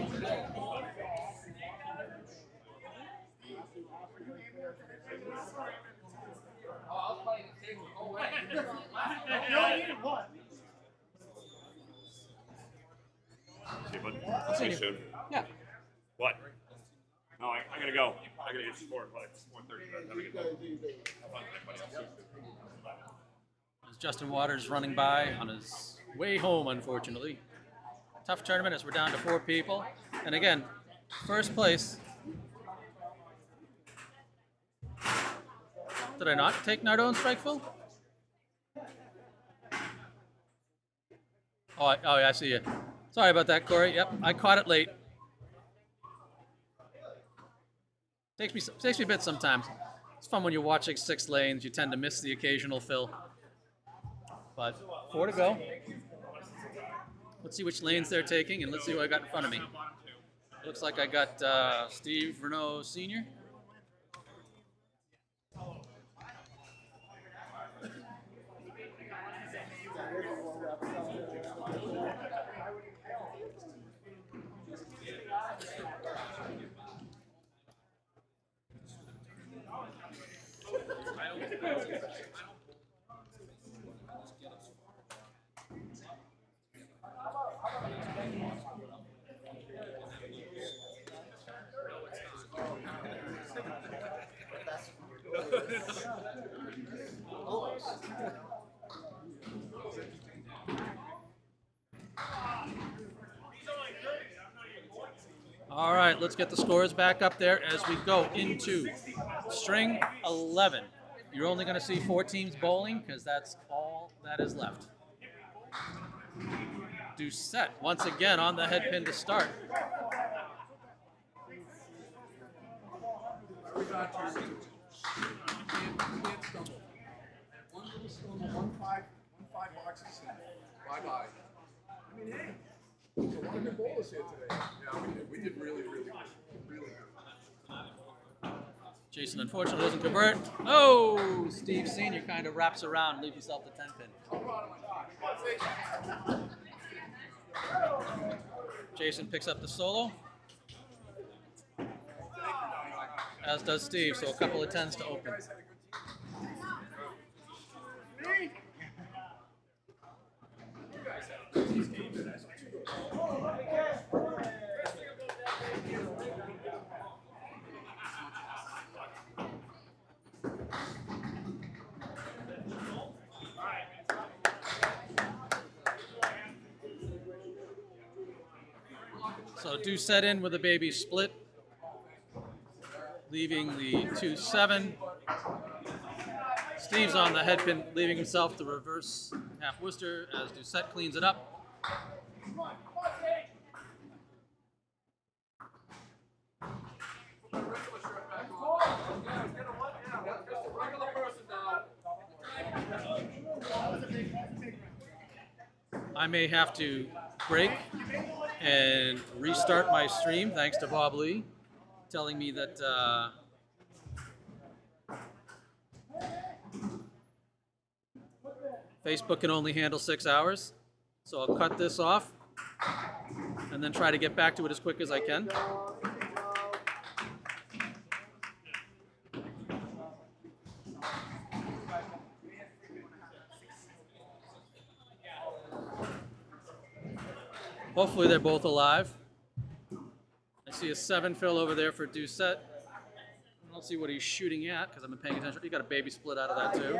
you, bud. I'll see you soon. Yeah. What? No, I gotta go. I gotta get sport, but it's 1:30. There's Justin Waters running by on his way home, unfortunately. Tough tournament as we're down to 4 people. And again, first place. Did I not take Nardone Strikeville? Oh, yeah, I see you. Sorry about that, Corey. Yep, I caught it late. Takes me a bit sometimes. It's fun when you're watching 6 lanes. You tend to miss the occasional fill. But 4 to go. Let's see which lanes they're taking, and let's see who I got in front of me. Looks like I got Steve Renaud Sr. All right, let's get the scores back up there as we go into string 11. You're only going to see 4 teams bowling because that's all that is left. Doucette once again on the head pin to start. You can't stumble. One little stumble, one five boxes, and bye-bye. I mean, hey, there's a lot of good bowlers here today. Yeah, we did really good. Jason unfortunately doesn't convert. Oh, Steve Sr. kind of wraps around, leaves himself the 10 pin. Jason picks up the solo, as does Steve, so a couple of 10s to open. So Doucette in with a baby split, leaving the 2-7. Steve's on the head pin, leaving himself the reverse half Worcester as Doucette cleans it up. I may have to break and restart my stream, thanks to Bob Lee, telling me that Facebook can only handle 6 hours. So I'll cut this off and then try to get back to it as quick as I can. Hopefully they're both alive. I see a 7 fill over there for Doucette. I don't see what he's shooting at because I've been paying attention. He got a baby split out of that too.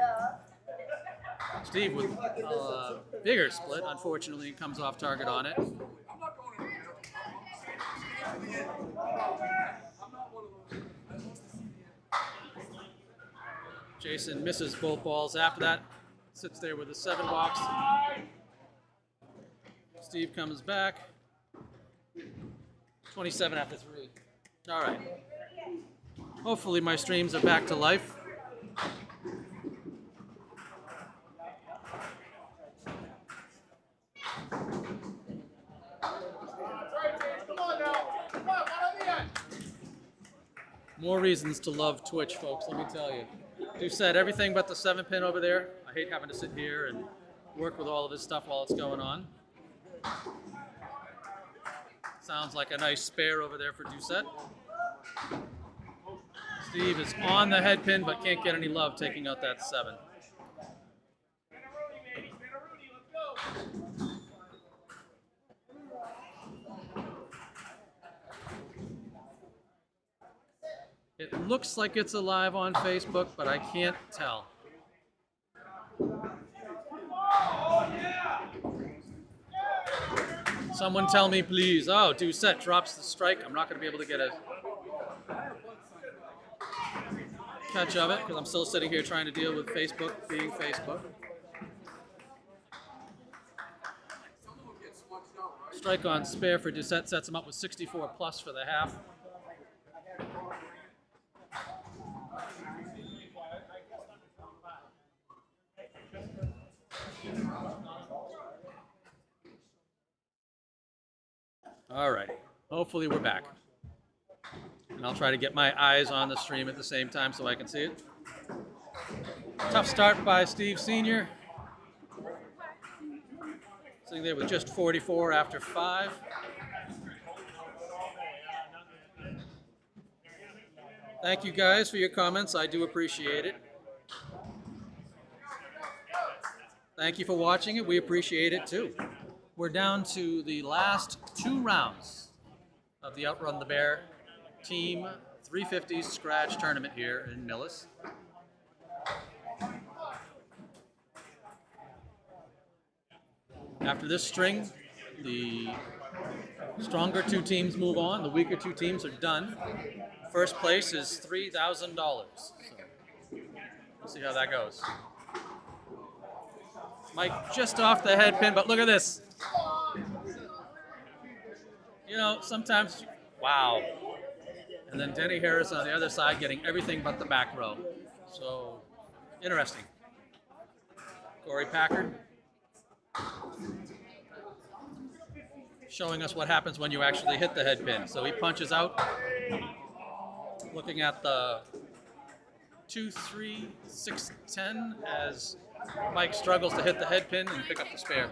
Steve with a bigger split, unfortunately, comes off target on it. Jason misses both balls after that. Sits there with a 7 box. Steve comes back. 27 after 3. All right. Hopefully my streams are back to life. More reasons to love Twitch, folks, let me tell you. Doucette, everything but the 7 pin over there. I hate having to sit here and work with all of this stuff while it's going on. Sounds like a nice spare over there for Doucette. Steve is on the head pin but can't get any love taking out that 7. It looks like it's alive on Facebook, but I can't tell. Someone tell me, please. Oh, Doucette drops the strike. I'm not going to be able to get a catch of it because I'm still sitting here trying to deal with Facebook being Facebook. Strike on spare for Doucette sets him up with 64 plus for the half. All right, hopefully we're back. And I'll try to get my eyes on the stream at the same time so I can see it. Tough start by Steve Sr. Sitting there with just 44 after 5. Thank you guys for your comments. I do appreciate it. Thank you for watching it. We appreciate it too. We're down to the last 2 rounds of the Outrun the Bear Team 350 Scratch Tournament here in Millis. After this string, the stronger 2 teams move on, the weaker 2 teams are done. First place is $3,000. So we'll see how that goes. Mike just off the head pin, but look at this. You know, sometimes, wow. And then Denny Harris on the other side getting everything but the back row. So, interesting. Corey Packard showing us what happens when you actually hit the head pin. So he punches out, looking at the 2, 3, 6, 10 as Mike struggles to hit the head pin and pick up the spare.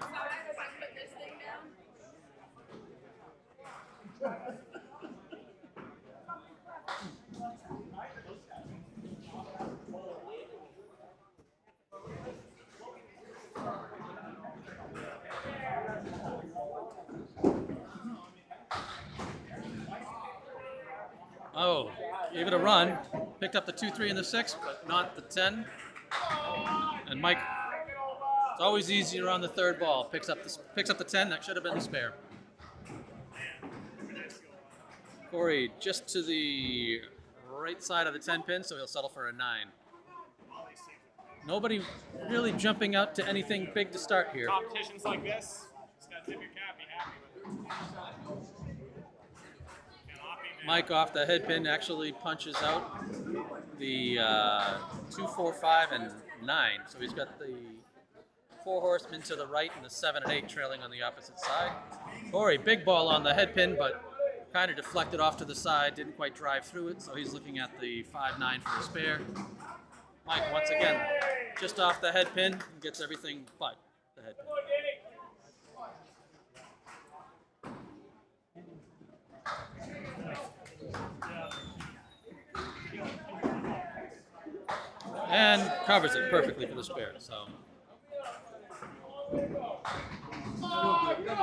Oh, gave it a run. Picked up the 2, 3, and the 6, but not the 10. And Mike, it's always easier on the 3rd ball. Picks up the 10. That should have been the spare. Corey just to the right side of the 10 pin, so he'll settle for a 9. Nobody really jumping out to anything big to start here. Competitions like this, just gotta tip your cap, be happy with it. Mike off the head pin actually punches out the 2, 4, 5, and 9. So he's got the 4 horsemen to the right and the 7 and 8 trailing on the opposite side. Corey, big ball on the head pin, but kind of deflected off to the side, didn't quite drive through it, so he's looking at the 5-9 for a spare. Mike, once again, just off the head pin, and gets everything but the head pin. And covers it perfectly for the spare, so.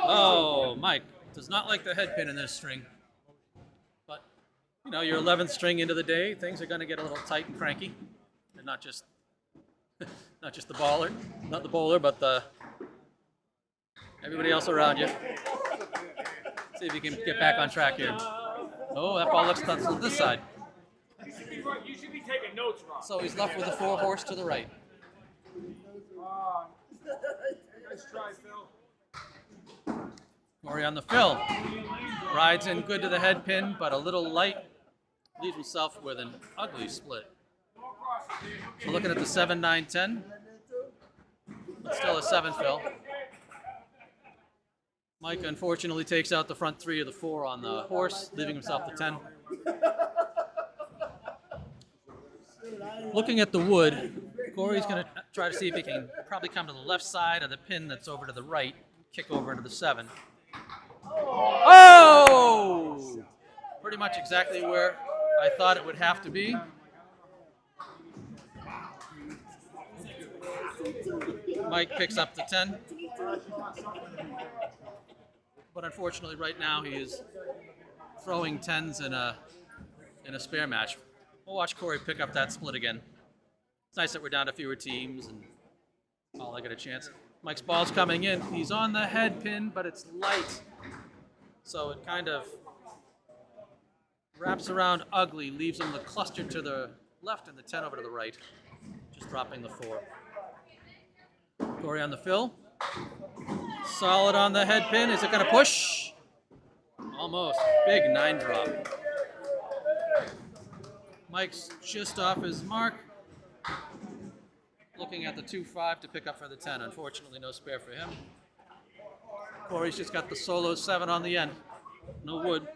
Oh, Mike does not like the head pin in this string. But, you know, your 11th string into the day, things are going to get a little tight and cranky. And not just the bowler, not the bowler, but everybody else around you. See if you can get back on track here. Oh, that ball looks nuts on this side. You should be taking notes, Rob. So he's left with a 4 horse to the right. Nice try, Phil. Corey on the fill. Rides in good to the head pin, but a little light. Leaves himself with an ugly split. So looking at the 7, 9, 10. But still a 7 fill. Micah unfortunately takes out the front 3 of the 4 on the horse, leaving himself the 10. Looking at the wood, Corey's going to try to see if he can probably come to the left side of the pin that's over to the right, kick over into the 7. Oh! Pretty much exactly where I thought it would have to be. Mike picks up the 10. But unfortunately right now he is throwing 10s in a spare match. We'll watch Corey pick up that split again. It's nice that we're down to fewer teams and all I get a chance. Mike's ball's coming in. He's on the head pin, but it's light. So it kind of wraps around ugly, leaves him the cluster to the left and the 10 over to the right. Just dropping the 4. Corey on the fill. Solid on the head pin. Is it going to push? Almost. Big 9 drop. Mike's just off his mark. Looking at the 2-5 to pick up for the 10. Unfortunately, no spare for him. Corey's just got the solo 7 on the end. No wood.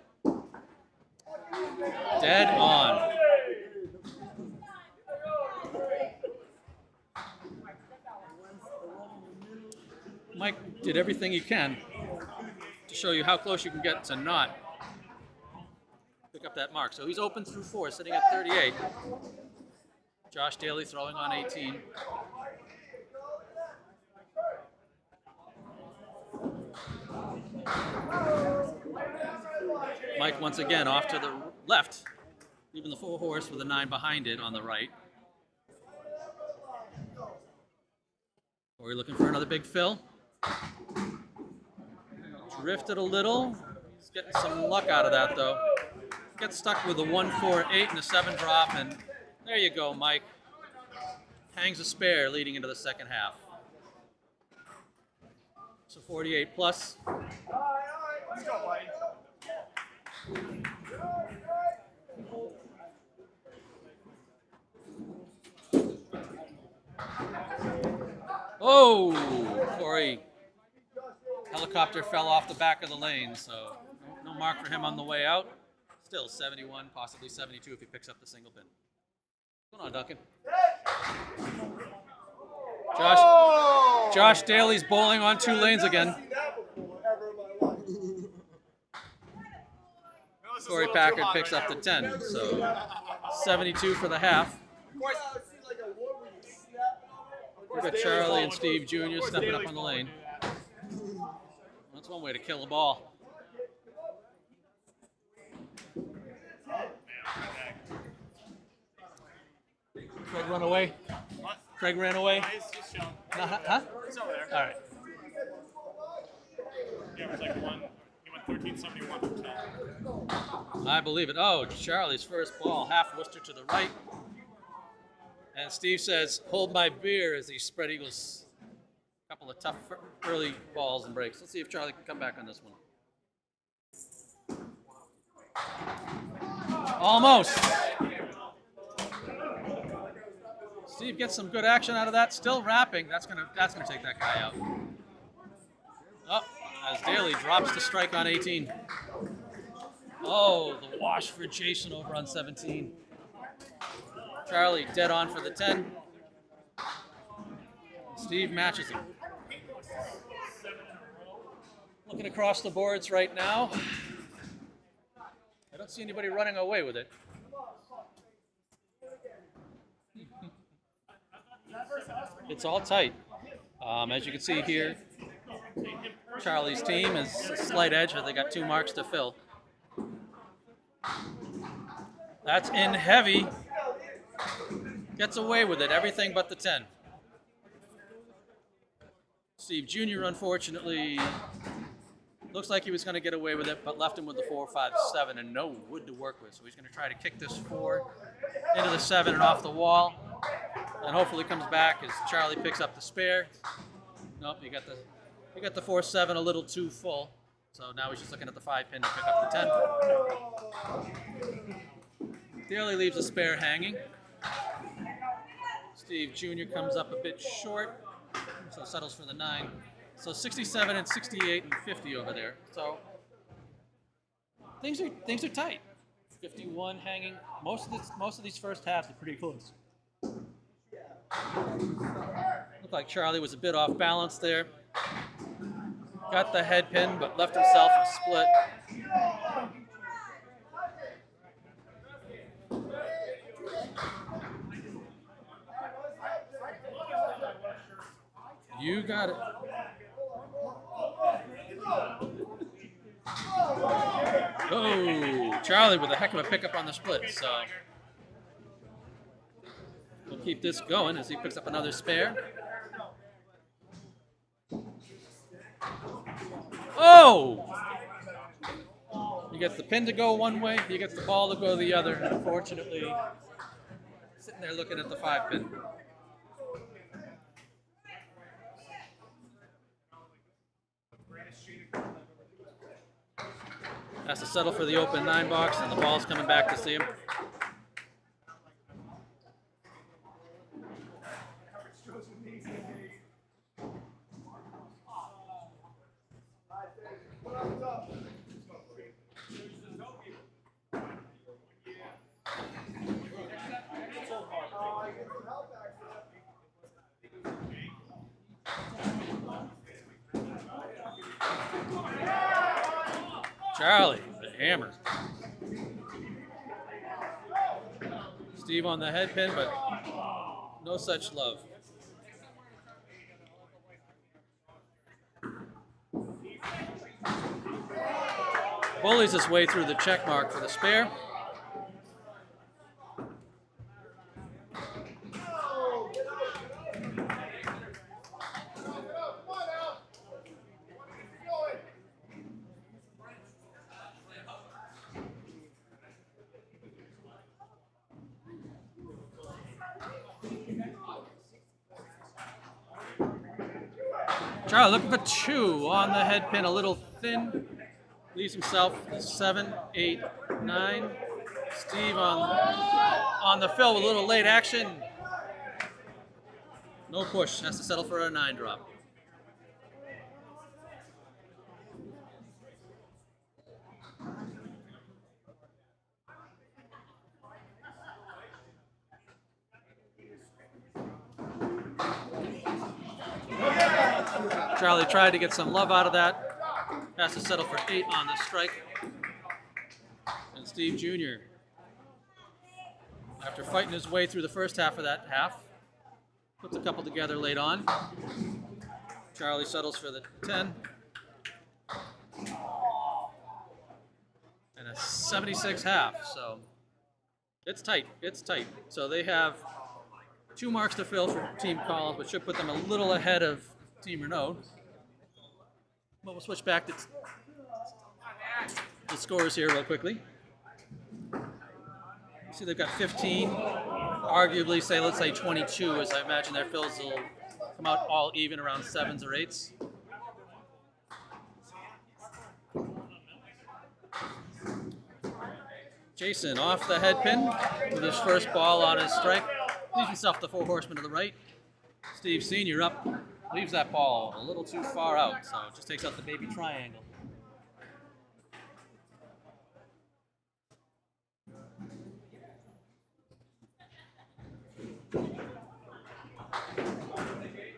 Dead on. Mike did everything he can to show you how close you can get to not pick up that mark. So he's open through 4, sitting at 38. Josh Daley throwing on 18. Mike once again off to the left, leaving the 4 horse with a 9 behind it on the right. Corey looking for another big fill. Drifted a little. He's getting some luck out of that though. Gets stuck with a 1, 4, 8 and a 7 drop, and there you go, Mike. Hangs a spare leading into the second half. So 48 plus. Let's go, buddy. Oh, Corey. Helicopter fell off the back of the lane, so no mark for him on the way out. Still 71, possibly 72 if he picks up the single pin. What's going on, Duncan? Josh Daley's bowling on 2 lanes again. Corey Packard picks up the 10, so 72 for the half. We've got Charlie and Steve Jr. stepping up on the lane. That's one way to kill a ball. Craig run away? What? Craig ran away? He's just chilling. Huh? He's over there. All right. Yeah, it was like he went 1371 for 10. I believe it. Oh, Charlie's first ball, half Worcester to the right. And Steve says, hold my beer as he spread eagles. A couple of tough early balls and breaks. Let's see if Charlie can come back on this one. Almost. Steve gets some good action out of that. Still wrapping. That's gonna take that guy out. Oh, as Daley drops the strike on 18. Oh, the wash for Jason over on 17. Charlie dead on for the 10. Steve matches him. Looking across the boards right now. I don't see anybody running away with it. It's all tight. As you can see here, Charlie's team is a slight edge, but they got 2 marks to fill. That's in heavy. Gets away with it, everything but the 10. Steve Jr. unfortunately looks like he was going to get away with it, but left him with the 4, 5, 7 and no wood to work with. So he's going to try to kick this 4 into the 7 and off the wall. And hopefully comes back as Charlie picks up the spare. Nope, you got the 4, 7 a little too full. So now he's just looking at the 5 pin to pick up the 10. Daley leaves a spare hanging. Steve Jr. comes up a bit short, so settles for the 9. So 67 and 68 and 50 over there. So things are tight. 51 hanging. Most of these first halves are pretty close. Looked like Charlie was a bit off balance there. Got the head pin, but left himself a split. You got it. Oh, Charlie with a heck of a pickup on the split. So we'll keep this going as he picks up another spare. Oh! He gets the pin to go one way, he gets the ball to go the other, and unfortunately, sitting there looking at the 5 pin. Has to settle for the open 9 box, and the ball's coming back to see him. Charlie, the hammer. Steve on the head pin, but no such love. Bullies his way through the check mark for the spare. Charlie looking for 2 on the head pin, a little thin. Leaves himself 7, 8, 9. Steve on the fill with a little late action. No push, has to settle for a 9 drop. Charlie tried to get some love out of that. Has to settle for 8 on the strike. And Steve Jr., after fighting his way through the first half of that half, puts a couple together late on. Charlie settles for the 10. And a 76 half, so it's tight, it's tight. So they have 2 marks to fill for Team Collins, which should put them a little ahead of Team Renaud. But we'll switch back to the scores here real quickly. See, they've got 15. Arguably, let's say 22, as I imagine their fills will come out all even around 7s or 8s. Jason off the head pin with his first ball on his strike. Leaves himself the 4 horsemen to the right. Steve Sr. up, leaves that ball a little too far out, so it just takes out the baby triangle.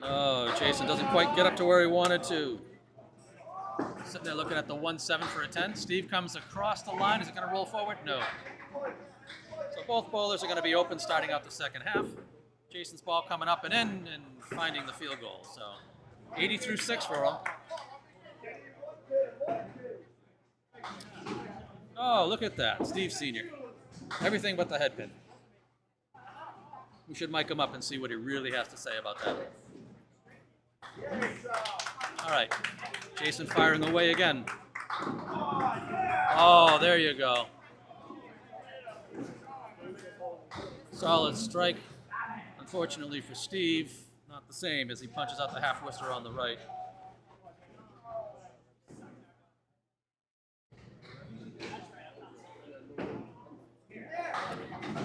Oh, Jason doesn't quite get up to where he wanted to. Sitting there looking at the 1-7 for a 10. Steve comes across the line. Is it going to roll forward? No. So both bowlers are going to be open starting out the second half. Jason's ball coming up and in and finding the field goal. So 80-6 for him. Oh, look at that. Steve Sr. Everything but the head pin. We should mic him up and see what he really has to say about that. All right. Jason firing away again. Oh, there you go. Solid strike. Unfortunately for Steve, not the same as he punches out the half whister on the right.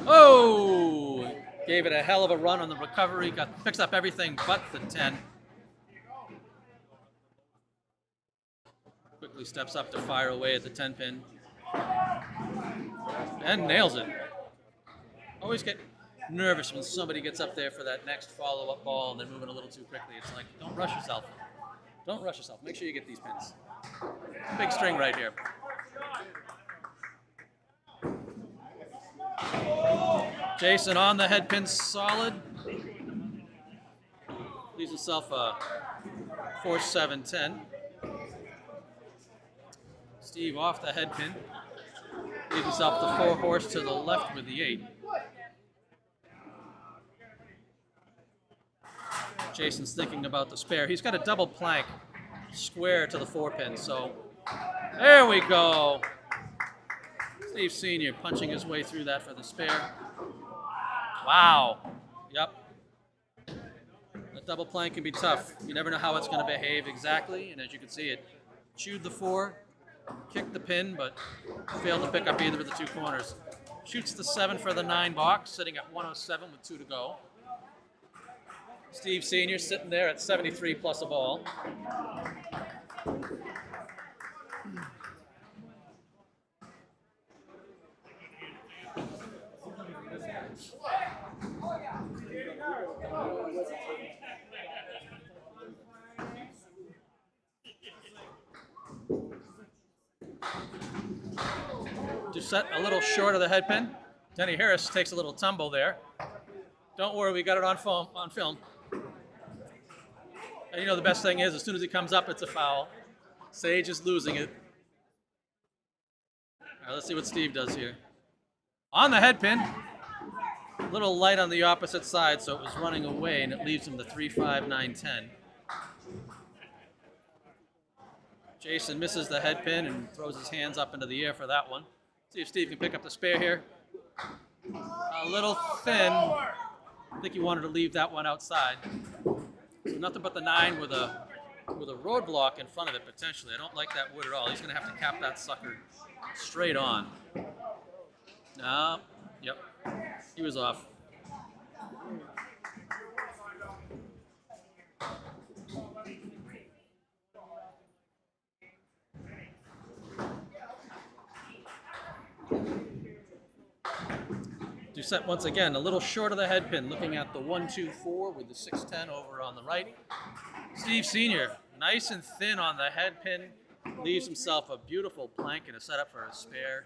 Oh! Gave it a hell of a run on the recovery. Picks up everything but the 10. Quickly steps up to fire away at the 10 pin. And nails it. Always get nervous when somebody gets up there for that next follow-up ball and they're moving a little too quickly. It's like, don't rush yourself. Don't rush yourself. Make sure you get these pins. Big string right here. Jason on the head pin, solid. Leaves himself a 4-7-10. Steve off the head pin. Leaves himself the 4 horse to the left with the 8. Jason's thinking about the spare. He's got a double plank square to the 4 pin, so there we go. Steve Sr. punching his way through that for the spare. Wow. Yep. The double plank can be tough. You never know how it's going to behave exactly, and as you can see, it chewed the 4, kicked the pin, but failed to pick up either of the 2 corners. Shoots the 7 for the 9 box, sitting at 107 with 2 to go. Steve Sr. sitting there at 73 plus a ball. Set a little short of the head pin. Denny Harris takes a little tumble there. Don't worry, we got it on film. And you know the best thing is, as soon as he comes up, it's a foul. Sage is losing it. All right, let's see what Steve does here. On the head pin. A little light on the opposite side, so it was running away, and it leaves him the 3-5-9-10. Jason misses the head pin and throws his hands up into the air for that one. See if Steve can pick up the spare here. A little thin. I think he wanted to leave that one outside. So nothing but the 9 with a roadblock in front of it potentially. I don't like that wood at all. He's going to have to cap that sucker straight on. No. Yep. He was off. Set once again, a little short of the head pin, looking at the 1-2-4 with the 6-10 over on the right. Steve Sr., nice and thin on the head pin, leaves himself a beautiful plank and a setup for a spare.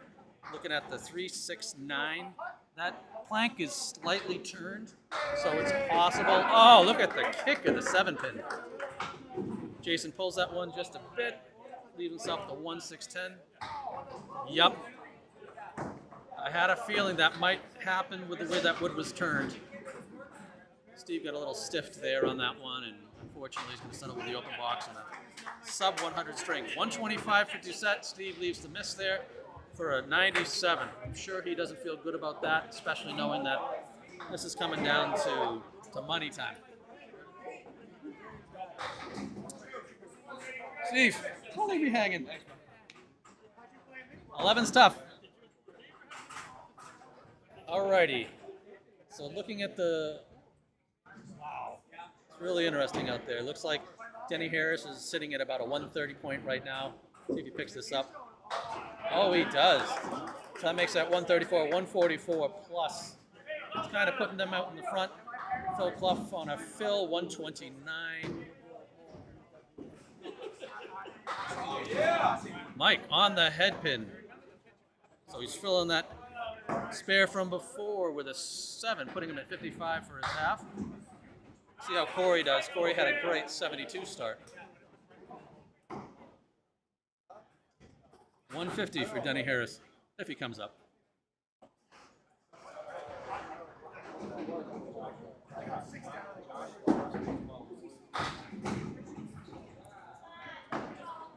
Looking at the 3-6-9, that plank is slightly turned, so it's possible. Oh, look at the kick of the 7 pin. Jason pulls that one just a bit, leaves himself the 1-6-10. Yup. I had a feeling that might happen with the way that wood was turned. Steve got a little stiffed there on that one, and unfortunately he's going to settle with the open box and a sub 100 string. 125 for Doucette. Steve leaves the miss there for a 97. I'm sure he doesn't feel good about that, especially knowing that this is coming down to money time. Steve, don't leave me hanging. 11's tough. Alrighty. So looking at wow, it's really interesting out there. Looks like Denny Harris is sitting at about a 130 point right now. See if he picks this up. Oh, he does. So that makes that 134, 144 plus. It's kind of putting them out in the front. Phil Clough on a fill, 129. Mike on the head pin. So he's filling that spare from before with a 7, putting him at 55 for his half. See how Corey does. Corey had a great 72 start. 150 for Denny Harris, if he comes up.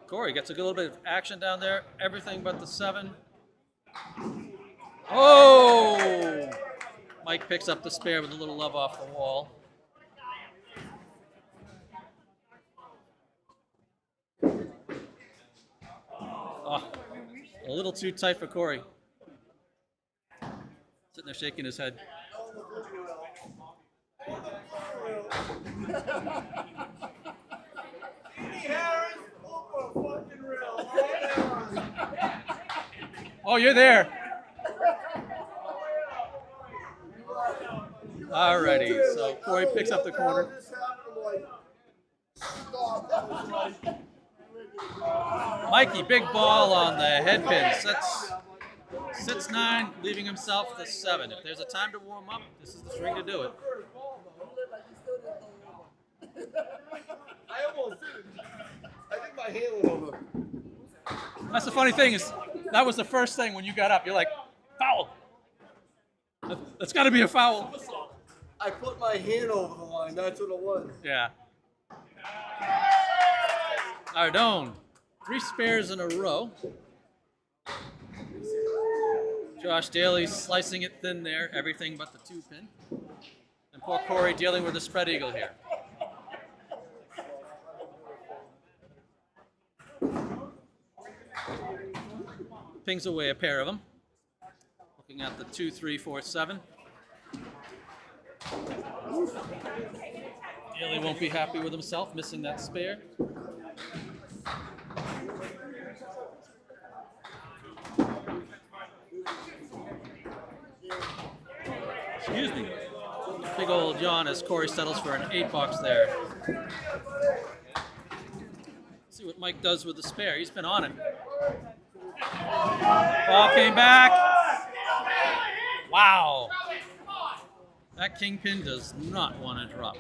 Corey gets a little bit of action down there. Everything but the 7. Oh! Mike picks up the spare with a little love off the wall. Oh, a little too tight for Corey. Sitting there shaking his head. Oh, you're there. Alrighty, so Corey picks up the corner. Mikey, big ball on the head pin. Sits 9, leaving himself the 7. If there's a time to warm up, this is the string to do it. I almost did it. I think my hand went over. That's the funny thing is, that was the first thing when you got up. You're like, foul. That's got to be a foul. I put my hand over the line. That's what it was. Yeah. Ardone, 3 spares in a row. Josh Daley slicing it thin there, everything but the 2 pin. And poor Corey dealing with the spread eagle here. Pings away a pair of them. Looking at the 2, 3, 4, 7. Daley won't be happy with himself, missing that spare. Excuse me. Big old yawn as Corey settles for an 8 box there. Let's see what Mike does with the spare. He's been on it. Ball came back. Wow. That kingpin does not want to drop.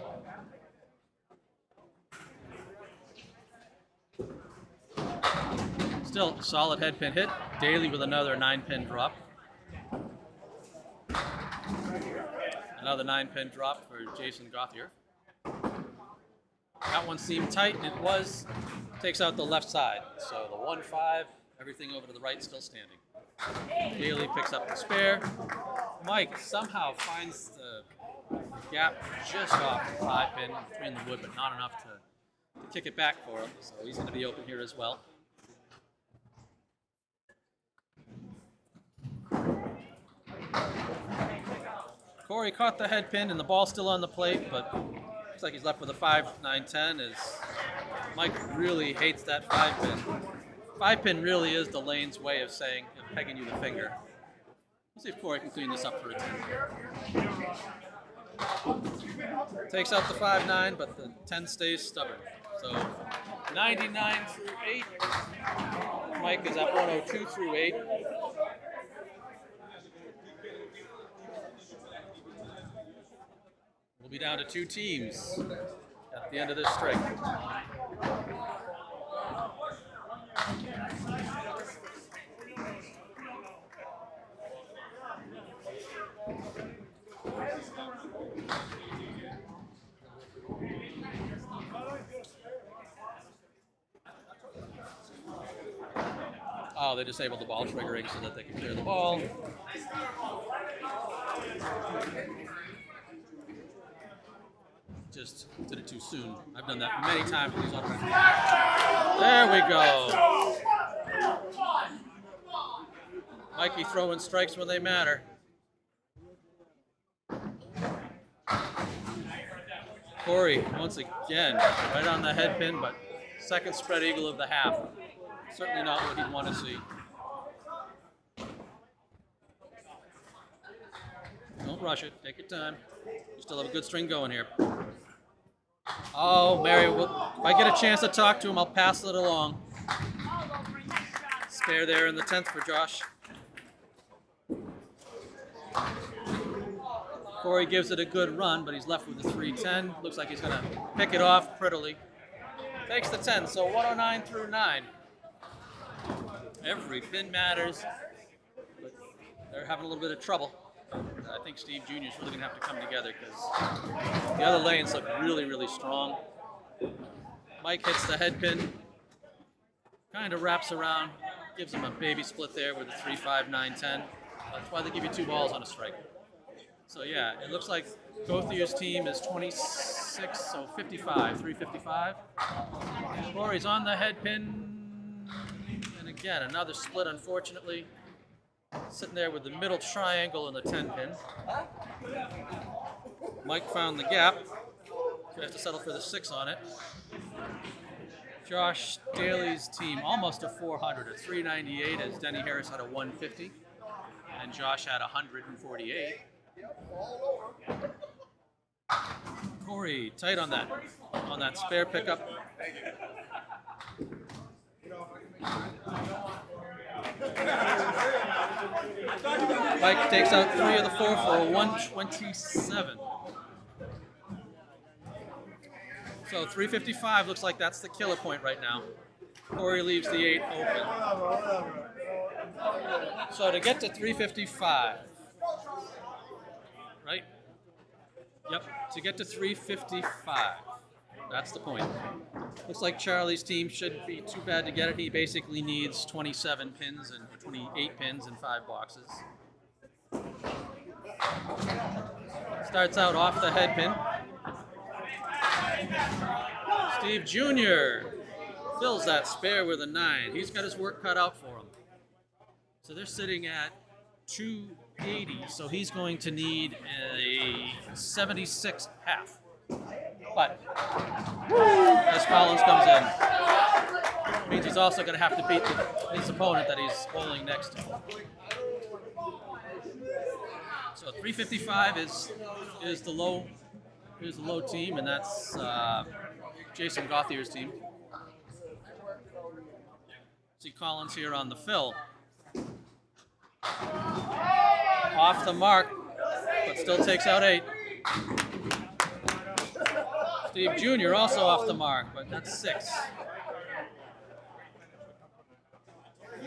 Still a solid head pin hit. Daley with another 9-pin drop. Another 9-pin drop for Jason Gauthier. That one seemed tight, and it was. Takes out the left side. So the 1-5, everything over to the right, still standing. Daley picks up the spare. Mike somehow finds the gap just off the 5-pin between the wood, but not enough to kick it back for him. So he's going to be open here as well. Corey caught the head pin and the ball's still on the plate, but looks like he's left with a 5, 9, 10 as Mike really hates that 5-pin. 5-pin really is the lane's way of saying, of pegging you the finger. Let's see if Corey can clean this up for a 10. Takes out the 5, 9, but the 10 stays stubborn. So 99 through 8. Mike is at 102 through 8. We'll be down to 2 teams at the end of this string. Oh, they disabled the ball triggering so that they can clear the ball. Just did it too soon. I've done that many times with these Outrun. There we go. Mikey throwing strikes when they matter. Corey, once again, right on the head pin, but second spread eagle of the half. Certainly not what he'd want to see. Don't rush it. Take your time. You still have a good string going here. Oh, Mary, if I get a chance to talk to him, I'll pass it along. Spare there in the 10th for Josh. Corey gives it a good run, but he's left with the 310. Looks like he's going to pick it off prettily. Takes the 10, so 109 through 9. Every pin matters, but they're having a little bit of trouble. I think Steve Jr. is really going to have to come together because the other lanes look really, really strong. Mike hits the head pin, kind of wraps around, gives him a baby split there with a 3, 5, 9, 10. That's why they give you 2 balls on a strike. So yeah, it looks like Gauthier's team is 26, so 55, 355. Corey's on the head pin, and again, another split, unfortunately. Sitting there with the middle triangle and the 10 pin. Mike found the gap. He has to settle for the 6 on it. Josh Daley's team almost a 400, a 398, as Denny Harris had a 150, and Josh had 148. Corey tight on that spare pickup. Mike takes out 3 of the 4 for a 127. So 355 looks like that's the killer point right now. Corey leaves the 8 open. So to get to 355, right? Yep, to get to 355, that's the point. Looks like Charlie's team shouldn't be too bad to get it. He basically needs 27 pins and 28 pins and 5 boxes. Starts out off the head pin. Steve Jr. fills that spare with a 9. He's got his work cut out for him. So they're sitting at 280, so he's going to need a 76 half. But as Collins comes in, means he's also going to have to beat his opponent that he's bowling next to. So 355 is the low team, and that's Jason Gauthier's team. See Collins here on the fill. Off the mark, but still takes out 8. Steve Jr. also off the mark, but that's 6.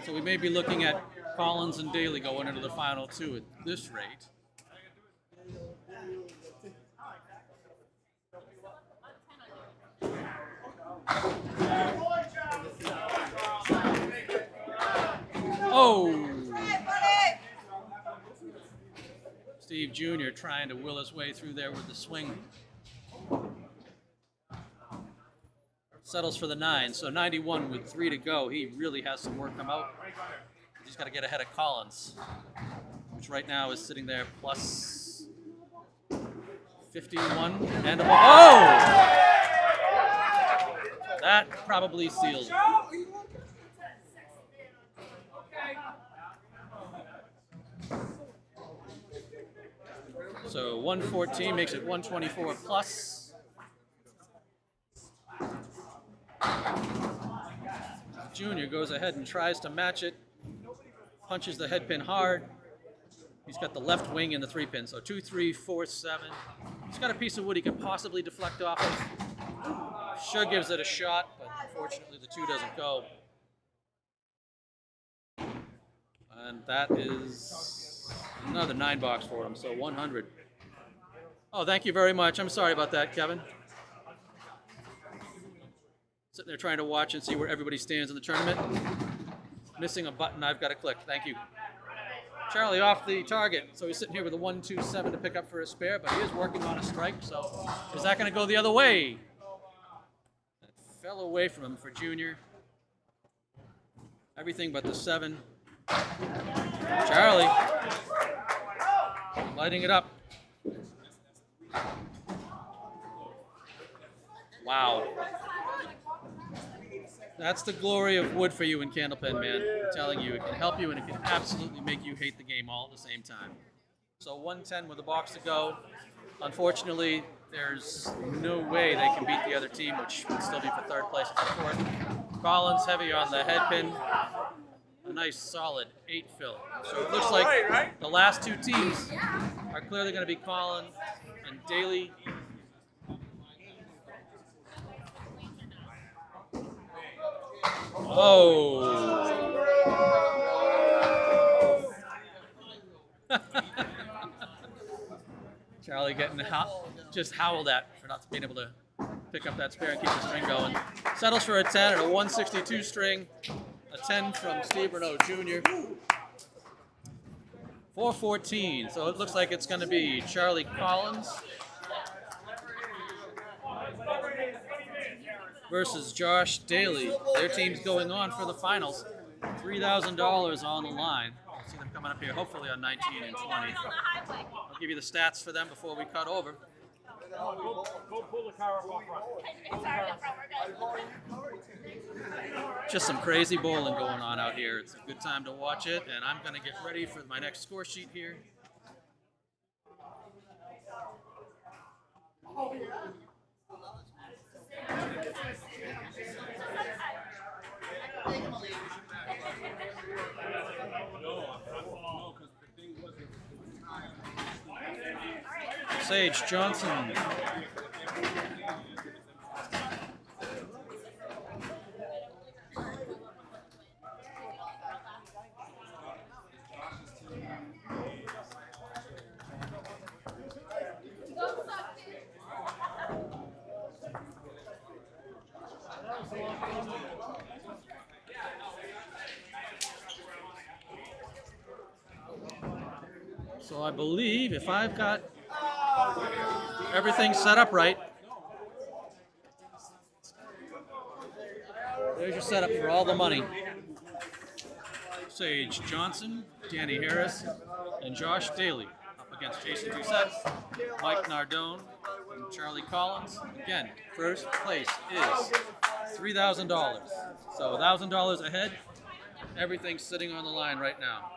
So we may be looking at Collins and Daley going into the final 2 at this rate. Oh! Steve Jr. trying to will his way through there with the swing. Settles for the 9, so 91 with 3 to go. He really has some work come out. He's got to get ahead of Collins, which right now is sitting there plus 51 and a ball. Oh! That probably seals it. So 114 makes it 124 plus. Junior goes ahead and tries to match it. Punches the head pin hard. He's got the left wing in the 3 pin, so 2, 3, 4, 7. He's got a piece of wood he could possibly deflect off of. Sure gives it a shot, but unfortunately the 2 doesn't go. And that is another 9 box for him, so 100. Oh, thank you very much. I'm sorry about that, Kevin. Sitting there trying to watch and see where everybody stands in the tournament. Missing a button I've got to click. Thank you. Charlie off the target, so he's sitting here with a 1-2-7 to pick up for a spare, but he is working on a strike, so is that going to go the other way? It fell away from him for Junior. Everything but the 7. Charlie lighting it up. Wow. That's the glory of wood for you in Candlepin, man. I'm telling you, it can help you and it can absolutely make you hate the game all at the same time. So 110 with a box to go. Unfortunately, there's no way they can beat the other team, which would still be for third place at the court. Collins heavy on the head pin. A nice solid 8 fill. So it looks like the last two teams are clearly going to be Collins and Daley. Oh. Charlie getting just howled at for not being able to pick up that spare and keep the string going. Settles for a 10 and a 162 string. A 10 from Steve Renaud Jr. 414. So it looks like it's going to be Charlie Collins versus Josh Daley. Their team's going on for the finals. $3,000 on the line. I'll see them coming up here hopefully on 19 and 20. I'll give you the stats for them before we cut over. Go pull the car up off front. Just some crazy bowling going on out here. It's a good time to watch it, and I'm going to get ready for my next score sheet here. Sage Johnson. So I believe if I've got everything set up right, there's your setup for all the money. Sage Johnson, Danny Harris, and Josh Daley up against Jason Doucette, Mike Nardone, and Charlie Collins. Again, first place is $3,000. So $1,000 ahead. Everything's sitting on the line right now.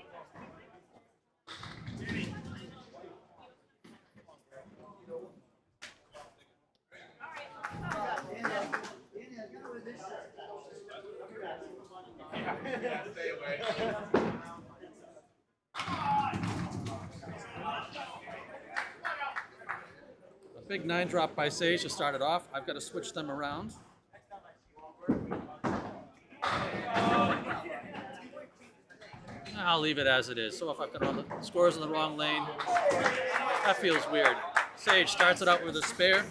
A big 9 drop by Sage to start it off. I've got to switch them around. I'll leave it as it is. So if I've got all the scores in the wrong lane, that feels weird. Sage starts it out with a spare.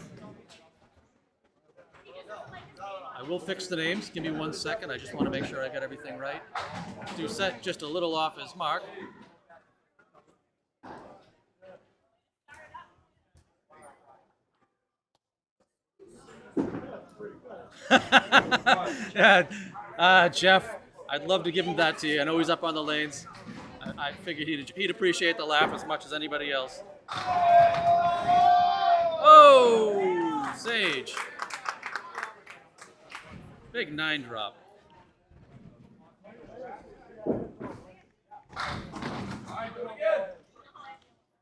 I will fix the names. Give me 1 second. I just want to make sure I get everything right. Doucette just a little off his mark. Yeah, Jeff, I'd love to give him that to you. I know he's up on the lanes. I figured he'd appreciate the laugh as much as anybody else. Oh, Sage. Big 9 drop.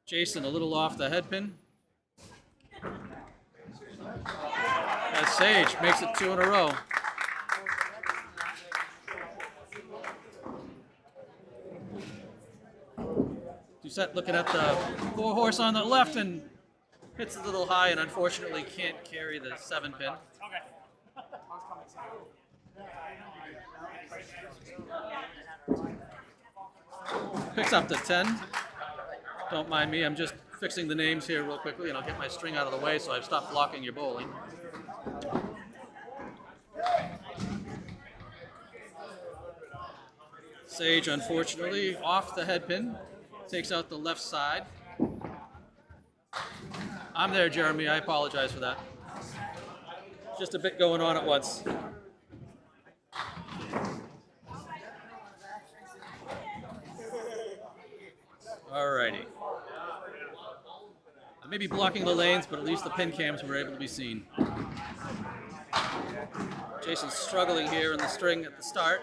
Jason a little off the head pin. As Sage makes it 2 in a row. Doucette looking at the 4 horse on the left and hits a little high and unfortunately can't carry the 7 pin. Picks up the 10. Don't mind me, I'm just fixing the names here real quickly and I'll get my string out of the way so I've stopped blocking your bowling. Sage, unfortunately, off the head pin, takes out the left side. I'm there, Jeremy, I apologize for that. Just a bit going on at once. Alrighty. I may be blocking the lanes, but at least the pin cams were able to be seen. Jason's struggling here in the string at the start.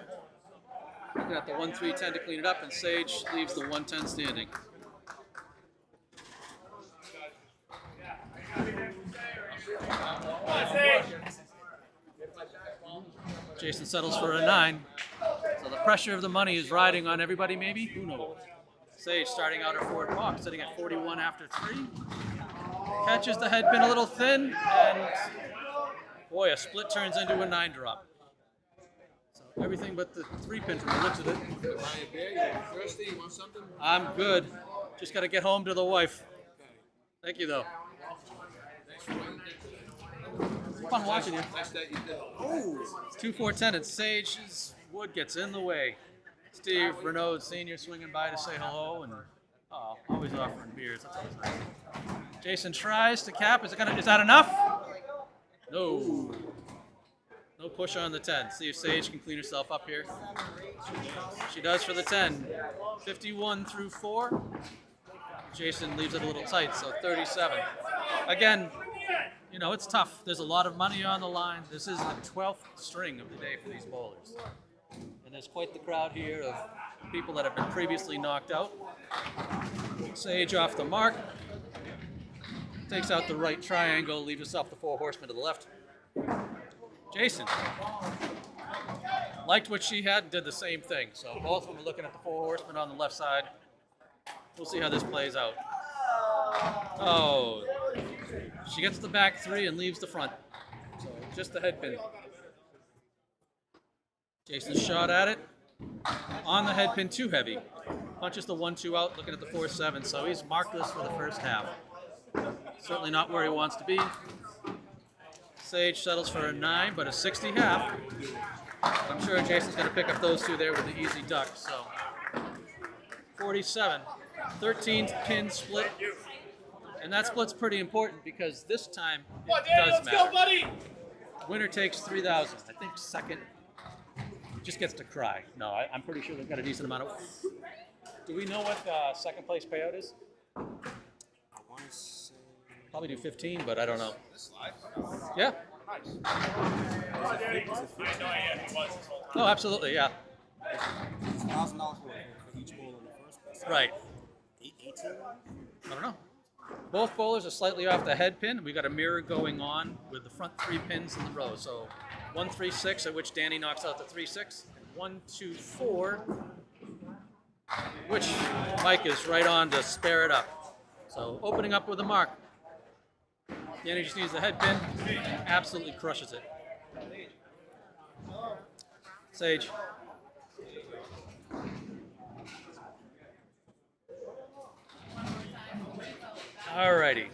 Looking at the 1-3-10 to clean it up, and Sage leaves the 1-10 standing. Jason settles for a 9. So the pressure of the money is riding on everybody, maybe? Who knows? Sage starting out her forward box, sitting at 41 after 3. Catches the head pin a little thin, and boy, a split turns into a 9 drop. So everything but the 3-pin from the looks of it. You thirsty? You want something? I'm good. Just got to get home to the wife. Thank you, though. Fun watching you. Nice that you did. It's 2-4-10, and Sage's wood gets in the way. Steve Renaud Sr. swinging by to say hello, and always offering beers. That's always nice. Jason tries to cap. Is that enough? No. No push on the 10. See if Sage can clean herself up here. She does for the 10. 51 through 4. Jason leaves it a little tight, so 37. Again, you know, it's tough. There's a lot of money on the line. This is the 12th string of the day for these bowlers. And there's quite the crowd here of people that have been previously knocked out. Sage off the mark. Takes out the right triangle, leaves herself the 4 horsemen to the left. Jason liked what she had and did the same thing. So both of them are looking at the 4 horsemen on the left side. We'll see how this plays out. Oh, she gets the back 3 and leaves the front. So just the head pin. Jason's shot at it. On the head pin, too heavy. Punches the 1-2 out, looking at the 4-7. So he's markless for the first half. Certainly not where he wants to be. Sage settles for a 9, but a 60 half. I'm sure Jason's going to pick up those 2 there with the easy duck. So 47, 13 pin split, and that split's pretty important because this time it does matter. Go, buddy! Winner takes 3,000. I think second just gets to cry. No, I'm pretty sure they've got a decent amount of. Do we know what second place payout is? I want to say. Probably do 15, but I don't know. This live? Yeah. Nice. Oh, absolutely, yeah. It's $1,000 for each bowl in the first place. Right. 18? I don't know. Both bowlers are slightly off the head pin. We've got a mirror going on with the front 3 pins in the row. So 1-3-6, at which Danny knocks out the 3-6. 1-2-4, which Mike is right on to spare it up. So opening up with a mark. Danny just needs the head pin and absolutely crushes it. Sage. Alrighty.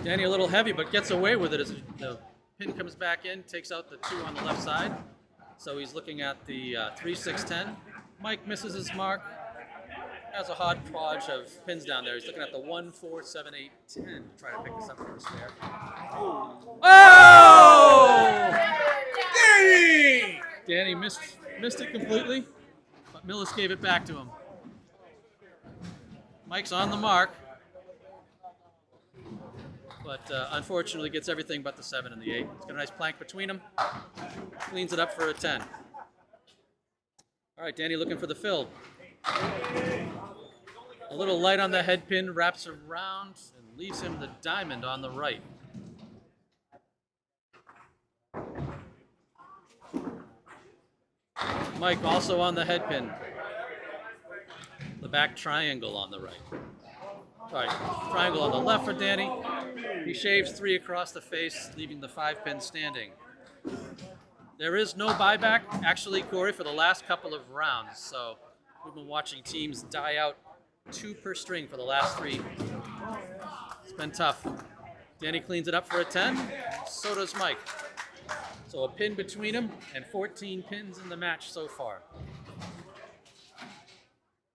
Danny a little heavy, but gets away with it as the pin comes back in, takes out the 2 on the left side. So he's looking at the 3-6-10. Mike misses his mark. Has a hodgepodge of pins down there. He's looking at the 1, 4, 7, 8, 10. Trying to pick this up for a spare. Oh! Danny missed it completely, but Millis gave it back to him. Mike's on the mark, but unfortunately gets everything but the 7 and the 8. He's got a nice plank between them. Cleans it up for a 10. All right, Danny looking for the fill. A little light on the head pin, wraps around and leaves him the diamond on the right. Mike also on the head pin. The back triangle on the right. All right, triangle on the left for Danny. He shaves 3 across the face, leaving the 5 pin standing. There is no buyback, actually, Corey, for the last couple of rounds. So we've been watching teams die out 2 per string for the last 3. It's been tough. Danny cleans it up for a 10. So does Mike. So a pin between them and 14 pins in the match so far.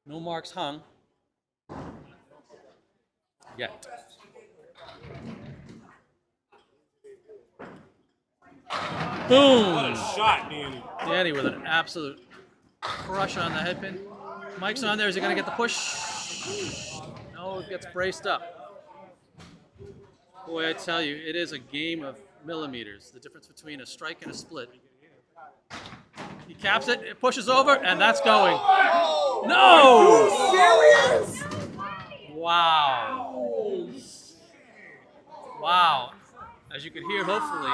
No marks hung yet. Boom! What a shot, Danny. Danny with an absolute crush on the head pin. Mike's on there. Is he going to get the push? No, it gets braced up. Boy, I tell you, it is a game of millimeters. The difference between a strike and a split. He caps it, it pushes over, and that's going. No! Serious? Wow. Wow. As you could hear, hopefully,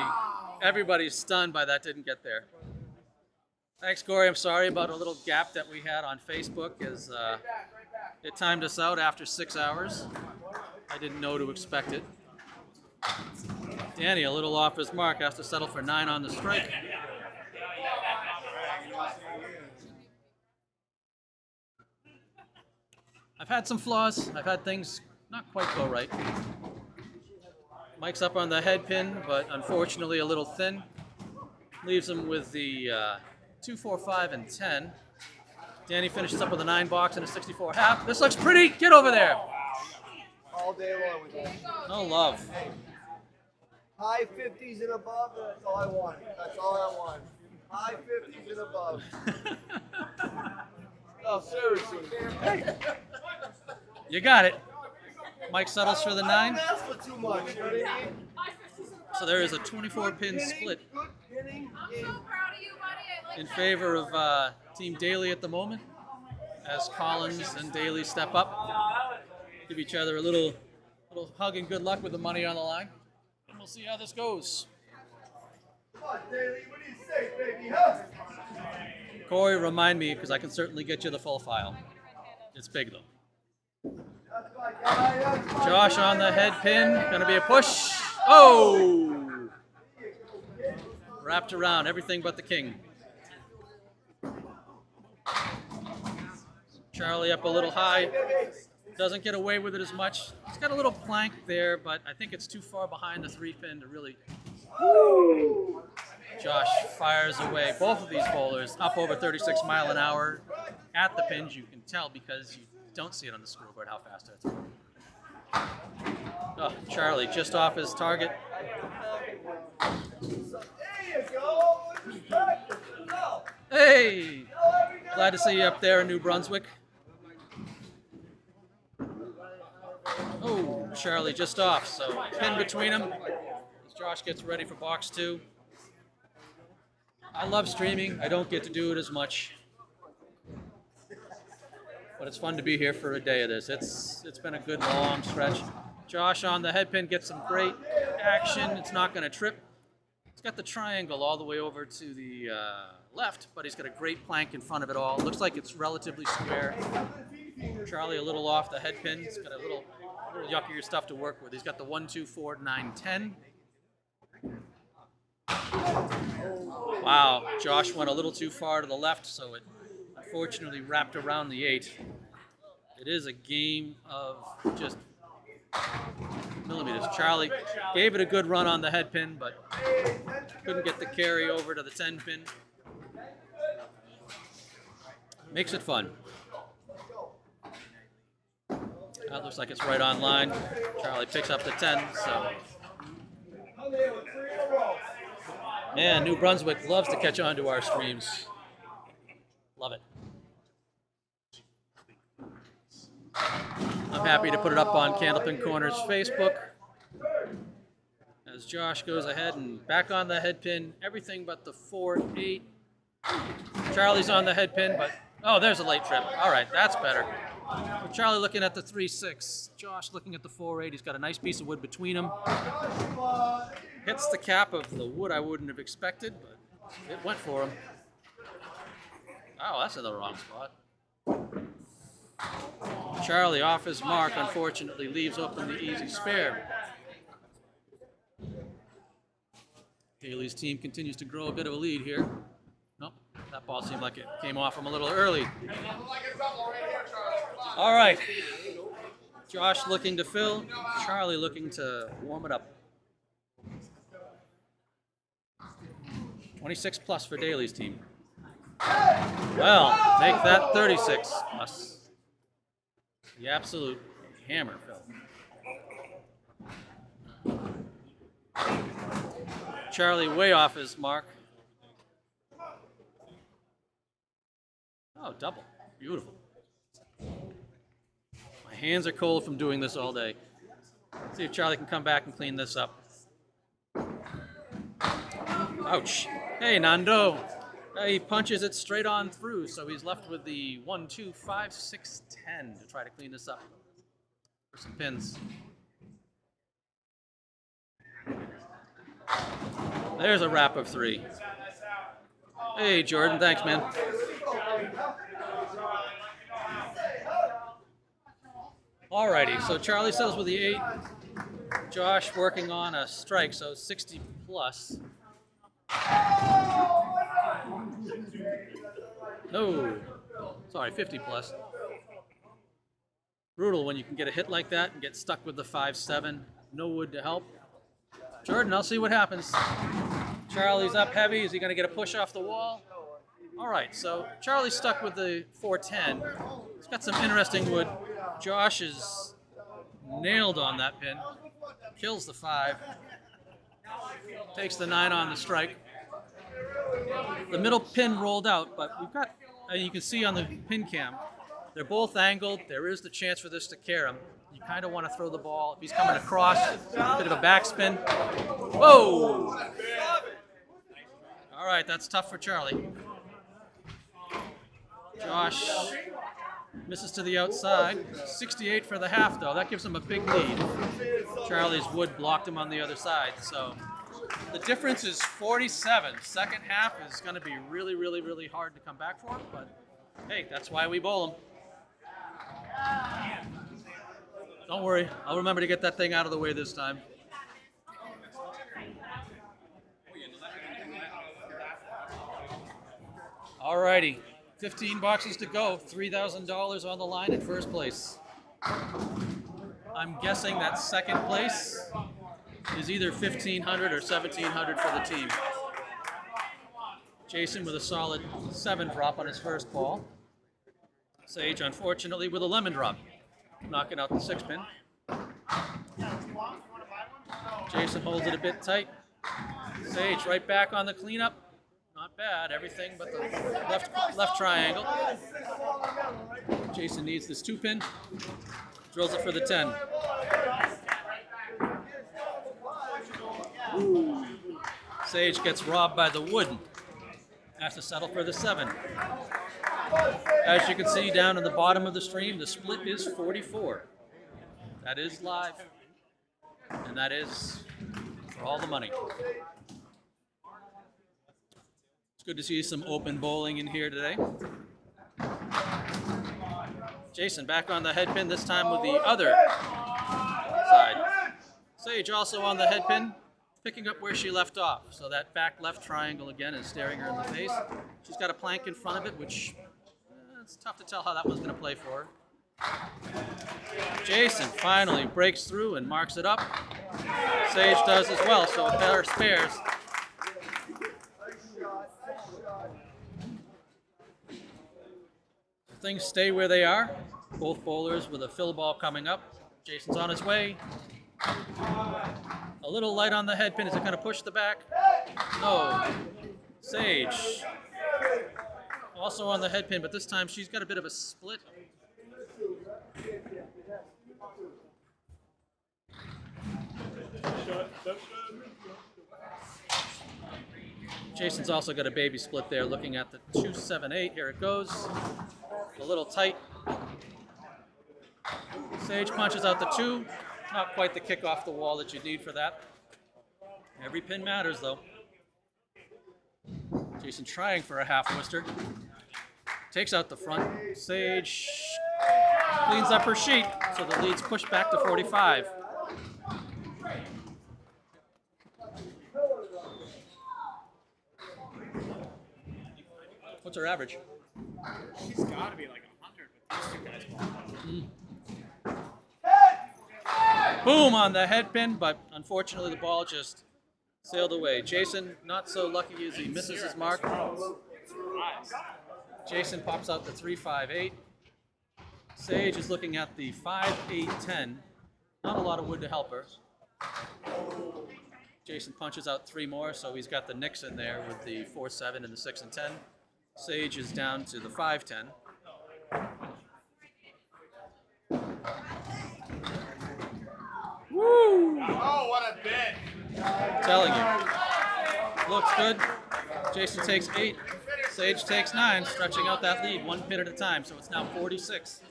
everybody's stunned by that didn't get there. Thanks, Corey. I'm sorry about a little gap that we had on Facebook as it timed us out after 6 hours. I didn't know to expect it. Danny, a little off his mark, has to settle for 9 on the strike. I've had some flaws. I've had things not quite go right. Mike's up on the head pin, but unfortunately a little thin. Leaves him with the 2, 4, 5, and 10. Danny finishes up with a 9 box and a 64 half. This looks pretty. Get over there. All day long with that. No love. High 50s and above, that's all I want. That's all I want. High 50s and above. Oh, seriously. Hey. You got it. Mike settles for the 9. I don't ask for too much, you know what I mean? So there is a 24-pin split Good pinning. I'm so proud of you, buddy. I like in that. favor of Team Daley at the moment, as Collins and Daley step up, give each other a little hug and good luck with the money on the line, and we'll see how this goes. Come on, Daley, what do you say, baby, huh? Corey, remind me, because I can certainly get you the full file. It's big though. That's my guy, that's my Josh guy. on the head pin, gonna be a push. Oh! Wrapped around, everything but the king. Charlie up a little high, doesn't get away with it as much. He's got a little plank there, but I think it's too far behind the 3-pin to really. Josh fires away. Both of these bowlers up over 36 mile an hour at the pins. You can tell because you don't see it on the scoreboard how fast they're throwing. Oh, Charlie just off his target. There you go. No. Hey! Glad to see you up there in New Brunswick. Oh, Charlie just off, so pin between them as Josh gets ready for box 2. I love streaming. I don't get to do it as much. But it's fun to be here for a day of this. It's been a good long stretch. Josh on the head pin gets some great action. It's not going to trip. He's got the triangle all the way over to the left, but he's got a great plank in front of it all. Looks like it's relatively square. Charlie a little off the head pin. He's got a little yuckier stuff to work with. He's got the 1, 2, 4, 9, 10. Wow, Josh went a little too far to the left, so it unfortunately wrapped around the 8. It is a game of just millimeters. Charlie gave it a good run on the head pin, but couldn't get the carry over to the 10 pin. Makes it fun. That looks like it's right on line. Charlie picks up the 10, so. Man, New Brunswick loves to catch on to our streams. Love it. I'm happy to put it up on Candlepin Corner's Facebook. As Josh goes ahead and back on the head pin, everything but the 4, 8. Charlie's on the head pin, but oh, there's a late trip. All right, that's better. So Charlie looking at the 3, 6. Josh looking at the 4, 8. He's got a nice piece of wood between them. Hits the cap of the wood I wouldn't have expected, but it went for him. Oh, that's in the wrong spot. Charlie off his mark, unfortunately, leaves open the easy spare. Daley's team continues to grow a bit of a lead here. Nope, that ball seemed like it came off him a little early. All right. Josh looking to fill, Charlie looking to warm it up. 26 plus for Daley's team. Well, make that 36 plus. The absolute hammer, Phil. Charlie way off his mark. Oh, double. Beautiful. My hands are cold from doing this all day. See if Charlie can come back and clean this up. Ouch. Hey, Nando. He punches it straight on through, so he's left with the 1, 2, 5, 6, 10 to try to clean this up for some pins. There's a wrap of 3. Hey, Jordan. Thanks, man. Alrighty, so Charlie settles with the 8. Josh working on a strike, so 60 plus. No, sorry, 50 plus. Brutal when you can get a hit like that and get stuck with the 5-7. No wood to help. Jordan, I'll see what happens. Charlie's up heavy. Is he going to get a push off the wall? All right, so Charlie's stuck with the 410. He's got some interesting wood. Josh is nailed on that pin. Kills the 5. Takes the 9 on the strike. The middle pin rolled out, but we've got, you can see on the pin cam, they're both angled. There is the chance for this to carry him. You kind of want to throw the ball. If he's coming across, a bit of a backspin. Whoa! All right, that's tough for Charlie. Josh misses to the outside. 68 for the half, though. That gives him a big lead. Charlie's wood blocked him on the other side, so the difference is 47. Second half is going to be really, really, really hard to come back for him, but hey, that's why we bowl him. Don't worry, I'll remember to get that thing out of the way this time. Alrighty, 15 boxes to go, $3,000 on the line in first place. I'm guessing that second place is either $1,500 or $1,700 for the team. Jason with a solid 7 drop on his first ball. Sage, unfortunately, with a lemon drop, knocking out the 6-pin. Jason holds it a bit tight. Sage right back on the cleanup. Not bad, everything but the left triangle. Jason needs this 2-pin. Drills it for the 10. Sage gets robbed by the wood. Has to settle for the 7. As you can see down in the bottom of the stream, the split is 44. That is live. And that is for all the money. It's good to see some open bowling in here today. Jason back on the head pin, this time with the other side. Sage also on the head pin, picking up where she left off. So that back left triangle again is staring her in the face. She's got a plank in front of it, which it's tough to tell how that one's going to play for her. Jason finally breaks through and marks it up. Sage does as well, so a pair of spares. Things stay where they are. Both bowlers with a fill ball coming up. Jason's on his way. A little light on the head pin. Is it going to push the back? No. Sage. Also on the head pin, but this time she's got a bit of a split. Jason's also got a baby split there, looking at the 2-7-8. Here it goes. A little tight. Sage punches out the 2. Not quite the kick off the wall that you need for that. Every pin matters, though. Jason trying for a half twister. Takes out the front. Sage cleans up her sheet, so the lead's pushed back to 45. What's her average? She's got to be like 100 with these 2 guys. Boom on the head pin, but unfortunately the ball just sailed away. Jason, not so lucky as he misses his mark. Jason pops out the 3-5-8. Sage is looking at the 5-8-10. Not a lot of wood to help her. Jason punches out 3 more, so he's got the nicks in there with the 4-7 and the 6 and 10. Sage is down to the 5-10. Woo! Oh, what a bit! Telling you. Looks good. Jason takes 8. Sage takes 9, stretching out that lead 1 pin at a time, so it's now 46.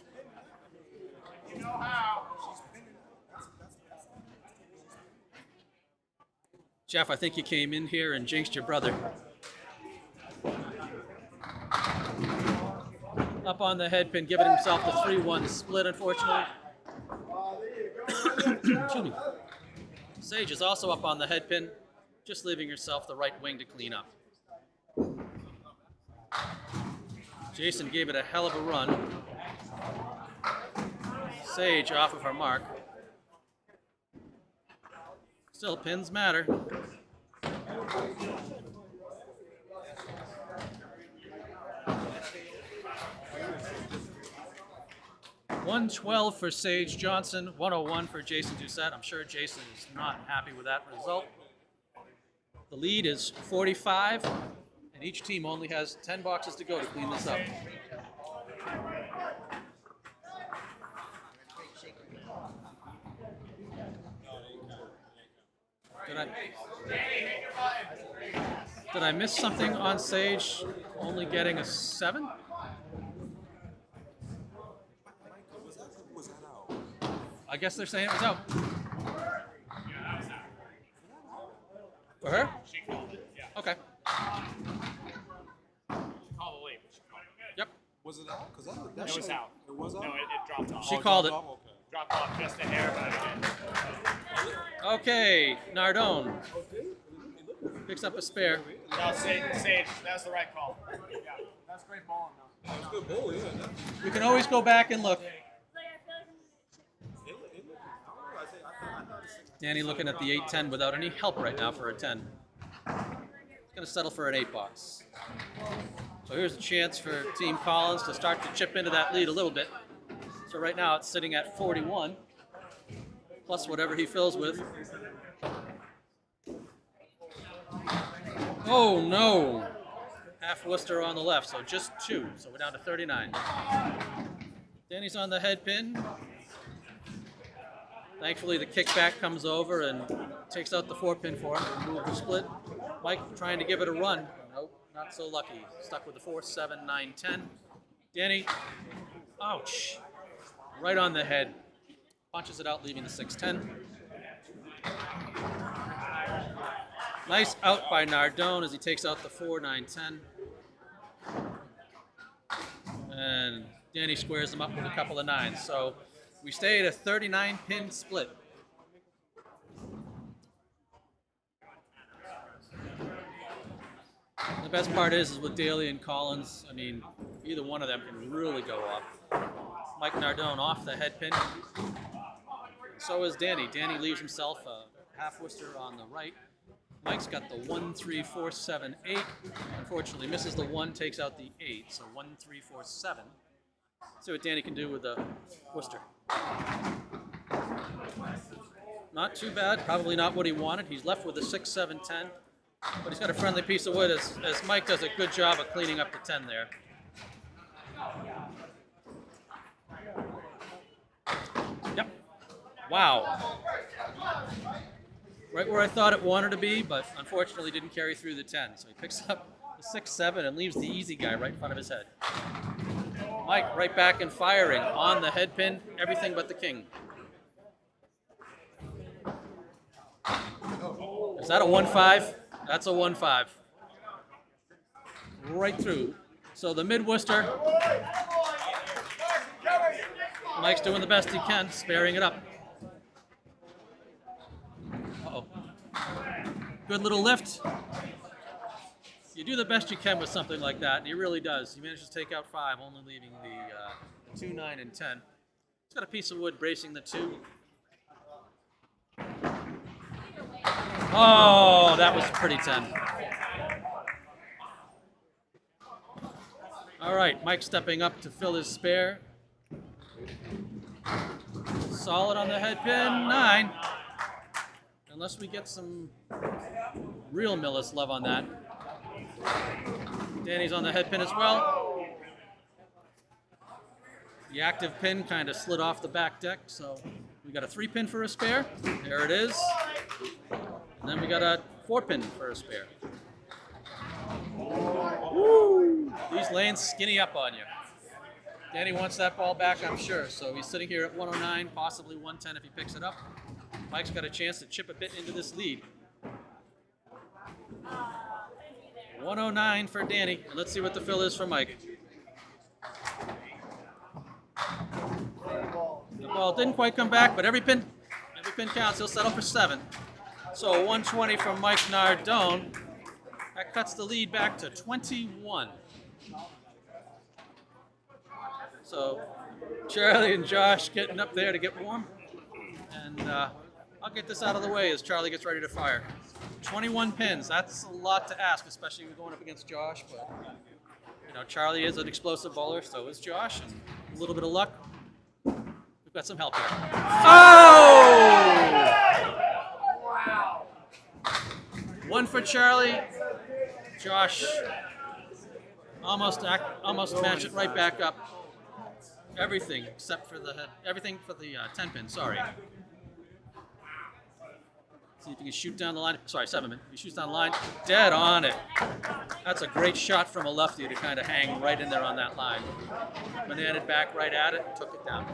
You know how. Jeff, I think you came in here and jinxed your brother. Up on the head pin, giving himself the 3-1 split, unfortunately. Excuse me. Sage is also up on the head pin, just leaving herself the right wing to clean up. Jason gave it a hell of a run. Sage off of her mark. Still, pins matter. $112 for Sage Johnson, $101 for Jason Doucette. I'm sure Jason is not happy with that result. The lead is 45, and each team only has 10 boxes to go to clean this up. Did I miss something on Sage only getting a 7? I guess they're saying it was out. For her? She called it, yeah. Okay. She called it late, but she called it. Yep. Was it out? Because that It was out. It was out? No, it dropped off. She called it. Okay. Dropped off just a hair, but Okay, Nardone picks up a spare. no, Sage, that's the right call. Yeah, that's great ball though. That's good bowling, yeah. You can always go back and look. Danny looking at the 8-10 without any help right now for a 10. He's going to settle for an 8 box. So here's a chance for Team Collins to start to chip into that lead a little bit. So right now it's sitting at 41, plus whatever he fills with. Oh no! Half Worcester on the left, so just 2. So we're down to 39. Danny's on the head pin. Thankfully, the kickback comes over and takes out the 4-pin for him. Move the split. Mike trying to give it a run. Nope, not so lucky. Stuck with the 4, 7, 9, 10. Danny, ouch. Right on the head. Punches it out, leaving the 6-10. Nice out by Nardone as he takes out the 4, 9, 10. And Danny squares him up with a couple of 9s. So we stay at a 39-pin split. The best part is with Daley and Collins, I mean, either one of them can really go off. Mike Nardone off the head pin. So is Danny. Danny leaves himself a half Worcester on the right. Mike's got the 1, 3, 4, 7, 8. Unfortunately, misses the 1, takes out the 8. So 1, 3, 4, 7. See what Danny can do with the Worcester. Not too bad. Probably not what he wanted. He's left with a 6, 7, 10. But he's got a friendly piece of wood as Mike does a good job of cleaning up the 10 there. Yep. Wow. Right where I thought it wanted to be, but unfortunately didn't carry through the 10. So he picks up the 6, 7 and leaves the easy guy right in front of his head. Mike right back and firing on the head pin, everything but the king. Is that a 1-5? That's a 1-5. Right through. So the mid-Worcester, Mike's doing the best he can, sparing it up. Uh-oh. Good little lift. You do the best you can with something like that, and he really does. He manages to take out 5, only leaving the 2, 9, and 10. He's got a piece of wood bracing the 2. Oh, that was a pretty 10. All right, Mike stepping up to fill his spare. Solid on the head pin, 9. Unless we get some real Millis love on that. Danny's on the head pin as well. The active pin kind of slid off the back deck, so We got a 3-pin for a spare. There it is. And then we got a 4-pin for a spare. Woo! These lanes skinny up on you. Danny wants that ball back, I'm sure. So he's sitting here at 109, possibly 110 if he picks it up. Mike's got a chance to chip a bit into this lead. 109 for Danny. And let's see what the fill is for Mike. The ball didn't quite come back, but every pin counts. He'll settle for 7. So 120 from Mike Nardone. That cuts the lead back to 21. So Charlie and Josh getting up there to get warm. And I'll get this out of the way as Charlie gets ready to fire. 21 pins, that's a lot to ask, especially when going up against Josh. But you know, Charlie is an explosive bowler, so is Josh. And a little bit of luck. We've got some help here. Oh! Wow. 1 for Charlie. Josh almost matched it right back up. Everything except for the head. Everything for the 10-pin. Sorry. See if you can shoot down the line. Sorry, 7-pin. He shoots down the line. Dead on it. That's a great shot from a lefty to kind of hang right in there on that line. Bananaed back right at it. Took it down.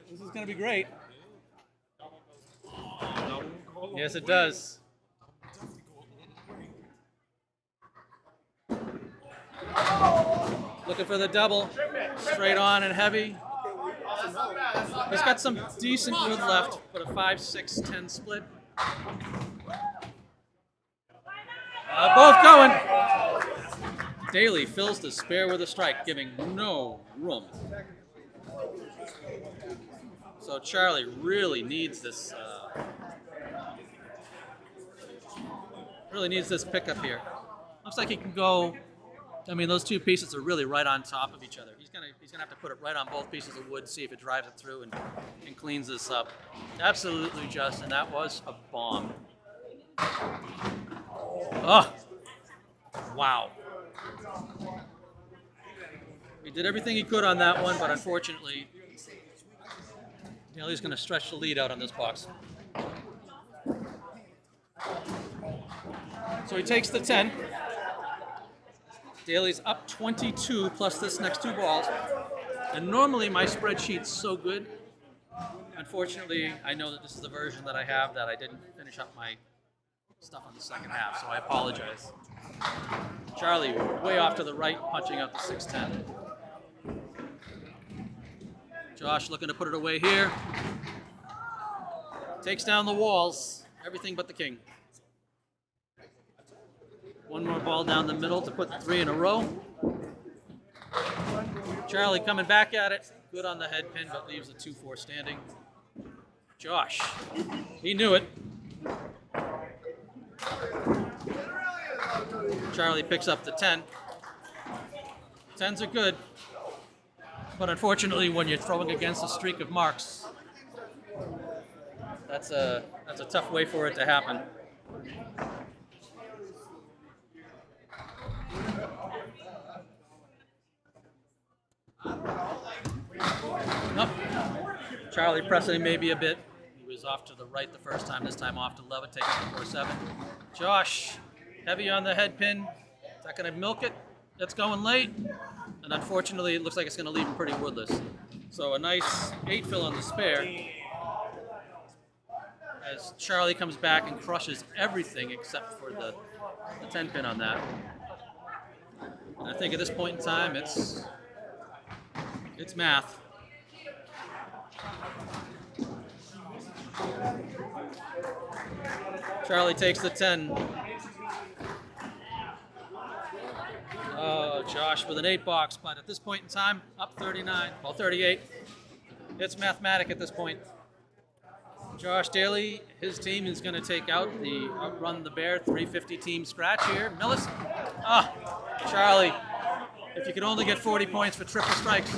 This is going to be great. Yes, it does. Looking for the double. Straight on and heavy. He's got some decent wood left, but a 5, 6, 10 split. Both going. Daley fills the spare with a strike, giving no room. So Charlie really needs this. Really needs this pickup here. Looks like he can go. I mean, those two pieces are really right on top of each other. He's gonna have to put it right on both pieces of wood, see if it drives it through and cleans this up. Absolutely, Justin. That was a bomb. Oh, wow. He did everything he could on that one, but unfortunately, Daley's going to stretch the lead out on this box. So he takes the 10. Daley's up 22 plus this next 2 balls. And normally my spreadsheet's so good. Unfortunately, I know that this is the version that I have that I didn't finish up my stuff on the second half, so I apologize. Charlie way off to the right, punching out the 6-10. Josh looking to put it away here. Takes down the walls, everything but the king. One more ball down the middle to put 3 in a row. Charlie coming back at it. Good on the head pin, but leaves the 2-4 standing. Josh, he knew it. Charlie picks up the 10. 10s are good, but unfortunately when you're throwing against a streak of marks, that's a tough way for it to happen. Nope. Charlie pressing maybe a bit. He was off to the right the first time, this time off to Levitt, taking the 4-7. Josh, heavy on the head pin. Is that going to milk it? It's going late. And unfortunately, it looks like it's going to leave him pretty woodless. So a nice 8 fill on the spare. As Charlie comes back and crushes everything except for the 10 pin on that. And I think at this point in time, it's math. Charlie takes the 10. Oh, Josh with an 8 box, but at this point in time, up 39, well 38. It's mathematic at this point. Josh Daley, his team is going to take out the Outrun the Bear 350 team scratch here. Millis. Charlie, if you could only get 40 points for triple strikes.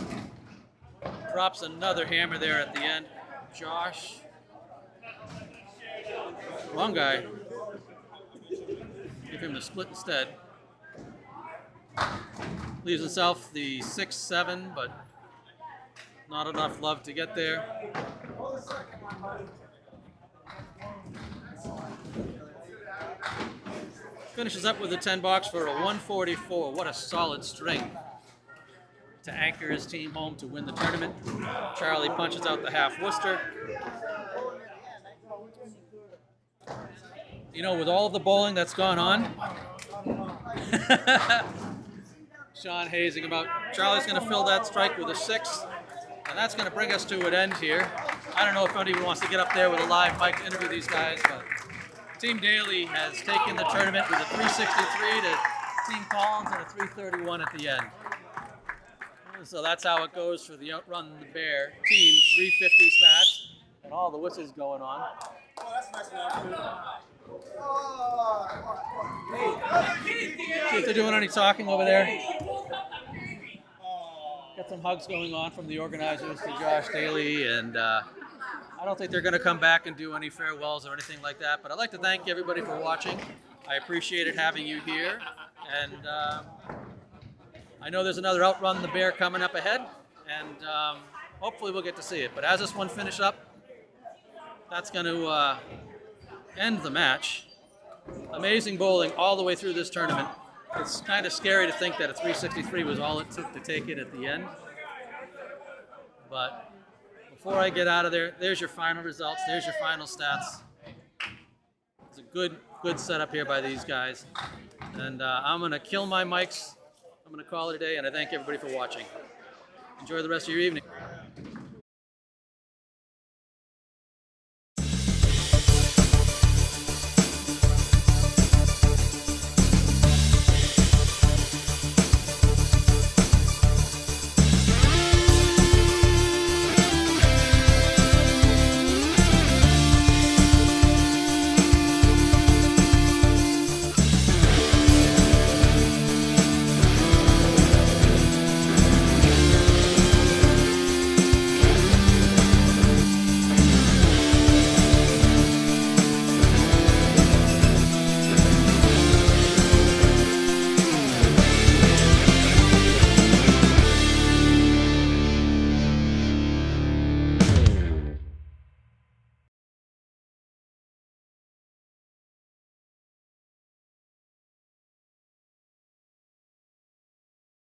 Drops another hammer there at the end. Josh. Wrong guy. Give him the split instead. Leaves himself the 6-7, but Not enough love to get there. Finishes up with a 10 box for a 144. What a solid string to anchor his team home to win the tournament. Charlie punches out the half Worcester. You know, with all of the bowling that's gone on, Sean hazing about, Charlie's going to fill that strike with a 6, and that's going to bring us to an end here. I don't know if anybody wants to get up there with a live mic to interview these guys, but Team Daley has taken the tournament with a 363 to Team Collins and a 331 at the end. So that's how it goes for the Outrun the Bear team 350s match, and all the whistles going on. Oh, that's nice enough. See if they're doing any talking over there. Got some hugs going on from the organizers to Josh Daley, and I don't think they're going to come back and do any farewells or anything like that, but I'd like to thank everybody for watching. I appreciated having you here, and I know there's another Outrun the Bear coming up ahead, and hopefully we'll get to see it. But as this one finishes up, that's going to end the match. Amazing bowling all the way through this tournament. It's kind of scary to think that a 363 was all it took to take it at the end. But before I get out of there, there's your final results. There's your final stats. It's a good setup here by these guys. And I'm going to kill my mics. I'm going to call it a day, and I thank everybody for watching. Enjoy the rest of your evening.